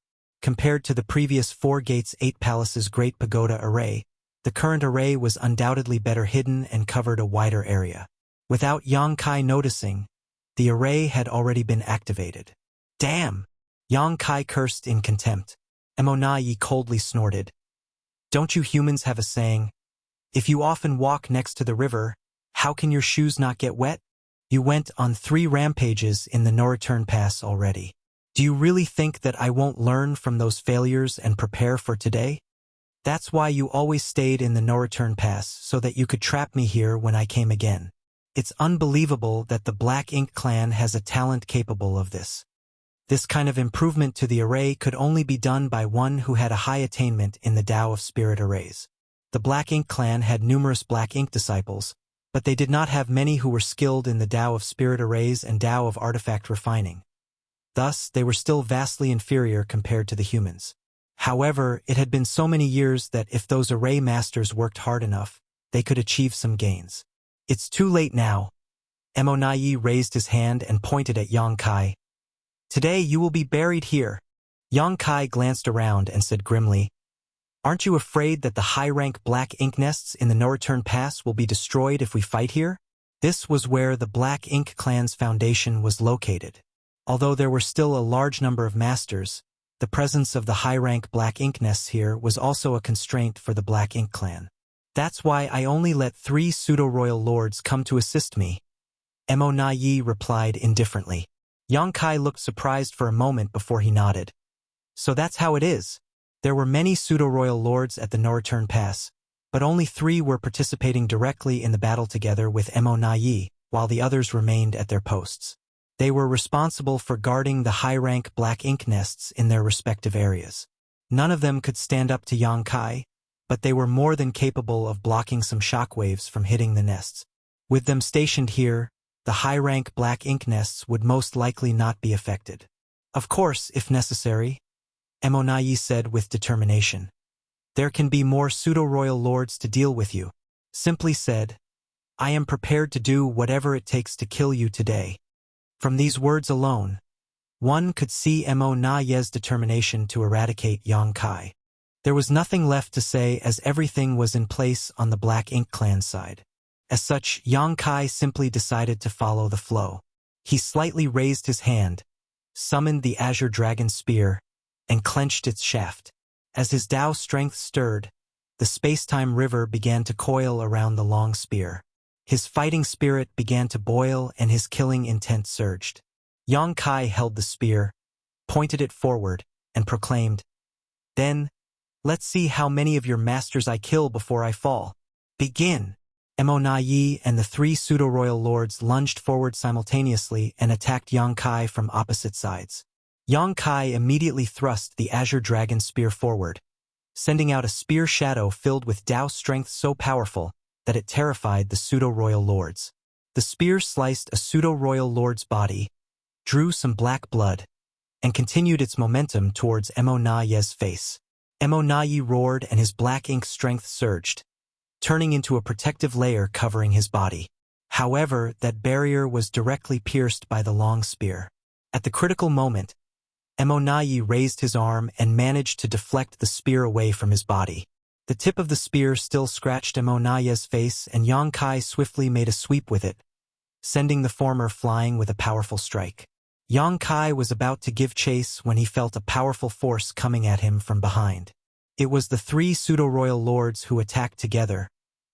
Compared to the previous 4 Gates 8 Palaces Great Pagoda Array, the current array was undoubtedly better hidden and covered a wider area. Without Yang Kai noticing, the array had already been activated. Damn! Yang Kai cursed in contempt. Mo Na Yi coldly snorted. Don't you humans have a saying? If you often walk next to the river, how can your shoes not get wet? You went on 3 rampages in the No-Return Pass already. Do you really think that I won't learn from those failures and prepare for today? That's why you always stayed in the No-Return Pass, so that you could trap me here when I came again. It's unbelievable that the Black Ink clan has a talent capable of this. This kind of improvement to the array could only be done by one who had a high attainment in the Tao of Spirit arrays. The Black Ink clan had numerous Black Ink disciples, but they did not have many who were skilled in the Tao of Spirit arrays and Tao of Artifact refining. Thus, they were still vastly inferior compared to the humans. However, it had been so many years that if those array masters worked hard enough, they could achieve some gains. It's too late now. Mo Na Yi raised his hand and pointed at Yang Kai. Today you will be buried here. Yang Kai glanced around and said grimly, Aren't you afraid that the high-rank Black Ink nests in the No-Return Pass will be destroyed if we fight here? This was where the Black Ink clan's foundation was located. Although there were still a large number of masters, the presence of the high-rank Black Ink nests here was also a constraint for the Black Ink clan. That's why I only let 3 pseudo-royal lords come to assist me. Mo Na Yi replied indifferently. Yang Kai looked surprised for a moment before he nodded. So that's how it is. There were many pseudo-royal lords at the No-Return Pass, but only 3 were participating directly in the battle together with Mo Na Yi, while the others remained at their posts. They were responsible for guarding the high-rank Black Ink nests in their respective areas. None of them could stand up to Yang Kai, but they were more than capable of blocking some shockwaves from hitting the nests. With them stationed here, the high-rank Black Ink nests would most likely not be affected. Of course, if necessary, Mo Na Yi said with determination. There can be more pseudo-royal lords to deal with you. Simply said, I am prepared to do whatever it takes to kill you today. From these words alone, one could see Mo Na Yi's determination to eradicate Yang Kai. There was nothing left to say as everything was in place on the Black Ink clan side. As such, Yang Kai simply decided to follow the flow. He slightly raised his hand, summoned the Azure Dragon Spear, and clenched its shaft. As his Tao strength stirred, the space-time river began to coil around the long spear. His fighting spirit began to boil and his killing intent surged. Yang Kai held the spear, pointed it forward, and proclaimed, Then, let's see how many of your masters I kill before I fall. Begin! Mo Na Yi and the 3 pseudo-royal lords lunged forward simultaneously and attacked Yang Kai from opposite sides. Yang Kai immediately thrust the Azure Dragon Spear forward, sending out a spear shadow filled with Tao strength so powerful that it terrified the pseudo-royal lords. The spear sliced a pseudo-royal lord's body, drew some black blood, and continued its momentum towards Mo Na Yi's face. Mo Na Yi roared and his Black Ink strength surged, turning into a protective layer covering his body. However, that barrier was directly pierced by the long spear. At the critical moment, Emonai raised his arm and managed to deflect the spear away from his body. The tip of the spear still scratched Emonai's face, and Yang Kai swiftly made a sweep with it, sending the former flying with a powerful strike. Yang Kai was about to give chase when he felt a powerful force coming at him from behind. It was the three pseudo-royal lords who attacked together,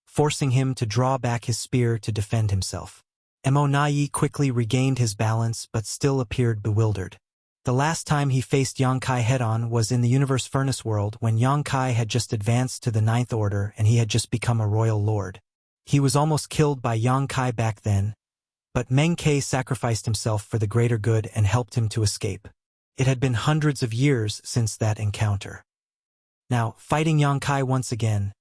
forcing him to draw back his spear to defend himself. Emonai quickly regained his balance but still appeared bewildered. The last time he faced Yang Kai head-on was in the Universe Furnace world when Yang Kai had just advanced to the Ninth Order and he had just become a royal lord. He was almost killed by Yang Kai back then, but Meng Ke sacrificed himself for the greater good and helped him to escape. It had been hundreds of years since that encounter. Now, fighting Yang Kai once again,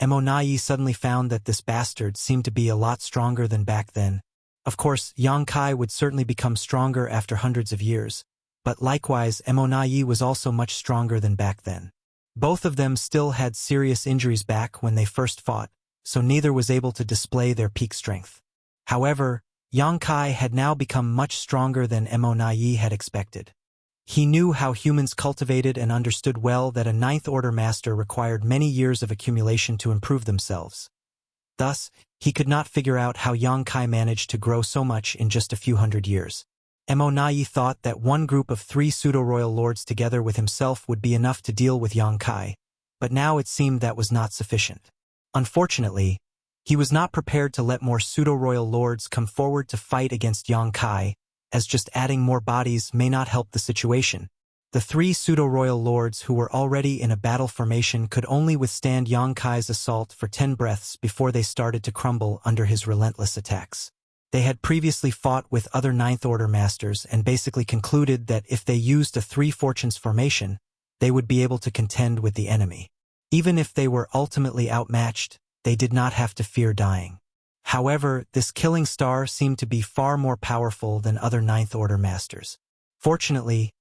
Emonai suddenly found that this bastard seemed to be a lot stronger than back then. Of course, Yang Kai would certainly become stronger after hundreds of years, but likewise Emonai was also much stronger than back then. Both of them still had serious injuries back when they first fought, so neither was able to display their peak strength. However, Yang Kai had now become much stronger than Emonai had expected. He knew how humans cultivated and understood well that a Ninth Order master required many years of accumulation to improve themselves. Thus, he could not figure out how Yang Kai managed to grow so much in just a few hundred years. Emonai thought that one group of three pseudo-royal lords together with himself would be enough to deal with Yang Kai, but now it seemed that was not sufficient. Unfortunately, he was not prepared to let more pseudo-royal lords come forward to fight against Yang Kai, as just adding more bodies may not help the situation. The three pseudo-royal lords who were already in a battle formation could only withstand Yang Kai's assault for 10 breaths before they started to crumble under his relentless attacks. They had previously fought with other Ninth Order masters and basically concluded that if they used a Three Fortunes formation, they would be able to contend with the enemy. Even if they were ultimately outmatched, they did not have to fear dying. However, this killing star seemed to be far more powerful than other Ninth Order masters. Fortunately,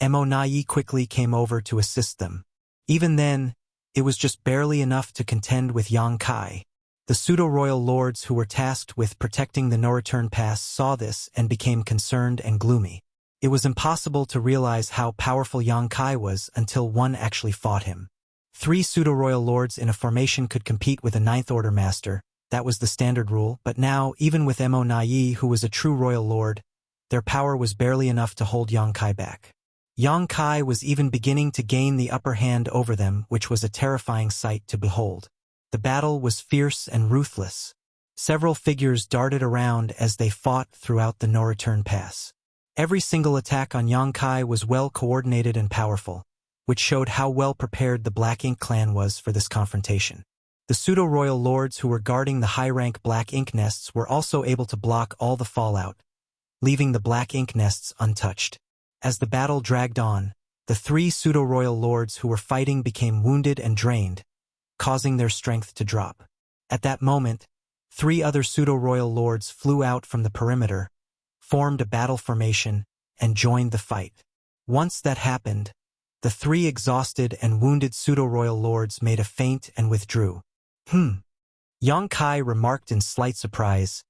Emonai quickly came over to assist them. Even then, it was just barely enough to contend with Yang Kai. The pseudo-royal lords who were tasked with protecting the no-return pass saw this and became concerned and gloomy. It was impossible to realize how powerful Yang Kai was until one actually fought him. Three pseudo-royal lords in a formation could compete with a Ninth Order master. That was the standard rule, but now, even with Emonai, who was a true royal lord, their power was barely enough to hold Yang Kai back. Yang Kai was even beginning to gain the upper hand over them, which was a terrifying sight to behold. The battle was fierce and ruthless. Several figures darted around as they fought throughout the no-return pass. Every single attack on Yang Kai was well coordinated and powerful, which showed how well prepared the Black Ink clan was for this confrontation. The pseudo-royal lords who were guarding the high-rank Black Ink nests were also able to block all the fallout, leaving the Black Ink nests untouched. As the battle dragged on, the three pseudo-royal lords who were fighting became wounded and drained, causing their strength to drop. At that moment, three other pseudo-royal lords flew out from the perimeter, formed a battle formation, and joined the fight. Once that happened, the three exhausted and wounded pseudo-royal lords made a feint and withdrew. Yang Kai remarked in slight surprise.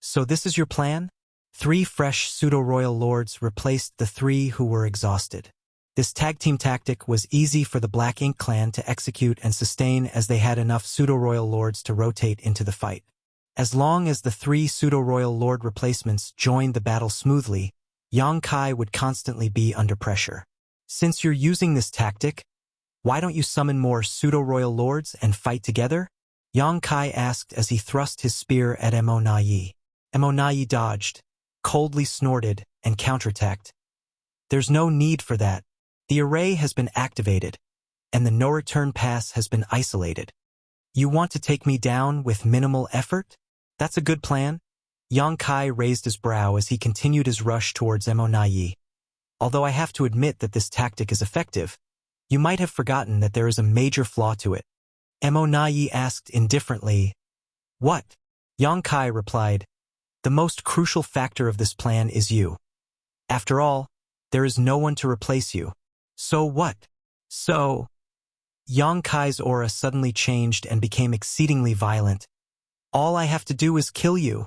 So this is your plan? Three fresh pseudo-royal lords replaced the three who were exhausted. This tag-team tactic was easy for the Black Ink clan to execute and sustain as they had enough pseudo-royal lords to rotate into the fight. As long as the three pseudo-royal lord replacements joined the battle smoothly, Yang Kai would constantly be under pressure. Since you're using this tactic, why don't you summon more pseudo-royal lords and fight together? Yang Kai asked as he thrust his spear at Emonai. Emonai dodged, coldly snorted, and counterattacked. There's no need for that. The array has been activated, and the no-return pass has been isolated. You want to take me down with minimal effort? That's a good plan. Yang Kai raised his brow as he continued his rush towards Emonai. Although I have to admit that this tactic is effective, you might have forgotten that there is a major flaw to it. Emonai asked indifferently. What? Yang Kai replied. The most crucial factor of this plan is you. After all, there is no one to replace you. So what? So... Yang Kai's aura suddenly changed and became exceedingly violent. All I have to do is kill you.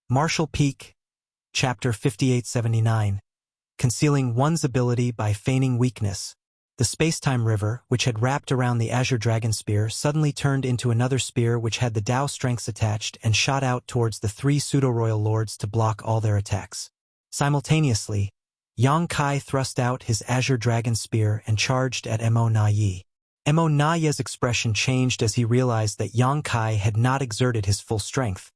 Martial Peak, Chapter 5879. concealing one's ability by feigning weakness. The space-time river, which had wrapped around the Azure Dragon Spear, suddenly turned into another spear which had the Tao strengths attached and shot out towards the three pseudo-royal lords to block all their attacks. Simultaneously, Yang Kai thrust out his Azure Dragon Spear and charged at Mo Na Yi. Mo Na Yi's expression changed as he realized that Yang Kai had not exerted his full strength,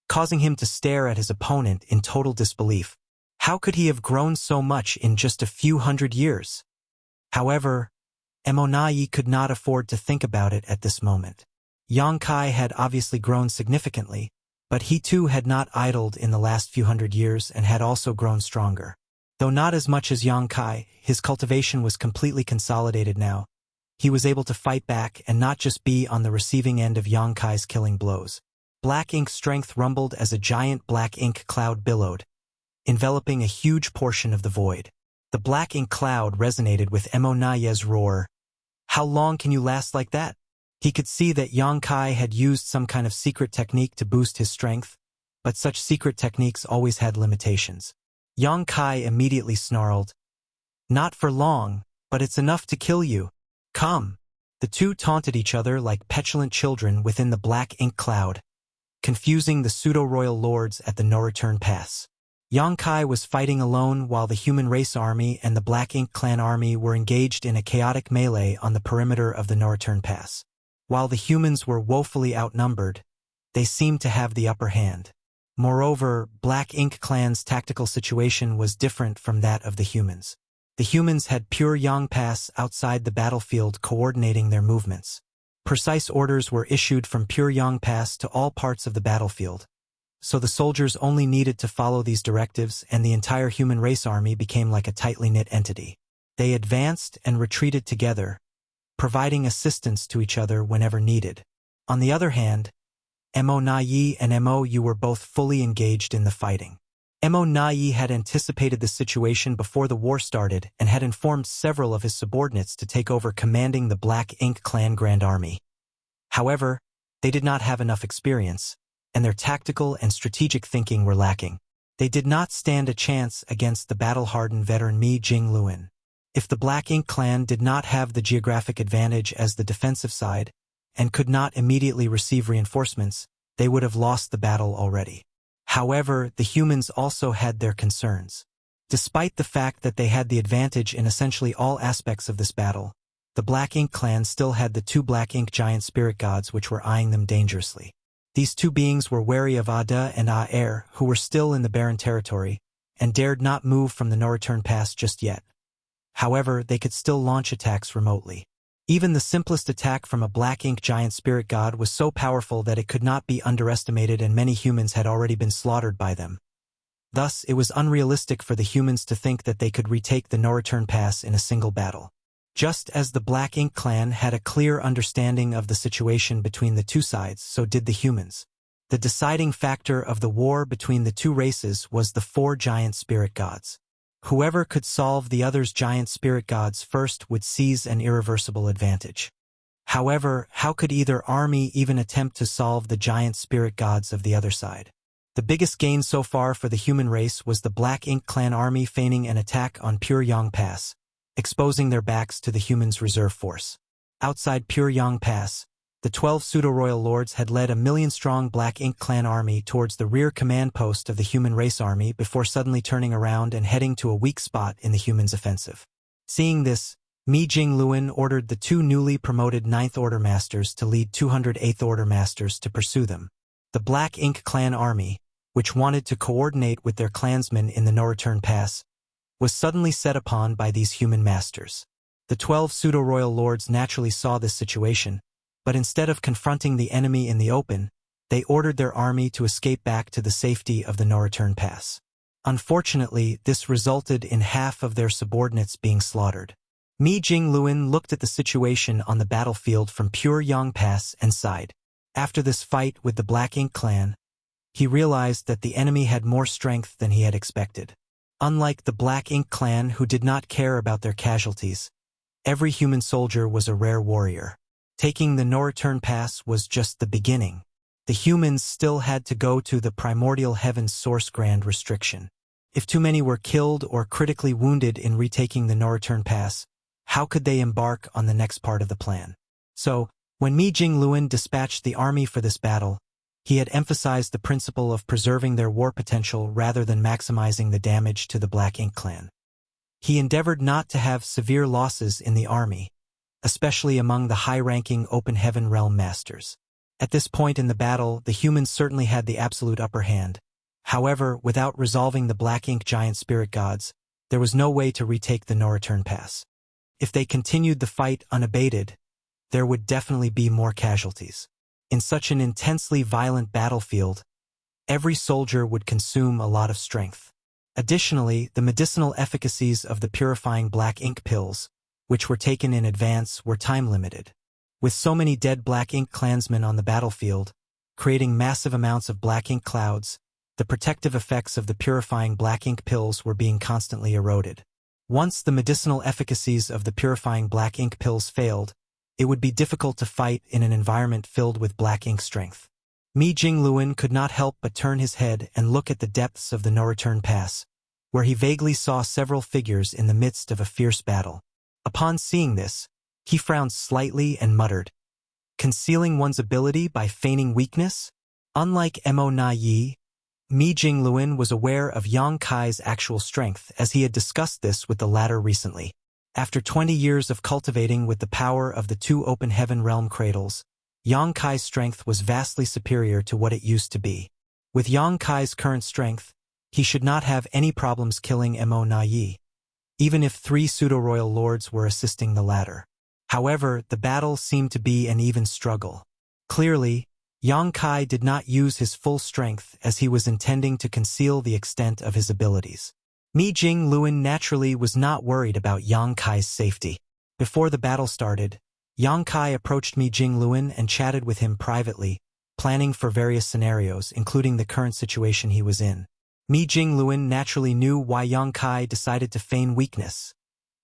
causing him to stare at his opponent in total disbelief. How could he have grown so much in just a few hundred years? However, Mo Na Yi could not afford to think about it at this moment. Yang Kai had obviously grown significantly, but he too had not idled in the last few hundred years and had also grown stronger. Though not as much as Yang Kai, his cultivation was completely consolidated now. He was able to fight back and not just be on the receiving end of Yang Kai's killing blows. Black ink strength rumbled as a giant black ink cloud billowed, enveloping a huge portion of the void. The black ink cloud resonated with Mo Na Yi's roar. How long can you last like that? He could see that Yang Kai had used some kind of secret technique to boost his strength, but such secret techniques always had limitations. Yang Kai immediately snarled, "Not for long, but it's enough to kill you. Come." The two taunted each other like petulant children within the black ink cloud, confusing the pseudo-royal lords at the no-return pass. Yang Kai was fighting alone while the human race army and the Black Ink clan army were engaged in a chaotic melee on the perimeter of the no-return pass. While the humans were woefully outnumbered, they seemed to have the upper hand. Moreover, Black Ink clan's tactical situation was different from that of the humans. The humans had pure Yang Pass outside the battlefield coordinating their movements. Precise orders were issued from pure Yang Pass to all parts of the battlefield, so the soldiers only needed to follow these directives and the entire human race army became like a tightly knit entity. They advanced and retreated together, providing assistance to each other whenever needed. On the other hand, Mo Na Yi and Mo Yu were both fully engaged in the fighting. Mo Na Yi had anticipated the situation before the war started and had informed several of his subordinates to take over commanding the Black Ink clan Grand Army. However, they did not have enough experience, and their tactical and strategic thinking were lacking. They did not stand a chance against the battle-hardened veteran Mi Jingluan. If the Black Ink clan did not have the geographic advantage as the defensive side, and could not immediately receive reinforcements, they would have lost the battle already. However, the humans also had their concerns. Despite the fact that they had the advantage in essentially all aspects of this battle, the Black Ink clan still had the two Black Ink giant spirit gods which were eyeing them dangerously. These two beings were wary of Ada and Aer, who were still in the barren territory, and dared not move from the no-return pass just yet. However, they could still launch attacks remotely. Even the simplest attack from a Black Ink giant spirit god was so powerful that it could not be underestimated, and many humans had already been slaughtered by them. Thus, it was unrealistic for the humans to think that they could retake the no-return pass in a single battle. Just as the Black Ink clan had a clear understanding of the situation between the two sides, so did the humans. The deciding factor of the war between the two races was the four giant spirit gods. Whoever could solve the other's giant spirit gods first would seize an irreversible advantage. However, how could either army even attempt to solve the giant spirit gods of the other side? The biggest gain so far for the human race was the Black Ink clan army feigning an attack on Pure Yang Pass, exposing their backs to the humans' reserve force. Outside Pure Yang Pass, the 12 pseudo-royal lords had led a million-strong Black Ink clan army towards the rear command post of the human race army before suddenly turning around and heading to a weak spot in the humans' offensive. Seeing this, Mi Jingluan ordered the two newly promoted 9th Order Masters to lead 208th Order Masters to pursue them. The Black Ink clan army, which wanted to coordinate with their clansmen in the no-return pass, was suddenly set upon by these human masters. The 12 pseudo-royal lords naturally saw this situation, but instead of confronting the enemy in the open, they ordered their army to escape back to the safety of the no-return pass. Unfortunately, this resulted in half of their subordinates being slaughtered. Mi Jingluan looked at the situation on the battlefield from Pure Yang Pass and sighed. After this fight with the Black Ink clan, he realized that the enemy had more strength than he had expected. Unlike the Black Ink clan, who did not care about their casualties, every human soldier was a rare warrior. Taking the no-return pass was just the beginning. The humans still had to go to the primordial heaven's source grand restriction. If too many were killed or critically wounded in retaking the no-return pass, how could they embark on the next part of the plan? So, when Mi Jing-Luen dispatched the army for this battle, he had emphasized the principle of preserving their war potential rather than maximizing the damage to the Black Ink clan. He endeavored not to have severe losses in the army, especially among the high-ranking Open Heaven Realm masters. At this point in the battle, the humans certainly had the absolute upper hand. However, without resolving the Black Ink giant spirit gods, there was no way to retake the no-return pass. If they continued the fight unabated, there would definitely be more casualties. In such an intensely violent battlefield, every soldier would consume a lot of strength. Additionally, the medicinal efficacies of the purifying Black Ink pills, which were taken in advance, were time-limited. With so many dead Black Ink clansmen on the battlefield, creating massive amounts of Black Ink clouds, the protective effects of the purifying Black Ink pills were being constantly eroded. Once the medicinal efficacies of the purifying Black Ink pills failed, it would be difficult to fight in an environment filled with Black Ink strength. Mi Jing-Luen could not help but turn his head and look at the depths of the no-return pass, where he vaguely saw several figures in the midst of a fierce battle. Upon seeing this, he frowned slightly and muttered, "Concealing one's ability by feigning weakness?" Unlike Mo Na Yi, Mi Jing-Luen was aware of Yang Kai's actual strength, as he had discussed this with the latter recently. After 20 years of cultivating with the power of the two Open Heaven Realm cradles, Yang Kai's strength was vastly superior to what it used to be. With Yang Kai's current strength, he should not have any problems killing Mo Na Yi, even if 3 pseudo-royal lords were assisting the latter. However, the battle seemed to be an even struggle. Clearly, Yang Kai did not use his full strength, as he was intending to conceal the extent of his abilities. Mi Jing-Luen naturally was not worried about Yang Kai's safety. Before the battle started, Yang Kai approached Mi Jing-Luen and chatted with him privately, planning for various scenarios, including the current situation he was in. Mi Jing-Luen naturally knew why Yang Kai decided to feign weakness,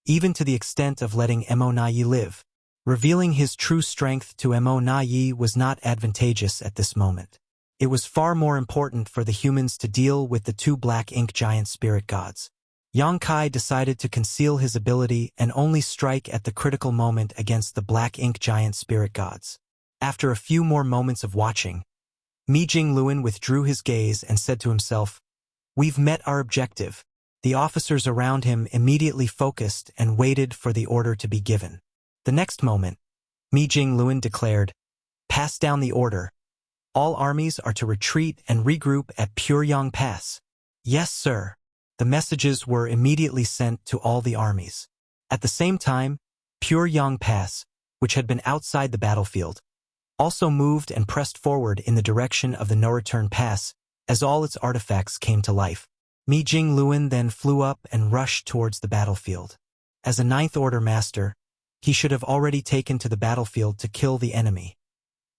even to the extent of letting Mo Na Yi live. Revealing his true strength to Mo Na Yi was not advantageous at this moment. It was far more important for the humans to deal with the 2 Black Ink giant spirit gods. Yang Kai decided to conceal his ability and only strike at the critical moment against the Black Ink giant spirit gods. After a few more moments of watching, Mi Jing-Luen withdrew his gaze and said to himself, "We've met our objective." The officers around him immediately focused and waited for the order to be given. The next moment, Mi Jing-Luen declared, "Pass down the order. All armies are to retreat and regroup at Pyongyang Pass." "Yes, sir." The messages were immediately sent to all the armies. At the same time, Pyongyang Pass, which had been outside the battlefield, also moved and pressed forward in the direction of the no-return pass as all its artifacts came to life. Mi Jing-Luen then flew up and rushed towards the battlefield. As a Ninth Order master, he should have already taken to the battlefield to kill the enemy.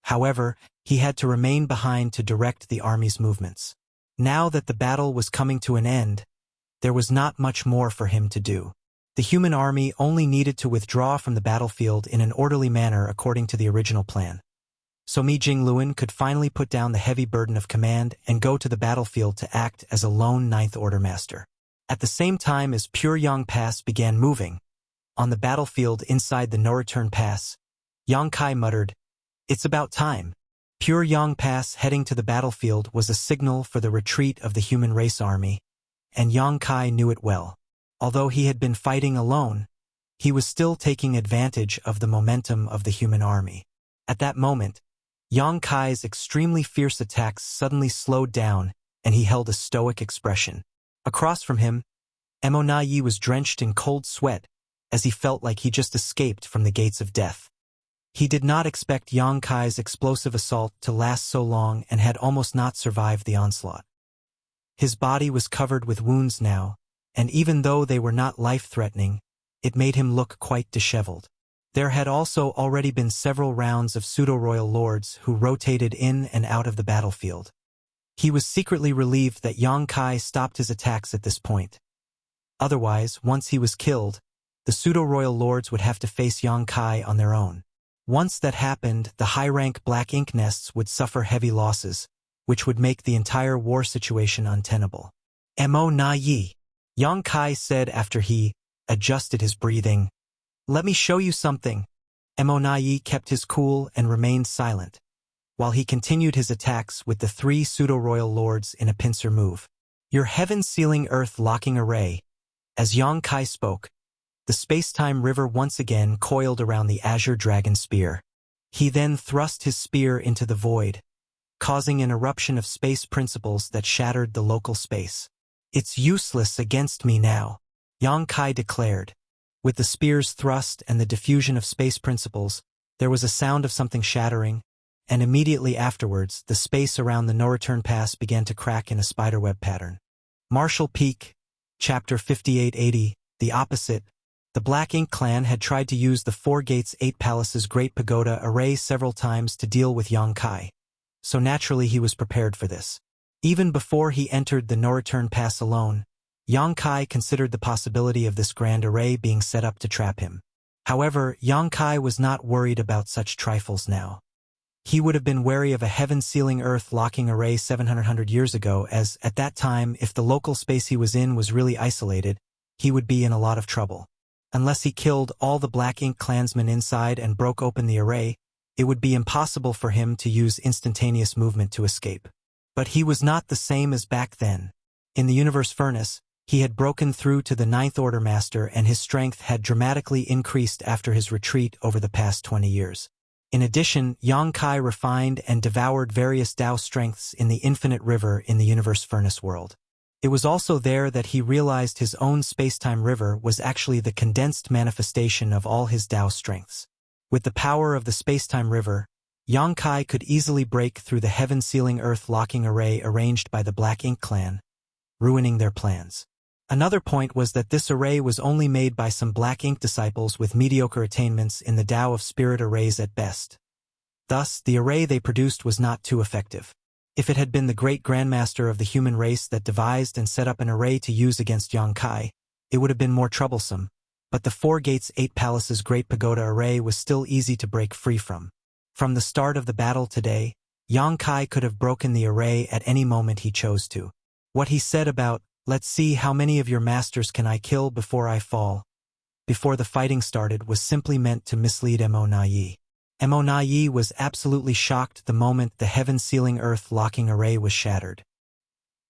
However, he had to remain behind to direct the army's movements. Now that the battle was coming to an end, there was not much more for him to do. The human army only needed to withdraw from the battlefield in an orderly manner according to the original plan. So Mi Jing-Luen could finally put down the heavy burden of command and go to the battlefield to act as a lone Ninth Order master. At the same time as Pyongyang Pass began moving, on the battlefield inside the no-return pass, Yang Kai muttered, "It's about time." Pyongyang Pass heading to the battlefield was a signal for the retreat of the human race army, and Yang Kai knew it well. Although he had been fighting alone, he was still taking advantage of the momentum of the human army. At that moment, Yang Kai's extremely fierce attacks suddenly slowed down, and he held a stoic expression. Across from him, Mo Na Yi was drenched in cold sweat, as he felt like he just escaped from the gates of death. He did not expect Yang Kai's explosive assault to last so long and had almost not survived the onslaught. His body was covered with wounds now, and even though they were not life-threatening, it made him look quite disheveled. There had also already been several rounds of pseudo-royal lords who rotated in and out of the battlefield. He was secretly relieved that Yang Kai stopped his attacks at this point. Otherwise, once he was killed, the pseudo-royal lords would have to face Yang Kai on their own. Once that happened, the high-rank Black Ink nests would suffer heavy losses, which would make the entire war situation untenable. Mo na yi, Yang Kai said after he adjusted his breathing. Let me show you something. Mo na yi kept his cool and remained silent, while he continued his attacks with the three pseudo-royal lords in a pincer move. Your heaven-sealing earth-locking array. As Yang Kai spoke, the space-time river once again coiled around the azure dragon spear. He then thrust his spear into the void, causing an eruption of space principles that shattered the local space. It's useless against me now, Yang Kai declared. With the spear's thrust and the diffusion of space principles, there was a sound of something shattering, and immediately afterwards, the space around the no-return pass began to crack in a spiderweb pattern. Marshall Peak, Chapter 5880, the opposite. The Black Ink clan had tried to use the Four Gates Eight Palaces Great Pagoda array several times to deal with Yang Kai, so naturally he was prepared for this. Even before he entered the no-return pass alone, Yang Kai considered the possibility of this grand array being set up to trap him. However, Yang Kai was not worried about such trifles now. He would have been wary of a heaven-sealing earth-locking array 700 years ago, as, at that time, if the local space he was in was really isolated, he would be in a lot of trouble. Unless he killed all the Black Ink clansmen inside and broke open the array, it would be impossible for him to use instantaneous movement to escape. But he was not the same as back then. In the universe furnace, he had broken through to the Ninth Order Master, and his strength had dramatically increased after his retreat over the past 20 years. In addition, Yang Kai refined and devoured various Tao strengths in the infinite river in the universe furnace world. It was also there that he realized his own space-time river was actually the condensed manifestation of all his Tao strengths. With the power of the space-time river, Yang Kai could easily break through the heaven-sealing earth-locking array arranged by the Black Ink clan, ruining their plans. Another point was that this array was only made by some Black Ink disciples with mediocre attainments in the Tao of Spirit arrays at best. Thus, the array they produced was not too effective. If it had been the great grandmaster of the human race that devised and set up an array to use against Yang Kai, it would have been more troublesome, but the Four Gates Eight Palaces Great Pagoda array was still easy to break free from. From the start of the battle today, Yang Kai could have broken the array at any moment he chose to. What he said about, "Let's see how many of your masters can I kill before I fall," before the fighting started, was simply meant to mislead Mo na yi. Mo na yi was absolutely shocked the moment the heaven-sealing earth-locking array was shattered.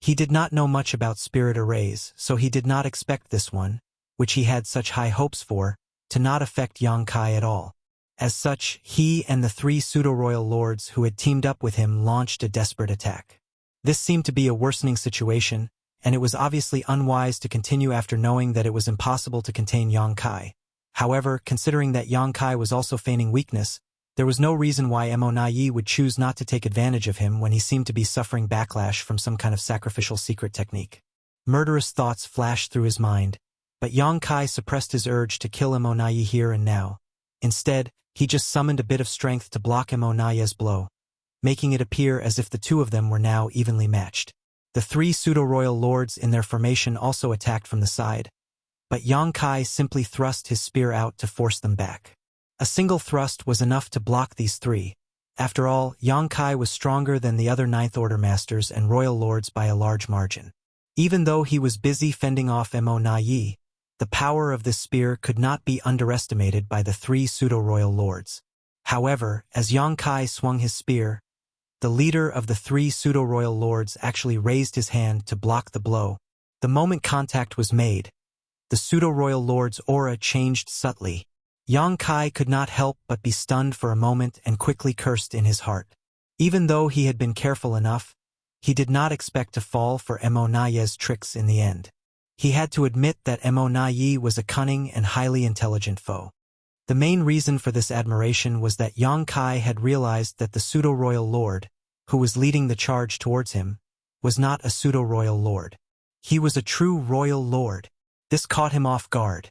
He did not know much about spirit arrays, so he did not expect this one, which he had such high hopes for, to not affect Yang Kai at all. As such, he and the three pseudo-royal lords who had teamed up with him launched a desperate attack. This seemed to be a worsening situation, and it was obviously unwise to continue after knowing that it was impossible to contain Yang Kai. However, considering that Yang Kai was also feigning weakness, there was no reason why Mo na yi would choose not to take advantage of him when he seemed to be suffering backlash from some kind of sacrificial secret technique. Murderous thoughts flashed through his mind, but Yang Kai suppressed his urge to kill Mo na yi here and now. Instead, he just summoned a bit of strength to block Mo na yi's blow, making it appear as if the two of them were now evenly matched. The three pseudo-royal lords in their formation also attacked from the side, but Yang Kai simply thrust his spear out to force them back. A single thrust was enough to block these three. After all, Yang Kai was stronger than the other Ninth Order Masters and Royal Lords by a large margin. Even though he was busy fending off Mo na yi, the power of this spear could not be underestimated by the three pseudo-royal lords. However, as Yang Kai swung his spear, the leader of the three pseudo-royal lords actually raised his hand to block the blow. The moment contact was made, the pseudo-royal lord's aura changed subtly. Yang Kai could not help but be stunned for a moment and quickly cursed in his heart. Even though he had been careful enough, he did not expect to fall for Mo na yi's tricks in the end. He had to admit that Mo na yi was a cunning and highly intelligent foe. The main reason for this admiration was that Yang Kai had realized that the pseudo-royal lord, who was leading the charge towards him, was not a pseudo-royal lord. He was a true royal lord. This caught him off guard.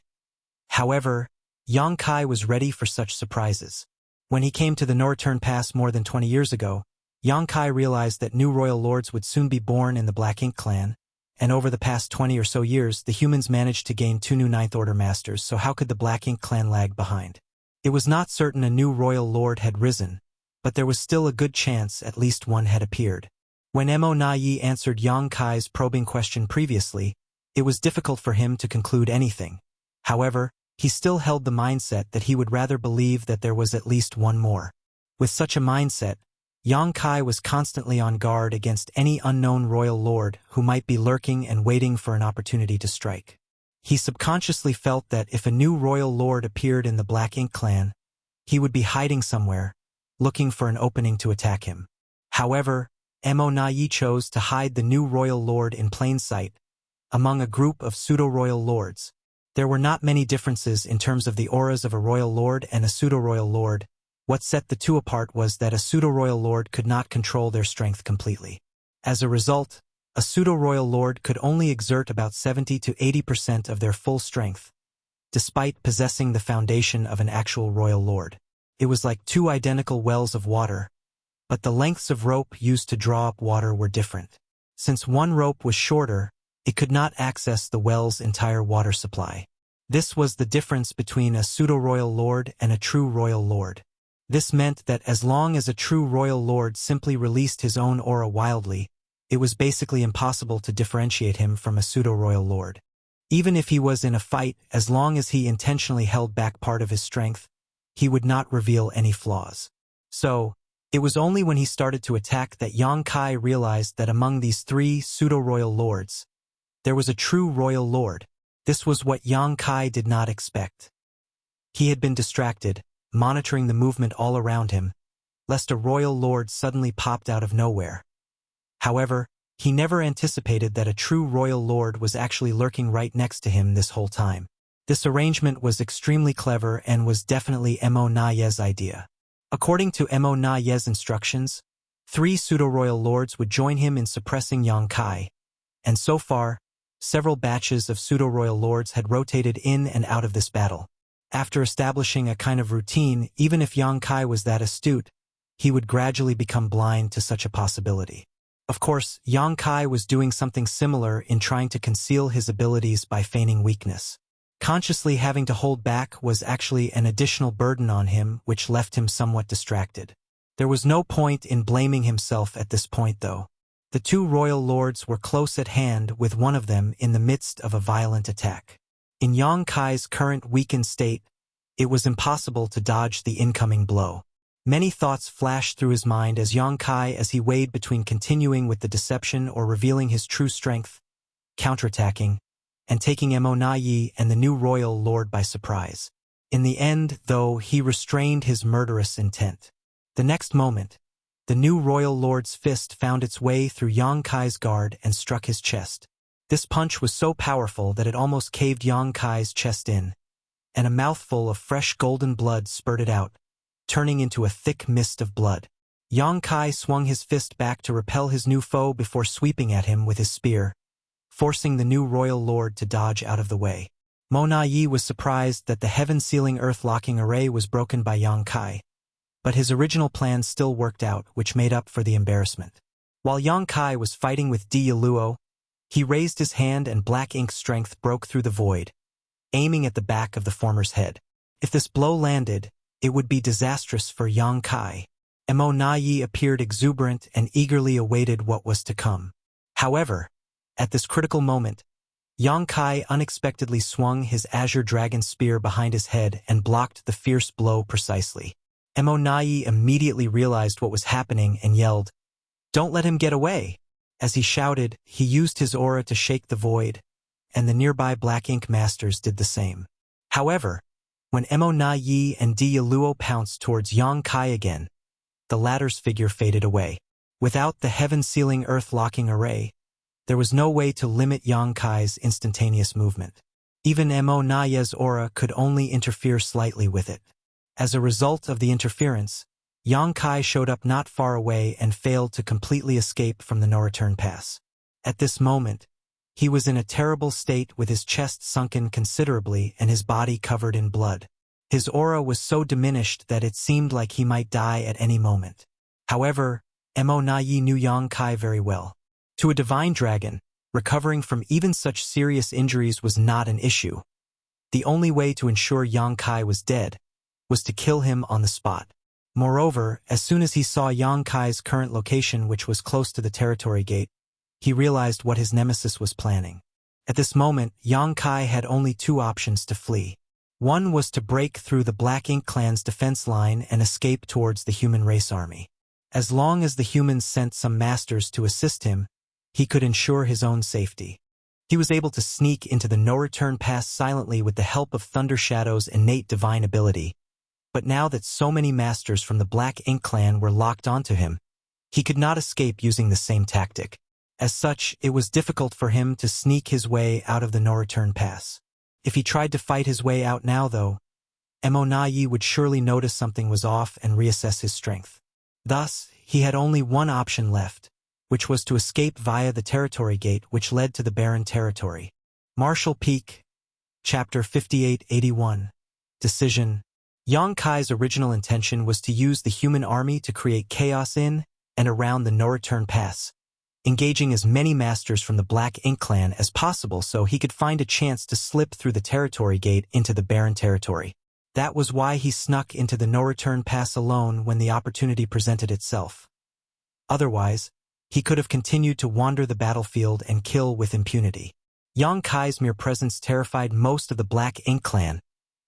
However, Yang Kai was ready for such surprises. When he came to the no-return pass more than 20 years ago, Yang Kai realized that new royal lords would soon be born in the Black Ink clan, and over the past 20 or so years, the humans managed to gain 2 new Ninth Order Masters, so how could the Black Ink clan lag behind? It was not certain a new royal lord had risen, but there was still a good chance at least one had appeared. When Mo Na Yi answered Yang Kai's probing question previously, it was difficult for him to conclude anything. However, he still held the mindset that he would rather believe that there was at least one more. With such a mindset, Yang Kai was constantly on guard against any unknown royal lord who might be lurking and waiting for an opportunity to strike. He subconsciously felt that if a new royal lord appeared in the Black Ink clan, he would be hiding somewhere, looking for an opening to attack him. However, Mo Na Yi chose to hide the new royal lord in plain sight, among a group of pseudo-royal lords. There were not many differences in terms of the auras of a royal lord and a pseudo-royal lord. What set the two apart was that a pseudo-royal lord could not control their strength completely. As a result, a pseudo-royal lord could only exert about 70 to 80% of their full strength, despite possessing the foundation of an actual royal lord. It was like two identical wells of water, but the lengths of rope used to draw up water were different. Since one rope was shorter, it could not access the well's entire water supply. This was the difference between a pseudo-royal lord and a true royal lord. This meant that as long as a true royal lord simply released his own aura wildly, it was basically impossible to differentiate him from a pseudo-royal lord. Even if he was in a fight, as long as he intentionally held back part of his strength, he would not reveal any flaws. So, it was only when he started to attack that Yang Kai realized that among these three pseudo-royal lords, there was a true royal lord. This was what Yang Kai did not expect. He had been distracted, monitoring the movement all around him, lest a royal lord suddenly popped out of nowhere. However, he never anticipated that a true royal lord was actually lurking right next to him this whole time. This arrangement was extremely clever and was definitely Mo Na Yi's idea. According to Mo Na Yi's instructions, 3 pseudo-royal lords would join him in suppressing Yang Kai, and so far, several batches of pseudo-royal lords had rotated in and out of this battle. After establishing a kind of routine, even if Yang Kai was that astute, he would gradually become blind to such a possibility. Of course, Yang Kai was doing something similar in trying to conceal his abilities by feigning weakness. Consciously having to hold back was actually an additional burden on him, which left him somewhat distracted. There was no point in blaming himself at this point, though. The 2 royal lords were close at hand, with one of them in the midst of a violent attack. In Yang Kai's current weakened state, it was impossible to dodge the incoming blow. Many thoughts flashed through his mind as Yang Kai as he weighed between continuing with the deception or revealing his true strength, counterattacking, and taking Mo Na Yi and the new royal lord by surprise. In the end, though, he restrained his murderous intent. The next moment, the new royal lord's fist found its way through Yang Kai's guard and struck his chest. This punch was so powerful that it almost caved Yang Kai's chest in, and a mouthful of fresh golden blood spurted out, turning into a thick mist of blood. Yang Kai swung his fist back to repel his new foe before sweeping at him with his spear, forcing the new royal lord to dodge out of the way. Mo Na Yi was surprised that the heaven-sealing earth-locking array was broken by Yang Kai, but his original plan still worked out, which made up for the embarrassment. While Yang Kai was fighting with Di Yaluo, he raised his hand and black ink strength broke through the void, aiming at the back of the former's head. If this blow landed, it would be disastrous for Yang Kai. Mo Na Yi appeared exuberant and eagerly awaited what was to come. However, at this critical moment, Yang Kai unexpectedly swung his azure dragon spear behind his head and blocked the fierce blow precisely. Mo Na Yi immediately realized what was happening and yelled, "Don't let him get away!" As he shouted, he used his aura to shake the void, and the nearby Black Ink Masters did the same. However, when Mo Na Yi and Di Yaluo pounced towards Yang Kai again, the latter's figure faded away. Without the heaven-sealing earth-locking array, there was no way to limit Yang Kai's instantaneous movement. Even Mo Na Yi's aura could only interfere slightly with it. As a result of the interference, Yang Kai showed up not far away and failed to completely escape from the no-return pass. At this moment, he was in a terrible state with his chest sunken considerably and his body covered in blood. His aura was so diminished that it seemed like he might die at any moment. However, Mo Na Yi knew Yang Kai very well. To a divine dragon, recovering from even such serious injuries was not an issue. The only way to ensure Yang Kai was dead was to kill him on the spot. Moreover, as soon as he saw Yang Kai's current location, which was close to the territory gate, he realized what his nemesis was planning. At this moment, Yang Kai had only two options to flee. One was to break through the Black Ink clan's defense line and escape towards the human race army. As long as the humans sent some masters to assist him, he could ensure his own safety. He was able to sneak into the no-return pass silently with the help of Thunder Shadow's innate divine ability. But now that so many masters from the Black Ink clan were locked onto him, he could not escape using the same tactic. As such, it was difficult for him to sneak his way out of the no-return pass. If he tried to fight his way out now, though, Mo would surely notice something was off and reassess his strength. Thus, he had only one option left, which was to escape via the territory gate which led to the barren territory. Marshall Peak, Chapter 5881. Decision. Yang Kai's original intention was to use the human army to create chaos in and around the no-return pass, engaging as many masters from the Black Ink clan as possible so he could find a chance to slip through the territory gate into the barren territory. That was why he snuck into the no-return pass alone when the opportunity presented itself. Otherwise, he could have continued to wander the battlefield and kill with impunity. Yang Kai's mere presence terrified most of the Black Ink clan,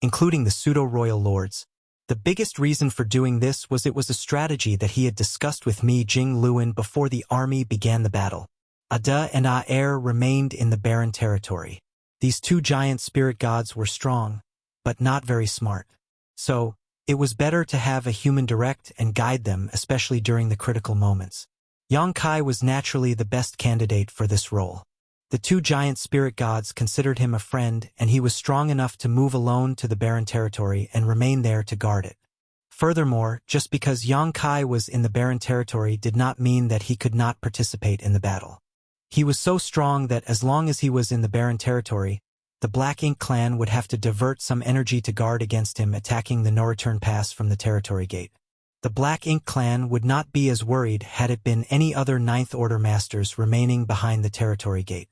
including the pseudo-royal lords. The biggest reason for doing this was it was a strategy that he had discussed with Mi Jing Luan before the army began the battle. Ada and Aer remained in the barren territory. These two giant spirit gods were strong, but not very smart. So, it was better to have a human direct and guide them, especially during the critical moments. Yang Kai was naturally the best candidate for this role. The two giant spirit gods considered him a friend, and he was strong enough to move alone to the barren territory and remain there to guard it. Furthermore, just because Yang Kai was in the barren territory did not mean that he could not participate in the battle. He was so strong that as long as he was in the barren territory, the Black Ink clan would have to divert some energy to guard against him attacking the no-return pass from the territory gate. The Black Ink clan would not be as worried had it been any other Ninth Order masters remaining behind the territory gate.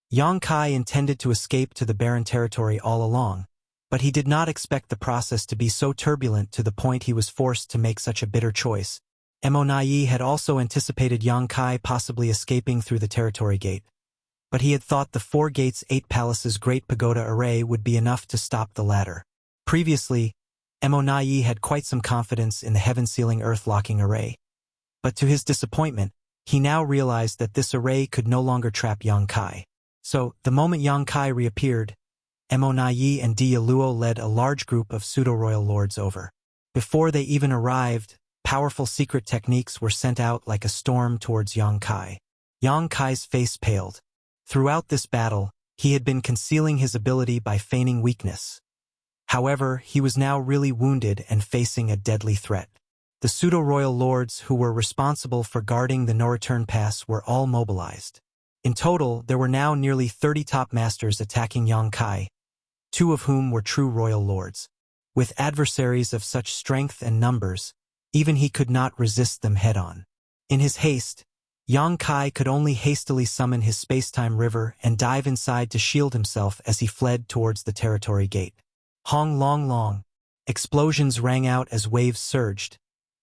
Yang Kai intended to escape to the barren territory all along, but he did not expect the process to be so turbulent to the point he was forced to make such a bitter choice. Mo had also anticipated Yang Kai possibly escaping through the territory gate, but he had thought the 4 gates 8 palaces Great Pagoda array would be enough to stop the latter. Previously, Mo had quite some confidence in the heaven-sealing earth-locking array, but to his disappointment, he now realized that this array could no longer trap Yang Kai. So, the moment Yang Kai reappeared, Mo and Dia Luo led a large group of pseudo-royal lords over. Before they even arrived, powerful secret techniques were sent out like a storm towards Yang Kai. Yang Kai's face paled. Throughout this battle, he had been concealing his ability by feigning weakness. However, he was now really wounded and facing a deadly threat. The pseudo-royal lords who were responsible for guarding the no-return pass were all mobilized. In total, there were now nearly 30 top masters attacking Yang Kai, 2 of whom were true royal lords. With adversaries of such strength and numbers, even he could not resist them head-on. In his haste, Yang Kai could only hastily summon his space-time river and dive inside to shield himself as he fled towards the territory gate. Hong long long. Explosions rang out as waves surged,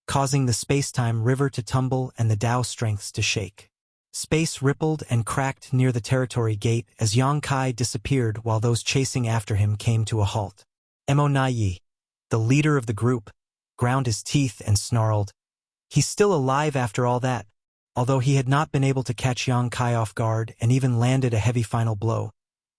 causing the space-time river to tumble and the Tao strengths to shake. Space rippled and cracked near the territory gate as Yang Kai disappeared while those chasing after him came to a halt. Mo Naiyi, the leader of the group, ground his teeth and snarled. He's still alive after all that. Although he had not been able to catch Yang Kai off guard and even landed a heavy final blow,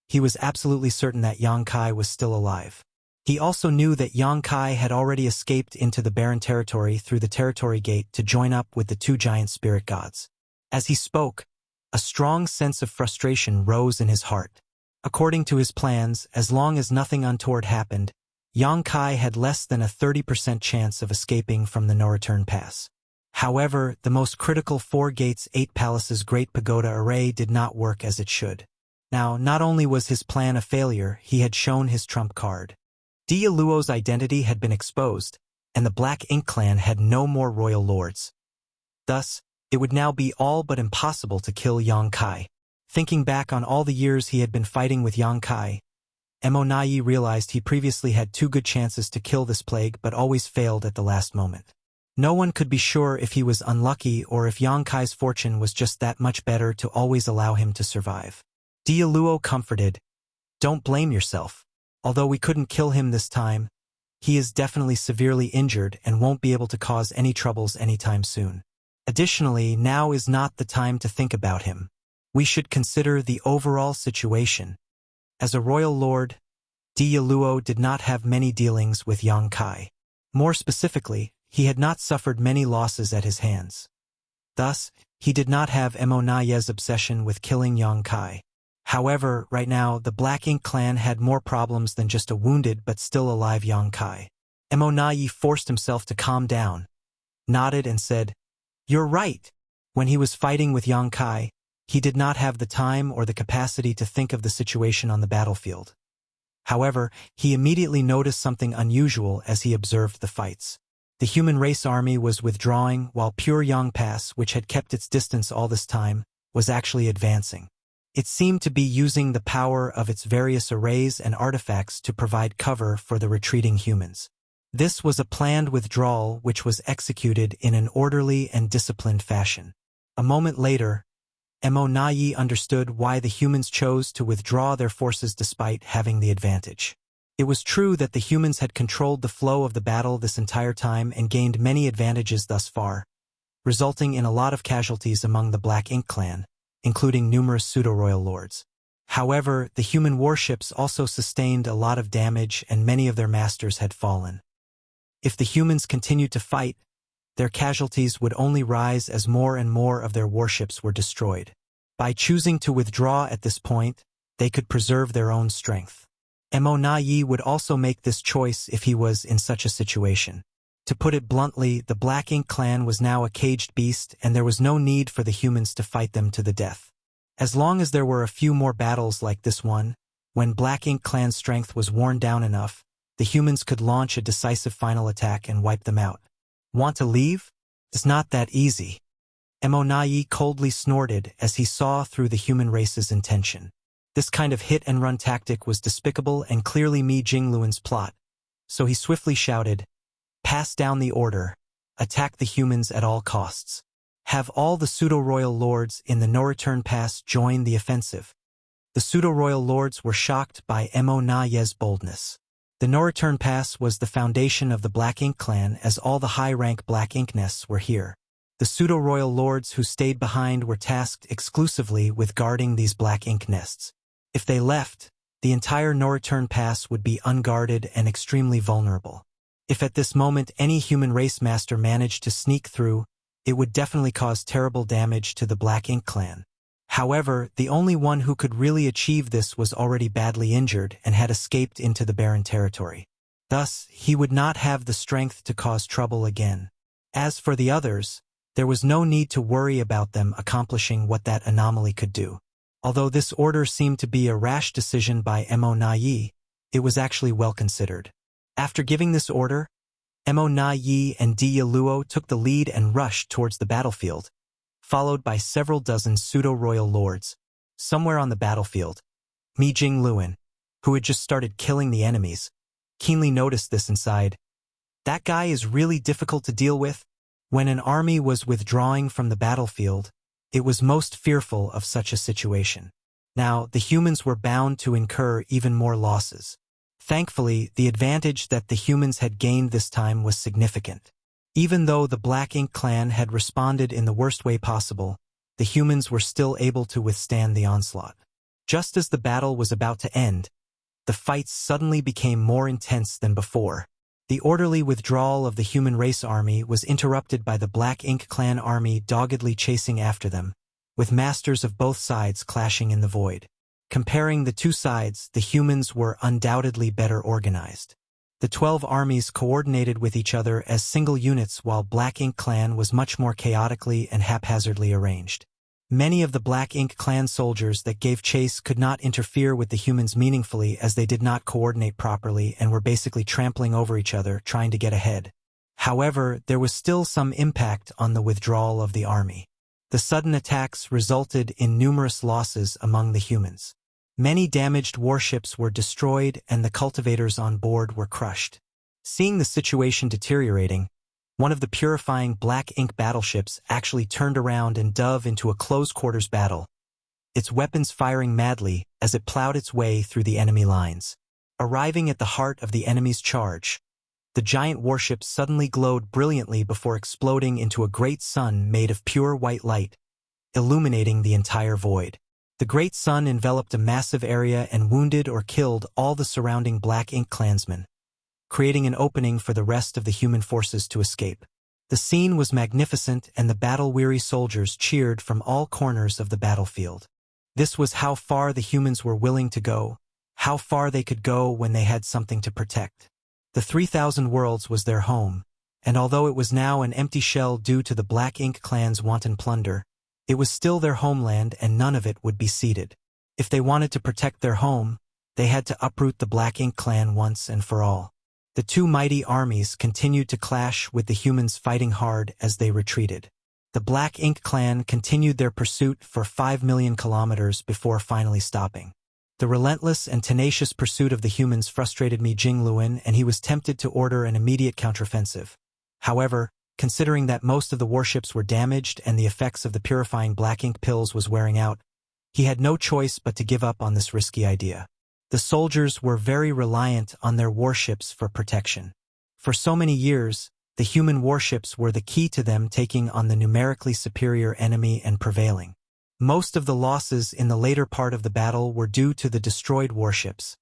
he was absolutely certain that Yang Kai was still alive. He also knew that Yang Kai had already escaped into the barren territory through the territory gate to join up with the 2 giant spirit gods. As he spoke, a strong sense of frustration rose in his heart. According to his plans, as long as nothing untoward happened, Yang Kai had less than a 30% chance of escaping from the no-return pass. However, the most critical 4 gates 8 palaces Great Pagoda array did not work as it should. Now, not only was his plan a failure, he had shown his trump card. Dia Luo's identity had been exposed, and the Black Ink clan had no more royal lords. Thus, it would now be all but impossible to kill Yang Kai. Thinking back on all the years he had been fighting with Yang Kai, Mo Naiyi realized he previously had 2 good chances to kill this plague but always failed at the last moment. No one could be sure if he was unlucky or if Yang Kai's fortune was just that much better to always allow him to survive. Dialuo comforted, "Don't blame yourself. Although we couldn't kill him this time, he is definitely severely injured and won't be able to cause any troubles anytime soon. Additionally, now is not the time to think about him. We should consider the overall situation." As a royal lord, Dialuo did not have many dealings with Yang Kai. More specifically, he had not suffered many losses at his hands. Thus, he did not have Emo Naye's obsession with killing Yang Kai. However, right now, the Black Ink clan had more problems than just a wounded but still alive Yang Kai. Emo Naye forced himself to calm down, nodded and said, "You're right." When he was fighting with Yang Kai, he did not have the time or the capacity to think of the situation on the battlefield. However, he immediately noticed something unusual as he observed the fights. The human race army was withdrawing while pure Yang Pass, which had kept its distance all this time, was actually advancing. It seemed to be using the power of its various arrays and artifacts to provide cover for the retreating humans. This was a planned withdrawal which was executed in an orderly and disciplined fashion. A moment later, Emo Naye understood why the humans chose to withdraw their forces despite having the advantage. It was true that the humans had controlled the flow of the battle this entire time and gained many advantages thus far, resulting in a lot of casualties among the Black Ink clan, including numerous pseudo-royal lords. However, the human warships also sustained a lot of damage and many of their masters had fallen. If the humans continued to fight, their casualties would only rise as more and more of their warships were destroyed. By choosing to withdraw at this point, they could preserve their own strength. Emo Naye would also make this choice if he was in such a situation. To put it bluntly, the Black Ink clan was now a caged beast and there was no need for the humans to fight them to the death. As long as there were a few more battles like this one, when Black Ink clan's strength was worn down enough, the humans could launch a decisive final attack and wipe them out. Want to leave? It's not that easy. Emo Naye coldly snorted as he saw through the human race's intention. This kind of hit-and-run tactic was despicable and clearly Mi Jingluan's plot, so he swiftly shouted, "Pass down the order. Attack the humans at all costs. Have all the pseudo-royal lords in the no-return pass join the offensive." The pseudo-royal lords were shocked by Emo Naye's boldness. The no-return pass was the foundation of the Black Ink clan as all the high-rank Black Ink nests were here. The pseudo-royal lords who stayed behind were tasked exclusively with guarding these Black Ink nests. If they left, the entire no-return pass would be unguarded and extremely vulnerable. If at this moment any human race master managed to sneak through, it would definitely cause terrible damage to the Black Ink clan. However, the only one who could really achieve this was already badly injured and had escaped into the barren territory. Thus, he would not have the strength to cause trouble again. As for the others, there was no need to worry about them accomplishing what that anomaly could do. Although this order seemed to be a rash decision by Emo Naye, it was actually well considered. After giving this order, Emo Naye and Dialuo took the lead and rushed towards the battlefield, followed by several dozen pseudo-royal lords. Somewhere on the battlefield, Mi Jingluan, who had just started killing the enemies, keenly noticed this and sighed, "That guy is really difficult to deal with." When an army was withdrawing from the battlefield, it was most fearful of such a situation. Now, the humans were bound to incur even more losses. Thankfully, the advantage that the humans had gained this time was significant. Even though the Black Ink clan had responded in the worst way possible, the humans were still able to withstand the onslaught. Just as the battle was about to end, the fights suddenly became more intense than before. The orderly withdrawal of the human race army was interrupted by the Black Ink clan army doggedly chasing after them, with masters of both sides clashing in the void. Comparing the two sides, the humans were undoubtedly better organized. The 12 armies coordinated with each other as single units while Black Ink clan was much more chaotically and haphazardly arranged. Many of the Black Ink clan soldiers that gave chase could not interfere with the humans meaningfully as they did not coordinate properly and were basically trampling over each other trying to get ahead. However, there was still some impact on the withdrawal of the army. The sudden attacks resulted in numerous losses among the humans. Many damaged warships were destroyed and the cultivators on board were crushed. Seeing the situation deteriorating, One of the purifying black ink battleships actually turned around and dove into a close-quarters battle, its weapons firing madly as it plowed its way through the enemy lines. Arriving at the heart of the enemy's charge, the giant warship suddenly glowed brilliantly before exploding into a great sun made of pure white light, illuminating the entire void. The great sun enveloped a massive area and wounded or killed all the surrounding black ink clansmen, creating an opening for the rest of the human forces to escape. The scene was magnificent, and the battle-weary soldiers cheered from all corners of the battlefield. This was how far the humans were willing to go, how far they could go when they had something to protect. The 3,000 Worlds was their home, and although it was now an empty shell due to the Black Ink clan's wanton plunder, it was still their homeland and none of it would be ceded. If they wanted to protect their home, they had to uproot the Black Ink clan once and for all. The two mighty armies continued to clash, with the humans fighting hard as they retreated. The Black Ink clan continued their pursuit for 5 million kilometers before finally stopping. The relentless and tenacious pursuit of the humans frustrated Mi Jingluan, and he was tempted to order an immediate counteroffensive. However, considering that most of the warships were damaged and the effects of the purifying black ink pills was wearing out, he had no choice but to give up on this risky idea. The soldiers were very reliant on their warships for protection. For so many years, the human warships were the key to them taking on the numerically superior enemy and prevailing. Most of the losses in the later part of the battle were due to the destroyed warships,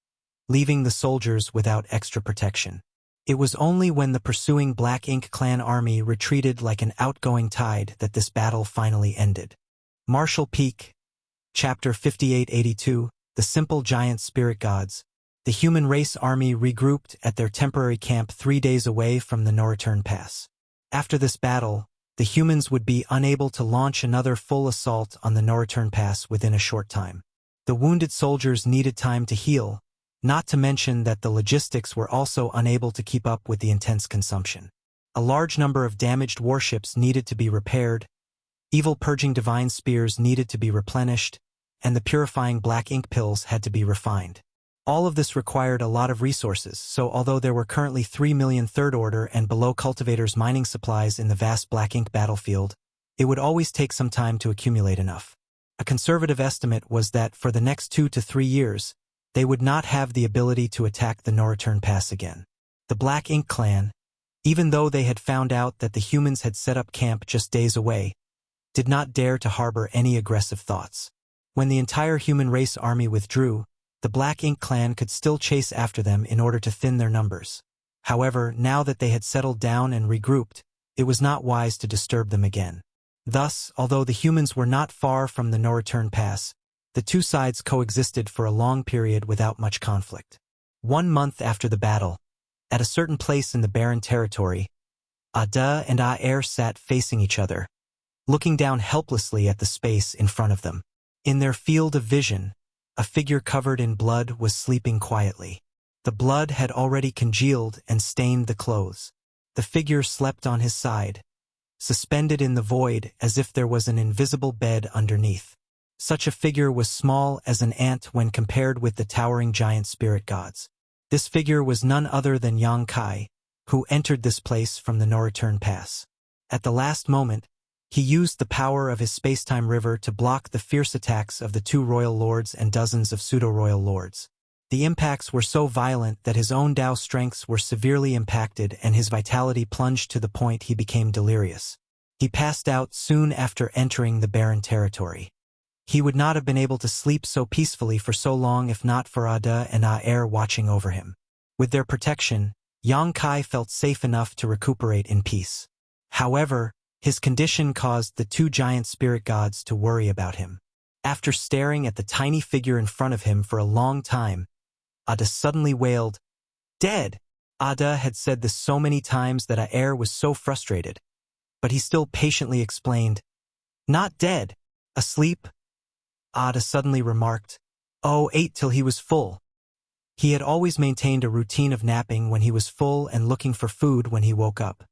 leaving the soldiers without extra protection. It was only when the pursuing Black Ink clan army retreated like an outgoing tide that this battle finally ended. Martial Peak, Chapter 5882, The Simple Giant Spirit Gods. The human race army regrouped at their temporary camp 3 days away from the no-return pass. After this battle, the humans would be unable to launch another full assault on the no-return pass within a short time. The wounded soldiers needed time to heal, not to mention that the logistics were also unable to keep up with the intense consumption. A large number of damaged warships needed to be repaired, evil purging divine spears needed to be replenished, and the purifying black ink pills had to be refined. All of this required a lot of resources, so although there were currently 3 million third order and below cultivators mining supplies in the vast black ink battlefield, it would always take some time to accumulate enough. A conservative estimate was that for the next 2 to 3 years, they would not have the ability to attack the no-return pass again. The Black Ink clan, even though they had found out that the humans had set up camp just days away, did not dare to harbor any aggressive thoughts. When the entire human race army withdrew, the Black Ink clan could still chase after them in order to thin their numbers. However, now that they had settled down and regrouped, it was not wise to disturb them again. Thus, although the humans were not far from the no-return pass, the two sides coexisted for a long period without much conflict. 1 month after the battle, at a certain place in the barren territory, Ada and Aer sat facing each other, looking down helplessly at the space in front of them. In their field of vision, a figure covered in blood was sleeping quietly. The blood had already congealed and stained the clothes. The figure slept on his side, suspended in the void as if there was an invisible bed underneath. Such a figure was small as an ant when compared with the towering giant spirit gods. This figure was none other than Yang Kai, who entered this place from the no-return pass. At the last moment, he used the power of his space-time river to block the fierce attacks of the 2 royal lords and dozens of pseudo-royal lords. The impacts were so violent that his own Dao strengths were severely impacted and his vitality plunged to the point he became delirious. He passed out soon after entering the barren territory. He would not have been able to sleep so peacefully for so long if not for Ada and Aer watching over him. With their protection, Yang Kai felt safe enough to recuperate in peace. However, his condition caused the 2 giant spirit gods to worry about him. After staring at the tiny figure in front of him for a long time, Ada suddenly wailed, "Dead!" Ada had said this so many times that Aer was so frustrated, but he still patiently explained, "Not dead, asleep." Ada suddenly remarked, "Oh, ate till he was full." He had always maintained a routine of napping when he was full and looking for food when he woke up.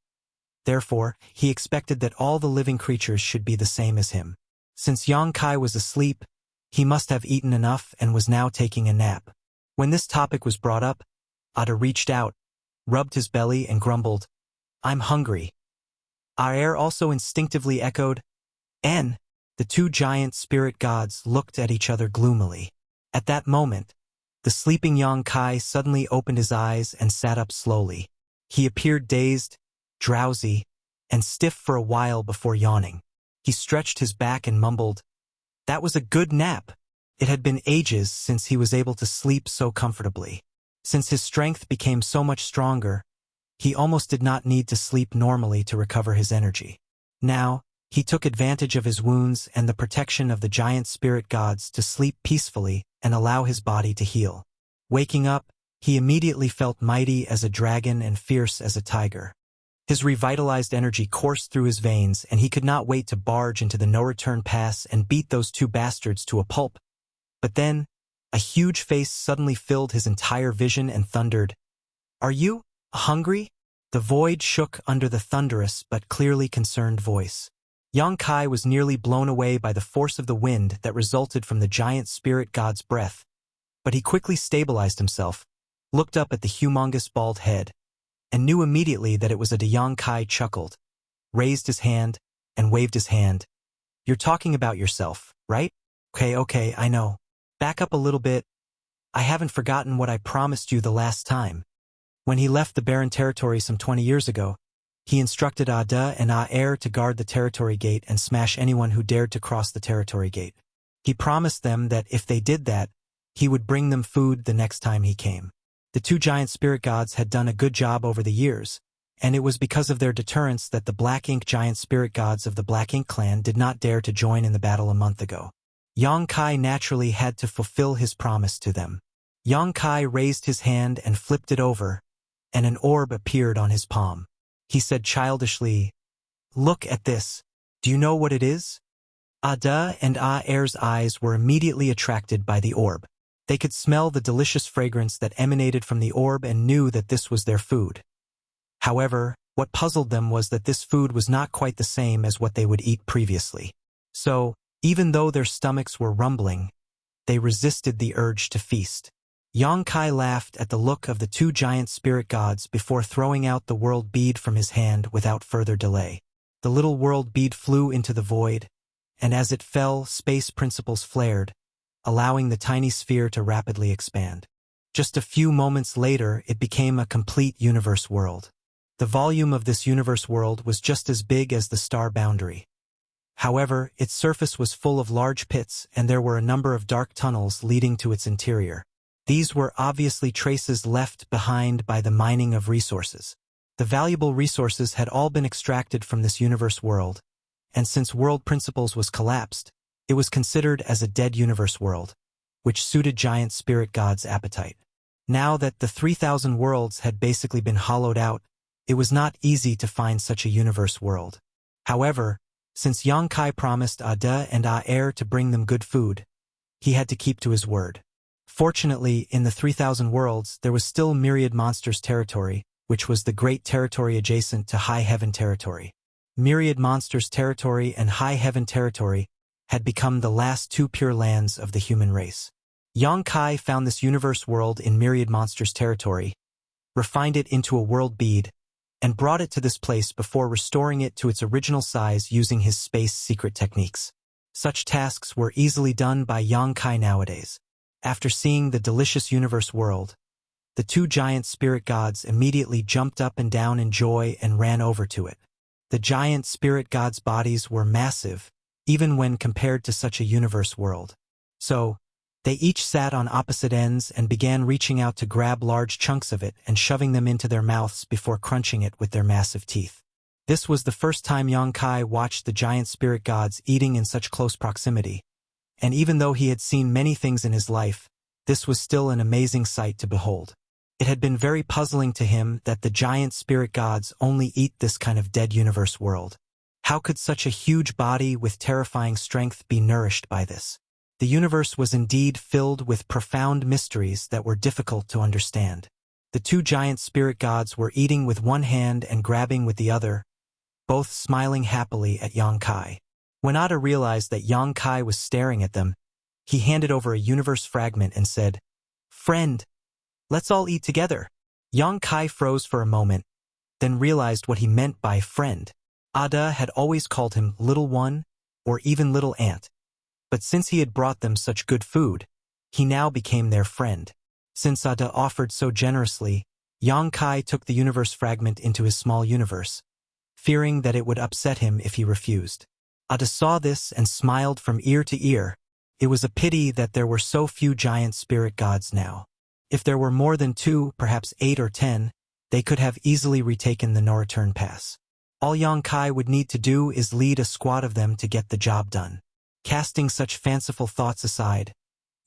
Therefore, he expected that all the living creatures should be the same as him. Since Yang Kai was asleep, he must have eaten enough and was now taking a nap. When this topic was brought up, Ada reached out, rubbed his belly and grumbled, "I'm hungry." Aer also instinctively echoed, N. The two giant spirit gods looked at each other gloomily. At that moment, the sleeping Yang Kai suddenly opened his eyes and sat up slowly. He appeared dazed, drowsy, and stiff for a while before yawning. He stretched his back and mumbled, "That was a good nap." It had been ages since he was able to sleep so comfortably. Since his strength became so much stronger, he almost did not need to sleep normally to recover his energy. Now, he took advantage of his wounds and the protection of the giant spirit gods to sleep peacefully and allow his body to heal. Waking up, he immediately felt mighty as a dragon and fierce as a tiger. His revitalized energy coursed through his veins, and he could not wait to barge into the no-return pass and beat those two bastards to a pulp. But then, a huge face suddenly filled his entire vision and thundered, "Are you hungry?" The void shook under the thunderous but clearly concerned voice. Yang Kai was nearly blown away by the force of the wind that resulted from the giant spirit god's breath, but he quickly stabilized himself, looked up at the humongous bald head, and knew immediately that it was a Yang Kai chuckled, raised his hand, and waved his hand. "You're talking about yourself, right? Okay, I know. Back up a little bit. I haven't forgotten what I promised you the last time." When he left the barren territory some 20 years ago, he instructed Ada and Aer to guard the territory gate and smash anyone who dared to cross the territory gate. He promised them that if they did that, he would bring them food the next time he came. The two giant spirit gods had done a good job over the years, and it was because of their deterrence that the Black Ink giant spirit gods of the Black Ink clan did not dare to join in the battle a month ago. Yang Kai naturally had to fulfill his promise to them. Yang Kai raised his hand and flipped it over, and an orb appeared on his palm. He said childishly, "Look at this. Do you know what it is?" Ada and Aer's eyes were immediately attracted by the orb. They could smell the delicious fragrance that emanated from the orb and knew that this was their food. However, what puzzled them was that this food was not quite the same as what they would eat previously. So, even though their stomachs were rumbling, they resisted the urge to feast. Yang Kai laughed at the look of the two giant spirit gods before throwing out the world bead from his hand without further delay. The little world bead flew into the void, and as it fell, space principles flared, allowing the tiny sphere to rapidly expand. Just a few moments later, it became a complete universe world. The volume of this universe world was just as big as the star boundary. However, its surface was full of large pits, and there were a number of dark tunnels leading to its interior. These were obviously traces left behind by the mining of resources. The valuable resources had all been extracted from this universe world, and since world principles was collapsed, it was considered as a dead universe world, which suited giant spirit gods' appetite. Now that the 3,000 worlds had basically been hollowed out, it was not easy to find such a universe world. However, since Yang Kai promised Ada and Aer to bring them good food, he had to keep to his word. Fortunately, in the 3,000 worlds, there was still Myriad Monsters territory, which was the great territory adjacent to High Heaven territory. Myriad Monsters territory and High Heaven territory had become the last two pure lands of the human race. Yang Kai found this universe world in Myriad Monsters territory, refined it into a world bead, and brought it to this place before restoring it to its original size using his space secret techniques. Such tasks were easily done by Yang Kai nowadays. After seeing the delicious universe world, the two giant spirit gods immediately jumped up and down in joy and ran over to it. The giant spirit gods' bodies were massive, even when compared to such a universe world. So, they each sat on opposite ends and began reaching out to grab large chunks of it and shoving them into their mouths before crunching it with their massive teeth. This was the first time Yang Kai watched the giant spirit gods eating in such close proximity, and even though he had seen many things in his life, this was still an amazing sight to behold. It had been very puzzling to him that the giant spirit gods only eat this kind of dead universe world. How could such a huge body with terrifying strength be nourished by this? The universe was indeed filled with profound mysteries that were difficult to understand. The two giant spirit gods were eating with one hand and grabbing with the other, both smiling happily at Yang Kai. When Ada realized that Yang Kai was staring at them, he handed over a universe fragment and said, "Friend, let's all eat together." Yang Kai froze for a moment, then realized what he meant by friend. Ada had always called him Little One, or even Little Ant. But since he had brought them such good food, he now became their friend. Since Ada offered so generously, Yang Kai took the universe fragment into his small universe, fearing that it would upset him if he refused. Ada saw this and smiled from ear to ear. It was a pity that there were so few giant spirit gods now. If there were more than 2, perhaps 8 or 10, they could have easily retaken the no-return pass. All Yang Kai would need to do is lead a squad of them to get the job done. Casting such fanciful thoughts aside,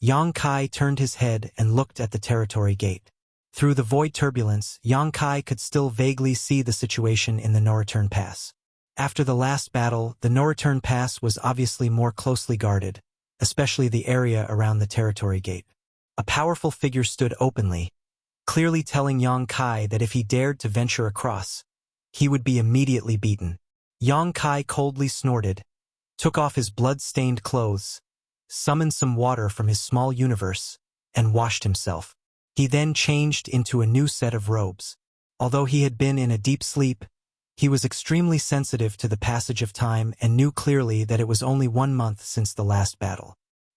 Yang Kai turned his head and looked at the territory gate. Through the void turbulence, Yang Kai could still vaguely see the situation in the no-return pass. After the last battle, the no-return pass was obviously more closely guarded, especially the area around the territory gate. A powerful figure stood openly, clearly telling Yang Kai that if he dared to venture across, he would be immediately beaten. Yang Kai coldly snorted, took off his blood-stained clothes, summoned some water from his small universe, and washed himself. He then changed into a new set of robes. Although he had been in a deep sleep, he was extremely sensitive to the passage of time and knew clearly that it was only 1 month since the last battle.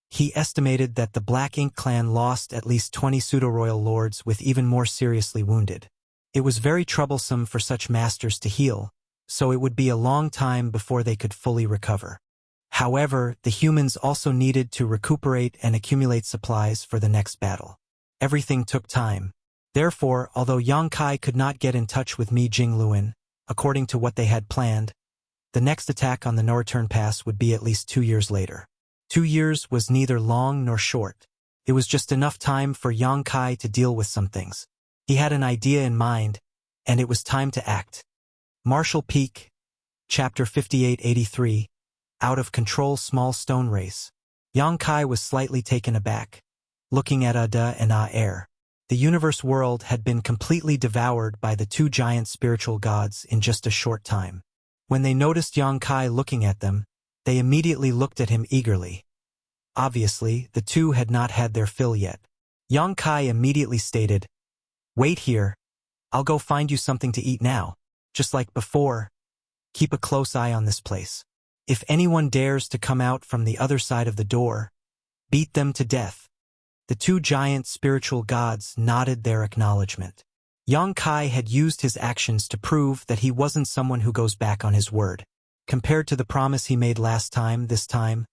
He estimated that the Black Ink clan lost at least 20 pseudo-royal lords with even more seriously wounded. It was very troublesome for such masters to heal, so it would be a long time before they could fully recover. However, the humans also needed to recuperate and accumulate supplies for the next battle. Everything took time. Therefore, although Yang Kai could not get in touch with Mi Jingluan, according to what they had planned, the next attack on the no-return pass would be at least 2 years later. 2 years was neither long nor short. It was just enough time for Yang Kai to deal with some things. He had an idea in mind, and it was time to act. Marshall Peak, Chapter 5883, Out of Control Small Stone Race. Yang Kai was slightly taken aback, looking at Ada and Aer. The universe world had been completely devoured by the 2 giant spiritual gods in just a short time. When they noticed Yang Kai looking at them, they immediately looked at him eagerly. Obviously, the 2 had not had their fill yet. Yang Kai immediately stated, "Wait here. I'll go find you something to eat now. Just like before, keep a close eye on this place. If anyone dares to come out from the other side of the door, beat them to death." The 2 giant spiritual gods nodded their acknowledgement. Yang Kai had used his actions to prove that he wasn't someone who goes back on his word. Compared to the promise he made last time, this time,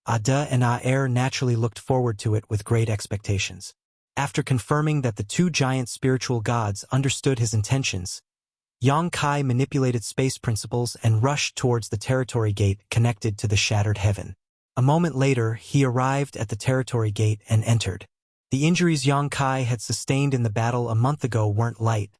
Ada and Aer naturally looked forward to it with great expectations. After confirming that the 2 giant spiritual gods understood his intentions, Yang Kai manipulated space principles and rushed towards the territory gate connected to the shattered heaven. A moment later, he arrived at the territory gate and entered. The injuries Yang Kai had sustained in the battle a month ago weren't light,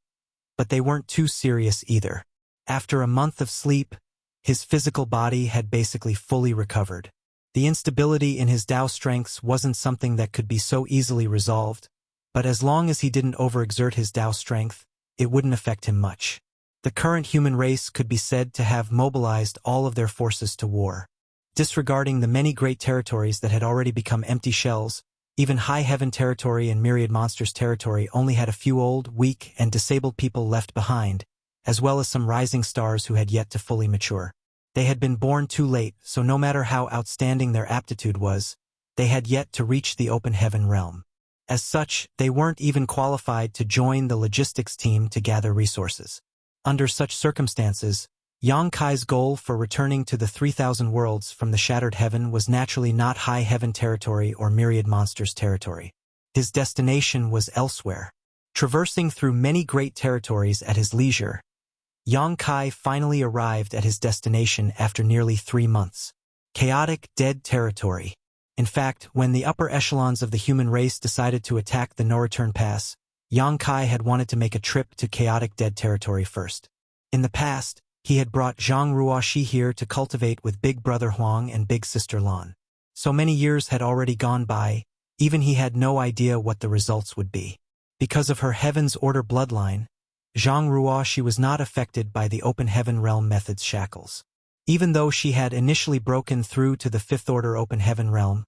but they weren't too serious either. After a month of sleep, his physical body had basically fully recovered. The instability in his Tao strengths wasn't something that could be so easily resolved, but as long as he didn't overexert his Tao strength, it wouldn't affect him much. The current human race could be said to have mobilized all of their forces to war. Disregarding the many great territories that had already become empty shells, even High Heaven territory and Myriad Monsters territory only had a few old, weak, and disabled people left behind, as well as some rising stars who had yet to fully mature. They had been born too late, so no matter how outstanding their aptitude was, they had yet to reach the open heaven realm. As such, they weren't even qualified to join the logistics team to gather resources. Under such circumstances, Yang Kai's goal for returning to the 3,000 worlds from the shattered heaven was naturally not High Heaven territory or Myriad Monsters territory. His destination was elsewhere. Traversing through many great territories at his leisure, Yang Kai finally arrived at his destination after nearly 3 months. Chaotic Dead Territory. In fact, when the upper echelons of the human race decided to attack the no-return pass, Yang Kai had wanted to make a trip to Chaotic Dead Territory first. In the past, he had brought Zhang Ruoxi here to cultivate with Big Brother Huang and Big Sister Lan. So many years had already gone by, even he had no idea what the results would be. Because of her Heaven's Order bloodline, Zhang Ruoxi was not affected by the Open Heaven Realm method's shackles. Even though she had initially broken through to the 5th Order Open Heaven Realm,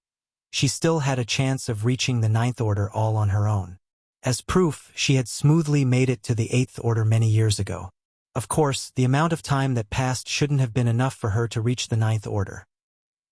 she still had a chance of reaching the 9th Order all on her own. As proof, she had smoothly made it to the 8th Order many years ago. Of course, the amount of time that passed shouldn't have been enough for her to reach the ninth order.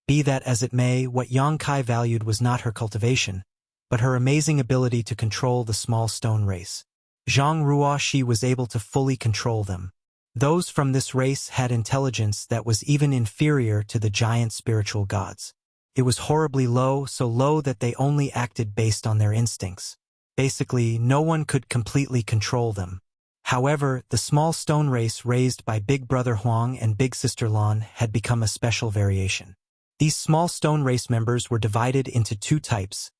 Be that as it may, what Yang Kai valued was not her cultivation, but her amazing ability to control the small stone race. Zhang Ruoxi was able to fully control them. Those from this race had intelligence that was even inferior to the giant spiritual gods. It was horribly low, so low that they only acted based on their instincts. Basically, no one could completely control them. However, the small stone race raised by Big Brother Huang and Big Sister Lan had become a special variation. These small stone race members were divided into two types,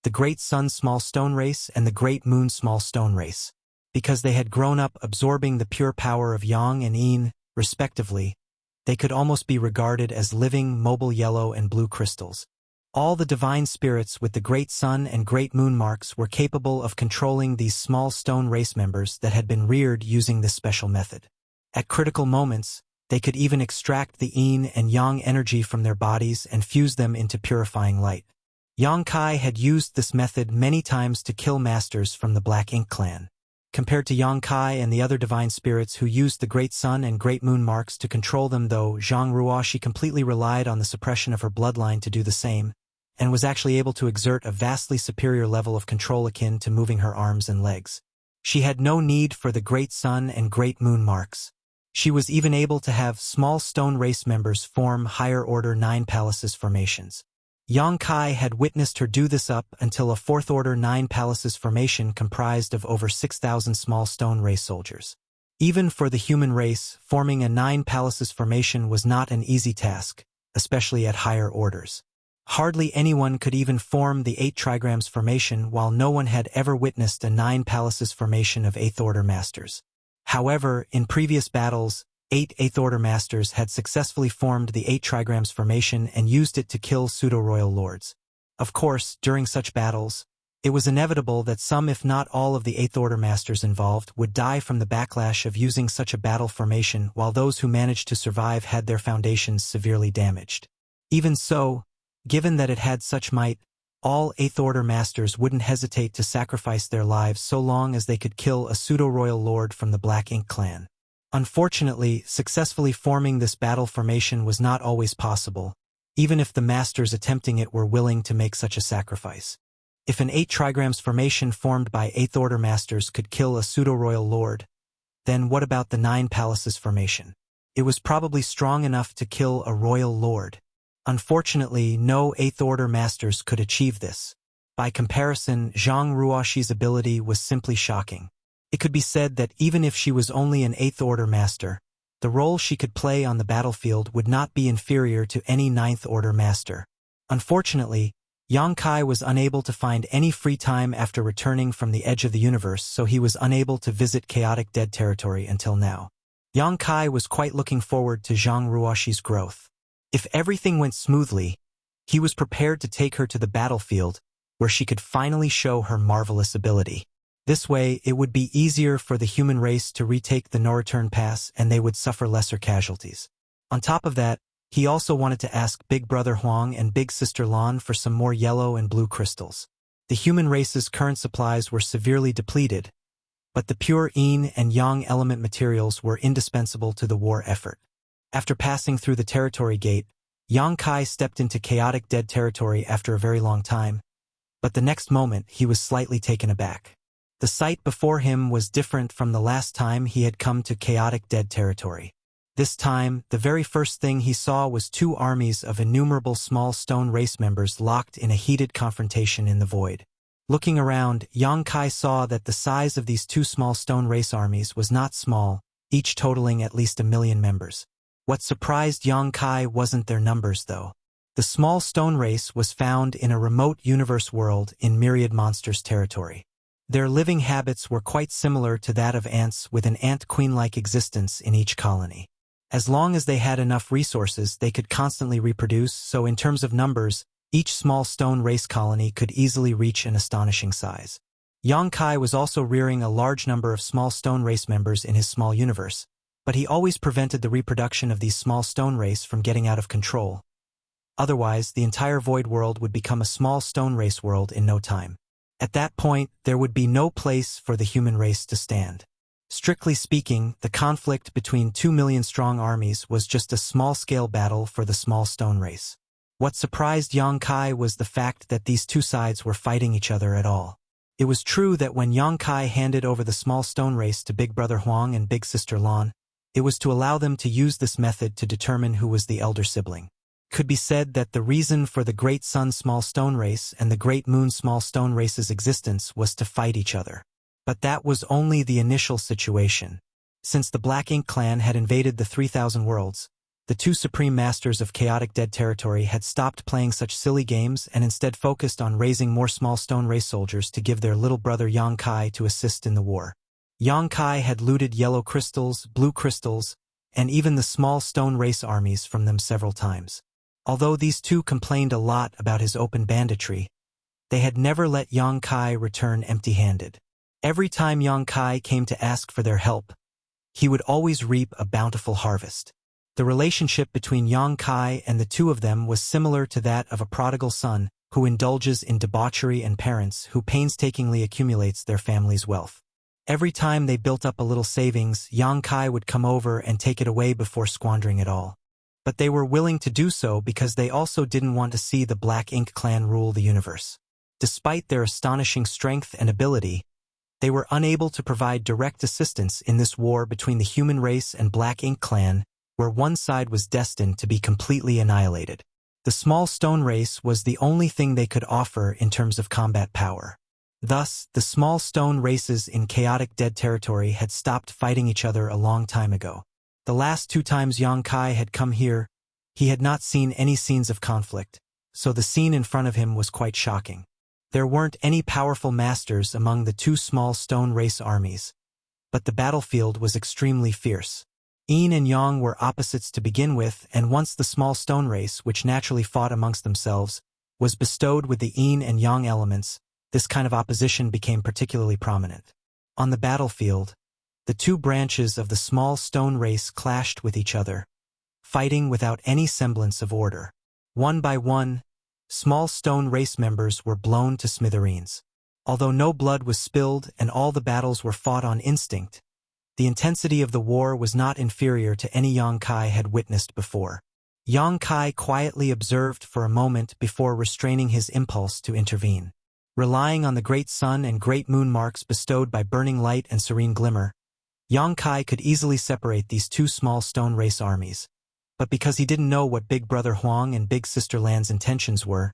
the Great Sun Small Stone Race and the Great Moon Small Stone Race. Because they had grown up absorbing the pure power of Yang and Yin, respectively, they could almost be regarded as living, mobile yellow and blue crystals. All the divine spirits with the Great Sun and Great Moon marks were capable of controlling these small stone race members that had been reared using this special method. At critical moments, they could even extract the Yin and Yang energy from their bodies and fuse them into purifying light. Yang Kai had used this method many times to kill masters from the Black Ink clan. Compared to Yang Kai and the other divine spirits who used the Great Sun and Great Moon marks to control them, though, Zhang Ruoxi completely relied on the suppression of her bloodline to do the same, and was actually able to exert a vastly superior level of control akin to moving her arms and legs. She had no need for the Great Sun and Great Moon marks. She was even able to have small stone race members form higher order 9 palaces formations. Yang Kai had witnessed her do this up until a 4th order 9 palaces formation comprised of over 6,000 small stone race soldiers. Even for the human race, forming a 9 palaces formation was not an easy task, especially at higher orders. Hardly anyone could even form the 8 trigrams formation, while no one had ever witnessed a 9 palaces formation of 8th order masters. However, in previous battles, 8 8th order masters had successfully formed the 8 trigrams formation and used it to kill pseudo-royal lords. Of course, during such battles, it was inevitable that some if not all of the 8th order masters involved would die from the backlash of using such a battle formation, while those who managed to survive had their foundations severely damaged. Even so, given that it had such might, all 8th order masters wouldn't hesitate to sacrifice their lives so long as they could kill a pseudo-royal lord from the Black Ink clan. Unfortunately, successfully forming this battle formation was not always possible, even if the masters attempting it were willing to make such a sacrifice. If an 8 trigrams formation formed by 8th order masters could kill a pseudo-royal lord, then what about the 9 palaces formation? It was probably strong enough to kill a royal lord. Unfortunately, no 8th order masters could achieve this. By comparison, Zhang Ruoxi's ability was simply shocking. It could be said that even if she was only an 8th order master, the role she could play on the battlefield would not be inferior to any 9th order master. Unfortunately, Yang Kai was unable to find any free time after returning from the edge of the universe, so he was unable to visit chaotic dead territory until now. Yang Kai was quite looking forward to Zhang Ruoxi's growth. If everything went smoothly, he was prepared to take her to the battlefield, where she could finally show her marvelous ability. This way, it would be easier for the human race to retake the no-return pass and they would suffer lesser casualties. On top of that, he also wanted to ask Big Brother Huang and Big Sister Lan for some more yellow and blue crystals. The human race's current supplies were severely depleted, but the pure Yin and Yang element materials were indispensable to the war effort. After passing through the territory gate, Yang Kai stepped into chaotic dead territory after a very long time, but the next moment he was slightly taken aback. The sight before him was different from the last time he had come to chaotic dead territory. This time, the very first thing he saw was 2 armies of innumerable small stone race members locked in a heated confrontation in the void. Looking around, Yang Kai saw that the size of these 2 small stone race armies was not small, each totaling at least 1 million members. What surprised Yang Kai wasn't their numbers, though. The small stone race was found in a remote universe world in Myriad Monsters territory. Their living habits were quite similar to that of ants, with an ant queen-like existence in each colony. As long as they had enough resources, they could constantly reproduce, so in terms of numbers, each small stone race colony could easily reach an astonishing size. Yang Kai was also rearing a large number of small stone race members in his small universe, but he always prevented the reproduction of these small stone race from getting out of control. Otherwise, the entire void world would become a small stone race world in no time. At that point, there would be no place for the human race to stand. Strictly speaking, the conflict between 2 million-strong armies was just a small-scale battle for the small stone race. What surprised Yang Kai was the fact that these two sides were fighting each other at all. It was true that when Yang Kai handed over the small stone race to Big Brother Huang and Big Sister Lan, it was to allow them to use this method to determine who was the elder sibling. It could be said that the reason for the Great Sun small stone race and the Great Moon small stone race's existence was to fight each other. But that was only the initial situation. Since the Black Ink clan had invaded the 3,000 worlds, the two supreme masters of chaotic dead territory had stopped playing such silly games and instead focused on raising more small stone race soldiers to give their little brother Yang Kai to assist in the war. Yang Kai had looted yellow crystals, blue crystals, and even the small stone race armies from them several times. Although these two complained a lot about his open banditry, they had never let Yang Kai return empty-handed. Every time Yang Kai came to ask for their help, he would always reap a bountiful harvest. The relationship between Yang Kai and the two of them was similar to that of a prodigal son who indulges in debauchery and parents who painstakingly accumulates their family's wealth. Every time they built up a little savings, Yang Kai would come over and take it away before squandering it all. But they were willing to do so because they also didn't want to see the Black Ink clan rule the universe. Despite their astonishing strength and ability, they were unable to provide direct assistance in this war between the human race and Black Ink clan, where one side was destined to be completely annihilated. The small stone race was the only thing they could offer in terms of combat power. Thus, the small stone races in chaotic dead territory had stopped fighting each other a long time ago. The last two times Yang Kai had come here, he had not seen any scenes of conflict, so the scene in front of him was quite shocking. There weren't any powerful masters among the two small stone race armies, but the battlefield was extremely fierce. Yin and Yang were opposites to begin with, and once the small stone race, which naturally fought amongst themselves, was bestowed with the Yin and Yang elements, this kind of opposition became particularly prominent. On the battlefield, the two branches of the small stone race clashed with each other, fighting without any semblance of order. One by one, small stone race members were blown to smithereens. Although no blood was spilled and all the battles were fought on instinct, the intensity of the war was not inferior to any Yang Kai had witnessed before. Yang Kai quietly observed for a moment before restraining his impulse to intervene. Relying on the great sun and great moon marks bestowed by burning light and serene glimmer, Yang Kai could easily separate these two small stone race armies. But because he didn't know what Big Brother Huang and Big Sister Lan's intentions were,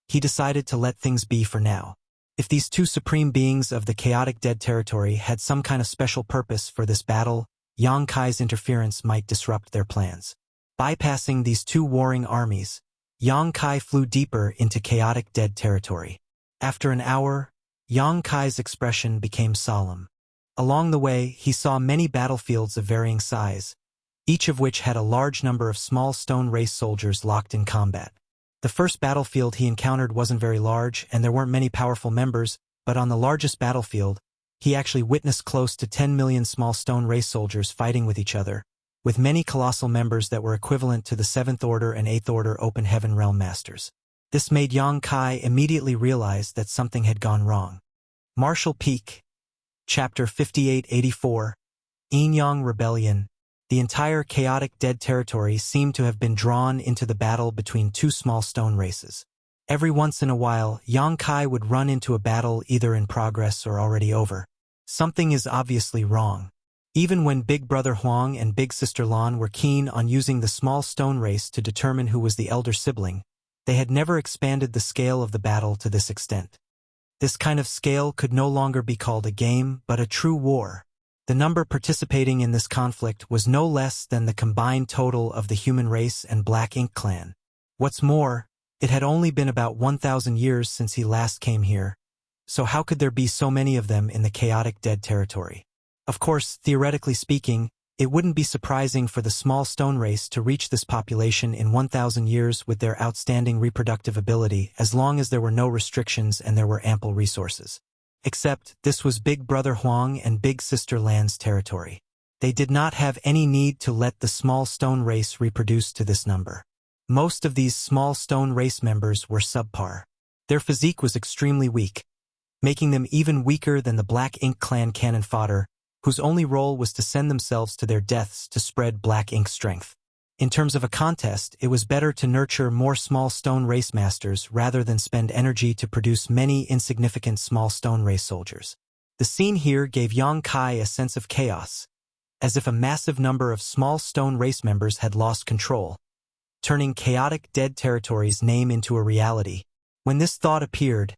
he decided to let things be for now. If these two supreme beings of the chaotic dead territory had some kind of special purpose for this battle, Yang Kai's interference might disrupt their plans. Bypassing these two warring armies, Yang Kai flew deeper into chaotic dead territory. After an hour, Yang Kai's expression became solemn. Along the way, he saw many battlefields of varying size, each of which had a large number of small stone race soldiers locked in combat. The first battlefield he encountered wasn't very large, and there weren't many powerful members, but on the largest battlefield, he actually witnessed close to 10 million small stone race soldiers fighting with each other, with many colossal members that were equivalent to the 7th Order and 8th Order Open Heaven Realm Masters. This made Yang Kai immediately realize that something had gone wrong. Martial Peak, Chapter 5884, Yin-Yang Rebellion. The entire chaotic dead territory seemed to have been drawn into the battle between two small stone races. Every once in a while, Yang Kai would run into a battle either in progress or already over. Something is obviously wrong. Even when Big Brother Huang and Big Sister Lan were keen on using the small stone race to determine who was the elder sibling, they had never expanded the scale of the battle to this extent. This kind of scale could no longer be called a game, but a true war. The number participating in this conflict was no less than the combined total of the human race and Black Ink clan. What's more, it had only been about 1,000 years since he last came here, so how could there be so many of them in the chaotic dead territory? Of course, theoretically speaking, it wouldn't be surprising for the small stone race to reach this population in 1,000 years with their outstanding reproductive ability as long as there were no restrictions and there were ample resources. Except, this was Big Brother Huang and Big Sister Lan's territory. They did not have any need to let the small stone race reproduce to this number. Most of these small stone race members were subpar. Their physique was extremely weak, making them even weaker than the Black Ink clan cannon fodder, whose only role was to send themselves to their deaths to spread black ink strength. In terms of a contest, it was better to nurture more small stone race masters rather than spend energy to produce many insignificant small stone race soldiers. The scene here gave Yang Kai a sense of chaos, as if a massive number of small stone race members had lost control, turning chaotic dead territory's name into a reality. When this thought appeared,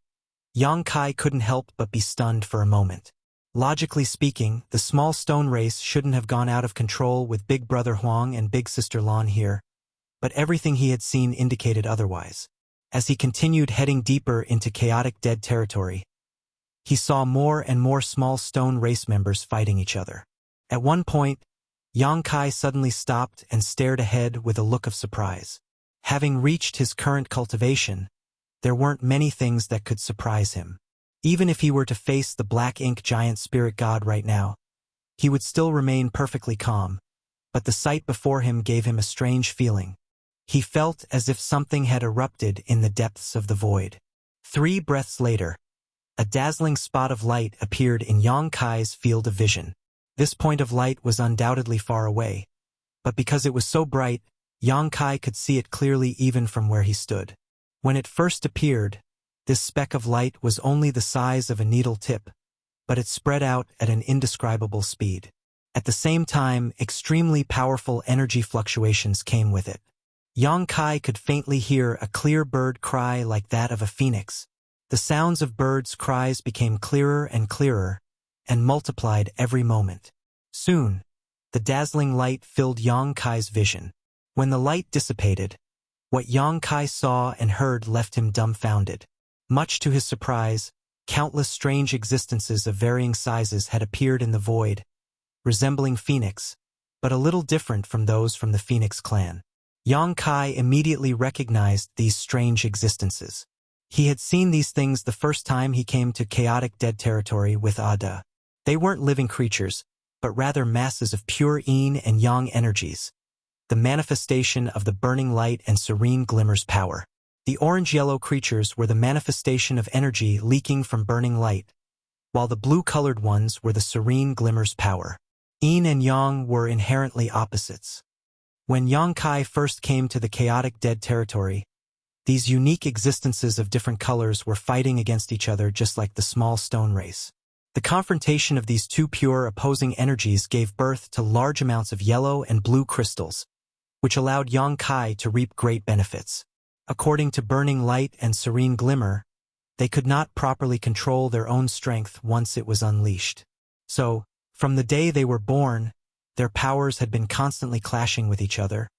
Yang Kai couldn't help but be stunned for a moment. Logically speaking, the small stone race shouldn't have gone out of control with Big Brother Huang and Big Sister Lan here, but everything he had seen indicated otherwise. As he continued heading deeper into chaotic dead territory, he saw more and more small stone race members fighting each other. At one point, Yang Kai suddenly stopped and stared ahead with a look of surprise. Having reached his current cultivation, there weren't many things that could surprise him. Even if he were to face the black ink giant spirit god right now, he would still remain perfectly calm, but the sight before him gave him a strange feeling. He felt as if something had erupted in the depths of the void. 3 breaths later, a dazzling spot of light appeared in Yang Kai's field of vision. This point of light was undoubtedly far away, but because it was so bright, Yang Kai could see it clearly even from where he stood. When it first appeared, this speck of light was only the size of a needle tip, but it spread out at an indescribable speed. At the same time, extremely powerful energy fluctuations came with it. Yang Kai could faintly hear a clear bird cry like that of a phoenix. The sounds of birds' cries became clearer and multiplied every moment. Soon, the dazzling light filled Yang Kai's vision. When the light dissipated, what Yang Kai saw and heard left him dumbfounded. Much to his surprise, countless strange existences of varying sizes had appeared in the void, resembling Phoenix, but a little different from those from the Phoenix clan. Yang Kai immediately recognized these strange existences. He had seen these things the first time he came to chaotic dead territory with Ada. They weren't living creatures, but rather masses of pure Yin and Yang energies, the manifestation of the burning light and serene glimmer's power. The orange-yellow creatures were the manifestation of energy leaking from burning light, while the blue-colored ones were the serene glimmer's power. Yin and Yang were inherently opposites. When Yang Kai first came to the chaotic dead territory, these unique existences of different colors were fighting against each other just like the small stone race. The confrontation of these two pure opposing energies gave birth to large amounts of yellow and blue crystals, which allowed Yang Kai to reap great benefits. According to burning light and serene glimmer, they could not properly control their own strength once it was unleashed. So, from the day they were born, their powers had been constantly clashing with each other,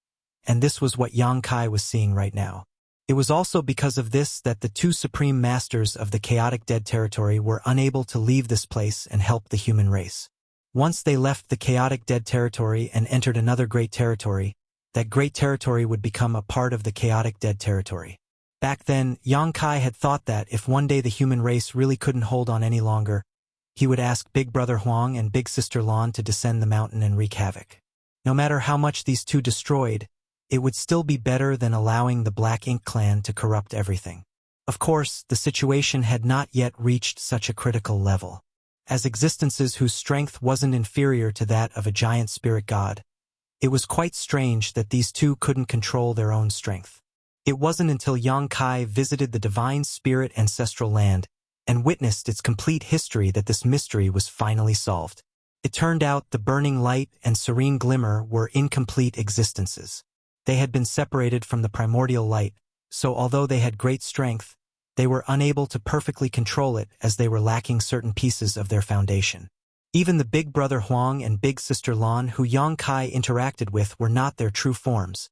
and this was what Yang Kai was seeing right now. It was also because of this that the 2 supreme masters of the chaotic dead territory were unable to leave this place and help the human race. Once they left the chaotic dead territory and entered another great territory, that great territory would become a part of the chaotic dead territory. Back then, Yang Kai had thought that if one day the human race really couldn't hold on any longer, he would ask Big Brother Huang and Big Sister Lan to descend the mountain and wreak havoc. No matter how much these two destroyed, it would still be better than allowing the Black Ink clan to corrupt everything. Of course, the situation had not yet reached such a critical level. As existences whose strength wasn't inferior to that of a giant spirit god, it was quite strange that these two couldn't control their own strength. It wasn't until Yang Kai visited the divine spirit ancestral land and witnessed its complete history that this mystery was finally solved. It turned out the burning light and serene glimmer were incomplete existences. They had been separated from the primordial light, so although they had great strength, they were unable to perfectly control it as they were lacking certain pieces of their foundation. Even the Big Brother Huang and Big Sister Lan who Yang Kai interacted with were not their true forms,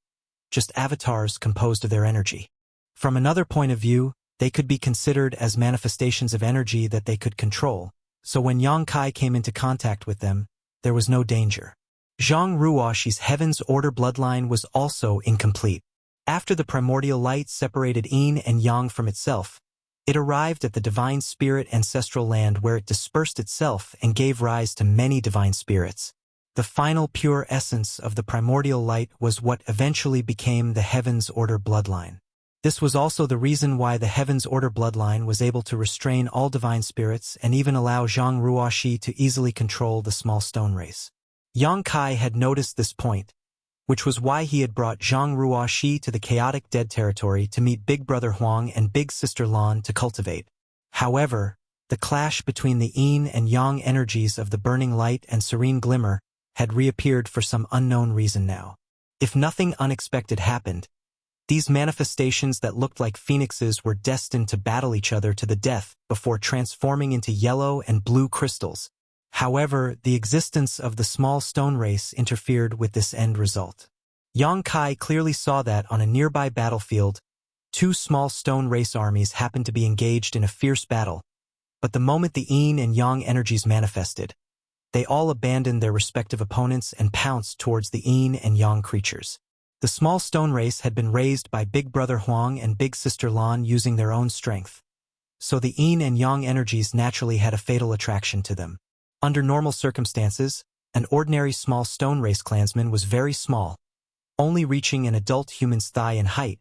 just avatars composed of their energy. From another point of view, they could be considered as manifestations of energy that they could control, so when Yang Kai came into contact with them, there was no danger. Zhang Ruoxi's Heaven's Order bloodline was also incomplete. After the primordial light separated Yin and Yang from itself, it arrived at the divine spirit ancestral land where it dispersed itself and gave rise to many divine spirits. The final pure essence of the primordial light was what eventually became the Heaven's Order bloodline. This was also the reason why the Heaven's Order bloodline was able to restrain all divine spirits and even allow Zhang Ruoxi to easily control the small stone race. Yang Kai had noticed this point, which was why he had brought Zhang Ruoxi to the chaotic dead territory to meet Big Brother Huang and Big Sister Lan to cultivate. However, the clash between the Yin and Yang energies of the burning light and serene glimmer had reappeared for some unknown reason now. If nothing unexpected happened, these manifestations that looked like phoenixes were destined to battle each other to the death before transforming into yellow and blue crystals. However, the existence of the small stone race interfered with this end result. Yang Kai clearly saw that on a nearby battlefield, two small stone race armies happened to be engaged in a fierce battle, but the moment the Yin and Yang energies manifested, they all abandoned their respective opponents and pounced towards the Yin and Yang creatures. The small stone race had been raised by Big Brother Huang and Big Sister Lan using their own strength, so the Yin and Yang energies naturally had a fatal attraction to them. Under normal circumstances, an ordinary small stone race clansman was very small, only reaching an adult human's thigh in height,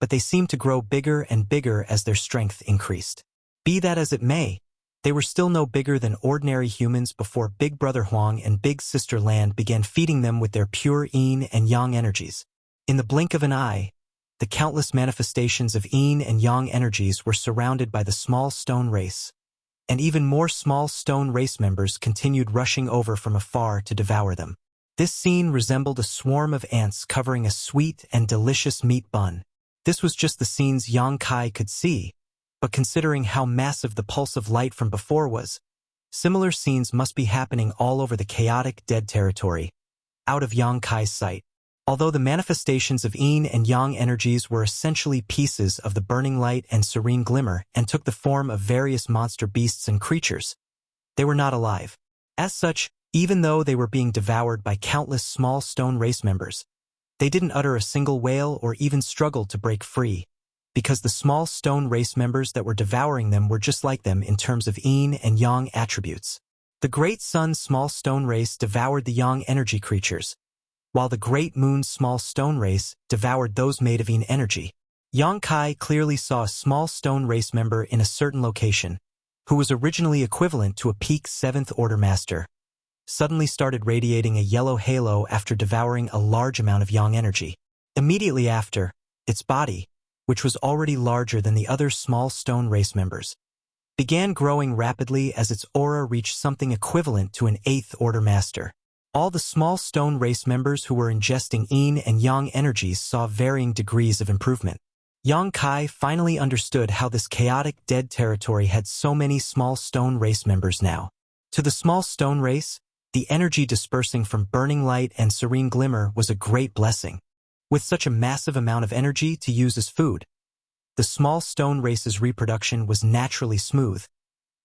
but they seemed to grow bigger and bigger as their strength increased. Be that as it may, they were still no bigger than ordinary humans before Big Brother Huang and Big Sister Lan began feeding them with their pure Yin and Yang energies. In the blink of an eye, the countless manifestations of Yin and Yang energies were surrounded by the small stone race, and even more small stone race members continued rushing over from afar to devour them. This scene resembled a swarm of ants covering a sweet and delicious meat bun. This was just the scenes Yang Kai could see, but considering how massive the pulse of light from before was, similar scenes must be happening all over the chaotic dead territory, out of Yang Kai's sight. Although the manifestations of Yin and Yang energies were essentially pieces of the burning light and serene glimmer and took the form of various monster beasts and creatures, they were not alive. As such, even though they were being devoured by countless small stone race members, they didn't utter a single wail or even struggle to break free, because the small stone race members that were devouring them were just like them in terms of Yin and Yang attributes. The Great Sun's small stone race devoured the Yang energy creatures, while the Great Moon's small stone race devoured those made of Yin energy. Yang Kai clearly saw a small stone race member in a certain location, who was originally equivalent to a peak 7th Order Master, suddenly started radiating a yellow halo after devouring a large amount of Yang energy. Immediately after, its body, which was already larger than the other small stone race members, began growing rapidly as its aura reached something equivalent to an 8th Order Master. All the small stone race members who were ingesting Yin and Yang energies saw varying degrees of improvement. Yang Kai finally understood how this chaotic dead territory had so many small stone race members now. To the small stone race, the energy dispersing from burning light and serene glimmer was a great blessing. With such a massive amount of energy to use as food, the small stone race's reproduction was naturally smooth,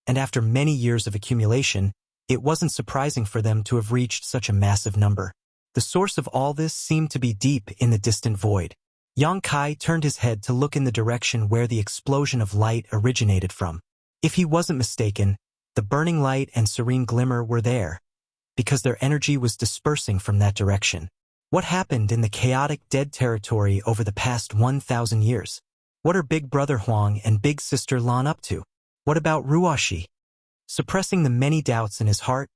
and after many years of accumulation, it wasn't surprising for them to have reached such a massive number. The source of all this seemed to be deep in the distant void. Yang Kai turned his head to look in the direction where the explosion of light originated from. If he wasn't mistaken, the burning light and serene glimmer were there, because their energy was dispersing from that direction. What happened in the chaotic dead territory over the past 1,000 years? What are Big Brother Huang and Big Sister Lan up to? What about Ruoxi? Suppressing the many doubts in his heart,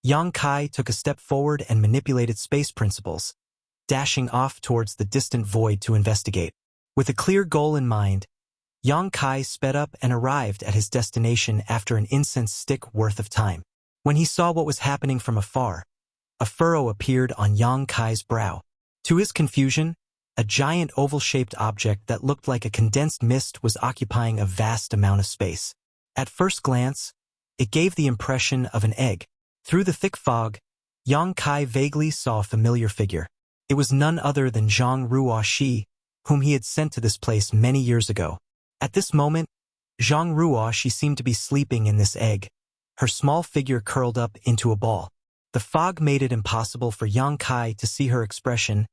Yang Kai took a step forward and manipulated space principles, dashing off towards the distant void to investigate. With a clear goal in mind, Yang Kai sped up and arrived at his destination after an incense stick worth of time. When he saw what was happening from afar, a furrow appeared on Yang Kai's brow. To his confusion, a giant oval-shaped object that looked like a condensed mist was occupying a vast amount of space. At first glance, it gave the impression of an egg. Through the thick fog, Yang Kai vaguely saw a familiar figure. It was none other than Zhang Ruoxi, whom he had sent to this place many years ago. At this moment, Zhang Ruoxi seemed to be sleeping in this egg, her small figure curled up into a ball. The fog made it impossible for Yang Kai to see her expression,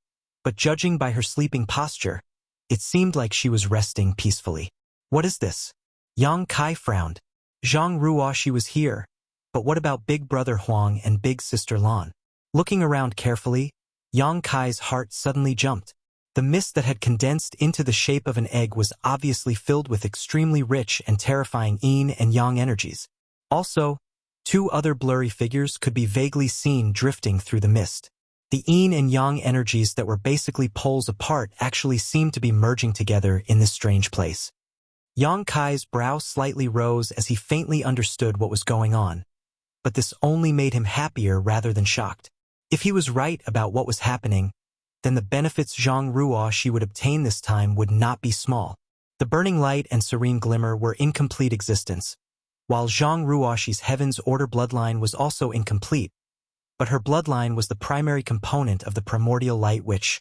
but judging by her sleeping posture, it seemed like she was resting peacefully. What is this? Yang Kai frowned. Zhang Ruoxi was here, but what about Big Brother Huang and Big Sister Lan? Looking around carefully, Yang Kai's heart suddenly jumped. The mist that had condensed into the shape of an egg was obviously filled with extremely rich and terrifying Yin and Yang energies. Also, two other blurry figures could be vaguely seen drifting through the mist. The Yin and Yang energies that were basically poles apart actually seemed to be merging together in this strange place. Yang Kai's brow slightly rose as he faintly understood what was going on, but this only made him happier rather than shocked. If he was right about what was happening, then the benefits Zhang Ruoshi would obtain this time would not be small. The burning light and serene glimmer were in complete existence, while Zhang Ruoshi's Heaven's Order bloodline was also incomplete, but her bloodline was the primary component of the primordial light which,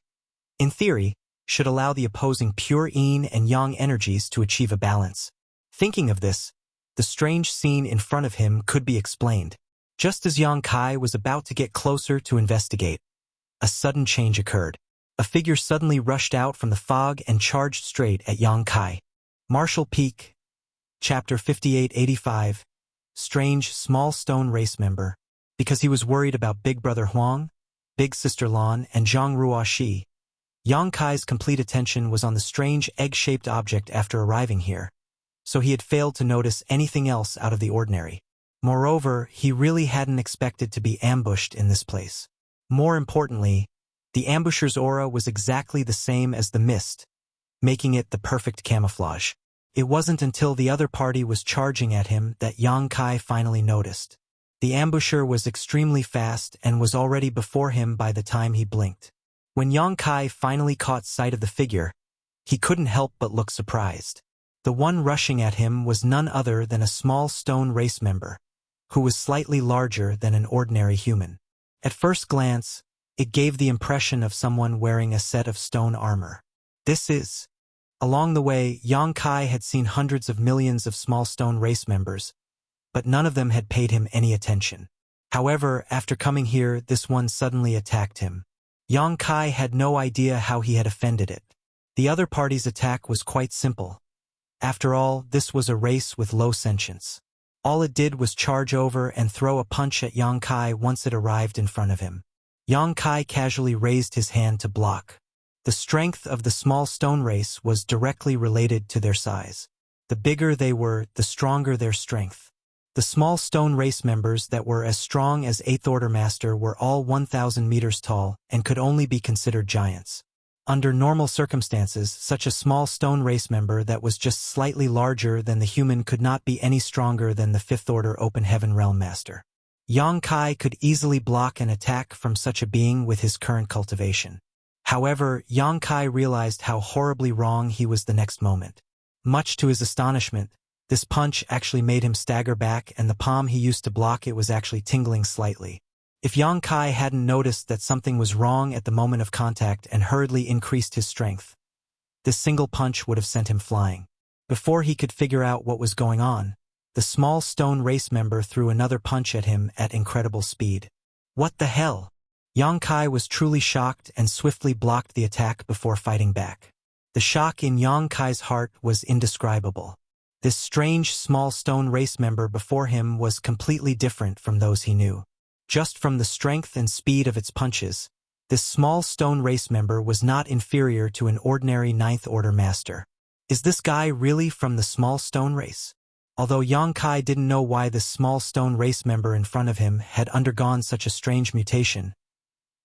in theory, should allow the opposing pure Yin and Yang energies to achieve a balance. Thinking of this, the strange scene in front of him could be explained. Just as Yang Kai was about to get closer to investigate, a sudden change occurred. A figure suddenly rushed out from the fog and charged straight at Yang Kai. Marshall Peak, Chapter 5885, Strange Small Stone Race Member. Because he was worried about Big Brother Huang, Big Sister Lan, and Zhang Ruoshi, Yang Kai's complete attention was on the strange egg-shaped object after arriving here, so he had failed to notice anything else out of the ordinary. Moreover, he really hadn't expected to be ambushed in this place. More importantly, the ambusher's aura was exactly the same as the mist, making it the perfect camouflage. It wasn't until the other party was charging at him that Yang Kai finally noticed. The ambusher was extremely fast and was already before him by the time he blinked. When Yang Kai finally caught sight of the figure, he couldn't help but look surprised. The one rushing at him was none other than a small stone race member, who was slightly larger than an ordinary human. At first glance, it gave the impression of someone wearing a set of stone armor. Along the way, Yang Kai had seen hundreds of millions of small stone race members, but none of them had paid him any attention. However, after coming here, this one suddenly attacked him. Yang Kai had no idea how he had offended it. The other party's attack was quite simple. After all, this was a race with low sentience. All it did was charge over and throw a punch at Yang Kai once it arrived in front of him. Yang Kai casually raised his hand to block. The strength of the small stone race was directly related to their size. The bigger they were, the stronger their strength. The small stone race members that were as strong as 8th Order Master were all 1,000 meters tall and could only be considered giants. Under normal circumstances, such a small stone race member that was just slightly larger than the human could not be any stronger than the 5th Order Open Heaven Realm Master. Yang Kai could easily block an attack from such a being with his current cultivation. However, Yang Kai realized how horribly wrong he was the next moment. Much to his astonishment, this punch actually made him stagger back, and the palm he used to block it was actually tingling slightly. If Yang Kai hadn't noticed that something was wrong at the moment of contact and hurriedly increased his strength, this single punch would have sent him flying. Before he could figure out what was going on, the small stone race member threw another punch at him at incredible speed. What the hell? Yang Kai was truly shocked and swiftly blocked the attack before fighting back. The shock in Yang Kai's heart was indescribable. This strange small stone race member before him was completely different from those he knew. Just from the strength and speed of its punches, this small stone race member was not inferior to an ordinary 9th Order Master. Is this guy really from the small stone race? Although Yang Kai didn't know why this small stone race member in front of him had undergone such a strange mutation,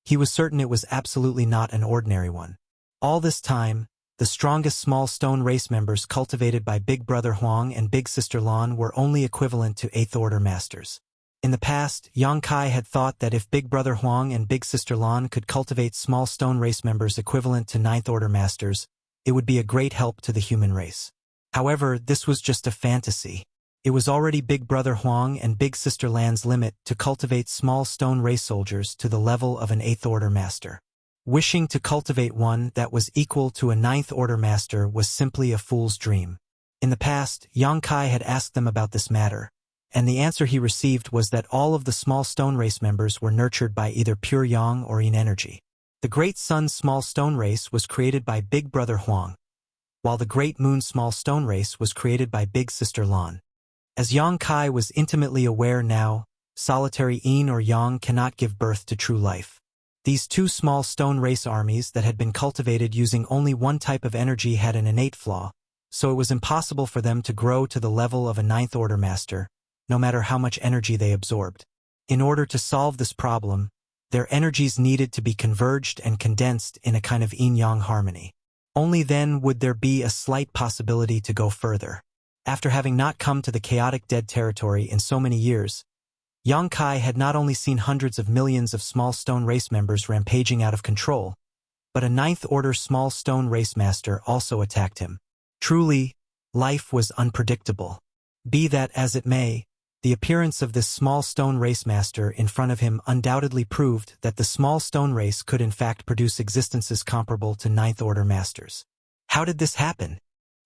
he was certain it was absolutely not an ordinary one. All this time, the strongest small stone race members cultivated by Big Brother Huang and Big Sister Lan were only equivalent to 8th Order Masters. In the past, Yang Kai had thought that if Big Brother Huang and Big Sister Lan could cultivate small stone race members equivalent to 9th Order Masters, it would be a great help to the human race. However, this was just a fantasy. It was already Big Brother Huang and Big Sister Lan's limit to cultivate small stone race soldiers to the level of an 8th Order Master. Wishing to cultivate one that was equal to a 9th Order Master was simply a fool's dream. In the past, Yang Kai had asked them about this matter, and the answer he received was that all of the small stone race members were nurtured by either pure Yang or Yin energy. The Great Sun small stone race was created by Big Brother Huang, while the Great Moon small stone race was created by Big Sister Lan. As Yang Kai was intimately aware now, solitary Yin or Yang cannot give birth to true life. These two small stone race armies that had been cultivated using only one type of energy had an innate flaw, so it was impossible for them to grow to the level of a ninth order master, no matter how much energy they absorbed. In order to solve this problem, their energies needed to be converged and condensed in a kind of yin-yang harmony. Only then would there be a slight possibility to go further. After having not come to the chaotic dead territory in so many years, Yang Kai had not only seen hundreds of millions of small stone race members rampaging out of control, but a ninth-order small stone race master also attacked him. Truly, life was unpredictable. Be that as it may, the appearance of this small stone race master in front of him undoubtedly proved that the small stone race could in fact produce existences comparable to ninth-order masters. How did this happen?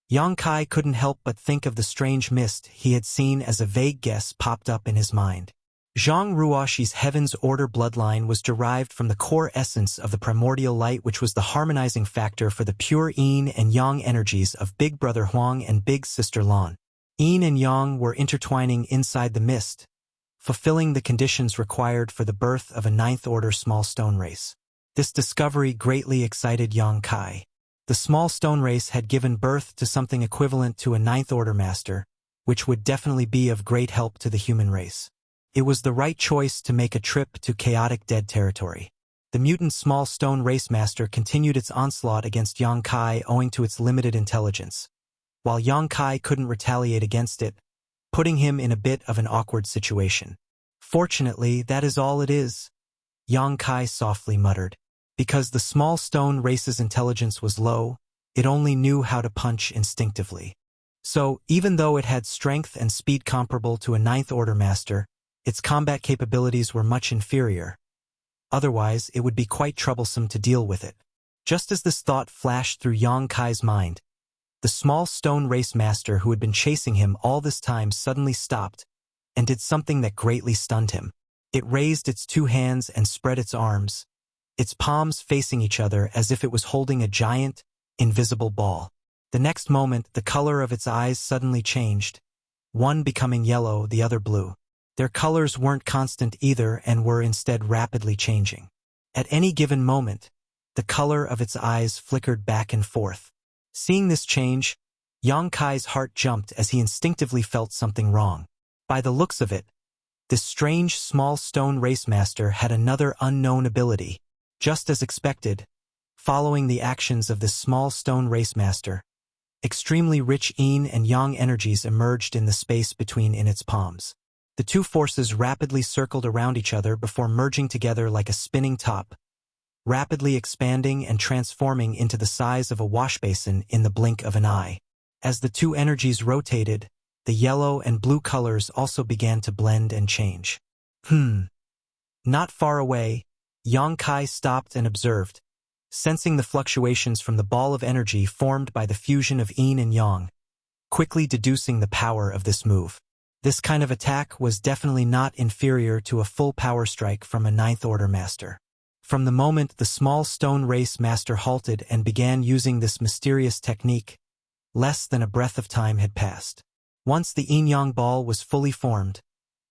Yang Kai couldn't help but think of the strange mist he had seen as a vague guess popped up in his mind. Zhang Ruoxi's Heaven's Order bloodline was derived from the core essence of the primordial light, which was the harmonizing factor for the pure Yin and Yang energies of Big Brother Huang and Big Sister Lan. Yin and Yang were intertwining inside the mist, fulfilling the conditions required for the birth of a ninth-order small stone race. This discovery greatly excited Yang Kai. The small stone race had given birth to something equivalent to a ninth-order master, which would definitely be of great help to the human race. It was the right choice to make a trip to chaotic dead territory. The mutant small stone race master continued its onslaught against Yang Kai owing to its limited intelligence, while Yang Kai couldn't retaliate against it, putting him in a bit of an awkward situation. Fortunately, that is all it is, Yang Kai softly muttered. Because the small stone race's intelligence was low, it only knew how to punch instinctively. So, even though it had strength and speed comparable to a ninth-order master, its combat capabilities were much inferior. Otherwise, it would be quite troublesome to deal with it. Just as this thought flashed through Yang Kai's mind, the small stone race master who had been chasing him all this time suddenly stopped and did something that greatly stunned him. It raised its two hands and spread its arms, its palms facing each other as if it was holding a giant, invisible ball. The next moment, the color of its eyes suddenly changed, one becoming yellow, the other blue. Their colors weren't constant either and were instead rapidly changing. At any given moment, the color of its eyes flickered back and forth. Seeing this change, Yang Kai's heart jumped as he instinctively felt something wrong. By the looks of it, this strange small stone race master had another unknown ability. Just as expected, following the actions of this small stone race master, extremely rich Yin and Yang energies emerged in the space between in its palms. The two forces rapidly circled around each other before merging together like a spinning top, rapidly expanding and transforming into the size of a washbasin in the blink of an eye. As the two energies rotated, the yellow and blue colors also began to blend and change. Not far away, Yang Kai stopped and observed, sensing the fluctuations from the ball of energy formed by the fusion of Yin and Yang, quickly deducing the power of this move. This kind of attack was definitely not inferior to a full power strike from a ninth-order master. From the moment the small stone race master halted and began using this mysterious technique, less than a breath of time had passed. Once the yin-yang ball was fully formed,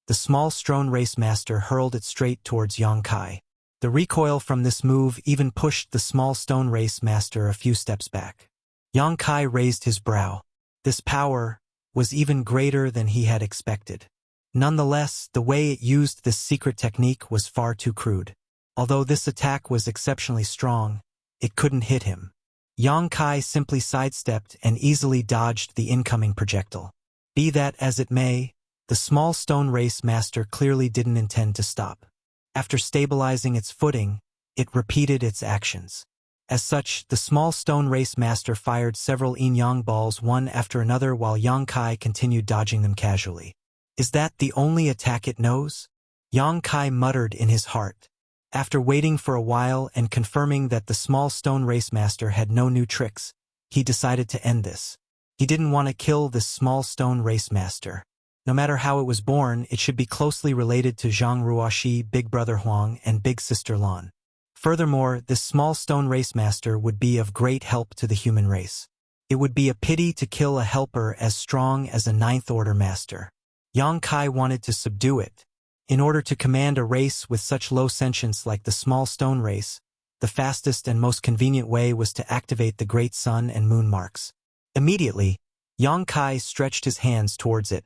the small stone race master hurled it straight towards Yang Kai. The recoil from this move even pushed the small stone race master a few steps back. Yang Kai raised his brow. This power was even greater than he had expected. Nonetheless, the way it used this secret technique was far too crude. Although this attack was exceptionally strong, it couldn't hit him. Yang Kai simply sidestepped and easily dodged the incoming projectile. Be that as it may, the small stone race master clearly didn't intend to stop. After stabilizing its footing, it repeated its actions. As such, the small stone race master fired several yin-yang balls one after another while Yang Kai continued dodging them casually. Is that the only attack it knows? Yang Kai muttered in his heart. After waiting for a while and confirming that the small stone race master had no new tricks, he decided to end this. He didn't want to kill this small stone race master. No matter how it was born, it should be closely related to Zhang Ruoxi, Big Brother Huang, and Big Sister Lan. Furthermore, this small stone race master would be of great help to the human race. It would be a pity to kill a helper as strong as a ninth-order master. Yang Kai wanted to subdue it. In order to command a race with such low sentience like the small stone race, the fastest and most convenient way was to activate the great sun and moon marks. Immediately, Yang Kai stretched his hands towards it,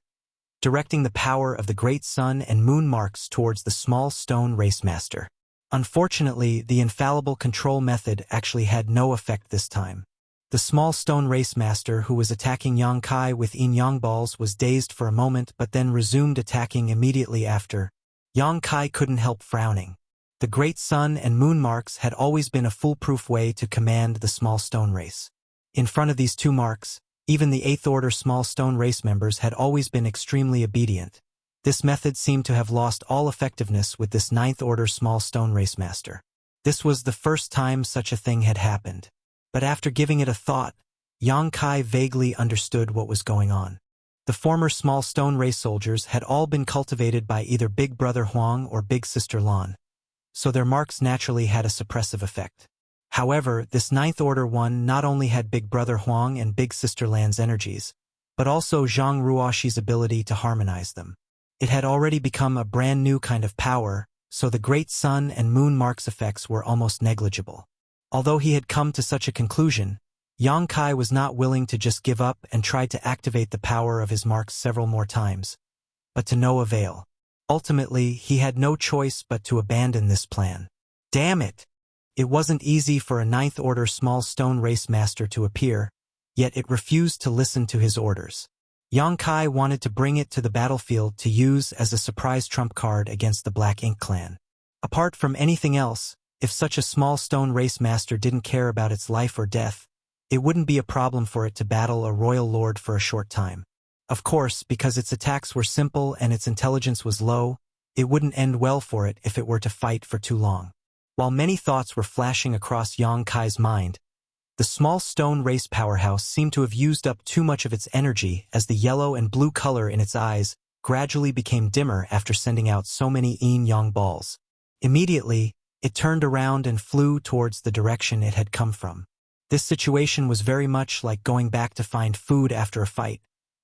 directing the power of the great sun and moon marks towards the small stone race master. Unfortunately, the infallible control method actually had no effect this time. The small stone race master who was attacking Yang Kai with Yin-Yang balls was dazed for a moment but then resumed attacking immediately after. Yang Kai couldn't help frowning. The great sun and moon marks had always been a foolproof way to command the small stone race. In front of these two marks, even the 8th Order small stone race members had always been extremely obedient. This method seemed to have lost all effectiveness with this 9th Order small stone race master. This was the first time such a thing had happened. But after giving it a thought, Yang Kai vaguely understood what was going on. The former small stone race soldiers had all been cultivated by either Big Brother Huang or Big Sister Lan, so their marks naturally had a suppressive effect. However, this 9th Order one not only had Big Brother Huang and Big Sister Lan's energies, but also Zhang Ruoxi's ability to harmonize them. It had already become a brand new kind of power, so the great sun and moon marks effects were almost negligible. Although he had come to such a conclusion, Yang Kai was not willing to just give up and tried to activate the power of his marks several more times, but to no avail. Ultimately, he had no choice but to abandon this plan. Damn it! It wasn't easy for a 9th Order small stone race master to appear, yet it refused to listen to his orders. Yang Kai wanted to bring it to the battlefield to use as a surprise trump card against the Black Ink clan. Apart from anything else, if such a small stone race master didn't care about its life or death, it wouldn't be a problem for it to battle a royal lord for a short time. Of course, because its attacks were simple and its intelligence was low, it wouldn't end well for it if it were to fight for too long. While many thoughts were flashing across Yang Kai's mind, the small stone race powerhouse seemed to have used up too much of its energy as the yellow and blue color in its eyes gradually became dimmer after sending out so many Yin-Yang balls. Immediately, it turned around and flew towards the direction it had come from. This situation was very much like going back to find food after a fight.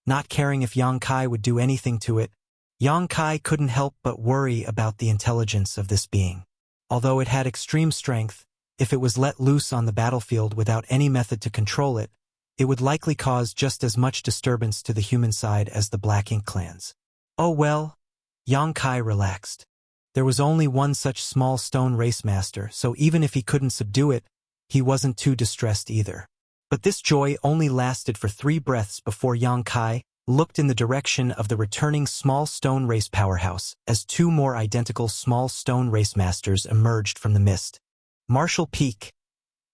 Not caring if Yang Kai would do anything to it, Yang Kai couldn't help but worry about the intelligence of this being. Although it had extreme strength, if it was let loose on the battlefield without any method to control it, it would likely cause just as much disturbance to the human side as the Black Ink clans. Oh well, Yang Kai relaxed. There was only one such small stone race master, so even if he couldn't subdue it, he wasn't too distressed either. But this joy only lasted for 3 breaths before Yang Kai looked in the direction of the returning small stone race powerhouse as 2 more identical small stone race masters emerged from the mist. Martial Peak.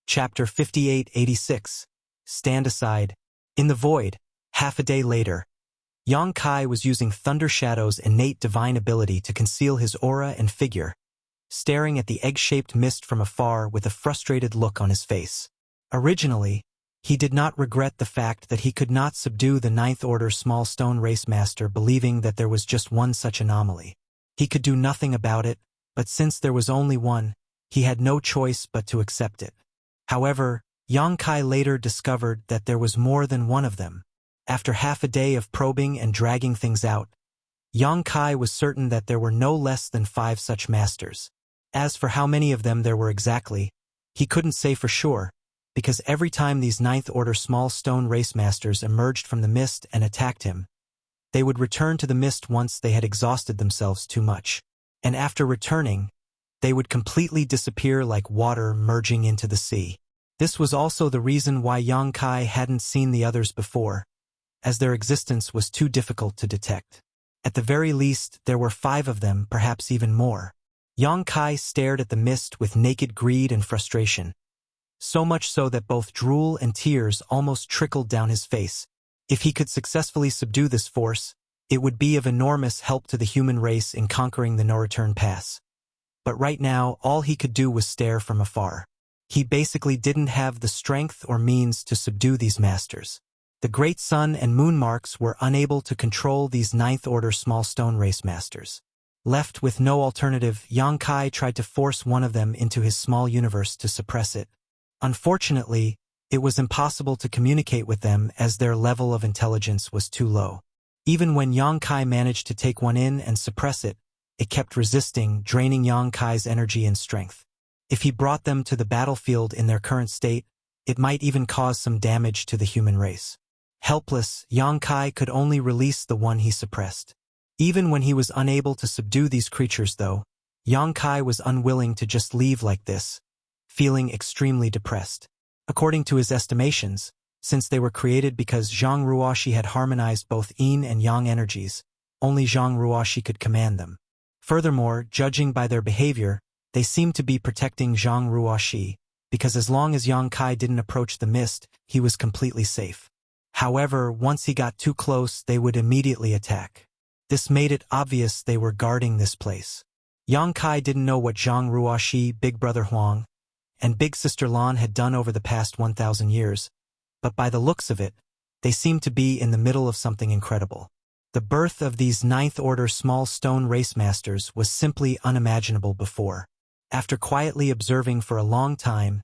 Chapter 5886. Stand Aside. In the void, half a day later, Yang Kai was using Thunder Shadow's innate divine ability to conceal his aura and figure, staring at the egg-shaped mist from afar with a frustrated look on his face. Originally, he did not regret the fact that he could not subdue the 9th Order small stone race master, believing that there was just one such anomaly. He could do nothing about it, but since there was only one, he had no choice but to accept it. However, Yang Kai later discovered that there was more than one of them. After half a day of probing and dragging things out, Yang Kai was certain that there were no less than 5 such masters. As for how many of them there were exactly, he couldn't say for sure, because every time these 9th Order small stone race masters emerged from the mist and attacked him, they would return to the mist once they had exhausted themselves too much. And after returning, they would completely disappear like water merging into the sea. This was also the reason why Yang Kai hadn't seen the others before, as their existence was too difficult to detect. At the very least, there were 5 of them, perhaps even more. Yang Kai stared at the mist with naked greed and frustration, so much so that both drool and tears almost trickled down his face. If he could successfully subdue this force, it would be of enormous help to the human race in conquering the no-return pass. But right now, all he could do was stare from afar. He basically didn't have the strength or means to subdue these masters. The great sun and moon marks were unable to control these 9th Order small stone race masters. Left with no alternative, Yang Kai tried to force one of them into his small universe to suppress it. Unfortunately, it was impossible to communicate with them as their level of intelligence was too low. Even when Yang Kai managed to take one in and suppress it, it kept resisting, draining Yang Kai's energy and strength. If he brought them to the battlefield in their current state, it might even cause some damage to the human race. Helpless, Yang Kai could only release the one he suppressed. Even when he was unable to subdue these creatures though, Yang Kai was unwilling to just leave like this, feeling extremely depressed. According to his estimations, since they were created because Zhang Ruoxi had harmonized both Yin and Yang energies, only Zhang Ruoxi could command them. Furthermore, judging by their behavior, they seemed to be protecting Zhang Ruoxi, because as long as Yang Kai didn't approach the mist, he was completely safe. However, once he got too close, they would immediately attack. This made it obvious they were guarding this place. Yang Kai didn't know what Zhang Ruoxi, Big Brother Huang, and Big Sister Lan had done over the past 1,000 years, but by the looks of it, they seemed to be in the middle of something incredible. The birth of these ninth-order small stone race masters was simply unimaginable before. After quietly observing for a long time,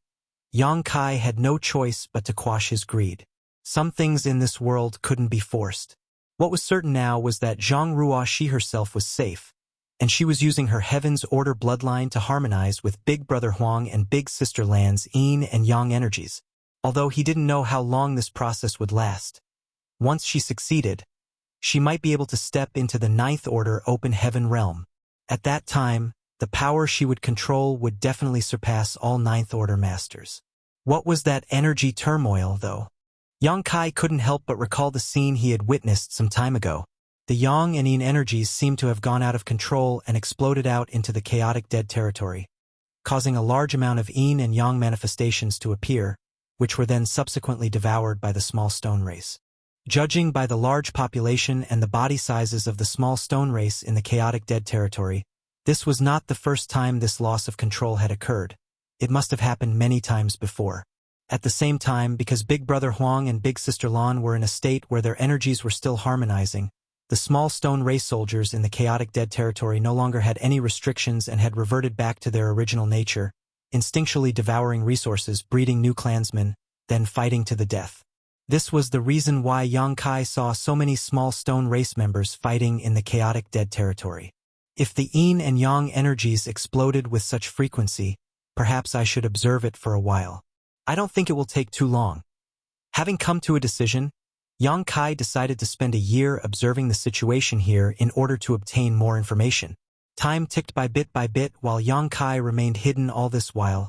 Yang Kai had no choice but to quash his greed. Some things in this world couldn't be forced. What was certain now was that Zhang Ruoxi herself was safe, and she was using her Heaven's Order bloodline to harmonize with Big Brother Huang and Big Sister Lan's Yin and Yang energies, although he didn't know how long this process would last. Once she succeeded, she might be able to step into the Ninth Order Open Heaven realm. At that time, the power she would control would definitely surpass all Ninth Order masters. What was that energy turmoil, though? Yang Kai couldn't help but recall the scene he had witnessed some time ago. The Yang and Yin energies seemed to have gone out of control and exploded out into the chaotic dead territory, causing a large amount of Yin and Yang manifestations to appear, which were then subsequently devoured by the small stone race. Judging by the large population and the body sizes of the small stone race in the chaotic dead territory, this was not the first time this loss of control had occurred. It must have happened many times before. At the same time, because Big Brother Huang and Big Sister Lan were in a state where their energies were still harmonizing, the small stone race soldiers in the chaotic dead territory no longer had any restrictions and had reverted back to their original nature, instinctually devouring resources, breeding new clansmen, then fighting to the death. This was the reason why Yang Kai saw so many small stone race members fighting in the chaotic dead territory. If the Yin and Yang energies exploded with such frequency, perhaps I should observe it for a while. I don't think it will take too long. Having come to a decision, Yang Kai decided to spend a year observing the situation here in order to obtain more information. Time ticked by bit while Yang Kai remained hidden all this while,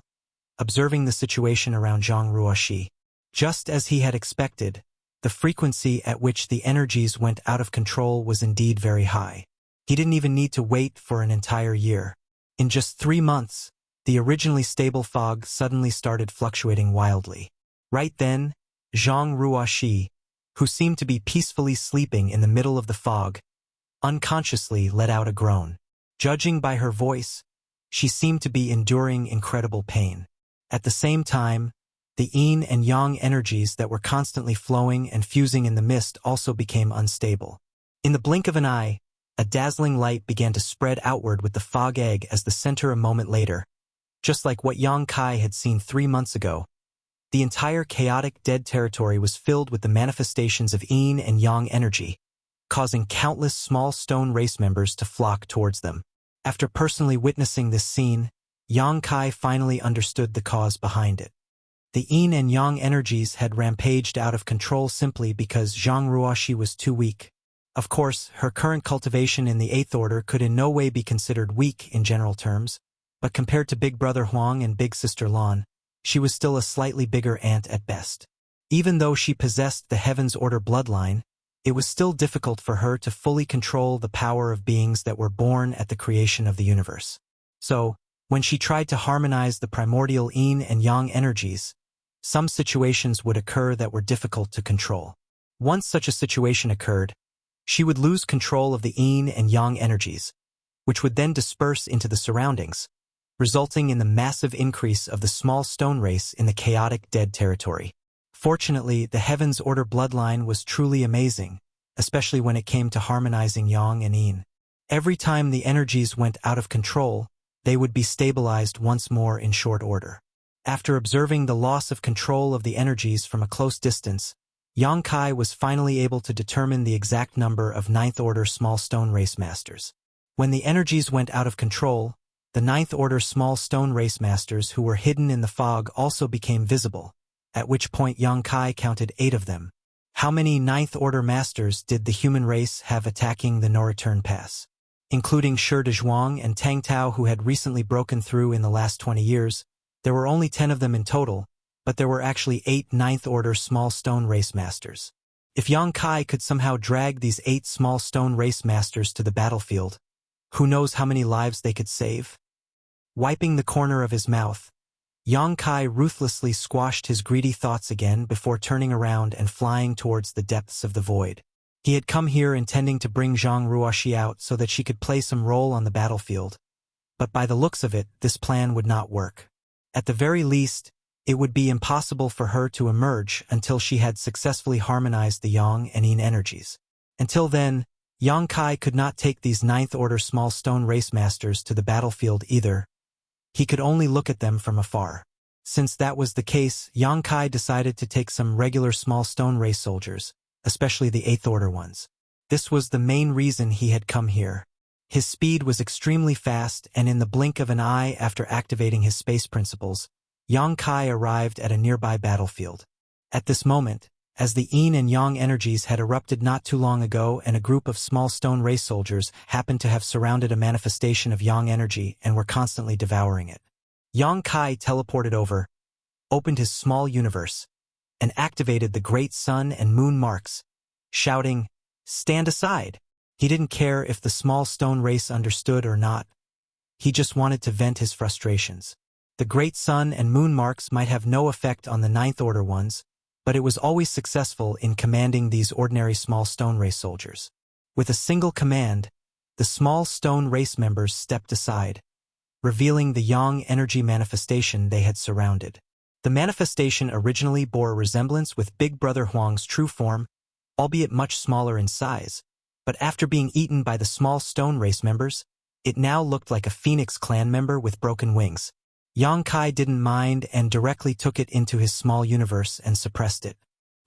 observing the situation around Zhang Ruoxi. Just as he had expected, the frequency at which the energies went out of control was indeed very high. He didn't even need to wait for an entire year. In just 3 months, the originally stable fog suddenly started fluctuating wildly. Right then, Zhang Ruoxi, who seemed to be peacefully sleeping in the middle of the fog, unconsciously let out a groan. Judging by her voice, she seemed to be enduring incredible pain. At the same time, the Yin and Yang energies that were constantly flowing and fusing in the mist also became unstable. In the blink of an eye, a dazzling light began to spread outward with the fog egg as the center. A moment later, just like what Yang Kai had seen 3 months ago, the entire chaotic dead territory was filled with the manifestations of Yin and Yang energy, causing countless small stone race members to flock towards them. After personally witnessing this scene, Yang Kai finally understood the cause behind it. The Yin and Yang energies had rampaged out of control simply because Zhang Ruoxi was too weak. Of course, her current cultivation in the 8th Order could in no way be considered weak in general terms, but compared to Big Brother Huang and Big Sister Lan, she was still a slightly bigger ant at best. Even though she possessed the Heaven's Order bloodline, it was still difficult for her to fully control the power of beings that were born at the creation of the universe. So, when she tried to harmonize the primordial Yin and Yang energies, some situations would occur that were difficult to control. Once such a situation occurred, she would lose control of the Yin and Yang energies, which would then disperse into the surroundings, resulting in the massive increase of the small stone race in the chaotic dead territory. Fortunately, the Heaven's Order bloodline was truly amazing, especially when it came to harmonizing Yang and Yin. Every time the energies went out of control, they would be stabilized once more in short order. After observing the loss of control of the energies from a close distance, Yang Kai was finally able to determine the exact number of 9th Order small stone race masters. When the energies went out of control, the Ninth Order small stone race masters who were hidden in the fog also became visible, at which point Yang Kai counted 8 of them. How many Ninth Order masters did the human race have attacking the no-return pass? Including Shi Dezhuang and Tang Tao, who had recently broken through in the last 20 years, there were only 10 of them in total, but there were actually 8 Ninth Order small stone race masters. If Yang Kai could somehow drag these 8 small stone race masters to the battlefield, who knows how many lives they could save? Wiping the corner of his mouth, Yang Kai ruthlessly squashed his greedy thoughts again before turning around and flying towards the depths of the void. He had come here intending to bring Zhang Ruoxi out so that she could play some role on the battlefield, but by the looks of it, this plan would not work. At the very least, it would be impossible for her to emerge until she had successfully harmonized the Yang and Yin energies. Until then, Yang Kai could not take these Ninth Order small stone race masters to the battlefield either. He could only look at them from afar. Since that was the case, Yang Kai decided to take some regular small stone race soldiers, especially the 8th Order ones. This was the main reason he had come here. His speed was extremely fast, and in the blink of an eye after activating his space principles, Yang Kai arrived at a nearby battlefield. At this moment, as the Yin and Yang energies had erupted not too long ago and a group of small stone race soldiers happened to have surrounded a manifestation of Yang energy and were constantly devouring it. Yang Kai teleported over, opened his small universe, and activated the great sun and moon marks, shouting, "Stand aside!" He didn't care if the small stone race understood or not. He just wanted to vent his frustrations. The great sun and moon marks might have no effect on the Ninth Order ones, but it was always successful in commanding these ordinary small stone race soldiers. With a single command, the small stone race members stepped aside, revealing the Yang energy manifestation they had surrounded. The manifestation originally bore a resemblance with Big Brother Huang's true form, albeit much smaller in size, but after being eaten by the small stone race members, it now looked like a Phoenix clan member with broken wings. Yang Kai didn't mind and directly took it into his small universe and suppressed it.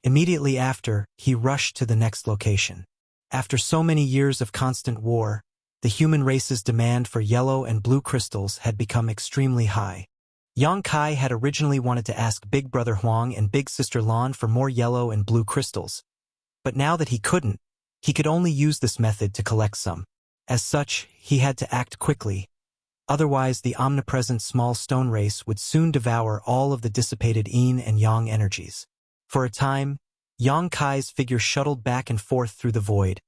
Immediately after, he rushed to the next location. After so many years of constant war, the human race's demand for yellow and blue crystals had become extremely high. Yang Kai had originally wanted to ask Big Brother Huang and Big Sister Lan for more yellow and blue crystals, but now that he couldn't, he could only use this method to collect some. As such, he had to act quickly. Otherwise, the omnipresent small stone race would soon devour all of the dissipated Yin and Yang energies. For a time, Yang Kai's figure shuttled back and forth through the void,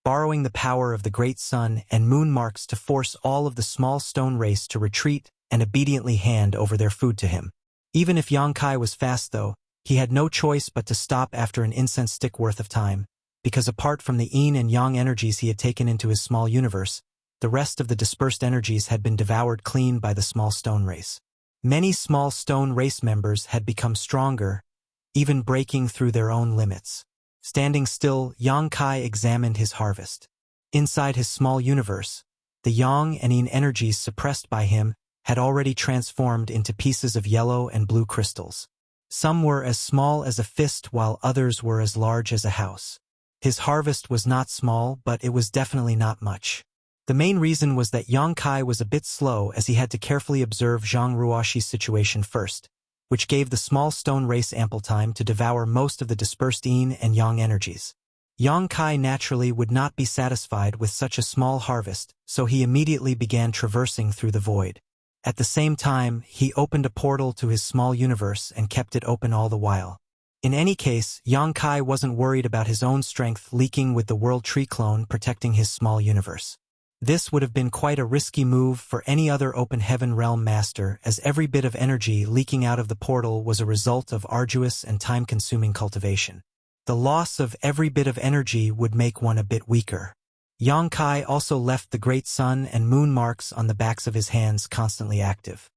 borrowing the power of the great sun and moon marks to force all of the small stone race to retreat and obediently hand over their food to him. Even if Yang Kai was fast though, he had no choice but to stop after an incense stick worth of time, because apart from the Yin and Yang energies he had taken into his small universe, the rest of the dispersed energies had been devoured clean by the small stone race. Many small stone race members had become stronger, even breaking through their own limits. Standing still, Yang Kai examined his harvest. Inside his small universe, the Yang and Yin energies suppressed by him had already transformed into pieces of yellow and blue crystals. Some were as small as a fist while others were as large as a house. His harvest was not small, but it was definitely not much. The main reason was that Yang Kai was a bit slow as he had to carefully observe Zhang Ruoxi's situation first, which gave the small stone race ample time to devour most of the dispersed Yin and Yang energies. Yang Kai naturally would not be satisfied with such a small harvest, so he immediately began traversing through the void. At the same time, he opened a portal to his small universe and kept it open all the while. In any case, Yang Kai wasn't worried about his own strength leaking with the World Tree clone protecting his small universe. This would have been quite a risky move for any other Open Heaven Realm master, as every bit of energy leaking out of the portal was a result of arduous and time-consuming cultivation. The loss of every bit of energy would make one a bit weaker. Yang Kai also left the great sun and moon marks on the backs of his hands constantly active.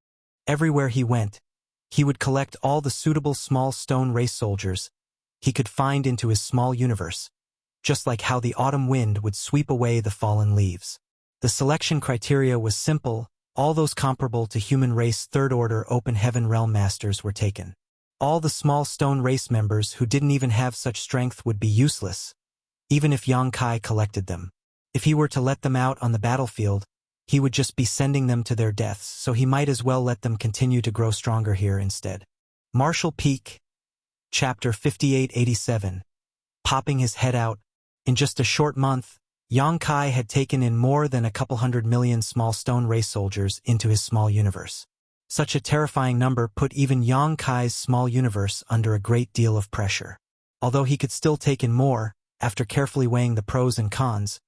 Everywhere he went, he would collect all the suitable small stone race soldiers he could find into his small universe, just like how the autumn wind would sweep away the fallen leaves. The selection criteria was simple. All those comparable to human race Third Order Open Heaven Realm Masters were taken. All the small stone race members who didn't even have such strength would be useless, even if Yang Kai collected them. If he were to let them out on the battlefield, he would just be sending them to their deaths, so he might as well let them continue to grow stronger here instead. Marshall Peak, Chapter 5887. Popping his head out. In just a short month, Yang Kai had taken in more than a couple 100 million small stone race soldiers into his small universe. Such a terrifying number put even Yang Kai's small universe under a great deal of pressure. Although he could still take in more, after carefully weighing the pros and cons,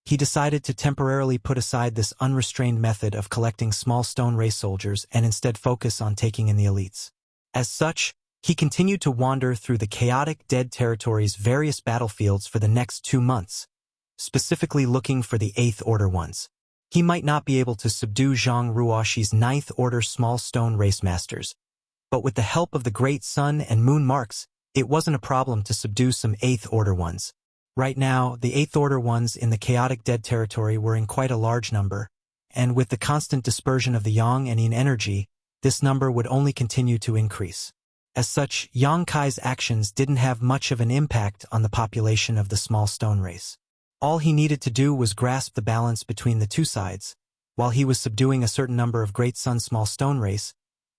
he decided to temporarily put aside this unrestrained method of collecting small stone race soldiers and instead focus on taking in the elites. As such, he continued to wander through the chaotic Dead Territory's various battlefields for the next 2 months, specifically looking for the 8th Order ones. He might not be able to subdue Zhang Ruoshi's 9th Order small stone race masters, but with the help of the Great Sun and Moon marks, it wasn't a problem to subdue some 8th Order ones. Right now, the 8th Order ones in the chaotic Dead Territory were in quite a large number, and with the constant dispersion of the Yang and Yin energy, this number would only continue to increase. As such, Yang Kai's actions didn't have much of an impact on the population of the small stone race. All he needed to do was grasp the balance between the two sides. While he was subduing a certain number of Great Sun small stone race,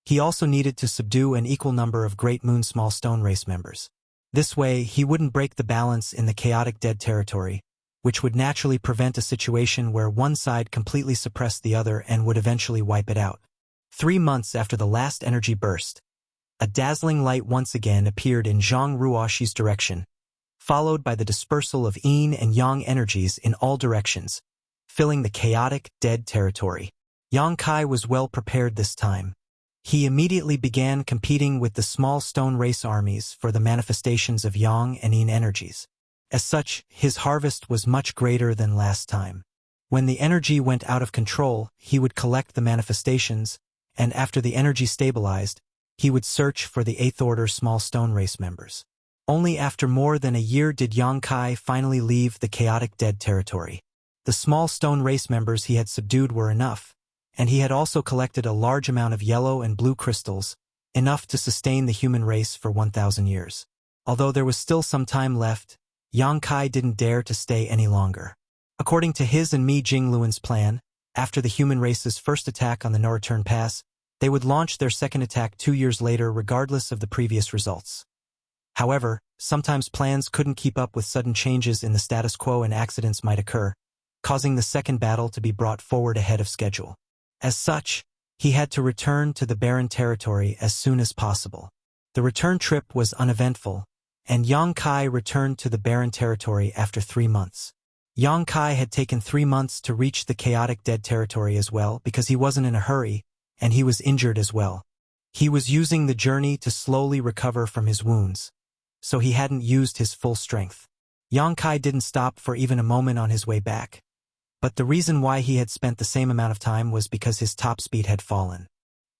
he also needed to subdue an equal number of Great Moon small stone race members. This way, he wouldn't break the balance in the chaotic Dead Territory, which would naturally prevent a situation where one side completely suppressed the other and would eventually wipe it out. 3 months after the last energy burst, a dazzling light once again appeared in Zhang Ruoshi's direction, followed by the dispersal of Yin and Yang energies in all directions, filling the chaotic Dead Territory. Yang Kai was well prepared this time. He immediately began competing with the small stone race armies for the manifestations of Yang and Yin energies. As such, his harvest was much greater than last time. When the energy went out of control, he would collect the manifestations, and after the energy stabilized, he would search for the 8th Order small stone race members. Only after more than a year did Yang Kai finally leave the chaotic Dead Territory. The small stone race members he had subdued were enough, and he had also collected a large amount of yellow and blue crystals, enough to sustain the human race for 1,000 years. Although there was still some time left, Yang Kai didn't dare to stay any longer. According to his and Mi Jingluan's plan, after the human race's first attack on the No Return Pass, they would launch their second attack 2 years later regardless of the previous results. However, sometimes plans couldn't keep up with sudden changes in the status quo and accidents might occur, causing the second battle to be brought forward ahead of schedule. As such, he had to return to the barren territory as soon as possible. The return trip was uneventful, and Yang Kai returned to the barren territory after 3 months. Yang Kai had taken 3 months to reach the chaotic Dead Territory as well because he wasn't in a hurry, and he was injured as well. He was using the journey to slowly recover from his wounds, so he hadn't used his full strength. Yang Kai didn't stop for even a moment on his way back, but the reason why he had spent the same amount of time was because his top speed had fallen.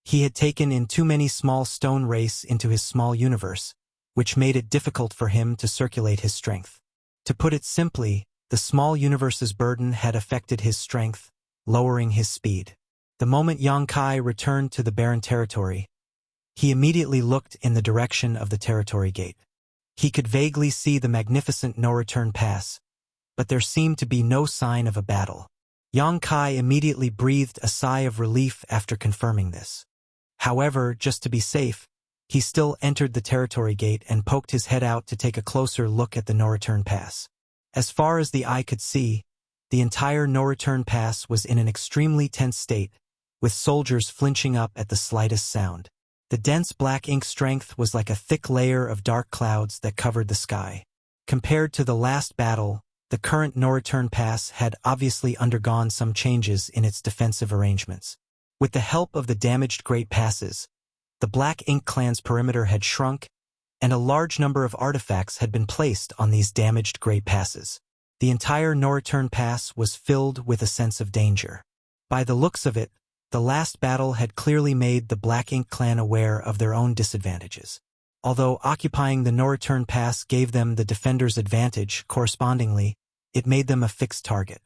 He had taken in too many small stone race into his small universe, which made it difficult for him to circulate his strength. To put it simply, the small universe's burden had affected his strength, lowering his speed. The moment Yang Kai returned to the barren territory, he immediately looked in the direction of the territory gate. He could vaguely see the magnificent no-return pass, but there seemed to be no sign of a battle. Yang Kai immediately breathed a sigh of relief after confirming this. However, just to be safe, he still entered the territory gate and poked his head out to take a closer look at the no-return pass. As far as the eye could see, the entire no-return pass was in an extremely tense state, with soldiers flinching up at the slightest sound. The dense black ink strength was like a thick layer of dark clouds that covered the sky. Compared to the last battle, the current no-return pass had obviously undergone some changes in its defensive arrangements. With the help of the damaged Great Passes, the Black Ink Clan's perimeter had shrunk, and a large number of artifacts had been placed on these damaged Great Passes. The entire no-return pass was filled with a sense of danger. By the looks of it, the last battle had clearly made the Black Ink Clan aware of their own disadvantages. Although occupying the no-return pass gave them the defender's advantage, correspondingly, it made them a fixed target.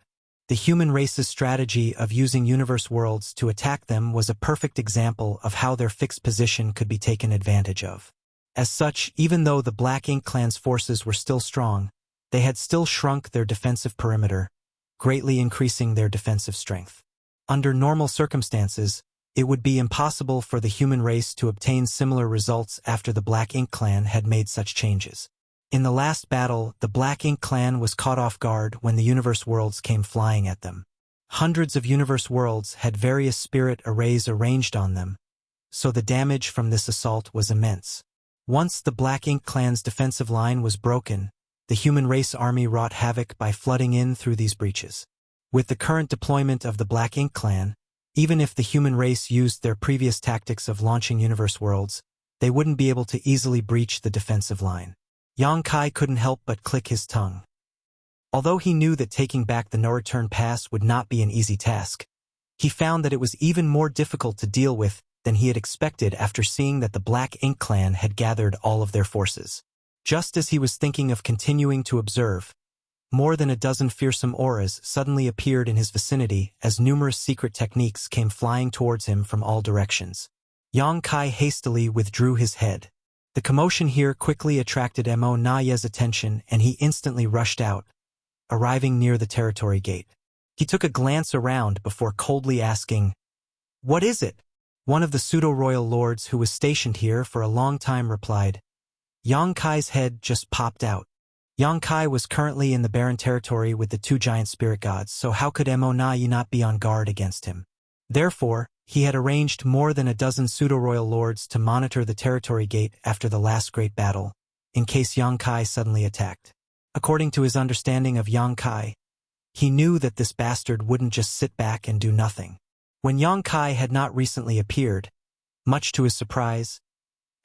The human race's strategy of using universe worlds to attack them was a perfect example of how their fixed position could be taken advantage of. As such, even though the Black Ink Clan's forces were still strong, they had still shrunk their defensive perimeter, greatly increasing their defensive strength. Under normal circumstances, it would be impossible for the human race to obtain similar results after the Black Ink Clan had made such changes. In the last battle, the Black Ink Clan was caught off guard when the universe worlds came flying at them. Hundreds of universe worlds had various spirit arrays arranged on them, so the damage from this assault was immense. Once the Black Ink Clan's defensive line was broken, the human race army wrought havoc by flooding in through these breaches. With the current deployment of the Black Ink Clan, even if the human race used their previous tactics of launching universe worlds, they wouldn't be able to easily breach the defensive line. Yang Kai couldn't help but click his tongue. Although he knew that taking back the no-return pass would not be an easy task, he found that it was even more difficult to deal with than he had expected after seeing that the Black Ink Clan had gathered all of their forces. Just as he was thinking of continuing to observe, more than a dozen fearsome auras suddenly appeared in his vicinity as numerous secret techniques came flying towards him from all directions. Yang Kai hastily withdrew his head. The commotion here quickly attracted Mo Naye's attention and he instantly rushed out, arriving near the territory gate. He took a glance around before coldly asking, "What is it?" One of the pseudo-royal lords who was stationed here for a long time replied. Yang Kai's head just popped out. Yang Kai was currently in the barren territory with the two giant spirit gods, so how could Mo Naye not be on guard against him? Therefore, he had arranged more than a dozen pseudo-royal lords to monitor the territory gate after the last great battle, in case Yang Kai suddenly attacked. According to his understanding of Yang Kai, he knew that this bastard wouldn't just sit back and do nothing. When Yang Kai had not recently appeared, much to his surprise,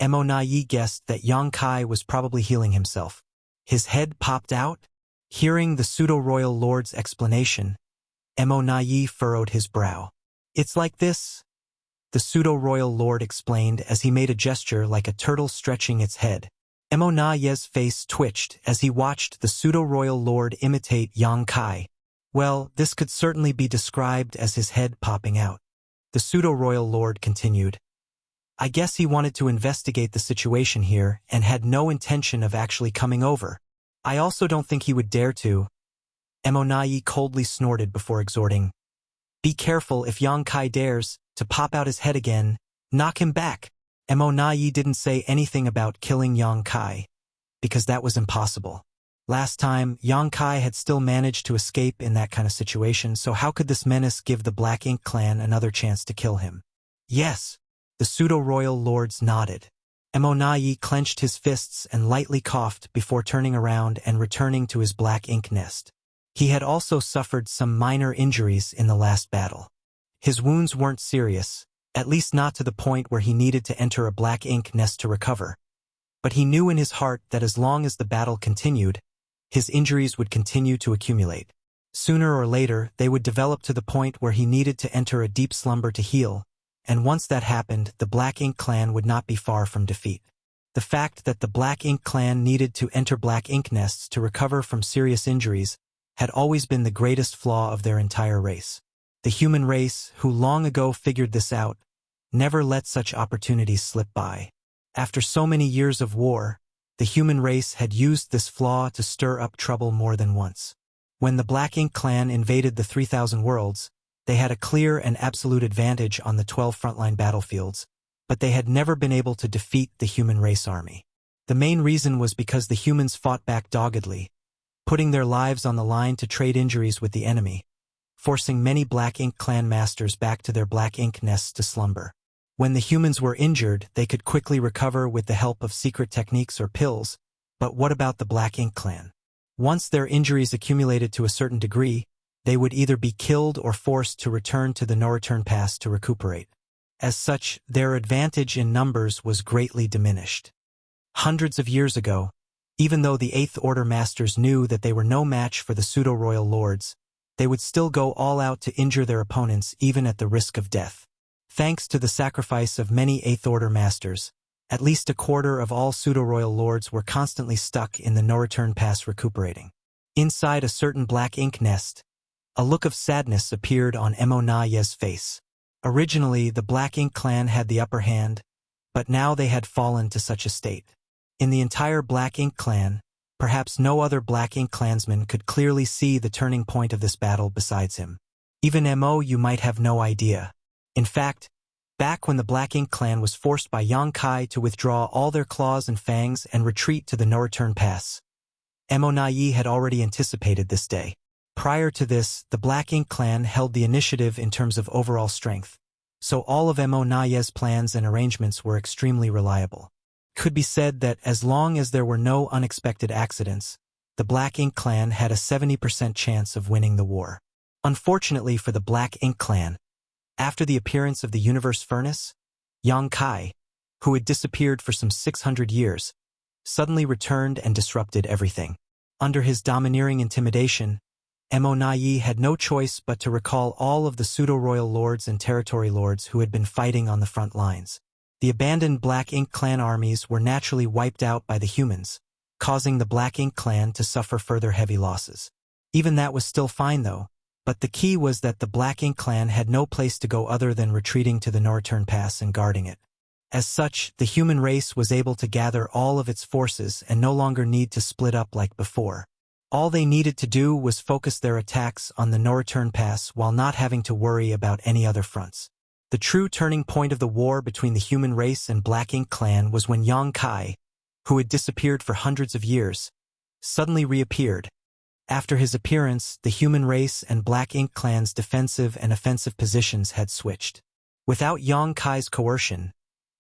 Mo Naye guessed that Yang Kai was probably healing himself. His head popped out. Hearing the pseudo-royal lord's explanation, Mo Naye furrowed his brow. "It's like this," the pseudo-royal lord explained as he made a gesture like a turtle stretching its head. Mo Naye's face twitched as he watched the pseudo-royal lord imitate Yang Kai. Well, this could certainly be described as his head popping out. The pseudo-royal lord continued. "I guess he wanted to investigate the situation here and had no intention of actually coming over. I also don't think he would dare to." Mo Naye coldly snorted before exhorting, "Be careful if Yang Kai dares to pop out his head again, knock him back." Mo Naye didn't say anything about killing Yang Kai, because that was impossible. Last time, Yang Kai had still managed to escape in that kind of situation, so how could this menace give the Black Ink Clan another chance to kill him? "Yes." The pseudo-royal lords nodded. Mo Naye clenched his fists and lightly coughed before turning around and returning to his black ink nest. He had also suffered some minor injuries in the last battle. His wounds weren't serious, at least not to the point where he needed to enter a black ink nest to recover. But he knew in his heart that as long as the battle continued, his injuries would continue to accumulate. Sooner or later, they would develop to the point where he needed to enter a deep slumber to heal, and once that happened, the Black Ink Clan would not be far from defeat. The fact that the Black Ink Clan needed to enter black ink nests to recover from serious injuries had always been the greatest flaw of their entire race. The human race, who long ago figured this out, never let such opportunities slip by. After so many years of war, the human race had used this flaw to stir up trouble more than once. When the Black Ink Clan invaded the 3,000 worlds, they had a clear and absolute advantage on the 12 frontline battlefields, but they had never been able to defeat the human race army. The main reason was because the humans fought back doggedly, putting their lives on the line to trade injuries with the enemy, forcing many Black Ink Clan masters back to their black ink nests to slumber. When the humans were injured, they could quickly recover with the help of secret techniques or pills, but what about the Black Ink Clan? Once their injuries accumulated to a certain degree, they would either be killed or forced to return to the no-return pass to recuperate. As such, their advantage in numbers was greatly diminished. Hundreds of years ago, even though the Eighth Order Masters knew that they were no match for the pseudo-royal lords, they would still go all out to injure their opponents even at the risk of death. Thanks to the sacrifice of many Eighth Order Masters, at least a quarter of all pseudo-royal lords were constantly stuck in the no-return pass recuperating. Inside a certain black ink nest, a look of sadness appeared on Mo Naye's face. Originally, the Black Ink Clan had the upper hand, but now they had fallen to such a state. In the entire Black Ink Clan, perhaps no other Black Ink clansman could clearly see the turning point of this battle besides him. Even you might have no idea. In fact, back when the Black Ink clan was forced by Yang Kai to withdraw all their claws and fangs and retreat to the no-return pass, Yi had already anticipated this day. Prior to this, the Black Ink clan held the initiative in terms of overall strength, so all of Yi's plans and arrangements were extremely reliable. It could be said that as long as there were no unexpected accidents, the Black Ink clan had a 70% chance of winning the war. Unfortunately for the Black Ink clan, after the appearance of the Universe Furnace, Yang Kai, who had disappeared for some 600 years, suddenly returned and disrupted everything. Under his domineering intimidation, Yi had no choice but to recall all of the pseudo-royal lords and territory lords who had been fighting on the front lines. The abandoned Black Ink clan armies were naturally wiped out by the humans, causing the Black Ink clan to suffer further heavy losses. Even that was still fine though, but the key was that the Black Ink clan had no place to go other than retreating to the no-return pass and guarding it. As such, the human race was able to gather all of its forces and no longer need to split up like before. All they needed to do was focus their attacks on the no-return pass while not having to worry about any other fronts. The true turning point of the war between the human race and Black Ink clan was when Yang Kai, who had disappeared for hundreds of years, suddenly reappeared. After his appearance, the human race and Black Ink clan's defensive and offensive positions had switched. Without Yang Kai's coercion,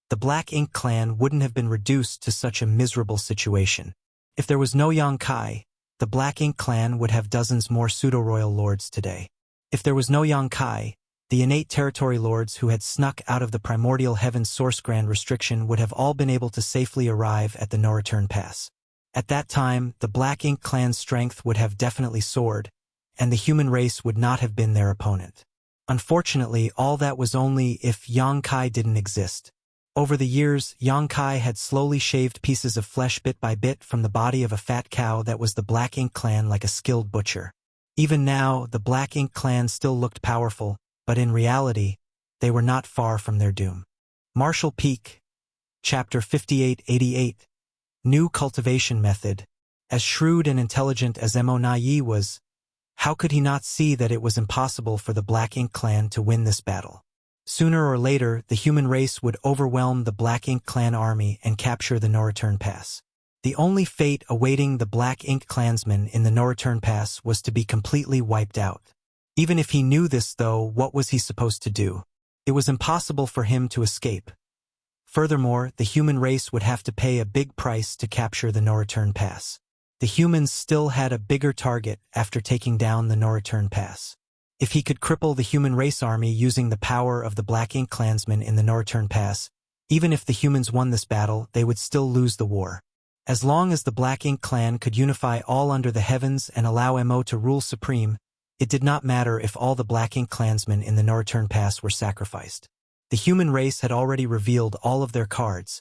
the Black Ink clan wouldn't have been reduced to such a miserable situation. If there was no Yang Kai, the Black Ink clan would have dozens more pseudo-royal lords today. If there was no Yang Kai, the innate territory lords who had snuck out of the primordial heaven's source grand restriction would have all been able to safely arrive at the no-return pass. At that time, the Black Ink clan's strength would have definitely soared, and the human race would not have been their opponent. Unfortunately, all that was only if Yang Kai didn't exist. Over the years, Yang Kai had slowly shaved pieces of flesh bit by bit from the body of a fat cow that was the Black Ink clan like a skilled butcher. Even now, the Black Ink clan still looked powerful, but in reality, they were not far from their doom. Marshall Peak, Chapter 5888, New Cultivation Method. As shrewd and intelligent as Yi was, how could he not see that it was impossible for the Black Ink clan to win this battle? Sooner or later, the human race would overwhelm the Black Ink clan army and capture the no-return pass. The only fate awaiting the Black Ink clansmen in the no-return pass was to be completely wiped out. Even if he knew this, though, what was he supposed to do? It was impossible for him to escape. Furthermore, the human race would have to pay a big price to capture the no-return pass. The humans still had a bigger target after taking down the no-return pass. If he could cripple the human race army using the power of the Black Ink clansmen in the no-return pass, even if the humans won this battle, they would still lose the war. As long as the Black Ink clan could unify all under the heavens and allow Mo to rule supreme, it did not matter if all the Black Ink clansmen in the no-return pass were sacrificed. The human race had already revealed all of their cards,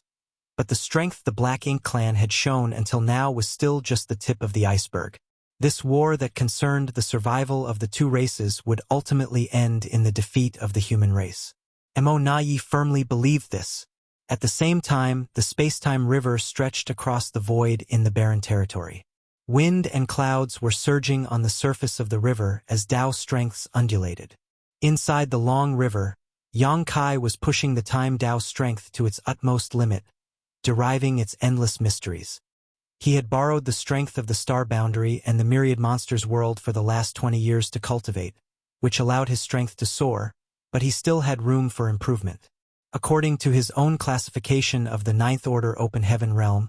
but the strength the Black Ink clan had shown until now was still just the tip of the iceberg. This war that concerned the survival of the two races would ultimately end in the defeat of the human race. Yi firmly believed this. At the same time, the space-time river stretched across the void in the barren territory. Wind and clouds were surging on the surface of the river as Tao strengths undulated. Inside the long river, Yang Kai was pushing the time Tao strength to its utmost limit, deriving its endless mysteries. He had borrowed the strength of the star boundary and the myriad monsters world for the last 20 years to cultivate, which allowed his strength to soar, but he still had room for improvement. According to his own classification of the Ninth Order Open Heaven realm,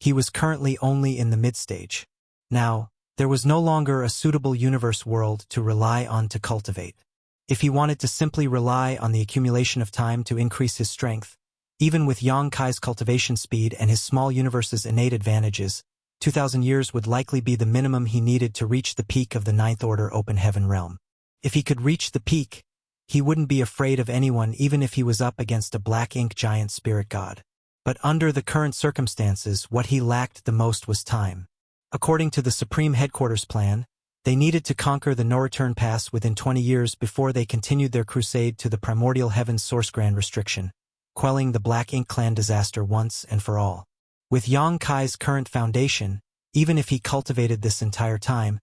he was currently only in the mid-stage. Now, there was no longer a suitable universe world to rely on to cultivate. If he wanted to simply rely on the accumulation of time to increase his strength, even with Yang Kai's cultivation speed and his small universe's innate advantages, 2,000 years would likely be the minimum he needed to reach the peak of the Ninth Order Open Heaven realm. If he could reach the peak, he wouldn't be afraid of anyone even if he was up against a Black Ink giant spirit god. But under the current circumstances, what he lacked the most was time. According to the Supreme Headquarters plan, they needed to conquer the no-return pass within 20 years before they continued their crusade to the primordial heaven's source grand restriction, quelling the Black Ink clan disaster once and for all. With Yang Kai's current foundation, Even if he cultivated this entire time,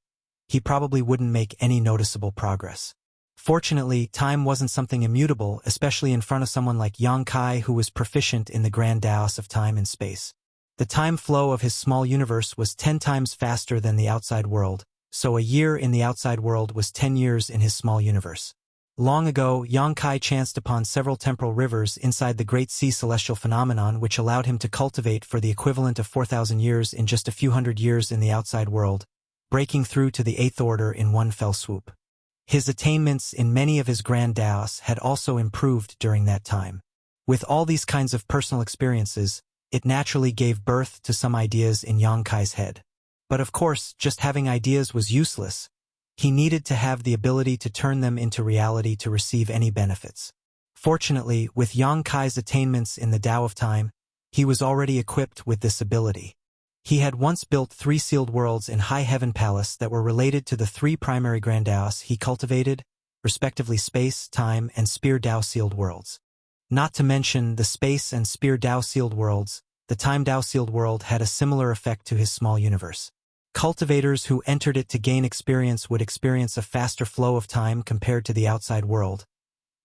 he probably wouldn't make any noticeable progress. Fortunately, time wasn't something immutable, especially in front of someone like Yang Kai, who was proficient in the grand Taos of time and space. The time flow of his small universe was 10 times faster than the outside world, so a year in the outside world was 10 years in his small universe. Long ago, Yang Kai chanced upon several temporal rivers inside the Great Sea celestial phenomenon, which allowed him to cultivate for the equivalent of 4,000 years in just a few hundred years in the outside world, breaking through to the eighth order in one fell swoop. His attainments in many of his grand Taos had also improved during that time. With all these kinds of personal experiences, it naturally gave birth to some ideas in Yang Kai's head. But of course, just having ideas was useless. He needed to have the ability to turn them into reality to receive any benefits. Fortunately, with Yang Kai's attainments in the Tao of Time, he was already equipped with this ability. He had once built 3 sealed worlds in High Heaven Palace that were related to the 3 primary grand Taos he cultivated, respectively Space, Time, and Spear Tao sealed worlds. Not to mention the Space and Spear Tao sealed worlds, the Time Tao sealed world had a similar effect to his small universe. Cultivators who entered it to gain experience would experience a faster flow of time compared to the outside world,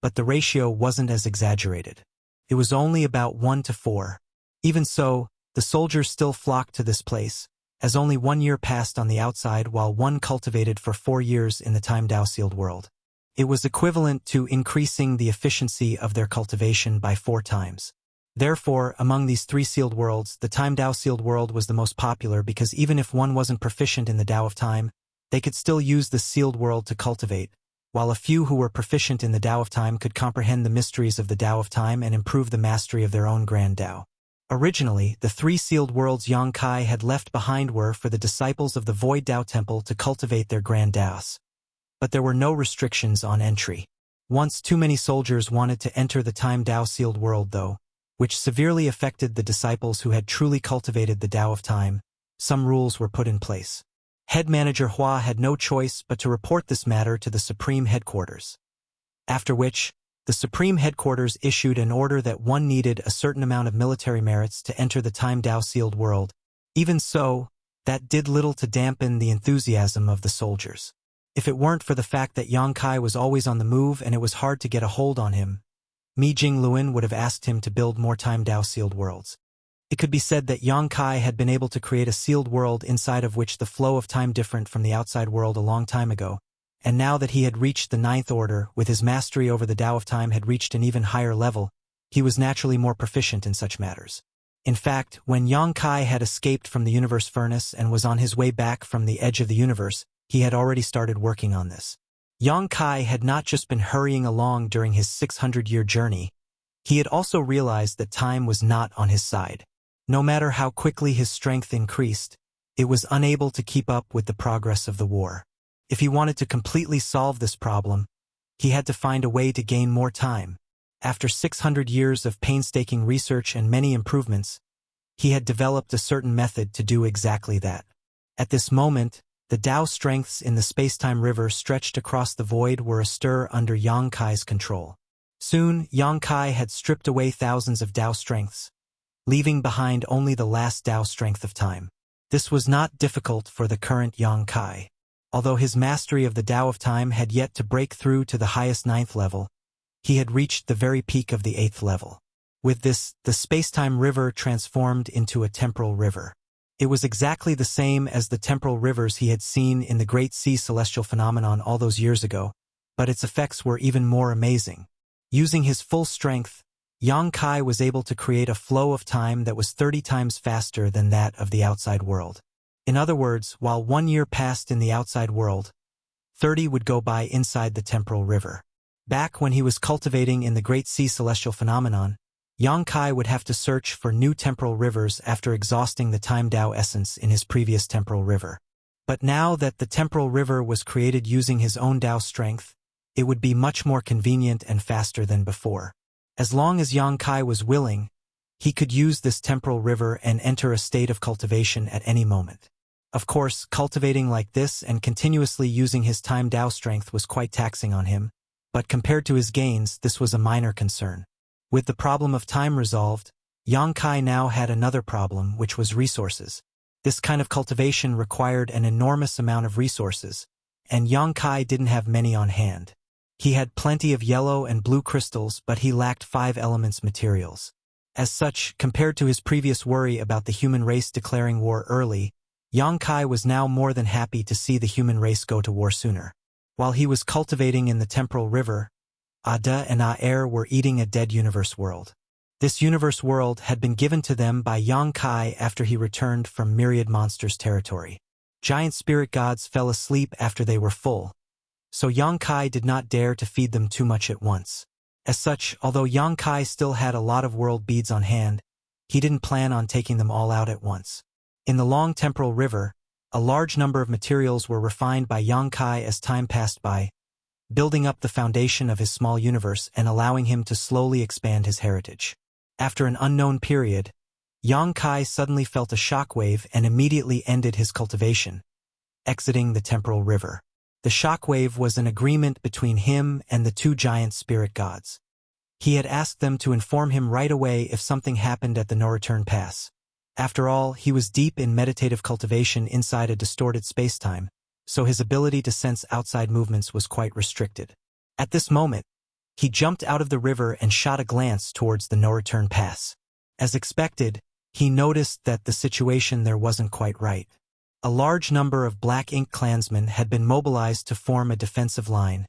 but the ratio wasn't as exaggerated. It was only about 1 to 4. Even so, the soldiers still flocked to this place, as only 1 year passed on the outside while one cultivated for 4 years in the Time Tao sealed world. It was equivalent to increasing the efficiency of their cultivation by 4 times. Therefore, among these 3 sealed worlds, the Time Tao sealed world was the most popular because even if one wasn't proficient in the Tao of Time, they could still use the sealed world to cultivate, while a few who were proficient in the Tao of Time could comprehend the mysteries of the Tao of Time and improve the mastery of their own grand Tao. Originally, the 3 sealed worlds Yang Kai had left behind were for the disciples of the Void Tao Temple to cultivate their grand Taos. But there were no restrictions on entry. Once too many soldiers wanted to enter the Time Tao sealed world though, which severely affected the disciples who had truly cultivated the Tao of Time, some rules were put in place. Head manager Hua had no choice but to report this matter to the Supreme Headquarters. After which, the Supreme Headquarters issued an order that one needed a certain amount of military merits to enter the Time Tao sealed world. Even so, that did little to dampen the enthusiasm of the soldiers. If it weren't for the fact that Yang Kai was always on the move and it was hard to get a hold on him, Mi Jingluan would have asked him to build more Time Tao sealed worlds. It could be said that Yang Kai had been able to create a sealed world inside of which the flow of time different from the outside world a long time ago, and now that he had reached the 9th order, with his mastery over the Tao of Time had reached an even higher level, he was naturally more proficient in such matters. In fact, when Yang Kai had escaped from the universe furnace and was on his way back from the edge of the universe, he had already started working on this. Yang Kai had not just been hurrying along during his 600-year journey, he had also realized that time was not on his side. No matter how quickly his strength increased, it was unable to keep up with the progress of the war. If he wanted to completely solve this problem, he had to find a way to gain more time. After 600 years of painstaking research and many improvements, he had developed a certain method to do exactly that. At this moment, the Tao strengths in the space-time river stretched across the void were astir under Yang Kai's control. Soon, Yang Kai had stripped away thousands of Tao strengths, leaving behind only the last Tao strength of time. This was not difficult for the current Yang Kai. Although his mastery of the Tao of Time had yet to break through to the highest 9th level, he had reached the very peak of the 8th level. With this, the space-time river transformed into a temporal river. It was exactly the same as the temporal rivers he had seen in the Great Sea celestial phenomenon all those years ago, but its effects were even more amazing. Using his full strength, Yang Kai was able to create a flow of time that was 30 times faster than that of the outside world. In other words, while 1 year passed in the outside world, 30 would go by inside the temporal river. Back when he was cultivating in the Great Sea celestial phenomenon, Yang Kai would have to search for new temporal rivers after exhausting the Time Tao essence in his previous temporal river. But now that the temporal river was created using his own Tao strength, it would be much more convenient and faster than before. As long as Yang Kai was willing, he could use this temporal river and enter a state of cultivation at any moment. Of course, cultivating like this and continuously using his Time Tao strength was quite taxing on him, but compared to his gains, this was a minor concern. With the problem of time resolved, Yang Kai now had another problem, which was resources. This kind of cultivation required an enormous amount of resources, and Yang Kai didn't have many on hand. He had plenty of yellow and blue crystals, but he lacked 5 elements materials. As such, compared to his previous worry about the human race declaring war early, Yang Kai was now more than happy to see the human race go to war sooner. While he was cultivating in the temporal river, Ada and Aer were eating a dead universe world. This universe world had been given to them by Yang Kai after he returned from Myriad Monsters territory. Giant spirit gods fell asleep after they were full, so Yang Kai did not dare to feed them too much at once. As such, although Yang Kai still had a lot of world beads on hand, he didn't plan on taking them all out at once. In the long temporal river, a large number of materials were refined by Yang Kai as time passed by, building up the foundation of his small universe and allowing him to slowly expand his heritage. After an unknown period, Yang Kai suddenly felt a shockwave and immediately ended his cultivation, exiting the temporal river. The shockwave was an agreement between him and the 2 giant spirit gods. He had asked them to inform him right away if something happened at the no-return pass. After all, he was deep in meditative cultivation inside a distorted spacetime, so his ability to sense outside movements was quite restricted. At this moment, he jumped out of the river and shot a glance towards the no-return pass. As expected, he noticed that the situation there wasn't quite right. A large number of Black Ink clansmen had been mobilized to form a defensive line,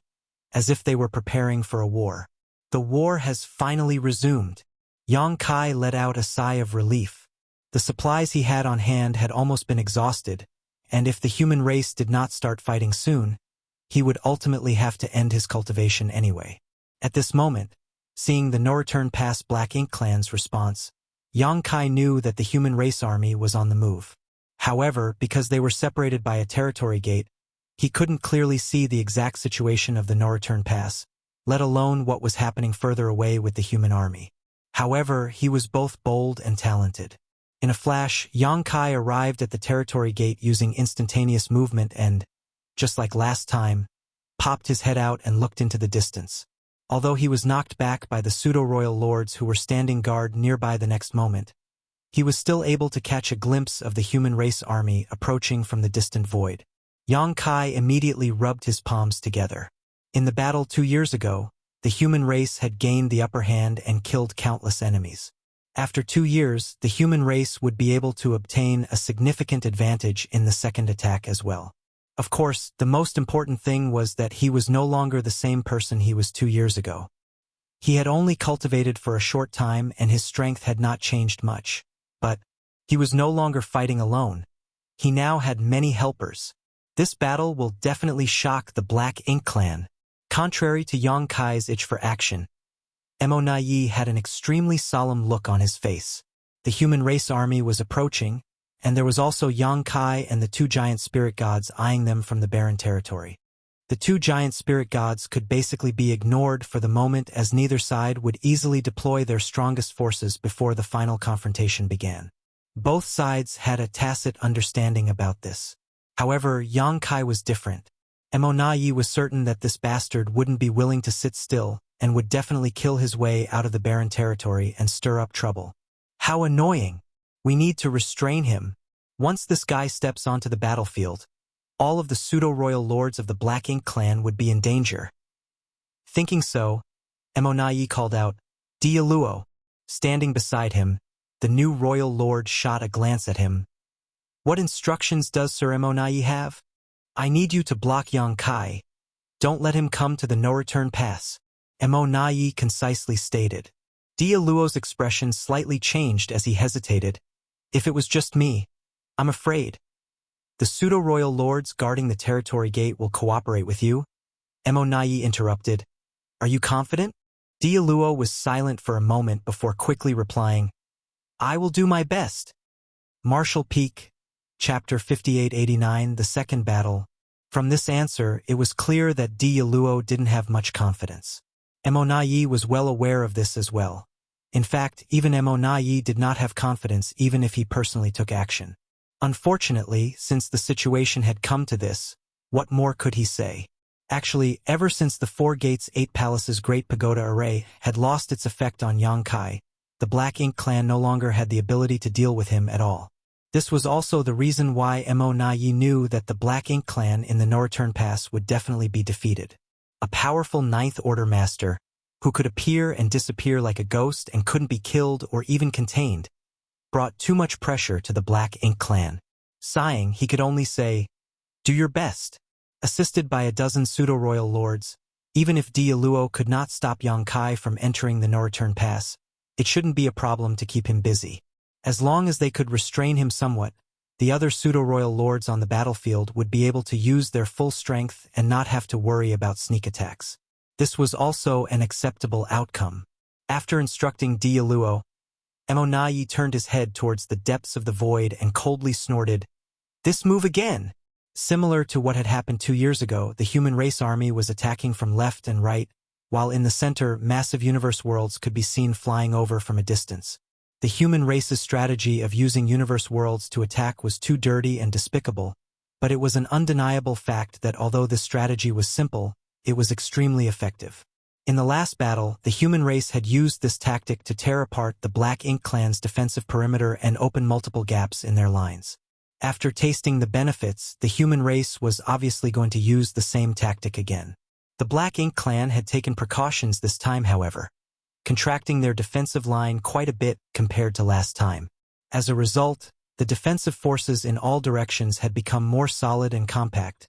as if they were preparing for a war. The war has finally resumed. Yang Kai let out a sigh of relief. The supplies he had on hand had almost been exhausted, and if the human race did not start fighting soon, he would ultimately have to end his cultivation anyway. At this moment, seeing the no-return pass Black Ink clan's response, Yang Kai knew that the human race army was on the move. However, because they were separated by a territory gate, he couldn't clearly see the exact situation of the no-return pass, let alone what was happening further away with the human army. However, he was both bold and talented. In a flash, Yang Kai arrived at the territory gate using instantaneous movement and, just like last time, popped his head out and looked into the distance. Although he was knocked back by the pseudo-royal lords who were standing guard nearby the next moment, he was still able to catch a glimpse of the human race army approaching from the distant void. Yang Kai immediately rubbed his palms together. In the battle 2 years ago, the human race had gained the upper hand and killed countless enemies. After 2 years, the human race would be able to obtain a significant advantage in the second attack as well. Of course, the most important thing was that he was no longer the same person he was 2 years ago. He had only cultivated for a short time and his strength had not changed much. But he was no longer fighting alone. He now had many helpers. This battle will definitely shock the Black Ink clan. Contrary to Yang Kai's itch for action, Mo-Na-Yi had an extremely solemn look on his face. The human race army was approaching, and there was also Yang Kai and the 2 giant spirit gods eyeing them from the barren territory. The 2 giant spirit gods could basically be ignored for the moment as neither side would easily deploy their strongest forces before the final confrontation began. Both sides had a tacit understanding about this. However, Yang Kai was different. Mo-Na-Yi was certain that this bastard wouldn't be willing to sit still and would definitely kill his way out of the barren territory and stir up trouble. How annoying! We need to restrain him. Once this guy steps onto the battlefield, all of the pseudo-royal lords of the Black Ink clan would be in danger. Thinking so, Mo-Na-Yi called out, "Dialuo." Standing beside him, the new royal lord shot a glance at him. "What instructions does Sir Mo-Na-Yi have?" "I need you to block Yang Kai. Don't let him come to the no-return pass," Mo-Na-Yi concisely stated. Dialuo's expression slightly changed as he hesitated. "If it was just me, I'm afraid. The pseudo-royal lords guarding the territory gate will cooperate with you," Mo-Na-Yi interrupted. "Are you confident?" Dialuo was silent for a moment before quickly replying, "I will do my best." Martial Peak, Chapter 5889, The Second Battle. From this answer, it was clear that Dialuo didn't have much confidence. Mo-Na-Yi was well aware of this as well. In fact, even Mo-Na-Yi did not have confidence even if he personally took action. Unfortunately, since the situation had come to this, what more could he say? Actually, ever since the 4 Gates 8 Palaces Great Pagoda Array had lost its effect on Yang Kai, the Black Ink clan no longer had the ability to deal with him at all. This was also the reason why Mo Nai knew that the Black Ink clan in the No Return Pass would definitely be defeated. A powerful Ninth Order master, who could appear and disappear like a ghost and couldn't be killed or even contained, brought too much pressure to the Black Ink clan. Sighing, he could only say, "Do your best." Assisted by a dozen pseudo-royal lords, even if Dialuo could not stop Yang Kai from entering the No Return Pass, it shouldn't be a problem to keep him busy. As long as they could restrain him somewhat, the other pseudo-royal lords on the battlefield would be able to use their full strength and not have to worry about sneak attacks. This was also an acceptable outcome. After instructing Dialuo, Mo Nai turned his head towards the depths of the void and coldly snorted, "This move again!" Similar to what had happened 2 years ago, the human race army was attacking from left and right, while in the center, massive universe worlds could be seen flying over from a distance. The human race's strategy of using universe worlds to attack was too dirty and despicable, but it was an undeniable fact that although this strategy was simple, it was extremely effective. In the last battle, the human race had used this tactic to tear apart the Black Ink clan's defensive perimeter and open multiple gaps in their lines. After tasting the benefits, the human race was obviously going to use the same tactic again. The Black Ink clan had taken precautions this time, however, contracting their defensive line quite a bit compared to last time. As a result, the defensive forces in all directions had become more solid and compact,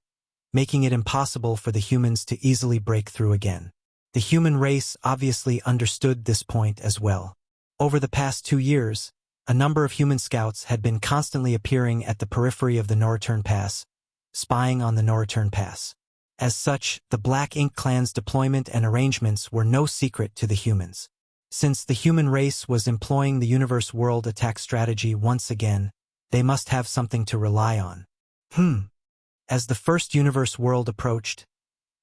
making it impossible for the humans to easily break through again. The human race obviously understood this point as well. Over the past 2 years, a number of human scouts had been constantly appearing at the periphery of the No Return Pass, spying on the No Return Pass. As such, the Black Ink clan's deployment and arrangements were no secret to the humans. Since the human race was employing the universe world attack strategy once again, they must have something to rely on. As the first universe world approached,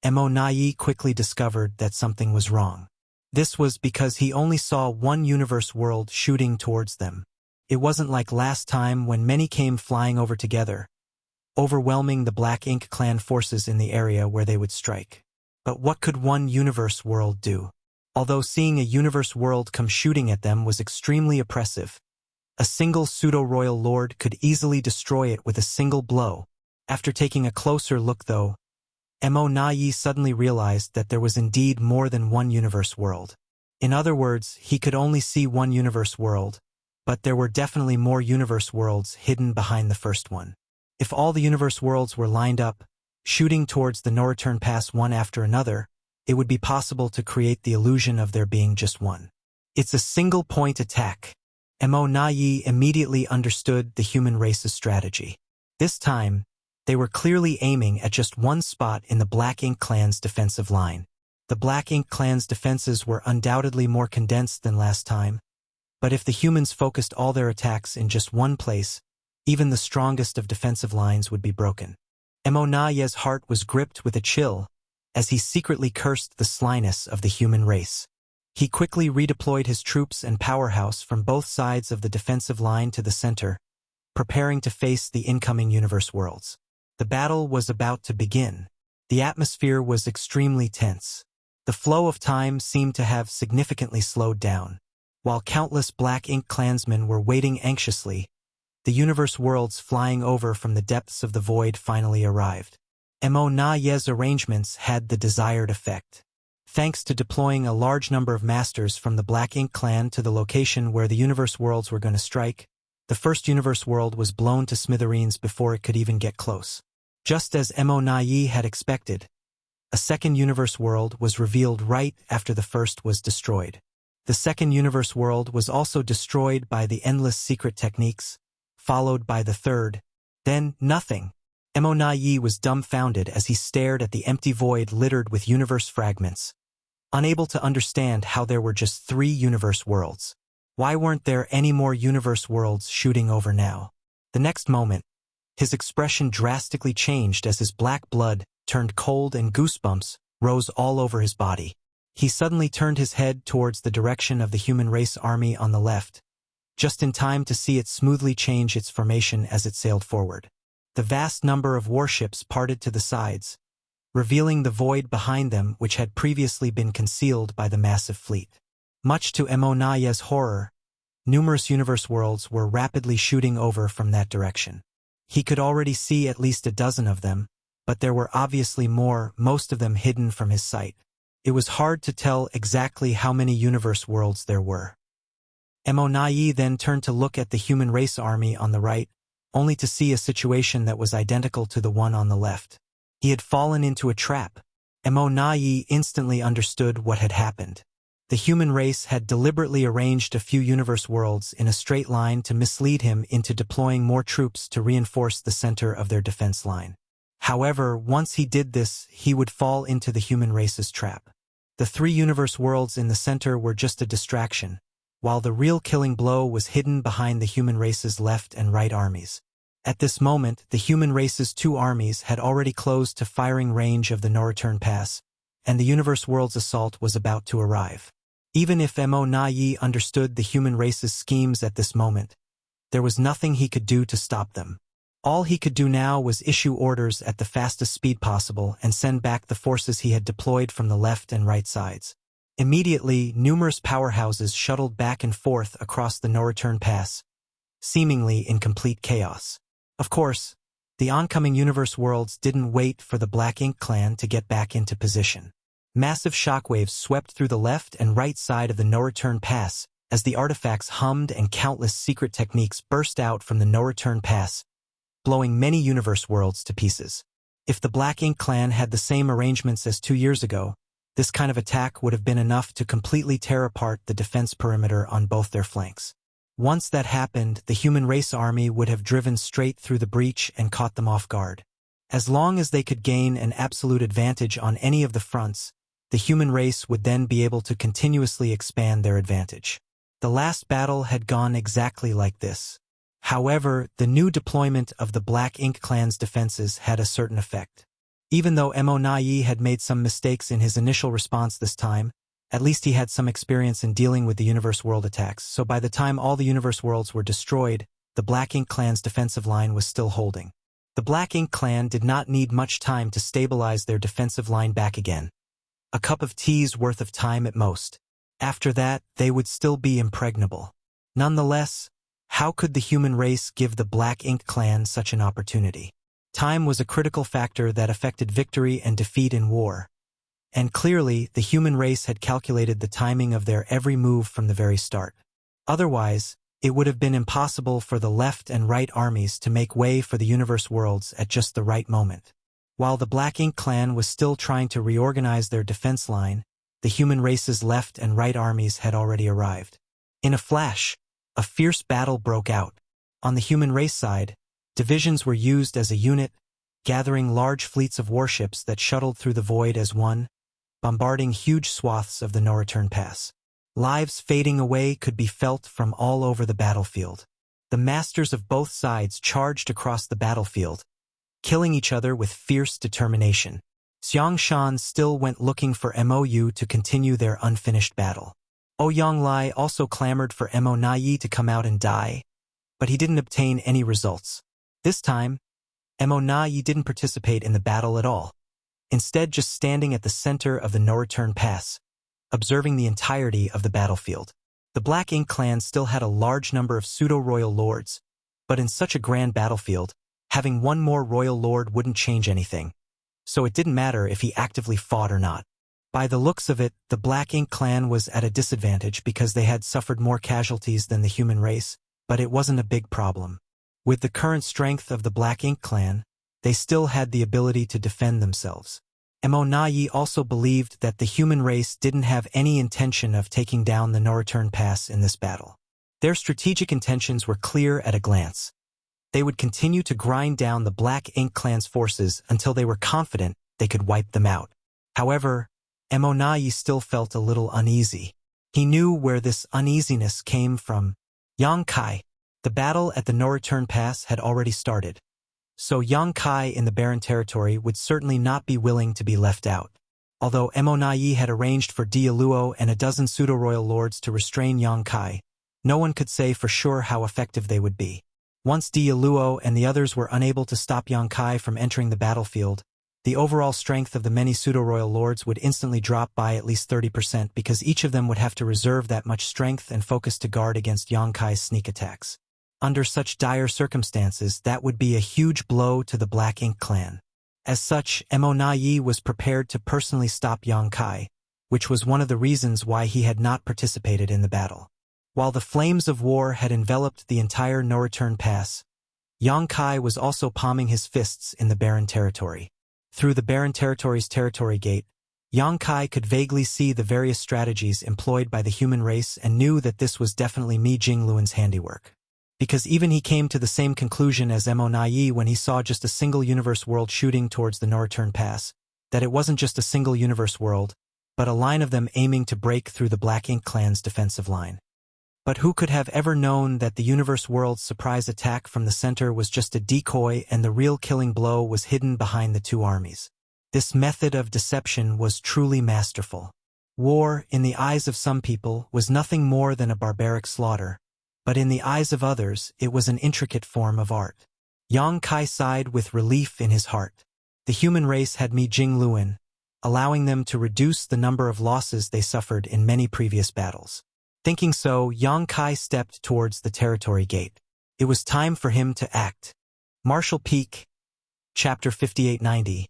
Mo Nai quickly discovered that something was wrong. This was because he only saw one universe world shooting towards them. It wasn't like last time when many came flying over together, overwhelming the Black Ink clan forces in the area where they would strike. But what could one universe world do? Although seeing a universe world come shooting at them was extremely oppressive, a single pseudo-royal lord could easily destroy it with a single blow. After taking a closer look though, Mo Nai suddenly realized that there was indeed more than one universe world. In other words, he could only see one universe world, but there were definitely more universe worlds hidden behind the first one. If all the universe worlds were lined up, shooting towards the No Return Pass one after another, it would be possible to create the illusion of there being just one. It's a single-point attack. Mo Nai immediately understood the human race's strategy. This time, they were clearly aiming at just one spot in the Black Ink clan's defensive line. The Black Ink clan's defenses were undoubtedly more condensed than last time, but if the humans focused all their attacks in just one place, even the strongest of defensive lines would be broken. Mo Nai's heart was gripped with a chill as he secretly cursed the slyness of the human race. He quickly redeployed his troops and powerhouse from both sides of the defensive line to the center, preparing to face the incoming universe worlds. The battle was about to begin. The atmosphere was extremely tense. The flow of time seemed to have significantly slowed down. While countless Black Ink clansmen were waiting anxiously, the universe worlds flying over from the depths of the void finally arrived. Mo Nai's arrangements had the desired effect. Thanks to deploying a large number of masters from the Black Ink clan to the location where the universe worlds were going to strike, the first universe world was blown to smithereens before it could even get close. Just as Mo Nai had expected, a second universe world was revealed right after the first was destroyed. The second universe world was also destroyed by the endless secret techniques, followed by the third, then nothing. Mo Nai was dumbfounded as he stared at the empty void littered with universe fragments, unable to understand how there were just 3 universe worlds. Why weren't there any more universe worlds shooting over now? The next moment, his expression drastically changed as his black blood turned cold and goosebumps rose all over his body. He suddenly turned his head towards the direction of the human race army on the left, just in time to see it smoothly change its formation as it sailed forward. The vast number of warships parted to the sides, revealing the void behind them which had previously been concealed by the massive fleet. Much to Mo Nai's horror, numerous universe worlds were rapidly shooting over from that direction. He could already see at least a dozen of them, but there were obviously more, most of them hidden from his sight. It was hard to tell exactly how many universe worlds there were. Monai then turned to look at the human race army on the right, only to see a situation that was identical to the one on the left. He had fallen into a trap. Monai instantly understood what had happened. The human race had deliberately arranged a few universe worlds in a straight line to mislead him into deploying more troops to reinforce the center of their defense line. However, once he did this, he would fall into the human race's trap. The 3 universe worlds in the center were just a distraction, while the real killing blow was hidden behind the human race's left and right armies. At this moment, the human race's 2 armies had already closed to firing range of the no-return pass, and the universe world's assault was about to arrive. Even if Monai understood the human race's schemes at this moment, there was nothing he could do to stop them. All he could do now was issue orders at the fastest speed possible and send back the forces he had deployed from the left and right sides. Immediately, numerous powerhouses shuttled back and forth across the no-return pass, seemingly in complete chaos. Of course, the oncoming universe worlds didn't wait for the Black Ink clan to get back into position. Massive shockwaves swept through the left and right side of the no-return pass as the artifacts hummed and countless secret techniques burst out from the no-return pass, blowing many universe worlds to pieces. If the Black Ink clan had the same arrangements as 2 years ago, this kind of attack would have been enough to completely tear apart the defense perimeter on both their flanks. Once that happened, the human race army would have driven straight through the breach and caught them off guard. As long as they could gain an absolute advantage on any of the fronts, the human race would then be able to continuously expand their advantage. The last battle had gone exactly like this. However, the new deployment of the Black Ink clan's defenses had a certain effect. Even though Monai had made some mistakes in his initial response this time, at least he had some experience in dealing with the universe world attacks, so by the time all the universe worlds were destroyed, the Black Ink clan's defensive line was still holding. The Black Ink clan did not need much time to stabilize their defensive line back again. A cup of tea's worth of time at most. After that, they would still be impregnable. Nonetheless, how could the human race give the Black Ink clan such an opportunity? Time was a critical factor that affected victory and defeat in war. And clearly, the human race had calculated the timing of their every move from the very start. Otherwise, it would have been impossible for the left and right armies to make way for the universe worlds at just the right moment. While the Black Ink clan was still trying to reorganize their defense line, the human race's left and right armies had already arrived. In a flash, a fierce battle broke out. On the human race side, divisions were used as a unit, gathering large fleets of warships that shuttled through the void as one, bombarding huge swaths of the no-return pass. Lives fading away could be felt from all over the battlefield. The masters of both sides charged across the battlefield, killing each other with fierce determination. Xiang Shan still went looking for Mou to continue their unfinished battle. Ouyang Lai also clamored for Monai to come out and die, but he didn't obtain any results. This time, Monai didn't participate in the battle at all, instead just standing at the center of the no-return pass, observing the entirety of the battlefield. The Black Ink clan still had a large number of pseudo-royal lords, but in such a grand battlefield, having one more royal lord wouldn't change anything, so it didn't matter if he actively fought or not. By the looks of it, the Black Ink clan was at a disadvantage because they had suffered more casualties than the human race, but it wasn't a big problem. With the current strength of the Black Ink clan, they still had the ability to defend themselves. Monai also believed that the human race didn't have any intention of taking down the no-return pass in this battle. Their strategic intentions were clear at a glance. They would continue to grind down the Black Ink clan's forces until they were confident they could wipe them out. However, Monai still felt a little uneasy. He knew where this uneasiness came from. Yang Kai. The battle at the no-return pass had already started, so Yang Kai in the barren territory would certainly not be willing to be left out. Although Monai had arranged for Dialuo and a dozen pseudo-royal lords to restrain Yang Kai, no one could say for sure how effective they would be. Once Dialuo and the others were unable to stop Yang Kai from entering the battlefield, the overall strength of the many pseudo-royal lords would instantly drop by at least 30% because each of them would have to reserve that much strength and focus to guard against Yang Kai's sneak attacks. Under such dire circumstances, that would be a huge blow to the Black Ink clan. As such, Mo Na Yi was prepared to personally stop Yang Kai, which was one of the reasons why he had not participated in the battle. While the flames of war had enveloped the entire no-return pass, Yang Kai was also palming his fists in the barren territory. Through the barren territory's territory gate, Yang Kai could vaguely see the various strategies employed by the human race and knew that this was definitely Mi Jingluan's handiwork. Because even he came to the same conclusion as Mo Na Yi when he saw just a single universe world shooting towards the no-return pass, that it wasn't just a single universe world, but a line of them aiming to break through the Black Ink clan's defensive line. But who could have ever known that the universe world's surprise attack from the center was just a decoy and the real killing blow was hidden behind the two armies? This method of deception was truly masterful. War, in the eyes of some people, was nothing more than a barbaric slaughter, but in the eyes of others, it was an intricate form of art. Yang Kai sighed with relief in his heart. The human race had Mi Jingluan, allowing them to reduce the number of losses they suffered in many previous battles. Thinking so, Yang Kai stepped towards the territory gate. It was time for him to act. Martial Peak, Chapter 5890.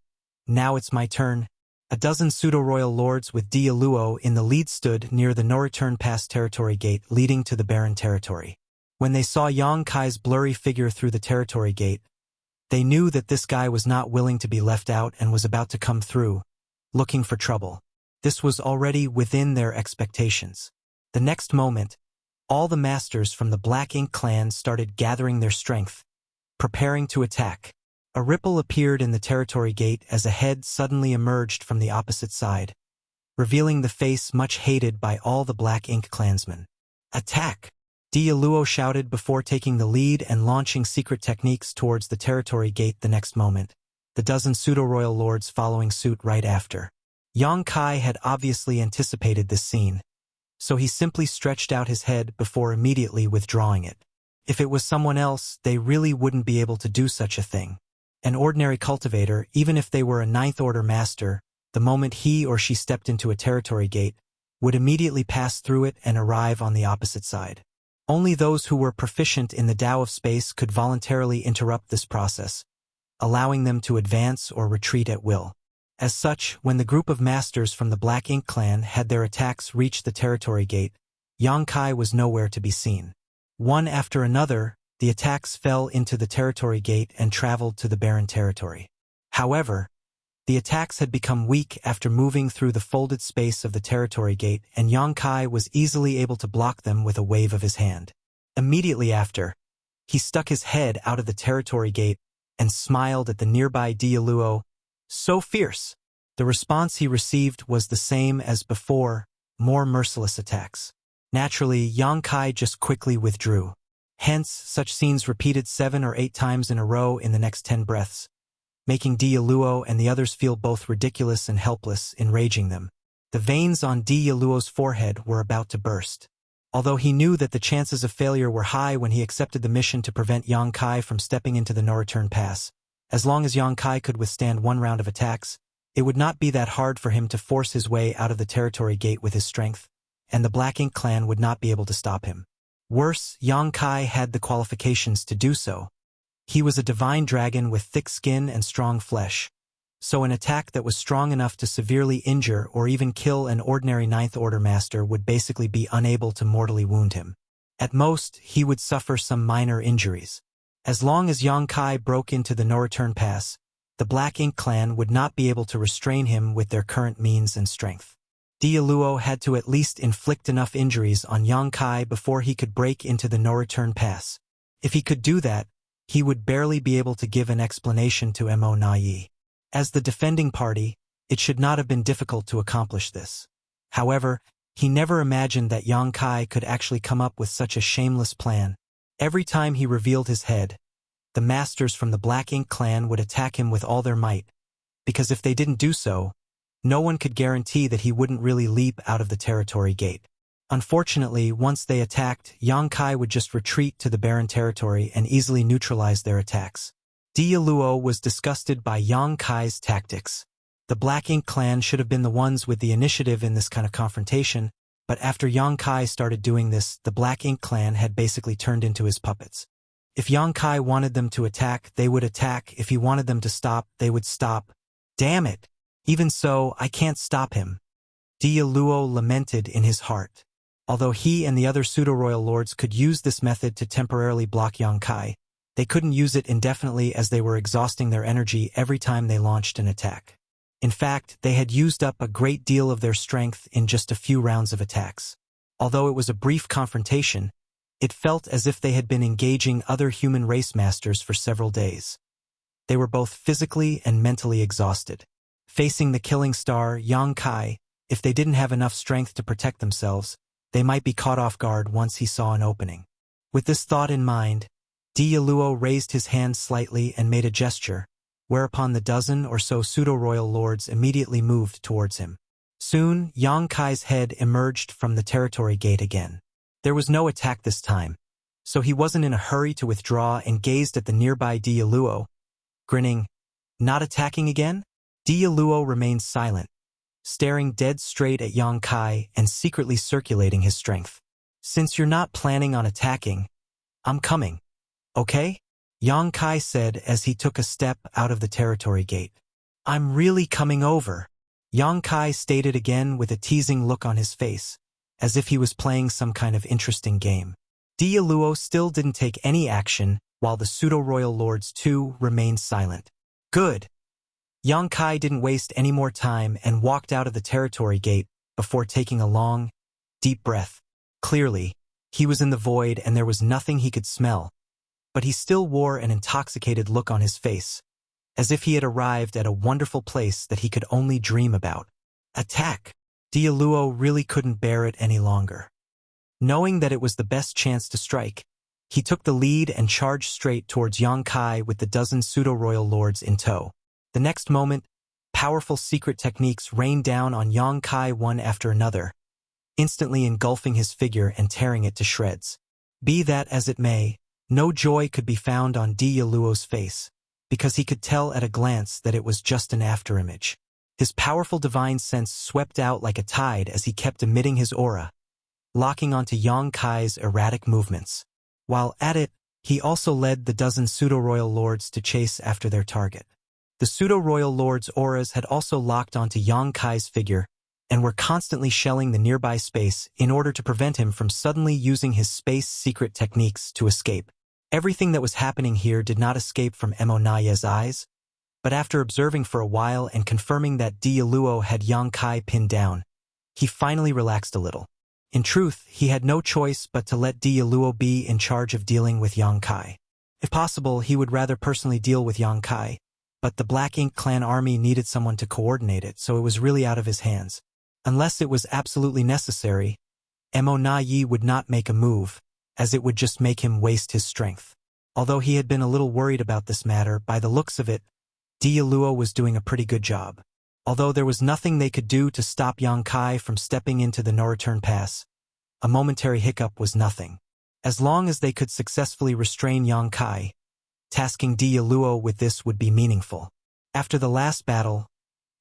Now it's my turn. A dozen pseudo-royal lords with Dia Luo in the lead stood near the no-return pass territory gate leading to the barren territory. When they saw Yang Kai's blurry figure through the territory gate, they knew that this guy was not willing to be left out and was about to come through, looking for trouble. This was already within their expectations. The next moment, all the masters from the Black Ink clan started gathering their strength, preparing to attack. A ripple appeared in the territory gate as a head suddenly emerged from the opposite side, revealing the face much hated by all the Black Ink clansmen. Attack! Dia Luo shouted before taking the lead and launching secret techniques towards the territory gate the next moment, the dozen pseudo-royal lords following suit right after. Yang Kai had obviously anticipated this scene, so he simply stretched out his head before immediately withdrawing it. If it was someone else, they really wouldn't be able to do such a thing. An ordinary cultivator, even if they were a ninth-order master, the moment he or she stepped into a territory gate, would immediately pass through it and arrive on the opposite side. Only those who were proficient in the Tao of space could voluntarily interrupt this process, allowing them to advance or retreat at will. As such, when the group of masters from the Black Ink clan had their attacks reach the territory gate, Yang Kai was nowhere to be seen. One after another, the attacks fell into the territory gate and traveled to the barren territory. However, the attacks had become weak after moving through the folded space of the territory gate, and Yang Kai was easily able to block them with a wave of his hand. Immediately after, he stuck his head out of the territory gate and smiled at the nearby Dia Luo. So fierce! The response he received was the same as before, more merciless attacks. Naturally, Yang Kai just quickly withdrew. Hence, such scenes repeated 7 or 8 times in a row in the next 10 breaths, making Dia Luo and the others feel both ridiculous and helpless, enraging them. The veins on Dia Luo's forehead were about to burst. Although he knew that the chances of failure were high when he accepted the mission to prevent Yang Kai from stepping into the no-return pass, as long as Yang Kai could withstand one round of attacks, it would not be that hard for him to force his way out of the territory gate with his strength, and the Black Ink clan would not be able to stop him. Worse, Yang Kai had the qualifications to do so. He was a divine dragon with thick skin and strong flesh, so an attack that was strong enough to severely injure or even kill an ordinary ninth-order master would basically be unable to mortally wound him. At most, he would suffer some minor injuries. As long as Yang Kai broke into the no-return pass, the Black Ink clan would not be able to restrain him with their current means and strength. Dia Luo had to at least inflict enough injuries on Yang Kai before he could break into the no-return pass. If he could do that, he would barely be able to give an explanation to Mo Na Yi. As the defending party, it should not have been difficult to accomplish this. However, he never imagined that Yang Kai could actually come up with such a shameless plan. Every time he revealed his head, the masters from the Black Ink clan would attack him with all their might, because if they didn't do so, no one could guarantee that he wouldn't really leap out of the territory gate. Unfortunately, once they attacked, Yang Kai would just retreat to the barren territory and easily neutralize their attacks. Dialuo was disgusted by Yang Kai's tactics. The Black Ink clan should have been the ones with the initiative in this kind of confrontation, but after Yang Kai started doing this, the Black Ink clan had basically turned into his puppets. If Yang Kai wanted them to attack, they would attack. If he wanted them to stop, they would stop. Damn it! Even so, I can't stop him. Dialuo lamented in his heart. Although he and the other pseudo-royal lords could use this method to temporarily block Yang Kai, they couldn't use it indefinitely as they were exhausting their energy every time they launched an attack. In fact, they had used up a great deal of their strength in just a few rounds of attacks. Although it was a brief confrontation, it felt as if they had been engaging other human race masters for several days. They were both physically and mentally exhausted. Facing the killing star, Yang Kai, if they didn't have enough strength to protect themselves, they might be caught off guard once he saw an opening. With this thought in mind, Dialuo raised his hand slightly and made a gesture, whereupon the dozen or so pseudo-royal lords immediately moved towards him. Soon, Yang Kai's head emerged from the territory gate again. There was no attack this time, so he wasn't in a hurry to withdraw and gazed at the nearby Dialuo, grinning. Not attacking again? Dialuo remained silent, staring dead straight at Yang Kai and secretly circulating his strength. Since you're not planning on attacking, I'm coming. Okay? Yang Kai said as he took a step out of the territory gate. I'm really coming over. Yang Kai stated again with a teasing look on his face, as if he was playing some kind of interesting game. Dialuo still didn't take any action, while the pseudo-royal lords too remained silent. Good. Yang Kai didn't waste any more time and walked out of the territory gate before taking a long, deep breath. Clearly, he was in the void and there was nothing he could smell, but he still wore an intoxicated look on his face, as if he had arrived at a wonderful place that he could only dream about. Attack! Dialuo really couldn't bear it any longer. Knowing that it was the best chance to strike, he took the lead and charged straight towards Yang Kai with the dozen pseudo-royal lords in tow. The next moment, powerful secret techniques rained down on Yang Kai one after another, instantly engulfing his figure and tearing it to shreds. Be that as it may, no joy could be found on Dialuo's face, because he could tell at a glance that it was just an afterimage. His powerful divine sense swept out like a tide as he kept emitting his aura, locking onto Yang Kai's erratic movements. While at it, he also led the dozen pseudo-royal lords to chase after their target. The pseudo-royal lords' auras had also locked onto Yang Kai's figure and were constantly shelling the nearby space in order to prevent him from suddenly using his space secret techniques to escape. Everything that was happening here did not escape from Naye's eyes, but after observing for a while and confirming that Dialuo had Yang Kai pinned down, he finally relaxed a little. In truth, he had no choice but to let Dialuo be in charge of dealing with Yang Kai. If possible, he would rather personally deal with Yang Kai, but the Black Ink clan army needed someone to coordinate it, so it was really out of his hands. Unless it was absolutely necessary, Naye would not make a move, as it would just make him waste his strength. Although he had been a little worried about this matter, by the looks of it, Dialuo was doing a pretty good job. Although there was nothing they could do to stop Yang Kai from stepping into the no-return pass, a momentary hiccup was nothing. As long as they could successfully restrain Yang Kai, tasking Dialuo with this would be meaningful. After the last battle,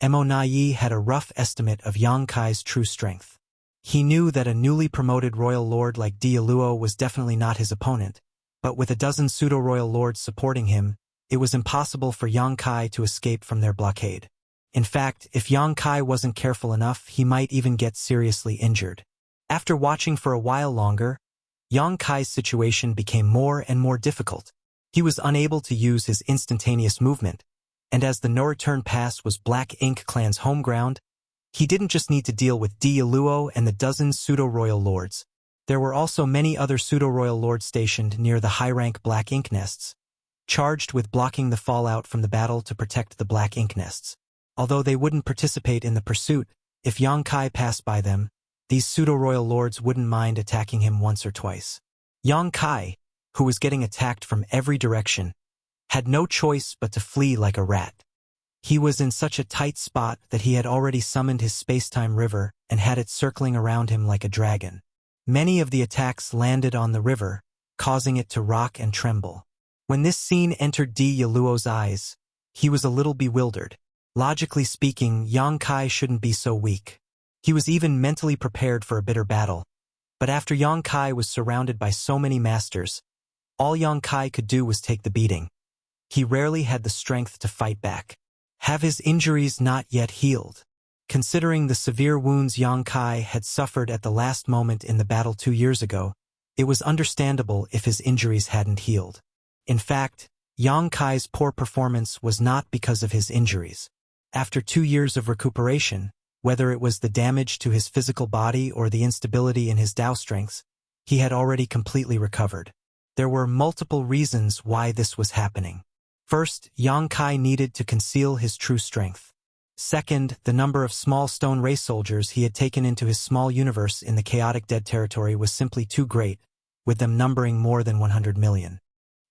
Naye had a rough estimate of Yang Kai's true strength. He knew that a newly promoted royal lord like Dialuo was definitely not his opponent, but with a dozen pseudo-royal lords supporting him, it was impossible for Yang Kai to escape from their blockade. In fact, if Yang Kai wasn't careful enough, he might even get seriously injured. After watching for a while longer, Yang Kai's situation became more and more difficult. He was unable to use his instantaneous movement, and as the no-return pass was Black Ink clan's home ground, he didn't just need to deal with Dialuo and the dozen pseudo-royal lords. There were also many other pseudo-royal lords stationed near the high-rank Black Ink nests, charged with blocking the fallout from the battle to protect the Black Ink nests. Although they wouldn't participate in the pursuit, if Yang Kai passed by them, these pseudo-royal lords wouldn't mind attacking him once or twice. Yang Kai, who was getting attacked from every direction, had no choice but to flee like a rat. He was in such a tight spot that he had already summoned his space-time river and had it circling around him like a dragon. Many of the attacks landed on the river, causing it to rock and tremble. When this scene entered Di Luo's eyes, he was a little bewildered. Logically speaking, Yang Kai shouldn't be so weak. He was even mentally prepared for a bitter battle. But after Yang Kai was surrounded by so many masters, all Yang Kai could do was take the beating. He rarely had the strength to fight back. Have his injuries not yet healed? Considering the severe wounds Yang Kai had suffered at the last moment in the battle 2 years ago, it was understandable if his injuries hadn't healed. In fact, Yang Kai's poor performance was not because of his injuries. After 2 years of recuperation, whether it was the damage to his physical body or the instability in his Dao strengths, he had already completely recovered. There were multiple reasons why this was happening. First, Yang Kai needed to conceal his true strength. Second, the number of small stone race soldiers he had taken into his small universe in the chaotic dead territory was simply too great, with them numbering more than 100 million.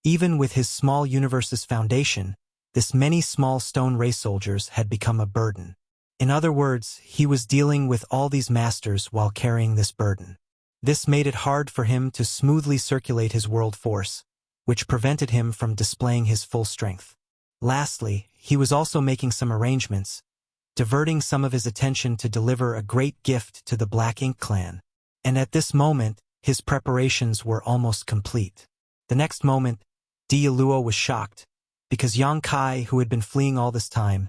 Even with his small universe's foundation, this many small stone race soldiers had become a burden. In other words, he was dealing with all these masters while carrying this burden. This made it hard for him to smoothly circulate his world force, which prevented him from displaying his full strength. Lastly, he was also making some arrangements, diverting some of his attention to deliver a great gift to the Black Ink clan. And at this moment, his preparations were almost complete. The next moment, Di Luo was shocked, because Yang Kai, who had been fleeing all this time,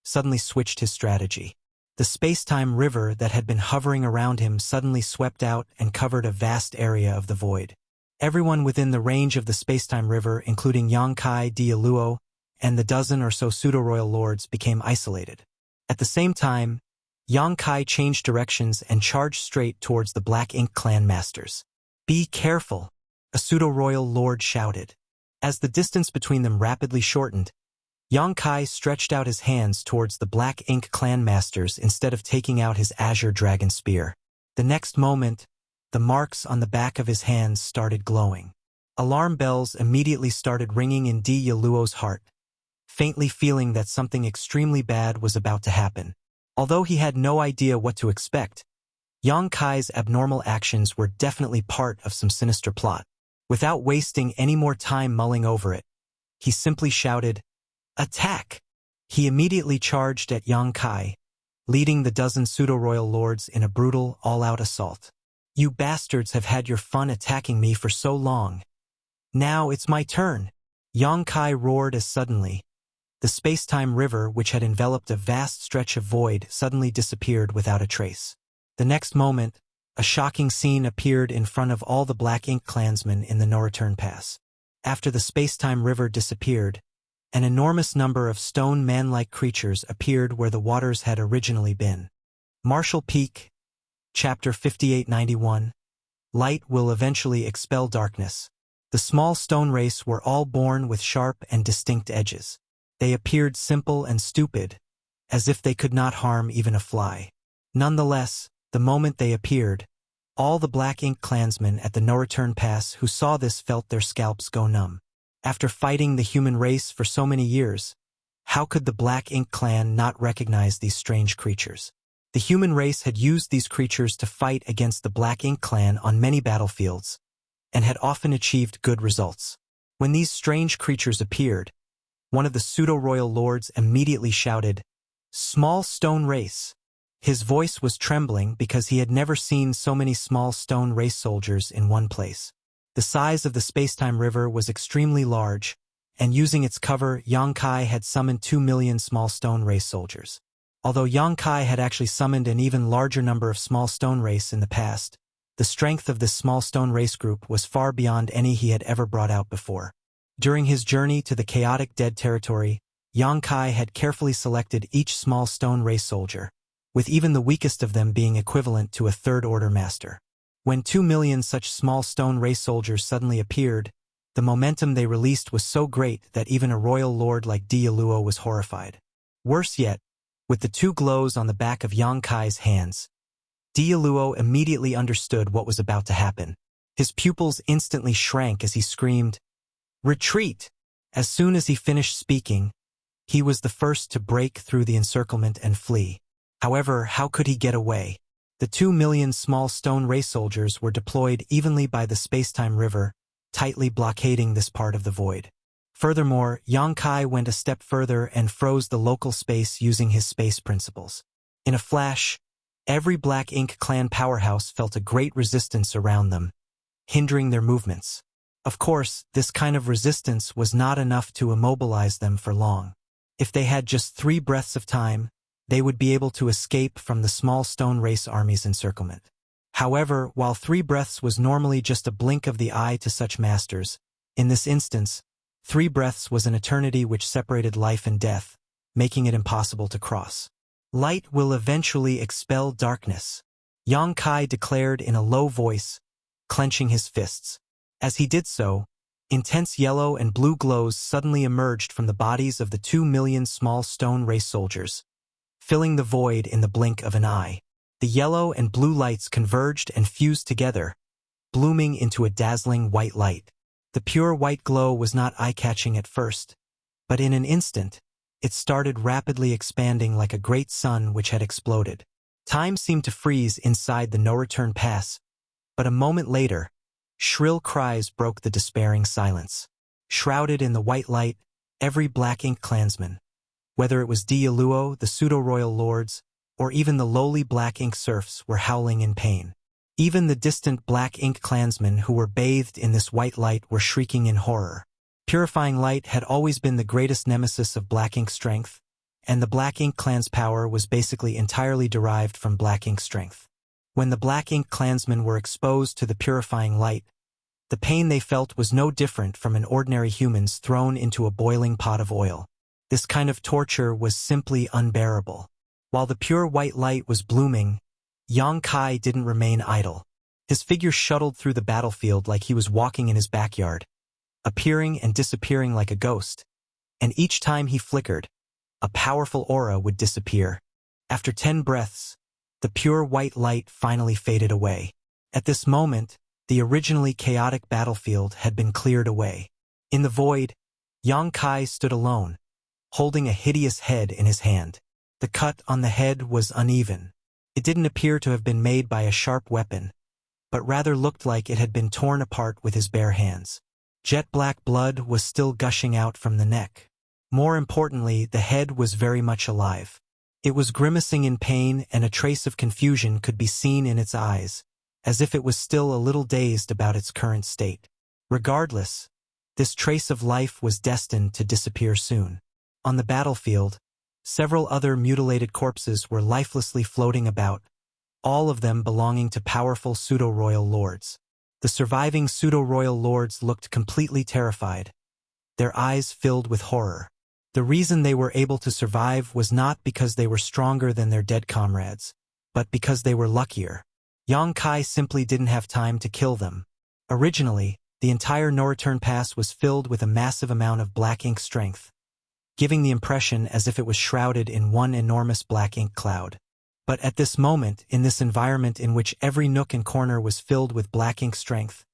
suddenly switched his strategy. The space-time river that had been hovering around him suddenly swept out and covered a vast area of the void. Everyone within the range of the space-time river, including Yang Kai, Di Luo, and the dozen or so pseudo-royal lords, became isolated. At the same time, Yang Kai changed directions and charged straight towards the Black Ink clan masters. "Be careful," a pseudo-royal lord shouted. As the distance between them rapidly shortened, Yang Kai stretched out his hands towards the Black Ink clan masters instead of taking out his azure dragon spear. The next moment, the marks on the back of his hands started glowing. Alarm bells immediately started ringing in Di Luo's heart, faintly feeling that something extremely bad was about to happen. Although he had no idea what to expect, Yang Kai's abnormal actions were definitely part of some sinister plot. Without wasting any more time mulling over it, he simply shouted, "Attack!" He immediately charged at Yang Kai, leading the dozen pseudo-royal lords in a brutal, all-out assault. "You bastards have had your fun attacking me for so long. Now it's my turn!" Yang Kai roared as suddenly, the space-time river, which had enveloped a vast stretch of void, suddenly disappeared without a trace. The next moment, a shocking scene appeared in front of all the Black Ink clansmen in the no-return pass. After the space-time river disappeared, an enormous number of stone man-like creatures appeared where the waters had originally been. Martial Peak, Chapter 5891. Light will eventually expel darkness. The small stone race were all born with sharp and distinct edges. They appeared simple and stupid, as if they could not harm even a fly. Nonetheless, the moment they appeared, all the Black Ink clansmen at the no-return pass who saw this felt their scalps go numb. After fighting the human race for so many years, how could the Black Ink clan not recognize these strange creatures? The human race had used these creatures to fight against the Black Ink clan on many battlefields, and had often achieved good results. When these strange creatures appeared, one of the pseudo-royal lords immediately shouted, "Small stone race!" His voice was trembling because he had never seen so many small stone race soldiers in one place. The size of the space-time river was extremely large, and using its cover, Yang Kai had summoned 2 million small stone race soldiers. Although Yang Kai had actually summoned an even larger number of small stone race in the past, the strength of this small stone race group was far beyond any he had ever brought out before. During his journey to the chaotic dead territory, Yang Kai had carefully selected each small stone race soldier, with even the weakest of them being equivalent to a third-order master. When 2 million such small stone race soldiers suddenly appeared, the momentum they released was so great that even a royal lord like Di Luo was horrified. Worse yet, with the 2 glows on the back of Yang Kai's hands, Di Luo immediately understood what was about to happen. His pupils instantly shrank as he screamed, "Retreat!" As soon as he finished speaking, he was the first to break through the encirclement and flee. However, how could he get away? The 2 million small stone race soldiers were deployed evenly by the space-time river, tightly blockading this part of the void. Furthermore, Yang Kai went a step further and froze the local space using his space principles. In a flash, every Black Ink clan powerhouse felt a great resistance around them, hindering their movements. Of course, this kind of resistance was not enough to immobilize them for long. If they had just 3 breaths of time, they would be able to escape from the small stone race army's encirclement. However, while 3 breaths was normally just a blink of the eye to such masters, in this instance, 3 breaths was an eternity which separated life and death, making it impossible to cross. Light will eventually expel darkness, Yang Kai declared in a low voice, clenching his fists. As he did so, intense yellow and blue glows suddenly emerged from the bodies of the 2 million small stone race soldiers, filling the void in the blink of an eye. The yellow and blue lights converged and fused together, blooming into a dazzling white light. The pure white glow was not eye-catching at first, but in an instant, it started rapidly expanding like a great sun which had exploded. Time seemed to freeze inside the no-return pass, but a moment later, shrill cries broke the despairing silence. Shrouded in the white light, every Black Ink clansman, whether it was Dialuo, the pseudo-royal lords, or even the lowly Black Ink serfs, were howling in pain. Even the distant Black Ink clansmen who were bathed in this white light were shrieking in horror. Purifying light had always been the greatest nemesis of Black Ink strength, and the Black Ink clan's power was basically entirely derived from Black Ink strength. When the Black Ink clansmen were exposed to the purifying light, the pain they felt was no different from an ordinary human's thrown into a boiling pot of oil. This kind of torture was simply unbearable. While the pure white light was blooming, Yang Kai didn't remain idle. His figure shuttled through the battlefield like he was walking in his backyard, appearing and disappearing like a ghost, and each time he flickered, a powerful aura would disappear. After 10 breaths, the pure white light finally faded away. At this moment, the originally chaotic battlefield had been cleared away. In the void, Yang Kai stood alone, holding a hideous head in his hand. The cut on the head was uneven. It didn't appear to have been made by a sharp weapon, but rather looked like it had been torn apart with his bare hands. Jet black blood was still gushing out from the neck. More importantly, the head was very much alive. It was grimacing in pain, and a trace of confusion could be seen in its eyes, as if it was still a little dazed about its current state. Regardless, this trace of life was destined to disappear soon. On the battlefield, several other mutilated corpses were lifelessly floating about, all of them belonging to powerful pseudo-royal lords. The surviving pseudo-royal lords looked completely terrified, their eyes filled with horror. The reason they were able to survive was not because they were stronger than their dead comrades, but because they were luckier. Yang Kai simply didn't have time to kill them. Originally, the entire no-return pass was filled with a massive amount of Black Ink strength, giving the impression as if it was shrouded in one enormous Black Ink cloud. But at this moment, in this environment in which every nook and corner was filled with Black Ink strength,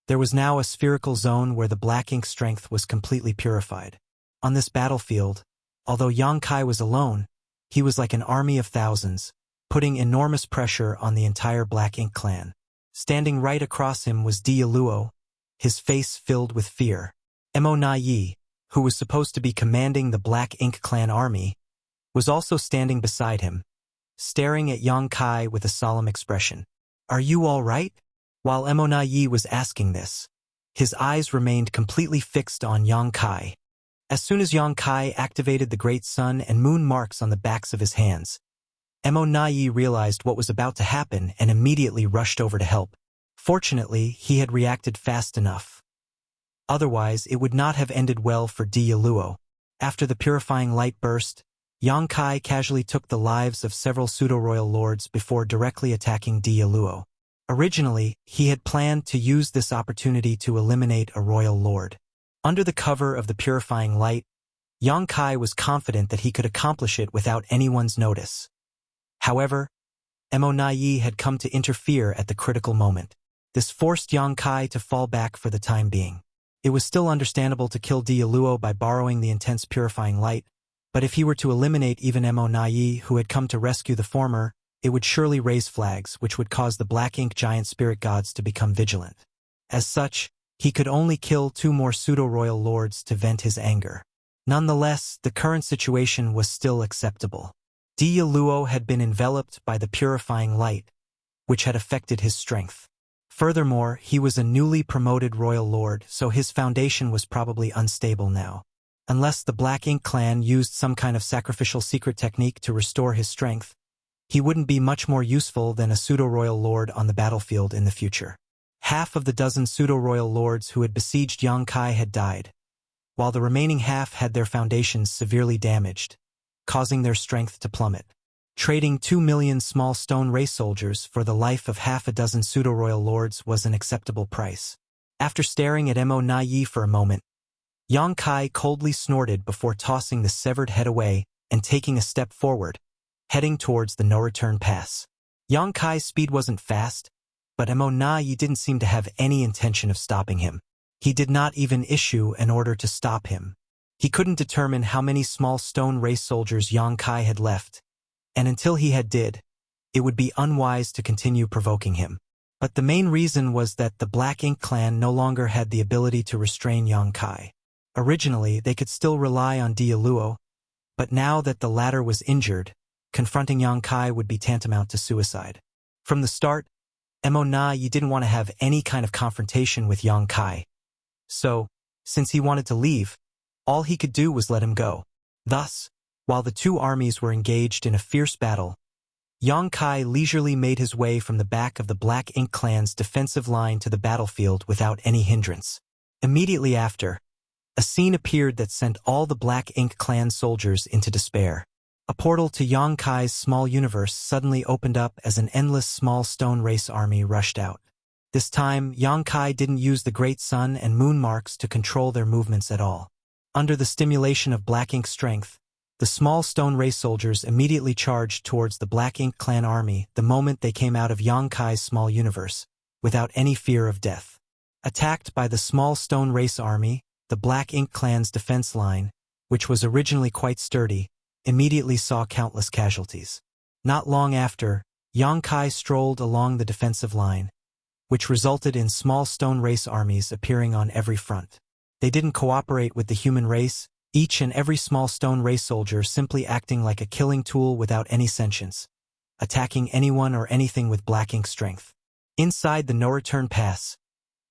there was now a spherical zone where the Black Ink strength was completely purified. On this battlefield, although Yang Kai was alone, he was like an army of thousands, putting enormous pressure on the entire Black Ink clan. Standing right across him was Dialuo, his face filled with fear. Mo Na Yi, who was supposed to be commanding the Black Ink clan army, was also standing beside him, staring at Yang Kai with a solemn expression. "Are you all right?" While Mo Na Yi was asking this, his eyes remained completely fixed on Yang Kai. As soon as Yang Kai activated the great sun and moon marks on the backs of his hands, Mo Na Yi realized what was about to happen and immediately rushed over to help. Fortunately, he had reacted fast enough. Otherwise, it would not have ended well for Dialuo. After the purifying light burst, Yang Kai casually took the lives of several pseudo-royal lords before directly attacking Dialuo. Originally, he had planned to use this opportunity to eliminate a royal lord. Under the cover of the purifying light, Yang Kai was confident that he could accomplish it without anyone's notice. However, Mo Na Yi had come to interfere at the critical moment. This forced Yang Kai to fall back for the time being. It was still understandable to kill Dialuo by borrowing the intense purifying light, but if he were to eliminate even Mo Na Yi, who had come to rescue the former, it would surely raise flags, which would cause the Black Ink giant spirit gods to become vigilant. As such, He could only kill 2 more pseudo-royal lords to vent his anger. Nonetheless, the current situation was still acceptable. Diyaluo had been enveloped by the purifying light, which had affected his strength. Furthermore, he was a newly promoted royal lord, so his foundation was probably unstable now. Unless the Black Ink clan used some kind of sacrificial secret technique to restore his strength, he wouldn't be much more useful than a pseudo-royal lord on the battlefield in the future. Half of the dozen pseudo-royal lords who had besieged Yangkai had died, while the remaining half had their foundations severely damaged, causing their strength to plummet. Trading 2 million small stone race soldiers for the life of half a dozen pseudo-royal lords was an acceptable price. After staring at Mo Na Yi for a moment, Yangkai coldly snorted before tossing the severed head away and taking a step forward, heading towards the no-return pass. Yangkai's speed wasn't fast, but Mo Na Yi didn't seem to have any intention of stopping him. He did not even issue an order to stop him. He couldn't determine how many small stone race soldiers Yangkai had left, and until he did, it would be unwise to continue provoking him. But the main reason was that the Black Ink clan no longer had the ability to restrain Yangkai. Originally, they could still rely on Diyaluo, but now that the latter was injured, confronting Yangkai would be tantamount to suicide. From the start, Mo Na Yi didn't want to have any kind of confrontation with Yangkai. So, since he wanted to leave, all he could do was let him go. Thus, while the 2 armies were engaged in a fierce battle, Yangkai leisurely made his way from the back of the Black Ink clan's defensive line to the battlefield without any hindrance. Immediately after, a scene appeared that sent all the Black Ink clan soldiers into despair. A portal to Yangkai's small universe suddenly opened up as an endless small stone race army rushed out. This time, Yangkai didn't use the Great Sun and Moon marks to control their movements at all. Under the stimulation of Black Ink's strength, the small stone race soldiers immediately charged towards the Black Ink clan army the moment they came out of Yangkai's small universe, without any fear of death. Attacked by the small stone race army, the Black Ink clan's defense line, which was originally quite sturdy, immediately saw countless casualties. Not long after, Yangkai strolled along the defensive line, which resulted in small stone race armies appearing on every front. They didn't cooperate with the human race, each and every small stone race soldier simply acting like a killing tool without any sentience, attacking anyone or anything with Black Ink strength. Inside the no-return pass,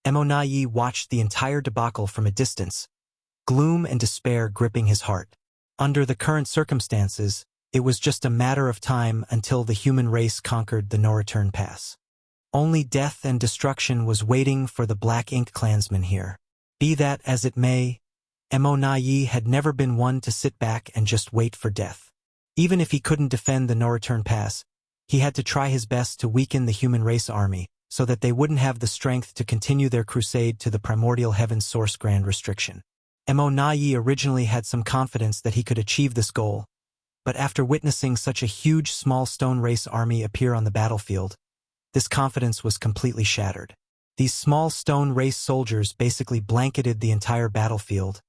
Mo Na Yi watched the entire debacle from a distance, gloom and despair gripping his heart. Under the current circumstances, it was just a matter of time until the human race conquered the no-return pass. Only death and destruction was waiting for the Black Ink clansmen here. Be that as it may, Mo Na Yi had never been one to sit back and just wait for death. Even if he couldn't defend the no-return pass, he had to try his best to weaken the human race army, so that they wouldn't have the strength to continue their crusade to the primordial heaven source grand restriction. Mo Na Yi originally had some confidence that he could achieve this goal, but after witnessing such a huge small stone race army appear on the battlefield, this confidence was completely shattered. These small stone race soldiers basically blanketed the entire battlefield,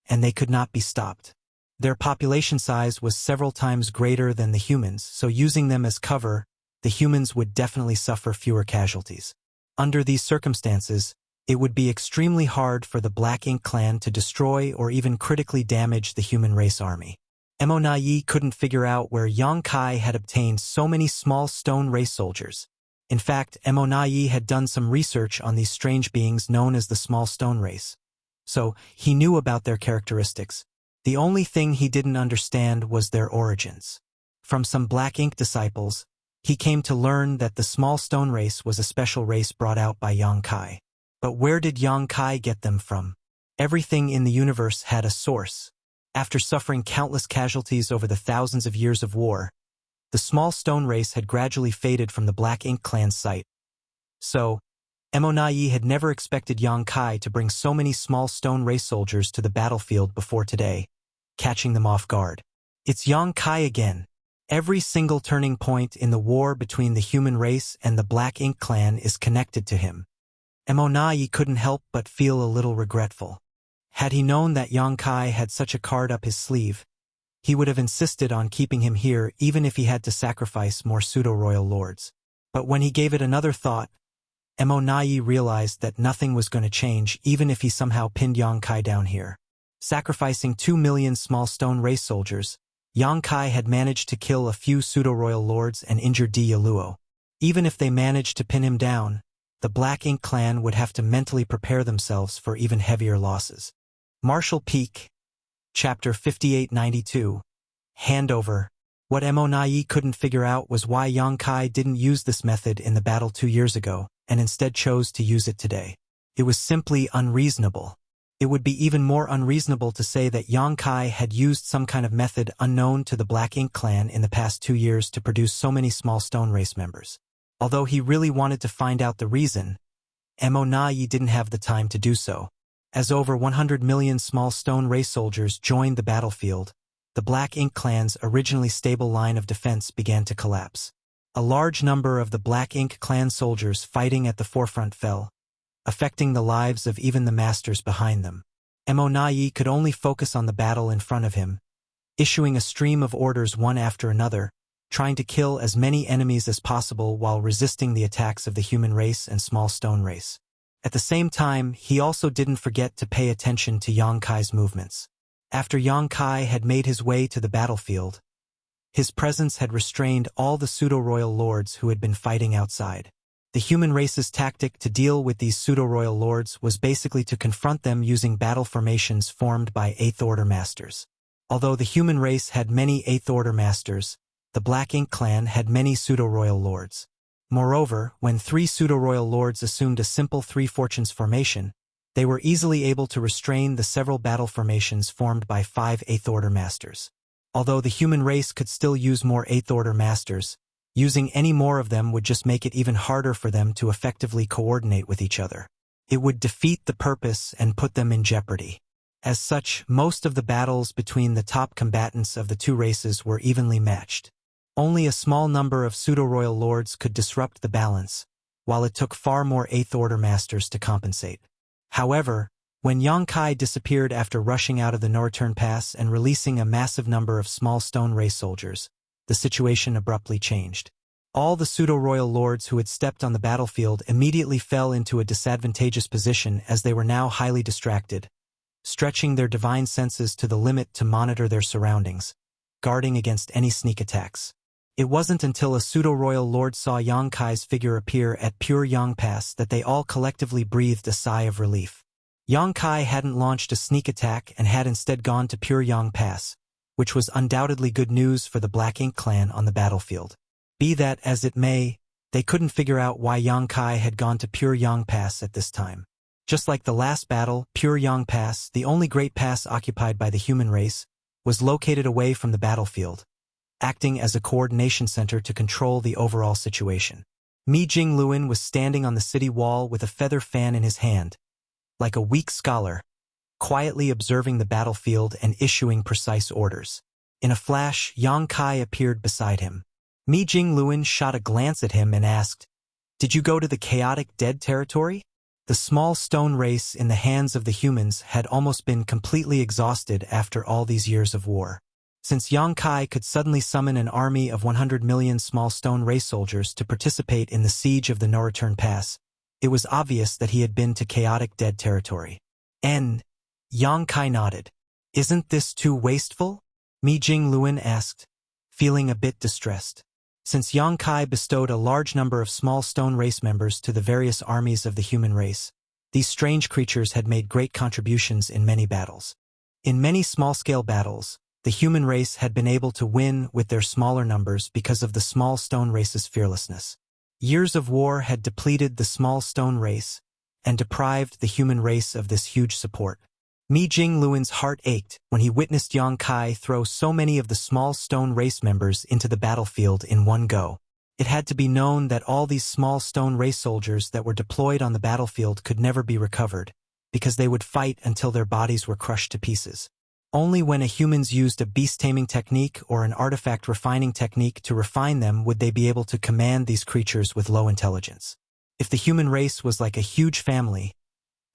and they could not be stopped. Their population size was several times greater than the humans, so using them as cover, the humans would definitely suffer fewer casualties. Under these circumstances, it would be extremely hard for the Black Ink clan to destroy or even critically damage the human race army. Mo Na Yi couldn't figure out where Yangkai had obtained so many small stone race soldiers. In fact, Mo Na Yi had done some research on these strange beings known as the small stone race. So, he knew about their characteristics. The only thing he didn't understand was their origins. From some Black Ink disciples, he came to learn that the small stone race was a special race brought out by Yangkai. But where did Yangkai get them from? Everything in the universe had a source. After suffering countless casualties over the thousands of years of war, the small stone race had gradually faded from the Black Ink clan's sight. So, Mo Na Yi had never expected Yangkai to bring so many small stone race soldiers to the battlefield before today, catching them off guard. It's Yangkai again. Every single turning point in the war between the human race and the Black Ink clan is connected to him. Mo Na Yi couldn't help but feel a little regretful. Had he known that Yangkai had such a card up his sleeve, he would have insisted on keeping him here even if he had to sacrifice more pseudo-royal lords. But when he gave it another thought, Mo Nai realized that nothing was going to change even if he somehow pinned Yang Kai down here. Sacrificing 2 million small stone race soldiers, Yang Kai had managed to kill a few pseudo-royal lords and injure Di Yaluo. Even if they managed to pin him down, the Black Ink clan would have to mentally prepare themselves for even heavier losses. Martial Peak, Chapter 5892. Handover. What Mo Nai couldn't figure out was why Yang Kai didn't use this method in the battle 2 years ago, and instead chose to use it today. It was simply unreasonable. It would be even more unreasonable to say that Yang Kai had used some kind of method unknown to the Black Ink clan in the past 2 years to produce so many small stone race members. Although he really wanted to find out the reason, Mo Nai didn't have the time to do so. As over 100 million small stone race soldiers joined the battlefield, the Black Ink clan's originally stable line of defense began to collapse. A large number of the Black Ink clan soldiers fighting at the forefront fell, affecting the lives of even the masters behind them. Mo Nai could only focus on the battle in front of him, issuing a stream of orders one after another, trying to kill as many enemies as possible while resisting the attacks of the human race and small stone race. At the same time, he also didn't forget to pay attention to Yang Kai's movements. After Yang Kai had made his way to the battlefield, his presence had restrained all the pseudo-royal lords who had been fighting outside. The human race's tactic to deal with these pseudo-royal lords was basically to confront them using battle formations formed by Eighth Order masters. Although the human race had many Eighth Order masters, the Black Ink clan had many pseudo-royal lords. Moreover, when 3 pseudo-royal lords assumed a simple 3 fortunes formation, they were easily able to restrain the several battle formations formed by 5 Eighth Order masters. Although the human race could still use more Eighth Order masters, using any more of them would just make it even harder for them to effectively coordinate with each other. It would defeat the purpose and put them in jeopardy. As such, most of the battles between the top combatants of the 2 races were evenly matched. Only a small number of pseudo-royal lords could disrupt the balance, while it took far more Eighth Order masters to compensate. However, when Yang Kai disappeared after rushing out of the Norreturn Pass and releasing a massive number of small stone race soldiers, the situation abruptly changed. All the pseudo-royal lords who had stepped on the battlefield immediately fell into a disadvantageous position as they were now highly distracted, stretching their divine senses to the limit to monitor their surroundings, guarding against any sneak attacks. It wasn't until a pseudo-royal lord saw Yang Kai's figure appear at Pure Yang Pass that they all collectively breathed a sigh of relief. Yang Kai hadn't launched a sneak attack and had instead gone to Pure Yang Pass, which was undoubtedly good news for the Black Ink clan on the battlefield. Be that as it may, they couldn't figure out why Yang Kai had gone to Pure Yang Pass at this time. Just like the last battle, Pure Yang Pass, the only great pass occupied by the human race, was located away from the battlefield, acting as a coordination center to control the overall situation. Mi Jingluan was standing on the city wall with a feather fan in his hand, like a weak scholar, quietly observing the battlefield and issuing precise orders. In a flash, Yang Kai appeared beside him. Mi Jingluan shot a glance at him and asked, "Did you go to the chaotic dead territory?" The small stone race in the hands of the humans had almost been completely exhausted after all these years of war. Since Yang Kai could suddenly summon an army of 100 million small stone race soldiers to participate in the siege of the Norreturn Pass, it was obvious that he had been to chaotic dead territory. Yang Kai nodded. "Isn't this too wasteful?" Mi Jingluan asked, feeling a bit distressed. Since Yang Kai bestowed a large number of small stone race members to the various armies of the human race, these strange creatures had made great contributions in many battles. In many small-scale battles, the human race had been able to win with their smaller numbers because of the small stone race's fearlessness. Years of war had depleted the small stone race and deprived the human race of this huge support. Mi Jingluan's heart ached when he witnessed Yang Kai throw so many of the small stone race members into the battlefield in one go. It had to be known that all these small stone race soldiers that were deployed on the battlefield could never be recovered, because they would fight until their bodies were crushed to pieces. Only when a humans used a beast-taming technique or an artifact refining technique to refine them would they be able to command these creatures with low intelligence. If the human race was like a huge family,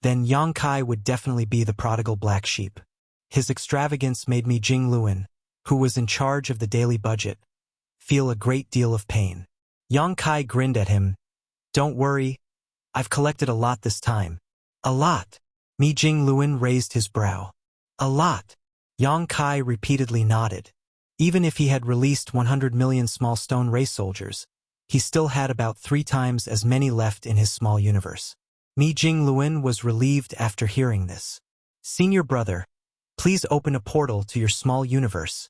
then Yang Kai would definitely be the prodigal black sheep. His extravagance made Mi Jingluan, who was in charge of the daily budget, feel a great deal of pain. Yang Kai grinned at him. "Don't worry, I've collected a lot this time. A lot. Mi Jingluan raised his brow. A lot. Yang Kai repeatedly nodded. Even if he had released 100 million small stone race soldiers, he still had about 3 times as many left in his small universe. Mi Jingluan was relieved after hearing this. Senior brother, please open a portal to your small universe,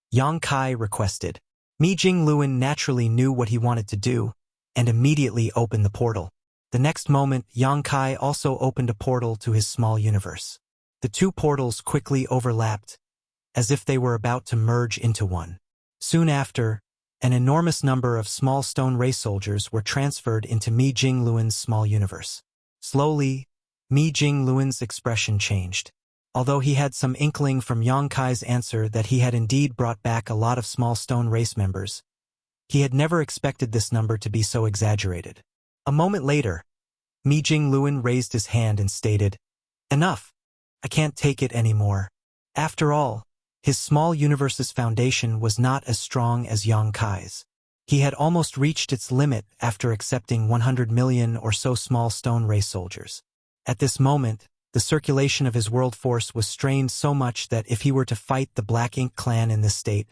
Yang Kai requested. Mi Jingluan naturally knew what he wanted to do, and immediately opened the portal. The next moment, Yang Kai also opened a portal to his small universe. The 2 portals quickly overlapped, as if they were about to merge into one. Soon after, an enormous number of small stone race soldiers were transferred into Mi Jingluan's small universe. Slowly, Mi Jingluan's expression changed. Although he had some inkling from Yang Kai's answer that he had indeed brought back a lot of small stone race members, he had never expected this number to be so exaggerated. A moment later, Mi Jingluan raised his hand and stated, "Enough. I can't take it anymore." After all, his small universe's foundation was not as strong as Yang Kai's. He had almost reached its limit after accepting 100 million or so small stone race soldiers. At this moment, the circulation of his world force was strained so much that if he were to fight the Black Ink clan in this state,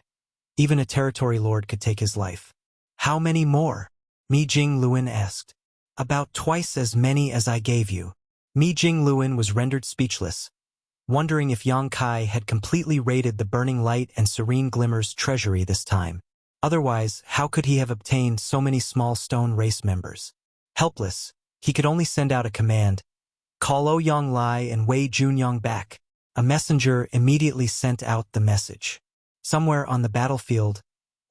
even a territory lord could take his life. "How many more?" Mi Jingluan asked. "About twice as many as I gave you." Mi Jingluan was rendered speechless, wondering if Yang Kai had completely raided the Burning Light and Serene Glimmer's treasury this time. Otherwise, how could he have obtained so many small stone race members? Helpless, he could only send out a command, "Call Ouyang Lai and Wei Junyang back." A messenger immediately sent out the message. Somewhere on the battlefield,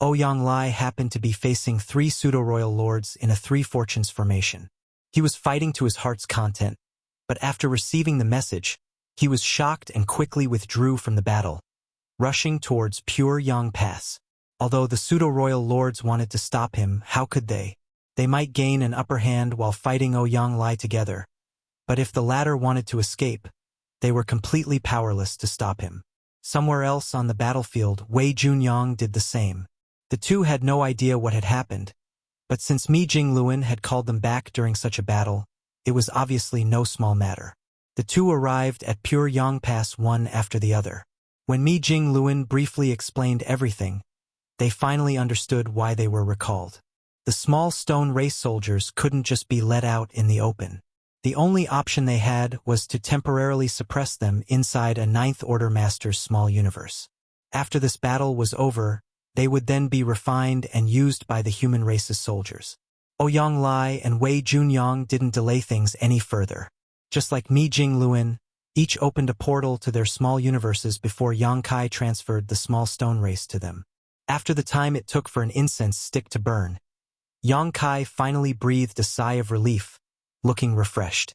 Ouyang Lai happened to be facing 3 pseudo-royal lords in a 3 fortunes formation. He was fighting to his heart's content, but after receiving the message, he was shocked and quickly withdrew from the battle, rushing towards Pure Yang Pass. Although the pseudo-royal lords wanted to stop him, how could they? They might gain an upper hand while fighting Ouyang Lai together, but if the latter wanted to escape, they were completely powerless to stop him. Somewhere else on the battlefield, Wei Junyang did the same. The 2 had no idea what had happened, but since Mi Jingluan had called them back during such a battle, it was obviously no small matter. The 2 arrived at Pure Yang Pass one after the other. When Mi Jingluan briefly explained everything, they finally understood why they were recalled. The small stone race soldiers couldn't just be let out in the open. The only option they had was to temporarily suppress them inside a 9th Order Master's small universe. After this battle was over, they would then be refined and used by the human race's soldiers. Ouyang Lai and Wei Junyang didn't delay things any further. Just like Mi Jingluan, each opened a portal to their small universes before Yang Kai transferred the small stone race to them. After the time it took for an incense stick to burn, Yang Kai finally breathed a sigh of relief, looking refreshed.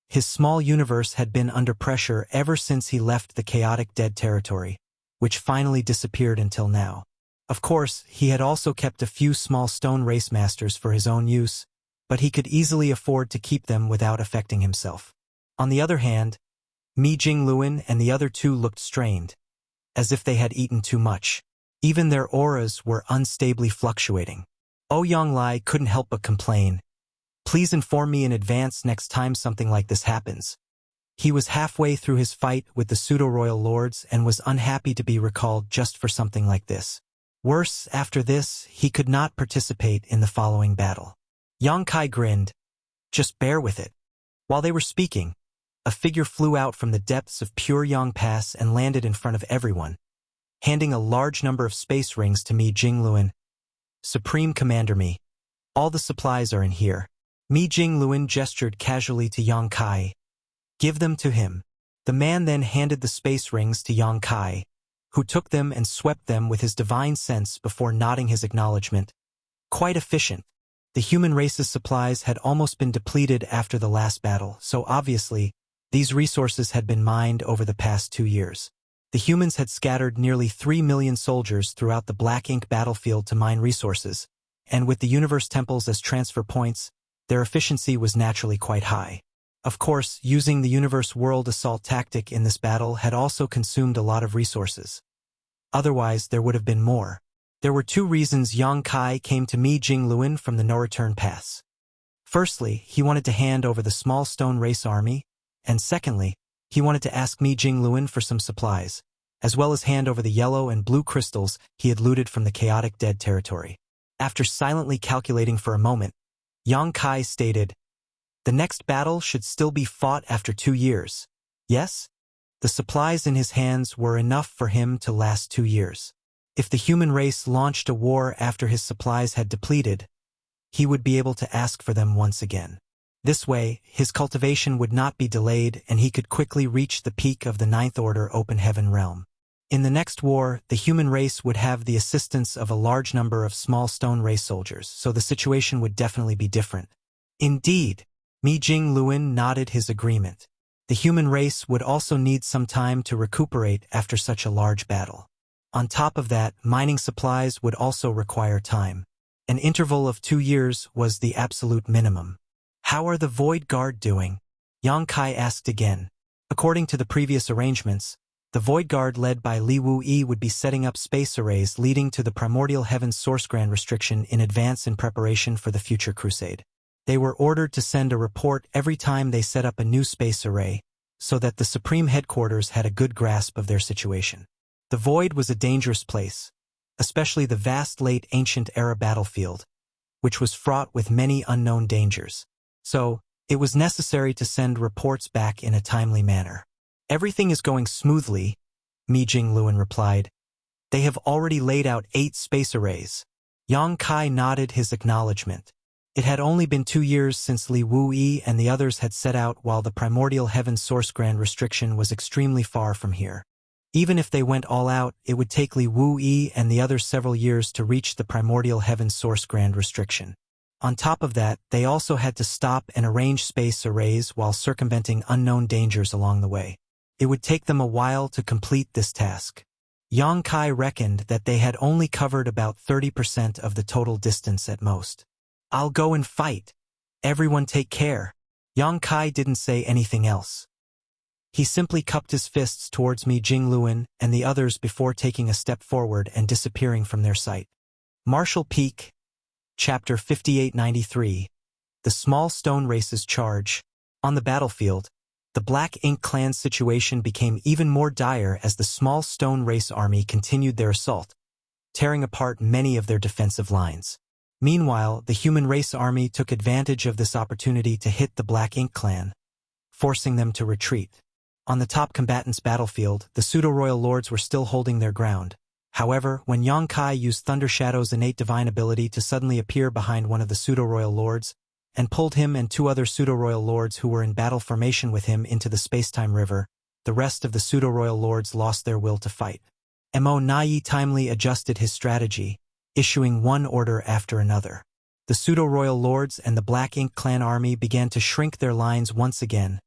His small universe had been under pressure ever since he left the chaotic dead territory, which finally disappeared until now. Of course, he had also kept a few small stone race masters for his own use, but he could easily afford to keep them without affecting himself. On the other hand, Mi Jingluan and the other 2 looked strained, as if they had eaten too much. Even their auras were unstably fluctuating. Ouyang Lai couldn't help but complain, "Please inform me in advance next time something like this happens." He was halfway through his fight with the pseudo-royal lords and was unhappy to be recalled just for something like this. Worse, after this, he could not participate in the following battle. Yang Kai grinned, "Just bear with it." While they were speaking, a figure flew out from the depths of Pure Yang Pass and landed in front of everyone, handing a large number of space rings to Mi Jingluan. "Supreme Commander Mi, all the supplies are in here." Mi Jingluan gestured casually to Yang Kai. "Give them to him." The man then handed the space rings to Yang Kai, who took them and swept them with his divine sense before nodding his acknowledgement. Quite efficient. The human race's supplies had almost been depleted after the last battle, so obviously, these resources had been mined over the past 2 years. The humans had scattered nearly 3 million soldiers throughout the Black Ink battlefield to mine resources, and with the universe temples as transfer points, their efficiency was naturally quite high. Of course, using the universe world assault tactic in this battle had also consumed a lot of resources. Otherwise, there would have been more. There were 2 reasons Yang Kai came to Mi Jingluan from the no-return pass. Firstly, he wanted to hand over the small stone race army, and secondly, he wanted to ask Mi Jingluan for some supplies, as well as hand over the yellow and blue crystals he had looted from the chaotic dead territory. After silently calculating for a moment, Yang Kai stated, "The next battle should still be fought after 2 years. Yes?" The supplies in his hands were enough for him to last 2 years. If the human race launched a war after his supplies had depleted, he would be able to ask for them once again. This way, his cultivation would not be delayed and he could quickly reach the peak of the Ninth Order Open Heaven realm. In the next war, the human race would have the assistance of a large number of small stone race soldiers, so the situation would definitely be different. Indeed, Mi Jingluan nodded his agreement. The human race would also need some time to recuperate after such a large battle. On top of that, mining supplies would also require time. An interval of 2 years was the absolute minimum. "How are the Void Guard doing?" Yang Kai asked again. According to the previous arrangements, the Void Guard led by Li Wu-Yi would be setting up space arrays leading to the Primordial Heaven's Source Grand Restriction in advance in preparation for the future crusade. They were ordered to send a report every time they set up a new space array, so that the Supreme Headquarters had a good grasp of their situation. The Void was a dangerous place, especially the vast late ancient era battlefield, which was fraught with many unknown dangers. So, it was necessary to send reports back in a timely manner. "Everything is going smoothly," Mi Jingluan replied. "They have already laid out 8 space arrays." Yang Kai nodded his acknowledgement. It had only been 2 years since Li Wu-Yi and the others had set out while the Primordial Heaven Source Grand Restriction was extremely far from here. Even if they went all out, it would take Li Wu-Yi and the others several years to reach the Primordial Heaven Source Grand Restriction. On top of that, they also had to stop and arrange space arrays while circumventing unknown dangers along the way. It would take them a while to complete this task. Yang Kai reckoned that they had only covered about 30% of the total distance at most. "I'll go and fight. Everyone take care." Yang Kai didn't say anything else. He simply cupped his fists towards Mi Jingluan and the others before taking a step forward and disappearing from their sight. Martial Peak, Chapter 5893, The Small Stone Race's Charge. On the battlefield, the Black Ink Clan's situation became even more dire as the Small Stone Race army continued their assault, tearing apart many of their defensive lines. Meanwhile, the Human Race army took advantage of this opportunity to hit the Black Ink Clan, forcing them to retreat. On the top combatants' battlefield, the Pseudo-Royal Lords were still holding their ground. However, when Yang Kai used Thunder Shadow's innate divine ability to suddenly appear behind one of the Pseudo-Royal Lords, and pulled him and 2 other Pseudo-Royal Lords who were in battle formation with him into the Spacetime River, the rest of the Pseudo-Royal Lords lost their will to fight. Mo Nai timely adjusted his strategy, issuing one order after another. The Pseudo-Royal Lords and the Black Ink Clan army began to shrink their lines once again,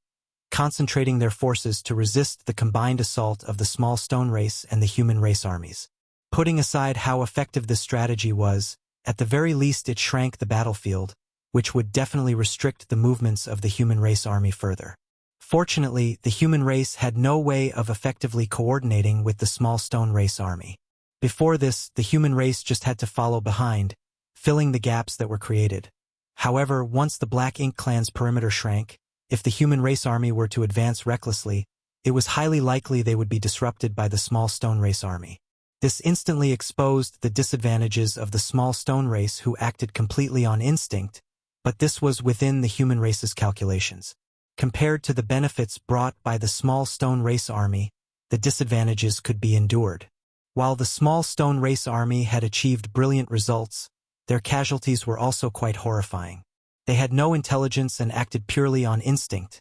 concentrating their forces to resist the combined assault of the Small Stone Race and the Human Race armies. Putting aside how effective this strategy was, at the very least it shrank the battlefield, which would definitely restrict the movements of the Human Race army further. Fortunately, the Human Race had no way of effectively coordinating with the Small Stone Race army. Before this, the Human Race just had to follow behind, filling the gaps that were created. However, once the Black Ink Clan's perimeter shrank, if the Human Race army were to advance recklessly, it was highly likely they would be disrupted by the Small Stone Race army. This instantly exposed the disadvantages of the Small Stone Race who acted completely on instinct, but this was within the Human Race's calculations. Compared to the benefits brought by the Small Stone Race army, the disadvantages could be endured. While the Small Stone Race army had achieved brilliant results, their casualties were also quite horrifying. They had no intelligence and acted purely on instinct.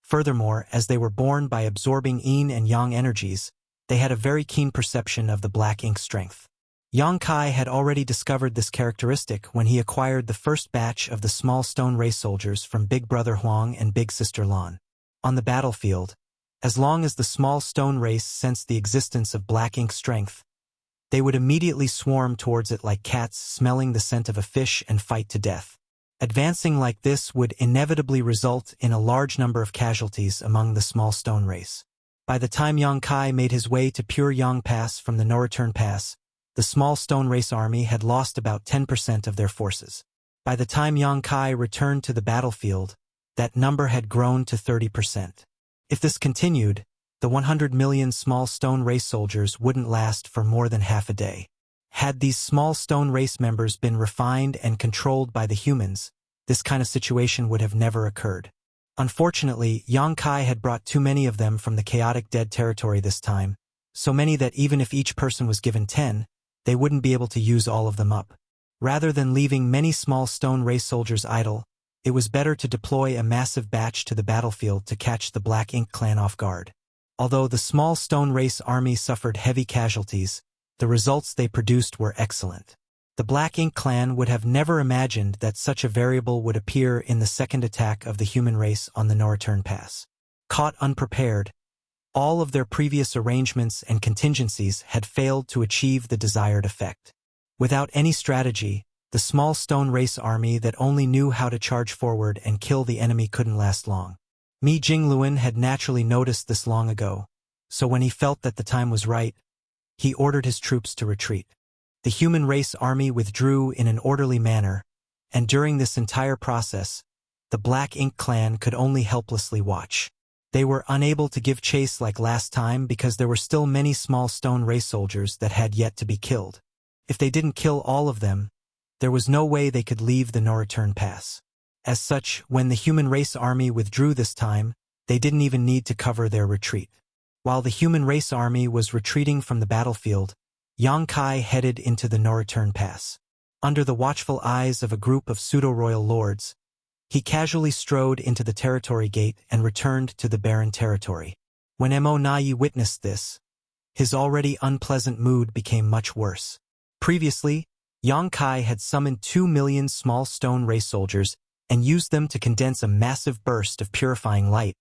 Furthermore, as they were born by absorbing yin and yang energies, they had a very keen perception of the Black Ink strength. Yang Kai had already discovered this characteristic when he acquired the first batch of the Small Stone Race soldiers from Big Brother Huang and Big Sister Lan. On the battlefield, as long as the Small Stone Race sensed the existence of Black Ink strength, they would immediately swarm towards it like cats smelling the scent of a fish and fight to death. Advancing like this would inevitably result in a large number of casualties among the Small Stone Race. By the time Yang Kai made his way to Pure Yang Pass from the No Return Pass, the Small Stone Race army had lost about 10% of their forces. By the time Yong-kai returned to the battlefield, that number had grown to 30%. If this continued, the 100 million small stone race soldiers wouldn't last for more than half a day. Had these small stone race members been refined and controlled by the humans, this kind of situation would have never occurred. Unfortunately, Yong-kai had brought too many of them from the chaotic dead territory this time, so many that even if each person was given 10, they wouldn't be able to use all of them up. Rather than leaving many small stone race soldiers idle, it was better to deploy a massive batch to the battlefield to catch the Black Ink clan off guard. Although the small stone race army suffered heavy casualties, the results they produced were excellent. The Black Ink clan would have never imagined that such a variable would appear in the second attack of the human race on the no-return pass. Caught unprepared, all of their previous arrangements and contingencies had failed to achieve the desired effect. Without any strategy, the small stone race army that only knew how to charge forward and kill the enemy couldn't last long. Mi Jingluan had naturally noticed this long ago, so when he felt that the time was right, he ordered his troops to retreat. The human race army withdrew in an orderly manner, and during this entire process, the Black Ink clan could only helplessly watch. They were unable to give chase like last time because there were still many small stone race soldiers that had yet to be killed. If they didn't kill all of them, there was no way they could leave the no-return pass. As such, when the human race army withdrew this time, they didn't even need to cover their retreat. While the human race army was retreating from the battlefield, Yong-kai headed into the no-return pass. Under the watchful eyes of a group of pseudo-royal lords, he casually strode into the territory gate and returned to the barren territory. When Mo Nai witnessed this, his already unpleasant mood became much worse. Previously, Yong-kai had summoned 2 million small stone race soldiers and used them to condense a massive burst of purifying light,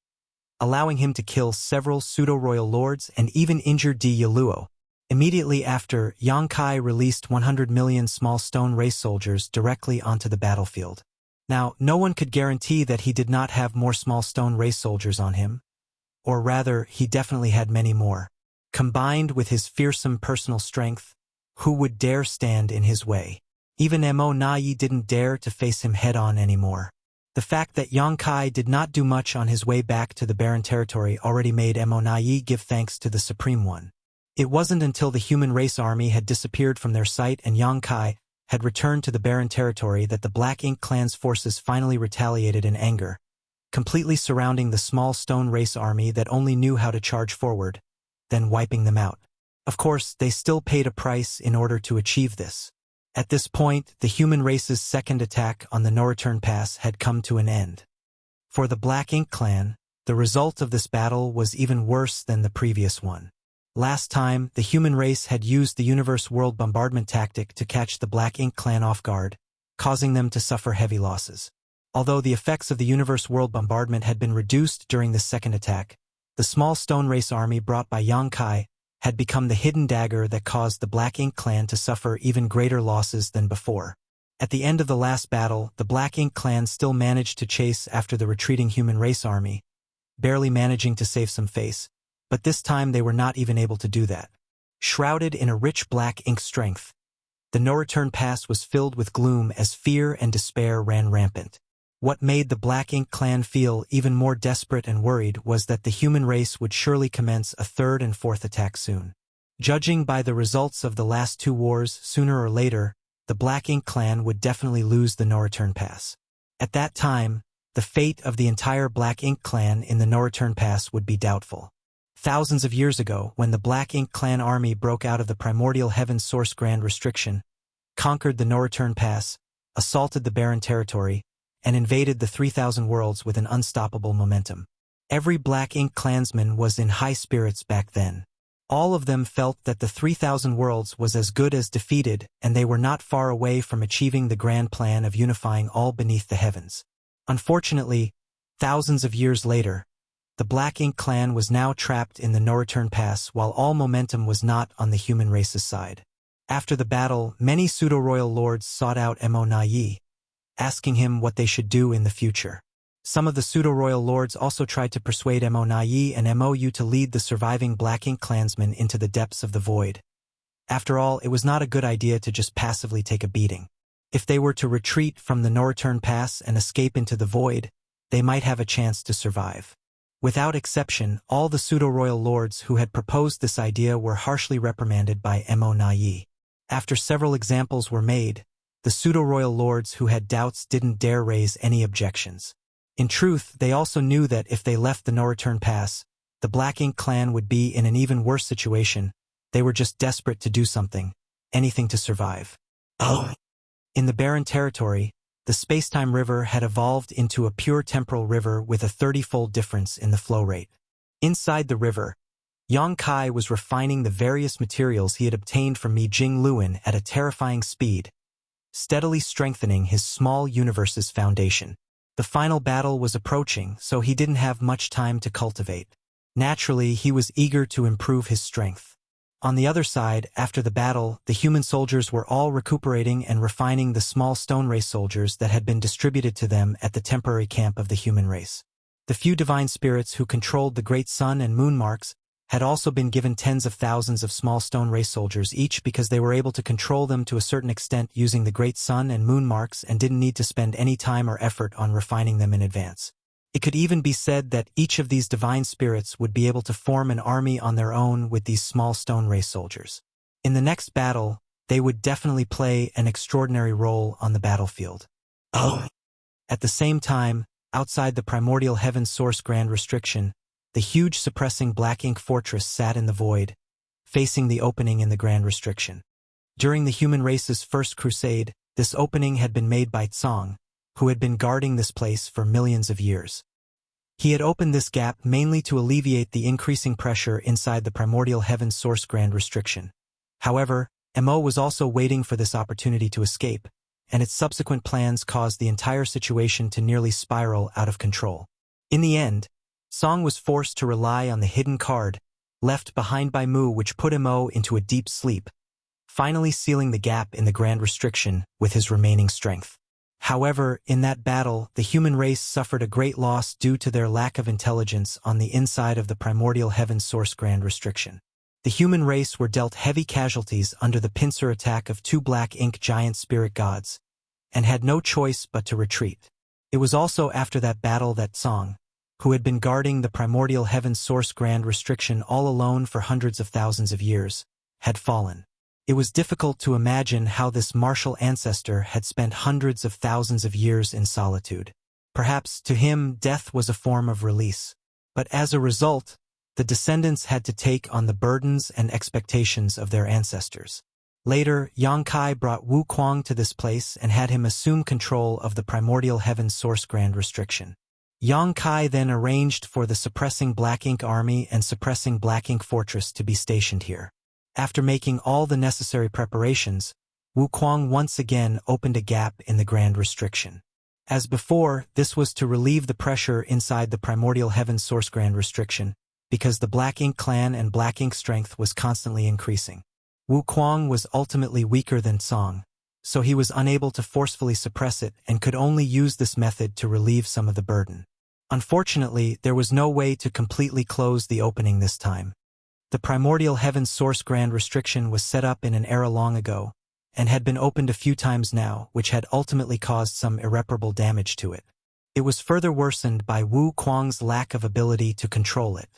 allowing him to kill several pseudo-royal lords and even injure Di Yaluo. Immediately after, Yong-kai released 100 million small stone race soldiers directly onto the battlefield. Now, no one could guarantee that he did not have more small stone race soldiers on him, or rather, he definitely had many more. Combined with his fearsome personal strength, who would dare stand in his way? Even Mo Nai didn't dare to face him head-on anymore. The fact that Yong-kai did not do much on his way back to the barren territory already made Mo Nai give thanks to the Supreme One. It wasn't until the human race army had disappeared from their sight and Yong-kai had returned to the barren territory that the Black Ink clan's forces finally retaliated in anger, completely surrounding the small stone race army that only knew how to charge forward, then wiping them out. Of course, they still paid a price in order to achieve this. At this point, the human race's second attack on the no-return pass had come to an end. For the Black Ink clan, the result of this battle was even worse than the previous one. Last time, the human race had used the universe world bombardment tactic to catch the Black Ink clan off guard, causing them to suffer heavy losses. Although the effects of the universe world bombardment had been reduced during this second attack, the small stone race army brought by Yong-kai had become the hidden dagger that caused the Black Ink clan to suffer even greater losses than before. At the end of the last battle, the Black Ink clan still managed to chase after the retreating human race army, barely managing to save some face, but this time they were not even able to do that. Shrouded in a rich black ink strength, the no-return pass was filled with gloom as fear and despair ran rampant. What made the Black Ink clan feel even more desperate and worried was that the human race would surely commence a third and fourth attack soon. Judging by the results of the last two wars, sooner or later, the Black Ink clan would definitely lose the no-return pass. At that time, the fate of the entire Black Ink clan in the no-return pass would be doubtful. Thousands of years ago, when the Black Ink clan army broke out of the primordial heaven's source grand restriction, conquered the no-return pass, assaulted the barren territory, and invaded the 3,000 worlds with an unstoppable momentum. Every Black Ink clansman was in high spirits back then. All of them felt that the 3,000 worlds was as good as defeated, and they were not far away from achieving the grand plan of unifying all beneath the heavens. Unfortunately, thousands of years later, the Black Ink clan was now trapped in the no-return pass while all momentum was not on the human race's side. After the battle, many pseudo-royal lords sought out Mo Nai, asking him what they should do in the future. Some of the pseudo-royal lords also tried to persuade Mo Nai and Mou to lead the surviving Black Ink clansmen into the depths of the void. After all, it was not a good idea to just passively take a beating. If they were to retreat from the no-return pass and escape into the void, they might have a chance to survive. Without exception, all the pseudo-royal lords who had proposed this idea were harshly reprimanded by Mo Nai. After several examples were made, the pseudo-royal lords who had doubts didn't dare raise any objections. In truth, they also knew that if they left the no-return pass, the Black Ink clan would be in an even worse situation. They were just desperate to do something, anything to survive. In the barren territory, the space-time river had evolved into a pure temporal river with a 30-fold difference in the flow rate. Inside the river, Yang Kai was refining the various materials he had obtained from Mi Jing Luan at a terrifying speed, steadily strengthening his small universe's foundation. The final battle was approaching, so he didn't have much time to cultivate. Naturally, he was eager to improve his strength. On the other side, after the battle, the human soldiers were all recuperating and refining the small stone race soldiers that had been distributed to them at the temporary camp of the human race. The few divine spirits who controlled the great sun and moon marks had also been given tens of thousands of small stone race soldiers each because they were able to control them to a certain extent using the great sun and moon marks and didn't need to spend any time or effort on refining them in advance. It could even be said that each of these divine spirits would be able to form an army on their own with these small stone race soldiers. In the next battle, they would definitely play an extraordinary role on the battlefield. At the same time, outside the primordial heaven source grand restriction, the huge suppressing black ink fortress sat in the void, facing the opening in the grand restriction. During the human race's first crusade, this opening had been made by Tsong, who had been guarding this place for millions of years. He had opened this gap mainly to alleviate the increasing pressure inside the primordial heaven source grand restriction. However, Mo was also waiting for this opportunity to escape, and its subsequent plans caused the entire situation to nearly spiral out of control. In the end, Song was forced to rely on the hidden card left behind by Mu, which put Mo into a deep sleep, finally sealing the gap in the grand restriction with his remaining strength. However, in that battle, the human race suffered a great loss due to their lack of intelligence on the inside of the primordial heaven source grand restriction. The human race were dealt heavy casualties under the pincer attack of two black ink giant spirit gods, and had no choice but to retreat. It was also after that battle that Song, who had been guarding the primordial heaven source grand restriction all alone for hundreds of thousands of years, had fallen. It was difficult to imagine how this martial ancestor had spent hundreds of thousands of years in solitude. Perhaps, to him, death was a form of release. But as a result, the descendants had to take on the burdens and expectations of their ancestors. Later, Yang Kai brought Wu Kuang to this place and had him assume control of the primordial heaven source grand restriction. Yang Kai then arranged for the suppressing Black Ink army and suppressing Black Ink fortress to be stationed here. After making all the necessary preparations, Wu Kuang once again opened a gap in the grand restriction. As before, this was to relieve the pressure inside the primordial heaven source grand restriction, because the Black Ink clan and Black Ink strength was constantly increasing. Wu Kuang was ultimately weaker than Song, so he was unable to forcefully suppress it and could only use this method to relieve some of the burden. Unfortunately, there was no way to completely close the opening this time. The primordial heaven source grand restriction was set up in an era long ago, and had been opened a few times now, which had ultimately caused some irreparable damage to it. It was further worsened by Wu Kuang's lack of ability to control it.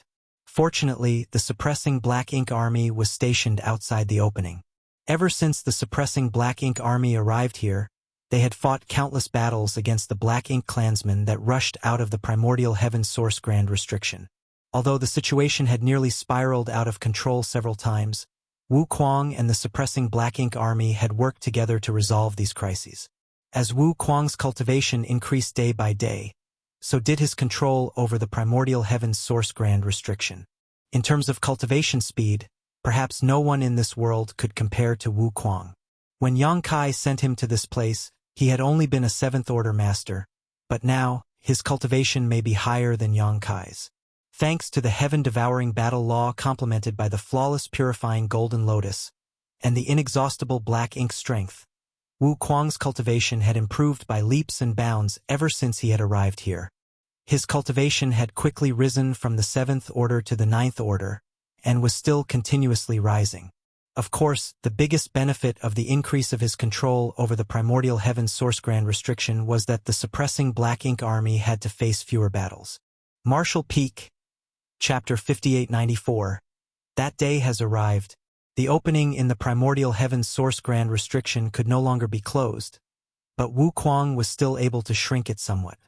Fortunately, the suppressing Black Ink army was stationed outside the opening. Ever since the suppressing Black Ink army arrived here, they had fought countless battles against the Black Ink clansmen that rushed out of the primordial heaven source grand restriction. Although the situation had nearly spiraled out of control several times, Wu Kuang and the suppressing Black Ink army had worked together to resolve these crises. As Wu Kuang's cultivation increased day by day, so did his control over the primordial heaven source grand restriction. In terms of cultivation speed, perhaps no one in this world could compare to Wu Kuang. When Yang Kai sent him to this place, he had only been a 7th-order master, but now, his cultivation may be higher than Yang Kai's. Thanks to the heaven-devouring battle law complemented by the flawless purifying golden lotus, and the inexhaustible Black Ink strength, Wu Kuang's cultivation had improved by leaps and bounds ever since he had arrived here. His cultivation had quickly risen from the 7th order to the 9th order, and was still continuously rising. Of course, the biggest benefit of the increase of his control over the primordial heaven's source grand restriction was that the suppressing Black Ink army had to face fewer battles. Marshall Peak, Chapter 5894. That day has arrived. The opening in the primordial heaven's source grand restriction could no longer be closed, but Wu Kuang was still able to shrink it somewhat.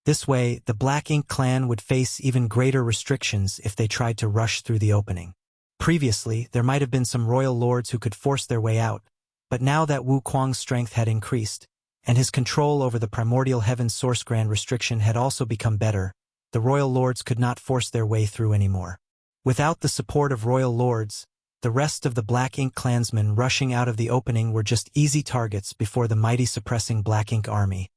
This way, the Black Ink clan would face even greater restrictions if they tried to rush through the opening. Previously, there might have been some royal lords who could force their way out, but now that Wu Kuang's strength had increased, and his control over the primordial heaven's source grand restriction had also become better, the royal lords could not force their way through anymore. Without the support of royal lords, the rest of the Black Ink clansmen rushing out of the opening were just easy targets before the mighty suppressing Black Ink army,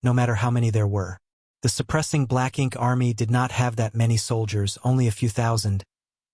no matter how many there were. The suppressing Black Ink army did not have that many soldiers, only a few thousand,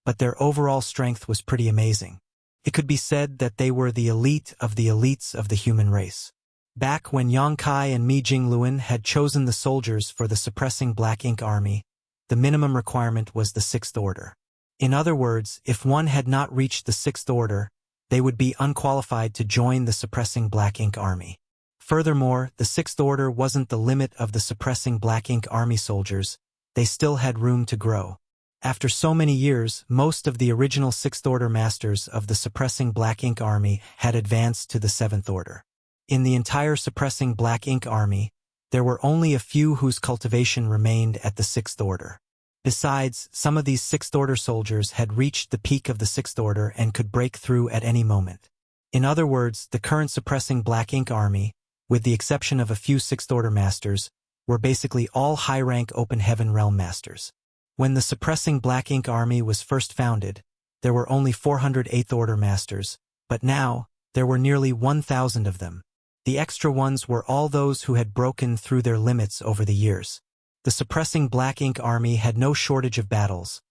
but their overall strength was pretty amazing. It could be said that they were the elite of the elites of the human race. Back when Yang Kai and Mi Jingluan had chosen the soldiers for the suppressing Black Ink army, the minimum requirement was the Sixth Order. In other words, if one had not reached the Sixth Order, they would be unqualified to join the suppressing Black Ink army. Furthermore, the Sixth Order wasn't the limit of the suppressing Black Ink army soldiers, they still had room to grow. After so many years, most of the original Sixth Order masters of the suppressing Black Ink army had advanced to the Seventh Order. In the entire suppressing Black Ink army, there were only a few whose cultivation remained at the Sixth Order. Besides, some of these Sixth Order soldiers had reached the peak of the Sixth Order and could break through at any moment. In other words, the current suppressing Black Ink army, with the exception of a few Sixth Order masters, were basically all high-rank Open Heaven Realm masters. When the suppressing Black Ink army was first founded, there were only 400 Eighth Order masters, but now, there were nearly 1,000 of them. The extra ones were all those who had broken through their limits over the years. The suppressing Black Ink army had no shortage of battles,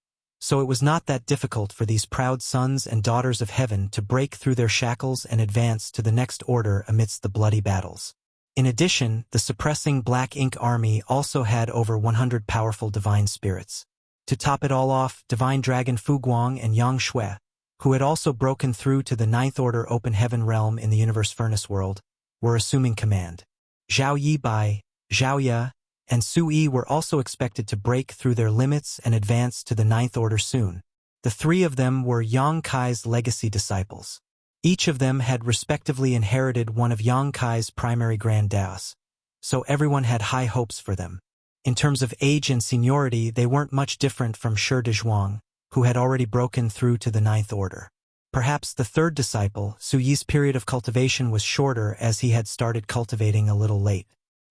so it was not that difficult for these proud sons and daughters of heaven to break through their shackles and advance to the next order amidst the bloody battles. In addition, the suppressing Black Ink army also had over 100 powerful divine spirits. To top it all off, Divine Dragon Fu Guang and Yang Shui, who had also broken through to the Ninth Order Open Heaven realm in the Universe Furnace world, were assuming command. Zhao Yi Bai, Zhao Ye, and Su Yi were also expected to break through their limits and advance to the Ninth Order soon. The three of them were Yang Kai's legacy disciples. Each of them had respectively inherited one of Yang Kai's primary grand daos, so everyone had high hopes for them. In terms of age and seniority, they weren't much different from Shi Dezhuang, who had already broken through to the Ninth Order. Perhaps the third disciple, Su Yi's period of cultivation was shorter as he had started cultivating a little late.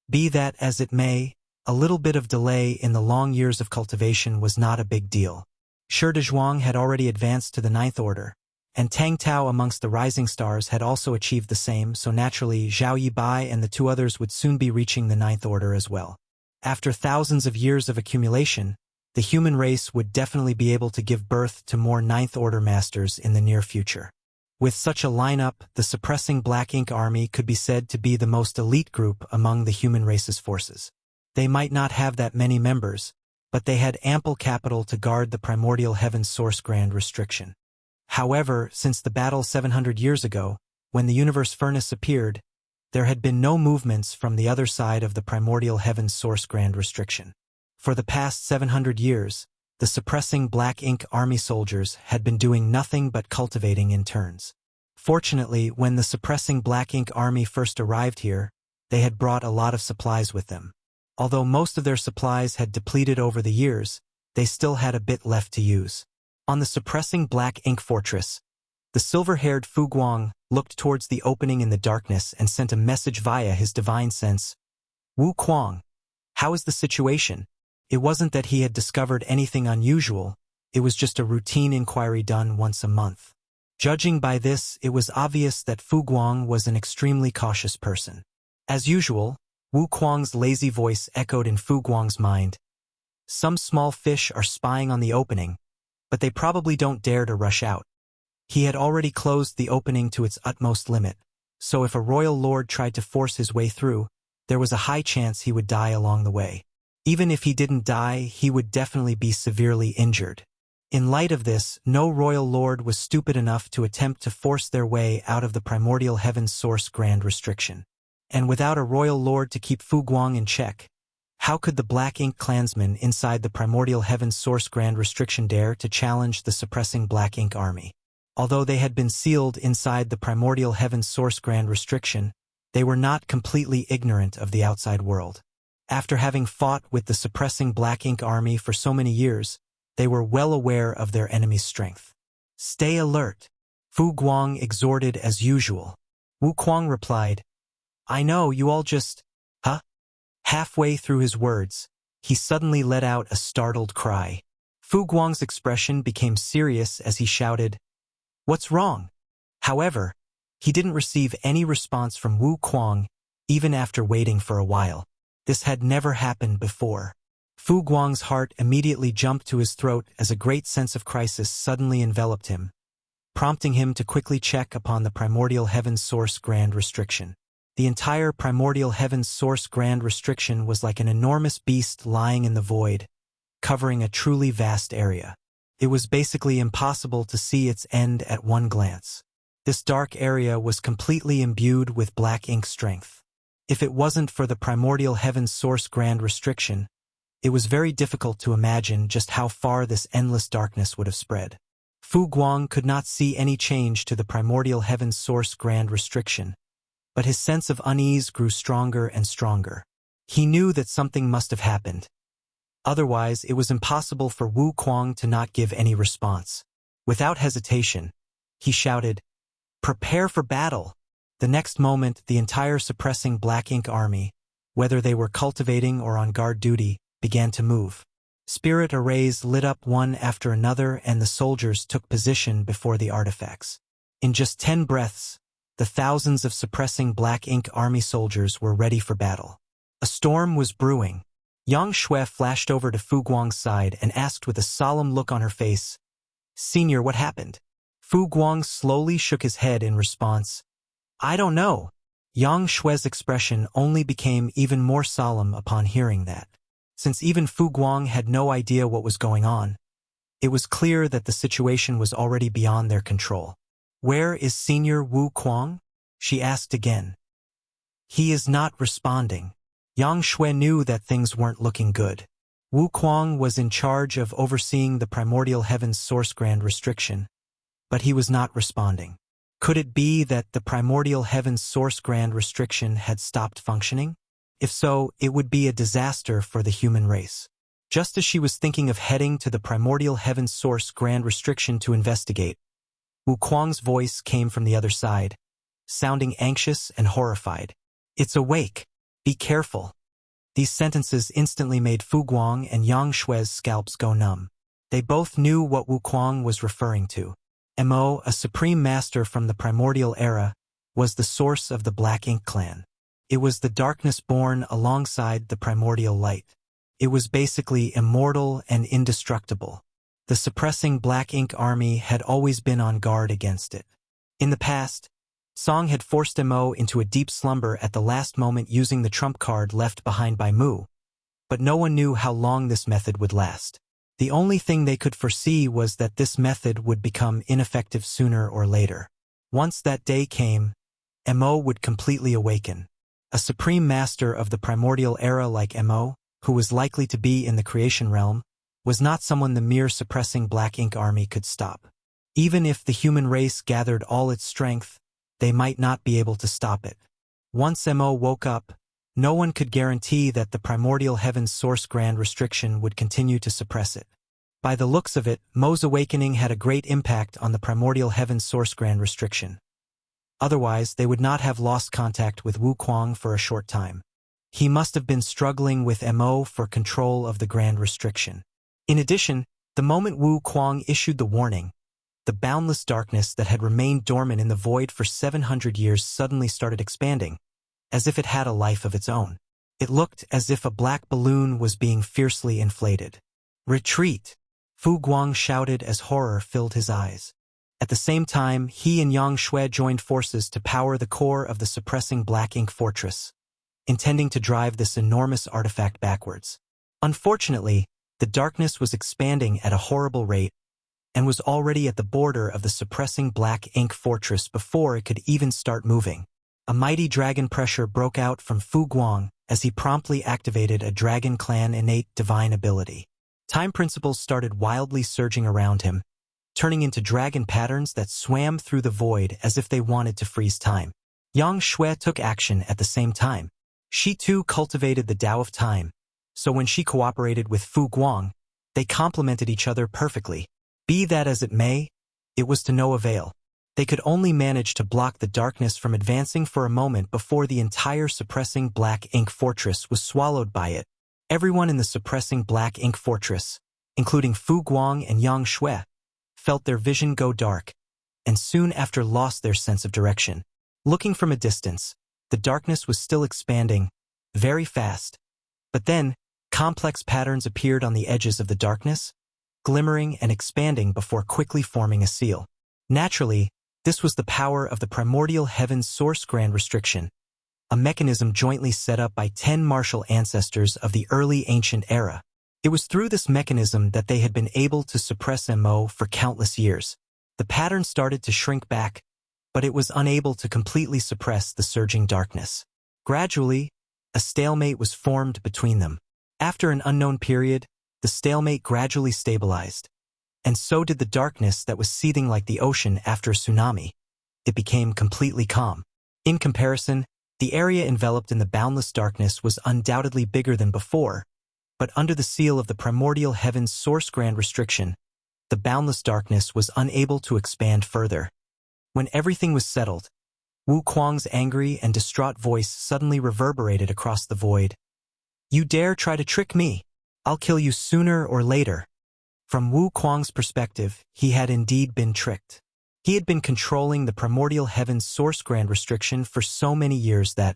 Be that as it may, a little bit of delay in the long years of cultivation was not a big deal. Shi Dezhuang had already advanced to the Ninth Order, and Tang Tao amongst the rising stars had also achieved the same, so naturally Zhao Yi Bai and the two others would soon be reaching the Ninth Order as well. After thousands of years of accumulation, the human race would definitely be able to give birth to more Ninth Order masters in the near future. With such a lineup, the suppressing Black Ink army could be said to be the most elite group among the human race's forces. They might not have that many members, but they had ample capital to guard the primordial heaven's source grand restriction. However, since the battle 700 years ago, when the universe furnace appeared, there had been no movements from the other side of the primordial heaven's source grand restriction. For the past 700 years, the suppressing Black Ink army soldiers had been doing nothing but cultivating in turns. Fortunately, when the suppressing Black Ink army first arrived here, they had brought a lot of supplies with them. Although most of their supplies had depleted over the years, they still had a bit left to use. On the suppressing Black Ink fortress, the silver-haired Fu Guang looked towards the opening in the darkness and sent a message via his divine sense. Wu Kuang, how is the situation? It wasn't that he had discovered anything unusual, it was just a routine inquiry done once a month. Judging by this, it was obvious that Fu Guang was an extremely cautious person. As usual, Wu Kuang's lazy voice echoed in Fu Guang's mind. Some small fish are spying on the opening, but they probably don't dare to rush out. He had already closed the opening to its utmost limit, so if a royal lord tried to force his way through, there was a high chance he would die along the way. Even if he didn't die, he would definitely be severely injured. In light of this, no royal lord was stupid enough to attempt to force their way out of the primordial heaven's source grand restriction. And without a royal lord to keep Fu Guang in check, how could the Black Ink clansmen inside the primordial heaven's source grand restriction dare to challenge the suppressing Black Ink army? Although they had been sealed inside the primordial heaven's source grand restriction, they were not completely ignorant of the outside world. After having fought with the suppressing Black Ink army for so many years, they were well aware of their enemy's strength. "Stay alert," Fu Guang exhorted as usual. Wu Kuang replied, "I know, you all just, huh?" Halfway through his words, he suddenly let out a startled cry. Fu Guang's expression became serious as he shouted, "What's wrong?" However, he didn't receive any response from Wu Kuang, even after waiting for a while. This had never happened before. Fu Guang's heart immediately jumped to his throat as a great sense of crisis suddenly enveloped him, prompting him to quickly check upon the primordial heaven's source grand restriction. The entire primordial heaven's source grand restriction was like an enormous beast lying in the void, covering a truly vast area. It was basically impossible to see its end at one glance. This dark area was completely imbued with Black Ink strength. If it wasn't for the primordial heaven's source grand restriction, it was very difficult to imagine just how far this endless darkness would have spread. Fu Guang could not see any change to the primordial heaven's source grand restriction, but his sense of unease grew stronger and stronger. He knew that something must have happened. Otherwise, it was impossible for Wu Kuang to not give any response. Without hesitation, he shouted, "Prepare for battle!" The next moment, the entire suppressing Black Ink army, whether they were cultivating or on guard duty, began to move. Spirit arrays lit up one after another and the soldiers took position before the artifacts. In just 10 breaths, the thousands of suppressing Black Ink army soldiers were ready for battle. A storm was brewing. Yang Shui flashed over to Fu Guang's side and asked with a solemn look on her face, "Senior, what happened?" Fu Guang slowly shook his head in response, "I don't know." Yang Shui's expression only became even more solemn upon hearing that. Since even Fu Guang had no idea what was going on, it was clear that the situation was already beyond their control. "Where is Senior Wu Kuang?" she asked again. "He is not responding." Yang Shui knew that things weren't looking good. Wu Kuang was in charge of overseeing the primordial heaven's source grand restriction, but he was not responding. Could it be that the primordial heaven's source grand restriction had stopped functioning? If so, it would be a disaster for the human race. Just as she was thinking of heading to the primordial heaven's source grand restriction to investigate, Wu Kuang's voice came from the other side, sounding anxious and horrified. "It's awake. Be careful." These sentences instantly made Fu Guang and Yang Shui's scalps go numb. They both knew what Wu Kuang was referring to. Mo, a supreme master from the primordial era, was the source of the Black Ink clan. It was the darkness born alongside the primordial light. It was basically immortal and indestructible. The suppressing Black Ink army had always been on guard against it. In the past, Song had forced Mo into a deep slumber at the last moment using the trump card left behind by Mu, but no one knew how long this method would last. The only thing they could foresee was that this method would become ineffective sooner or later. Once that day came, Mo would completely awaken. A supreme master of the primordial era like Mo, who was likely to be in the creation realm, was not someone the mere suppressing Black Ink army could stop. Even if the human race gathered all its strength, they might not be able to stop it. Once Mo woke up, no one could guarantee that the primordial heaven's source grand restriction would continue to suppress it. By the looks of it, Mo's awakening had a great impact on the primordial heaven's source grand restriction. Otherwise, they would not have lost contact with Wu Kuang for a short time. He must have been struggling with Mo for control of the grand restriction. In addition, the moment Wu Kuang issued the warning, the boundless darkness that had remained dormant in the void for 700 years suddenly started expanding, as if it had a life of its own. It looked as if a black balloon was being fiercely inflated. "Retreat!" Fu Guang shouted as horror filled his eyes. At the same time, he and Yang Shui joined forces to power the core of the suppressing Black Ink fortress, intending to drive this enormous artifact backwards. Unfortunately, the darkness was expanding at a horrible rate, and was already at the border of the suppressing black ink fortress before it could even start moving. A mighty dragon pressure broke out from Fu Guang as he promptly activated a Dragon Clan innate divine ability. Time principles started wildly surging around him, turning into dragon patterns that swam through the void as if they wanted to freeze time. Yang Shui took action at the same time. She too cultivated the Tao of Time, so when she cooperated with Fu Guang, they complemented each other perfectly. Be that as it may, it was to no avail. They could only manage to block the darkness from advancing for a moment before the entire suppressing black ink fortress was swallowed by it. Everyone in the suppressing black ink fortress, including Fu Guang and Yang Shui, felt their vision go dark, and soon after lost their sense of direction. Looking from a distance, the darkness was still expanding, very fast. But then, complex patterns appeared on the edges of the darkness, glimmering and expanding before quickly forming a seal. Naturally, this was the power of the primordial heaven's source grand restriction, a mechanism jointly set up by 10 martial ancestors of the early ancient era. It was through this mechanism that they had been able to suppress MO for countless years. The pattern started to shrink back, but it was unable to completely suppress the surging darkness. Gradually, a stalemate was formed between them. After an unknown period, the stalemate gradually stabilized. And so did the darkness that was seething like the ocean after a tsunami. It became completely calm. In comparison, the area enveloped in the boundless darkness was undoubtedly bigger than before, but under the seal of the primordial heaven's source grand restriction, the boundless darkness was unable to expand further. When everything was settled, Wu Kuang's angry and distraught voice suddenly reverberated across the void. "You dare try to trick me? I'll kill you sooner or later." From Wu Kuang's perspective, he had indeed been tricked. He had been controlling the primordial heaven's source grand restriction for so many years that,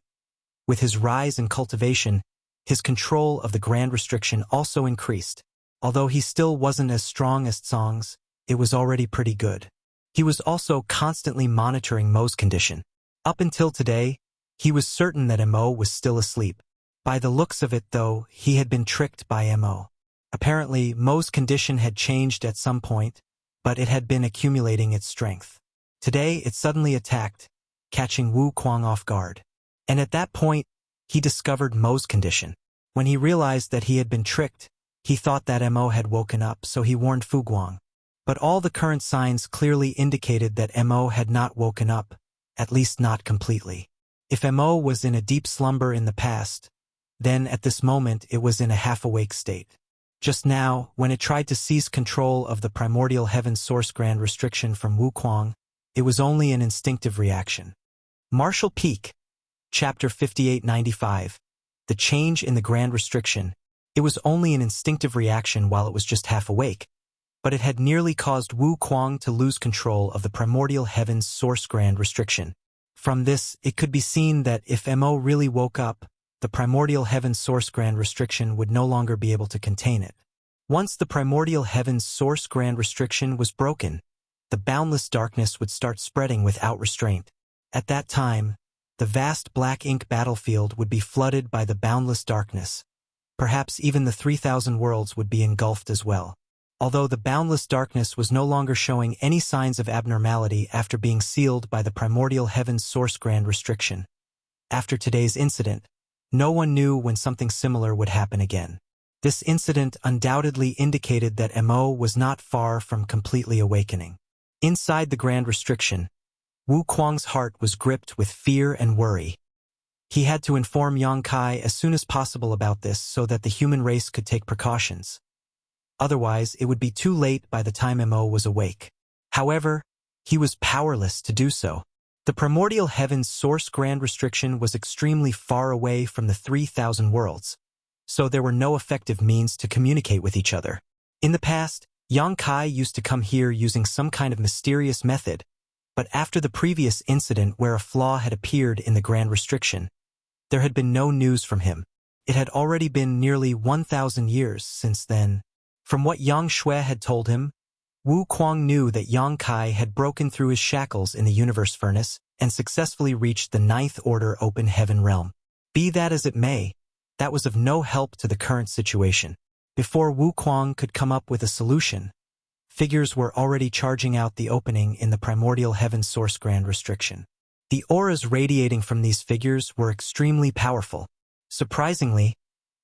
with his rise in cultivation, his control of the grand restriction also increased. Although he still wasn't as strong as Tsong's, it was already pretty good. He was also constantly monitoring Mo's condition. Up until today, he was certain that Mo was still asleep. By the looks of it, though, he had been tricked by Mo. Apparently, Mo's condition had changed at some point, but it had been accumulating its strength. Today, it suddenly attacked, catching Wu Kuang off guard. And at that point, he discovered Mo's condition. When he realized that he had been tricked, he thought that Mo had woken up, so he warned Fu Guang. But all the current signs clearly indicated that Mo had not woken up, at least not completely. If Mo was in a deep slumber in the past, then at this moment it was in a half-awake state. Just now, when it tried to seize control of the primordial heaven source grand restriction from Wu Kuang, it was only an instinctive reaction. Martial Peak, Chapter 5895. The change in the grand restriction. It was only an instinctive reaction while it was just half awake, but it had nearly caused Wu Kuang to lose control of the primordial heaven's source grand restriction. From this, it could be seen that if Mo really woke up, the primordial heaven's source grand restriction would no longer be able to contain it. Once the primordial heaven's source grand restriction was broken, the boundless darkness would start spreading without restraint. At that time, the vast black ink battlefield would be flooded by the boundless darkness. Perhaps even the 3,000 worlds would be engulfed as well. Although the boundless darkness was no longer showing any signs of abnormality after being sealed by the primordial heaven's source grand restriction. After today's incident, no one knew when something similar would happen again. This incident undoubtedly indicated that Mo was not far from completely awakening. Inside the grand restriction, Wu Kuang's heart was gripped with fear and worry. He had to inform Yang Kai as soon as possible about this so that the human race could take precautions. Otherwise, it would be too late by the time Mo was awake. However, he was powerless to do so. The primordial heaven's source grand restriction was extremely far away from the 3,000 worlds, so there were no effective means to communicate with each other. In the past, Yang Kai used to come here using some kind of mysterious method, but after the previous incident where a flaw had appeared in the grand restriction, there had been no news from him. It had already been nearly 1,000 years since then. From what Yang Shui had told him, Wu Kuang knew that Yang Kai had broken through his shackles in the universe furnace and successfully reached the ninth order open heaven realm. Be that as it may, that was of no help to the current situation. Before Wu Kuang could come up with a solution, figures were already charging out the opening in the primordial heaven source grand restriction. The auras radiating from these figures were extremely powerful. Surprisingly,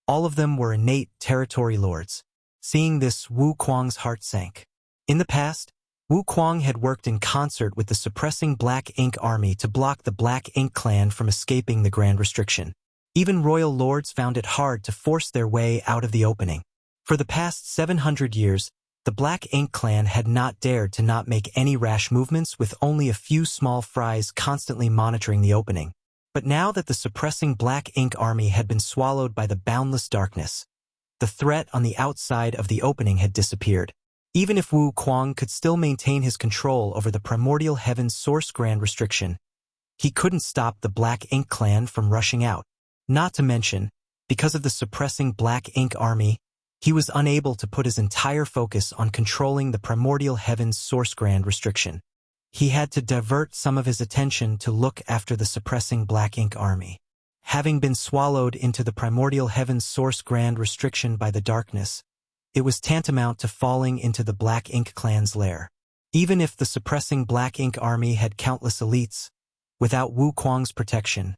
all of them were innate territory lords. Seeing this, Wu Kuang's heart sank. In the past, Wu Kuang had worked in concert with the suppressing Black Ink army to block the Black Ink clan from escaping the grand restriction. Even royal lords found it hard to force their way out of the opening. For the past 700 years, the Black Ink clan had not dared to not make any rash movements, with only a few small fries constantly monitoring the opening. But now that the suppressing Black Ink army had been swallowed by the boundless darkness, the threat on the outside of the opening had disappeared. Even if Wu Kuang could still maintain his control over the primordial heaven's source grand restriction, he couldn't stop the Black Ink clan from rushing out. Not to mention, because of the suppressing Black Ink army, he was unable to put his entire focus on controlling the primordial heaven's source grand restriction. He had to divert some of his attention to look after the suppressing Black Ink army. Having been swallowed into the primordial heaven's source grand restriction by the darkness, it was tantamount to falling into the Black Ink clan's lair. Even if the suppressing Black Ink army had countless elites, without Wu Kuang's protection,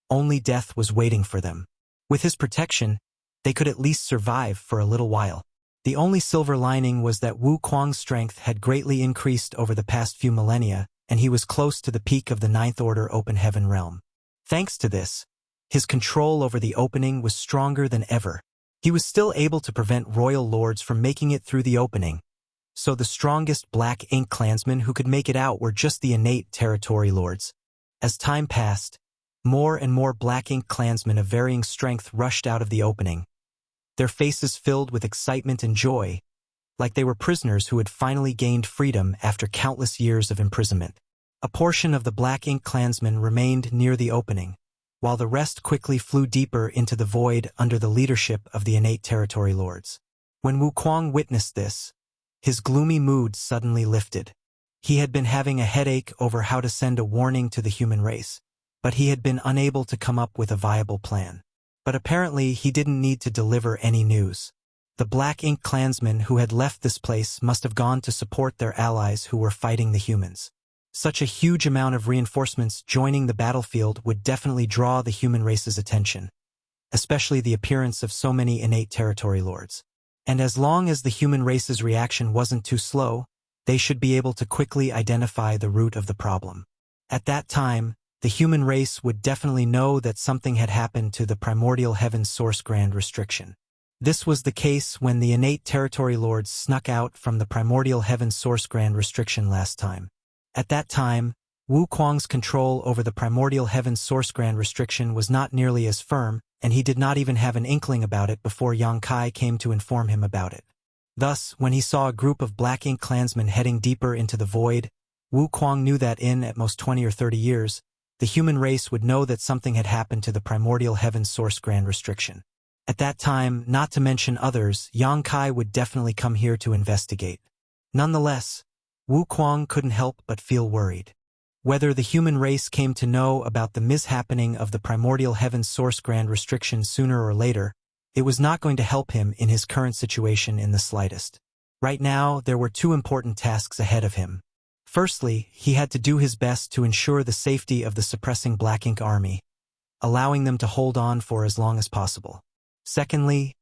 only death was waiting for them. With his protection, they could at least survive for a little while. The only silver lining was that Wu Kuang's strength had greatly increased over the past few millennia, and he was close to the peak of the Ninth Order Open Heaven realm. Thanks to this, his control over the opening was stronger than ever. He was still able to prevent royal lords from making it through the opening, so the strongest Black Ink clansmen who could make it out were just the innate territory lords. As time passed, more and more Black Ink clansmen of varying strength rushed out of the opening, their faces filled with excitement and joy, like they were prisoners who had finally gained freedom after countless years of imprisonment. A portion of the Black Ink clansmen remained near the opening, while the rest quickly flew deeper into the void under the leadership of the innate territory lords. When Wu Kuang witnessed this, his gloomy mood suddenly lifted. He had been having a headache over how to send a warning to the human race, but he had been unable to come up with a viable plan. But apparently he didn't need to deliver any news. The Black Ink clansmen who had left this place must have gone to support their allies who were fighting the humans. Such a huge amount of reinforcements joining the battlefield would definitely draw the human race's attention, especially the appearance of so many innate territory lords. And as long as the human race's reaction wasn't too slow, they should be able to quickly identify the root of the problem. At that time, the human race would definitely know that something had happened to the primordial heaven's source grand restriction. This was the case when the innate territory lords snuck out from the primordial heaven's source grand restriction last time. At that time, Wu Kuang's control over the primordial heaven's source grand restriction was not nearly as firm, and he did not even have an inkling about it before Yang Kai came to inform him about it. Thus, when he saw a group of Black Ink clansmen heading deeper into the void, Wu Kuang knew that in, at most 20 or 30 years, the human race would know that something had happened to the primordial heaven's source grand restriction. At that time, not to mention others, Yang Kai would definitely come here to investigate. Nonetheless, Wu Kuang couldn't help but feel worried. Whether the human race came to know about the mishappening of the primordial heaven's source grand restriction sooner or later, it was not going to help him in his current situation in the slightest. Right now, there were two important tasks ahead of him. Firstly, he had to do his best to ensure the safety of the suppressing Black Ink army, allowing them to hold on for as long as possible. Secondly,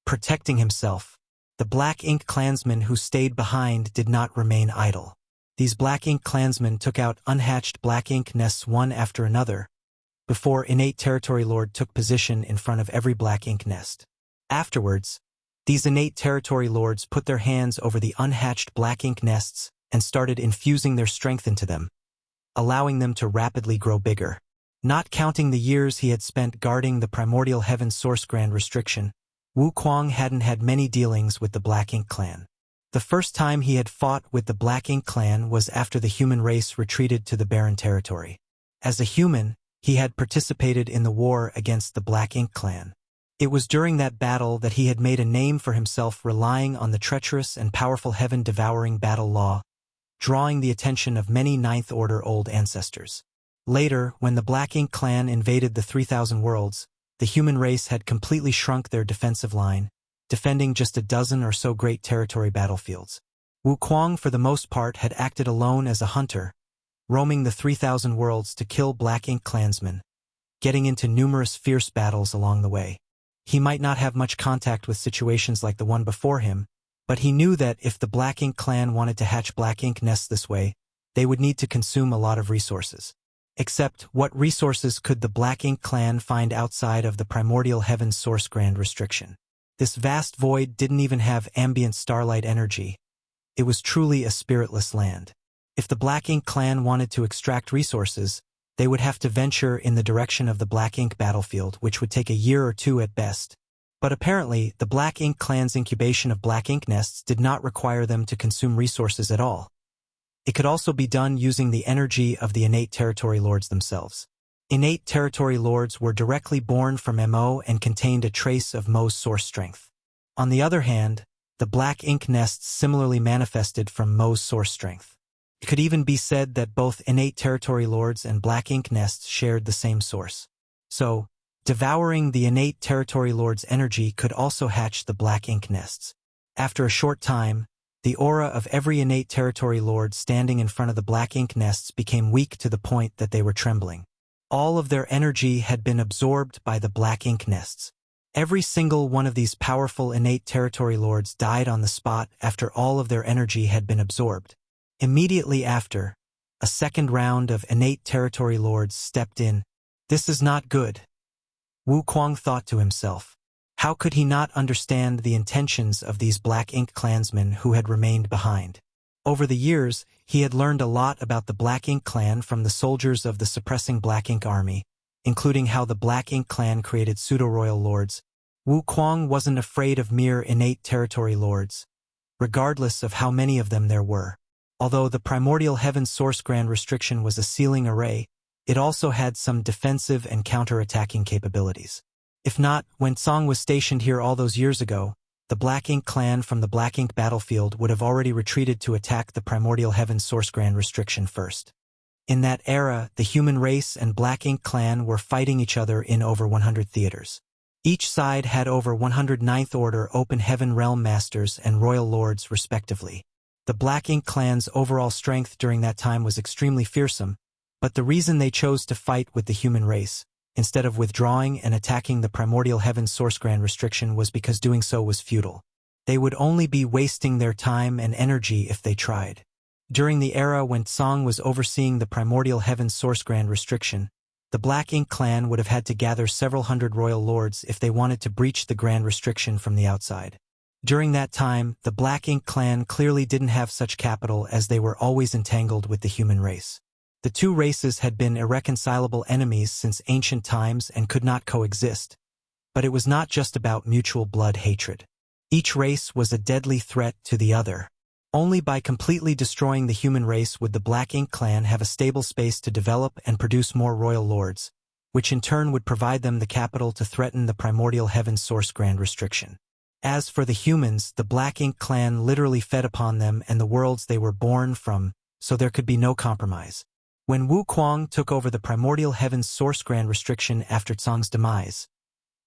protecting himself. The Black Ink clansmen who stayed behind did not remain idle. These Black Ink clansmen took out unhatched Black Ink nests one after another, before innate territory lord took position in front of every Black Ink nest. Afterwards, these innate territory lords put their hands over the unhatched Black Ink nests and started infusing their strength into them, allowing them to rapidly grow bigger. Not counting the years he had spent guarding the primordial heaven's source grand restriction, Wu Kuang hadn't had many dealings with the Black Ink clan. The first time he had fought with the Black Ink clan was after the human race retreated to the barren territory. As a human, he had participated in the war against the Black Ink clan. It was during that battle that he had made a name for himself, relying on the treacherous and powerful heaven-devouring battle law, drawing the attention of many Ninth Order old ancestors. Later, when the Black Ink clan invaded the 3,000 worlds, the human race had completely shrunk their defensive line, defending just a dozen or so great territory battlefields. Wuquang for the most part had acted alone as a hunter, roaming the 3,000 worlds to kill Black Ink clansmen, getting into numerous fierce battles along the way. He might not have much contact with situations like the one before him, but he knew that if the Black Ink clan wanted to hatch Black Ink nests this way, they would need to consume a lot of resources. Except, what resources could the Black Ink clan find outside of the primordial heaven's source grand restriction? This vast void didn't even have ambient starlight energy. It was truly a spiritless land. If the Black Ink clan wanted to extract resources, they would have to venture in the direction of the Black Ink battlefield, which would take a year or two at best. But apparently, the Black Ink clan's incubation of Black Ink nests did not require them to consume resources at all. It could also be done using the energy of the innate territory lords themselves. Innate territory lords were directly born from Mo and contained a trace of Mo's source strength. On the other hand, the Black Ink nests similarly manifested from Mo's source strength. It could even be said that both innate territory lords and Black Ink nests shared the same source. So, devouring the innate territory lord's energy could also hatch the Black Ink nests. After a short time, the aura of every innate territory lord standing in front of the Black Ink nests became weak to the point that they were trembling. All of their energy had been absorbed by the Black Ink nests. Every single one of these powerful innate territory lords died on the spot after all of their energy had been absorbed. Immediately after, a second round of innate territory lords stepped in. This is not good. Wuquang thought to himself. How could he not understand the intentions of these Black Ink clansmen who had remained behind? Over the years, he had learned a lot about the Black Ink clan from the soldiers of the suppressing Black Ink army, including how the Black Ink clan created pseudo-royal lords. Wuquang wasn't afraid of mere innate territory lords, regardless of how many of them there were. Although the primordial heaven source grand restriction was a sealing array, it also had some defensive and counter-attacking capabilities. If not, when Song was stationed here all those years ago, the Black Ink clan from the Black Ink battlefield would have already retreated to attack the primordial heaven source grand restriction first. In that era, the human race and Black Ink clan were fighting each other in over 100 theaters. Each side had over 100 Ninth Order Open Heaven Realm Masters and Royal Lords respectively. The Black Ink clan's overall strength during that time was extremely fearsome, but the reason they chose to fight with the human race, instead of withdrawing and attacking the primordial heaven source grand restriction, was because doing so was futile. They would only be wasting their time and energy if they tried. During the era when Song was overseeing the primordial heaven source grand restriction, the Black Ink clan would have had to gather several hundred royal lords if they wanted to breach the grand restriction from the outside. During that time, the Black Ink clan clearly didn't have such capital as they were always entangled with the human race. The two races had been irreconcilable enemies since ancient times and could not coexist. But it was not just about mutual blood hatred. Each race was a deadly threat to the other. Only by completely destroying the human race would the Black Ink clan have a stable space to develop and produce more royal lords, which in turn would provide them the capital to threaten the primordial heaven source grand restriction. As for the humans, the Black Ink clan literally fed upon them and the worlds they were born from, so there could be no compromise. When Wuquang took over the primordial heaven's source grand restriction after Tsong's demise,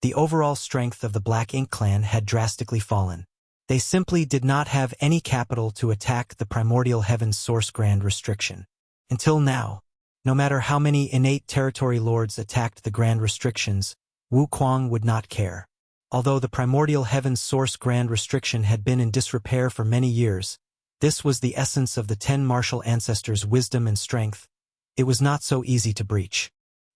the overall strength of the Black Ink clan had drastically fallen. They simply did not have any capital to attack the primordial heaven's source grand restriction. Until now, no matter how many innate territory lords attacked the grand restrictions, Wuquang would not care. Although the primordial heaven's source grand restriction had been in disrepair for many years, this was the essence of the 10 martial ancestors' wisdom and strength. It was not so easy to breach.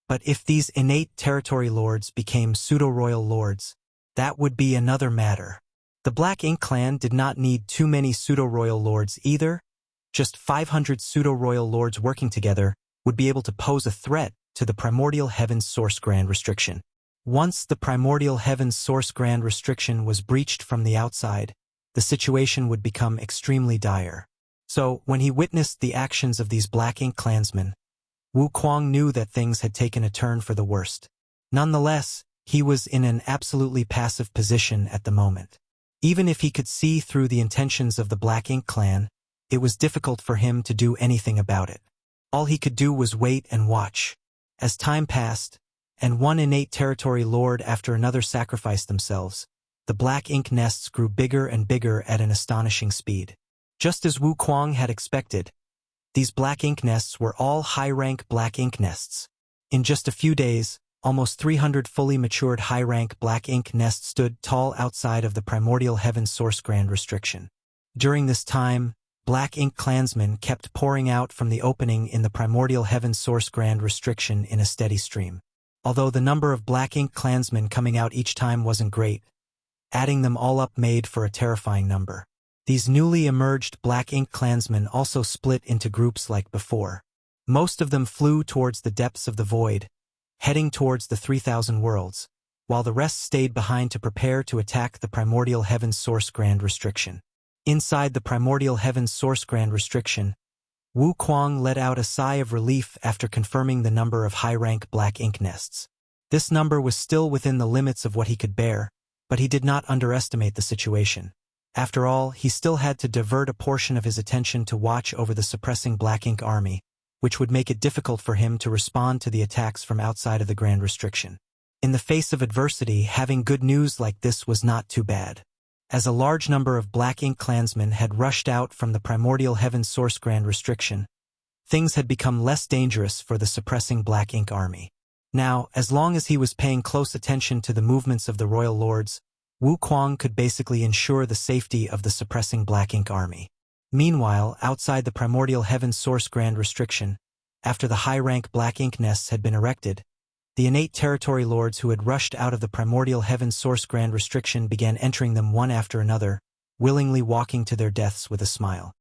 But if these innate territory lords became pseudo-royal lords, that would be another matter. The Black Ink clan did not need too many pseudo-royal lords either. Just 500 pseudo-royal lords working together would be able to pose a threat to the primordial heaven's source grand restriction. Once the primordial heaven's source grand restriction was breached from the outside, the situation would become extremely dire. So, when he witnessed the actions of these Black Ink clansmen, Wuquang knew that things had taken a turn for the worst. Nonetheless, he was in an absolutely passive position at the moment. Even if he could see through the intentions of the Black Ink clan, it was difficult for him to do anything about it. All he could do was wait and watch. As time passed, and one innate territory lord after another sacrificed themselves, the Black Ink nests grew bigger and bigger at an astonishing speed. Just as Wu Kuang had expected, these black ink nests were all high-rank black ink nests. In just a few days, almost 300 fully matured high-rank black ink nests stood tall outside of the primordial heaven source grand restriction. During this time, black ink clansmen kept pouring out from the opening in the primordial heaven source grand restriction in a steady stream. Although the number of black ink clansmen coming out each time wasn't great, adding them all up made for a terrifying number. These newly emerged black ink clansmen also split into groups like before. Most of them flew towards the depths of the void, heading towards the 3,000 worlds, while the rest stayed behind to prepare to attack the primordial heaven source grand restriction. Inside the primordial heaven source grand restriction, Wu Kuang let out a sigh of relief after confirming the number of high-rank black ink nests. This number was still within the limits of what he could bear, but he did not underestimate the situation. After all, he still had to divert a portion of his attention to watch over the suppressing black ink army, which would make it difficult for him to respond to the attacks from outside of the grand restriction. In the face of adversity, having good news like this was not too bad. As a large number of black ink clansmen had rushed out from the primordial heaven source grand restriction, things had become less dangerous for the suppressing black ink army. Now, as long as he was paying close attention to the movements of the royal lords, Wu Kuang could basically ensure the safety of the suppressing black ink army. Meanwhile, outside the primordial heaven source grand restriction, after the high-rank black ink nests had been erected, the innate territory lords who had rushed out of the primordial heaven source grand restriction began entering them one after another, willingly walking to their deaths with a smile.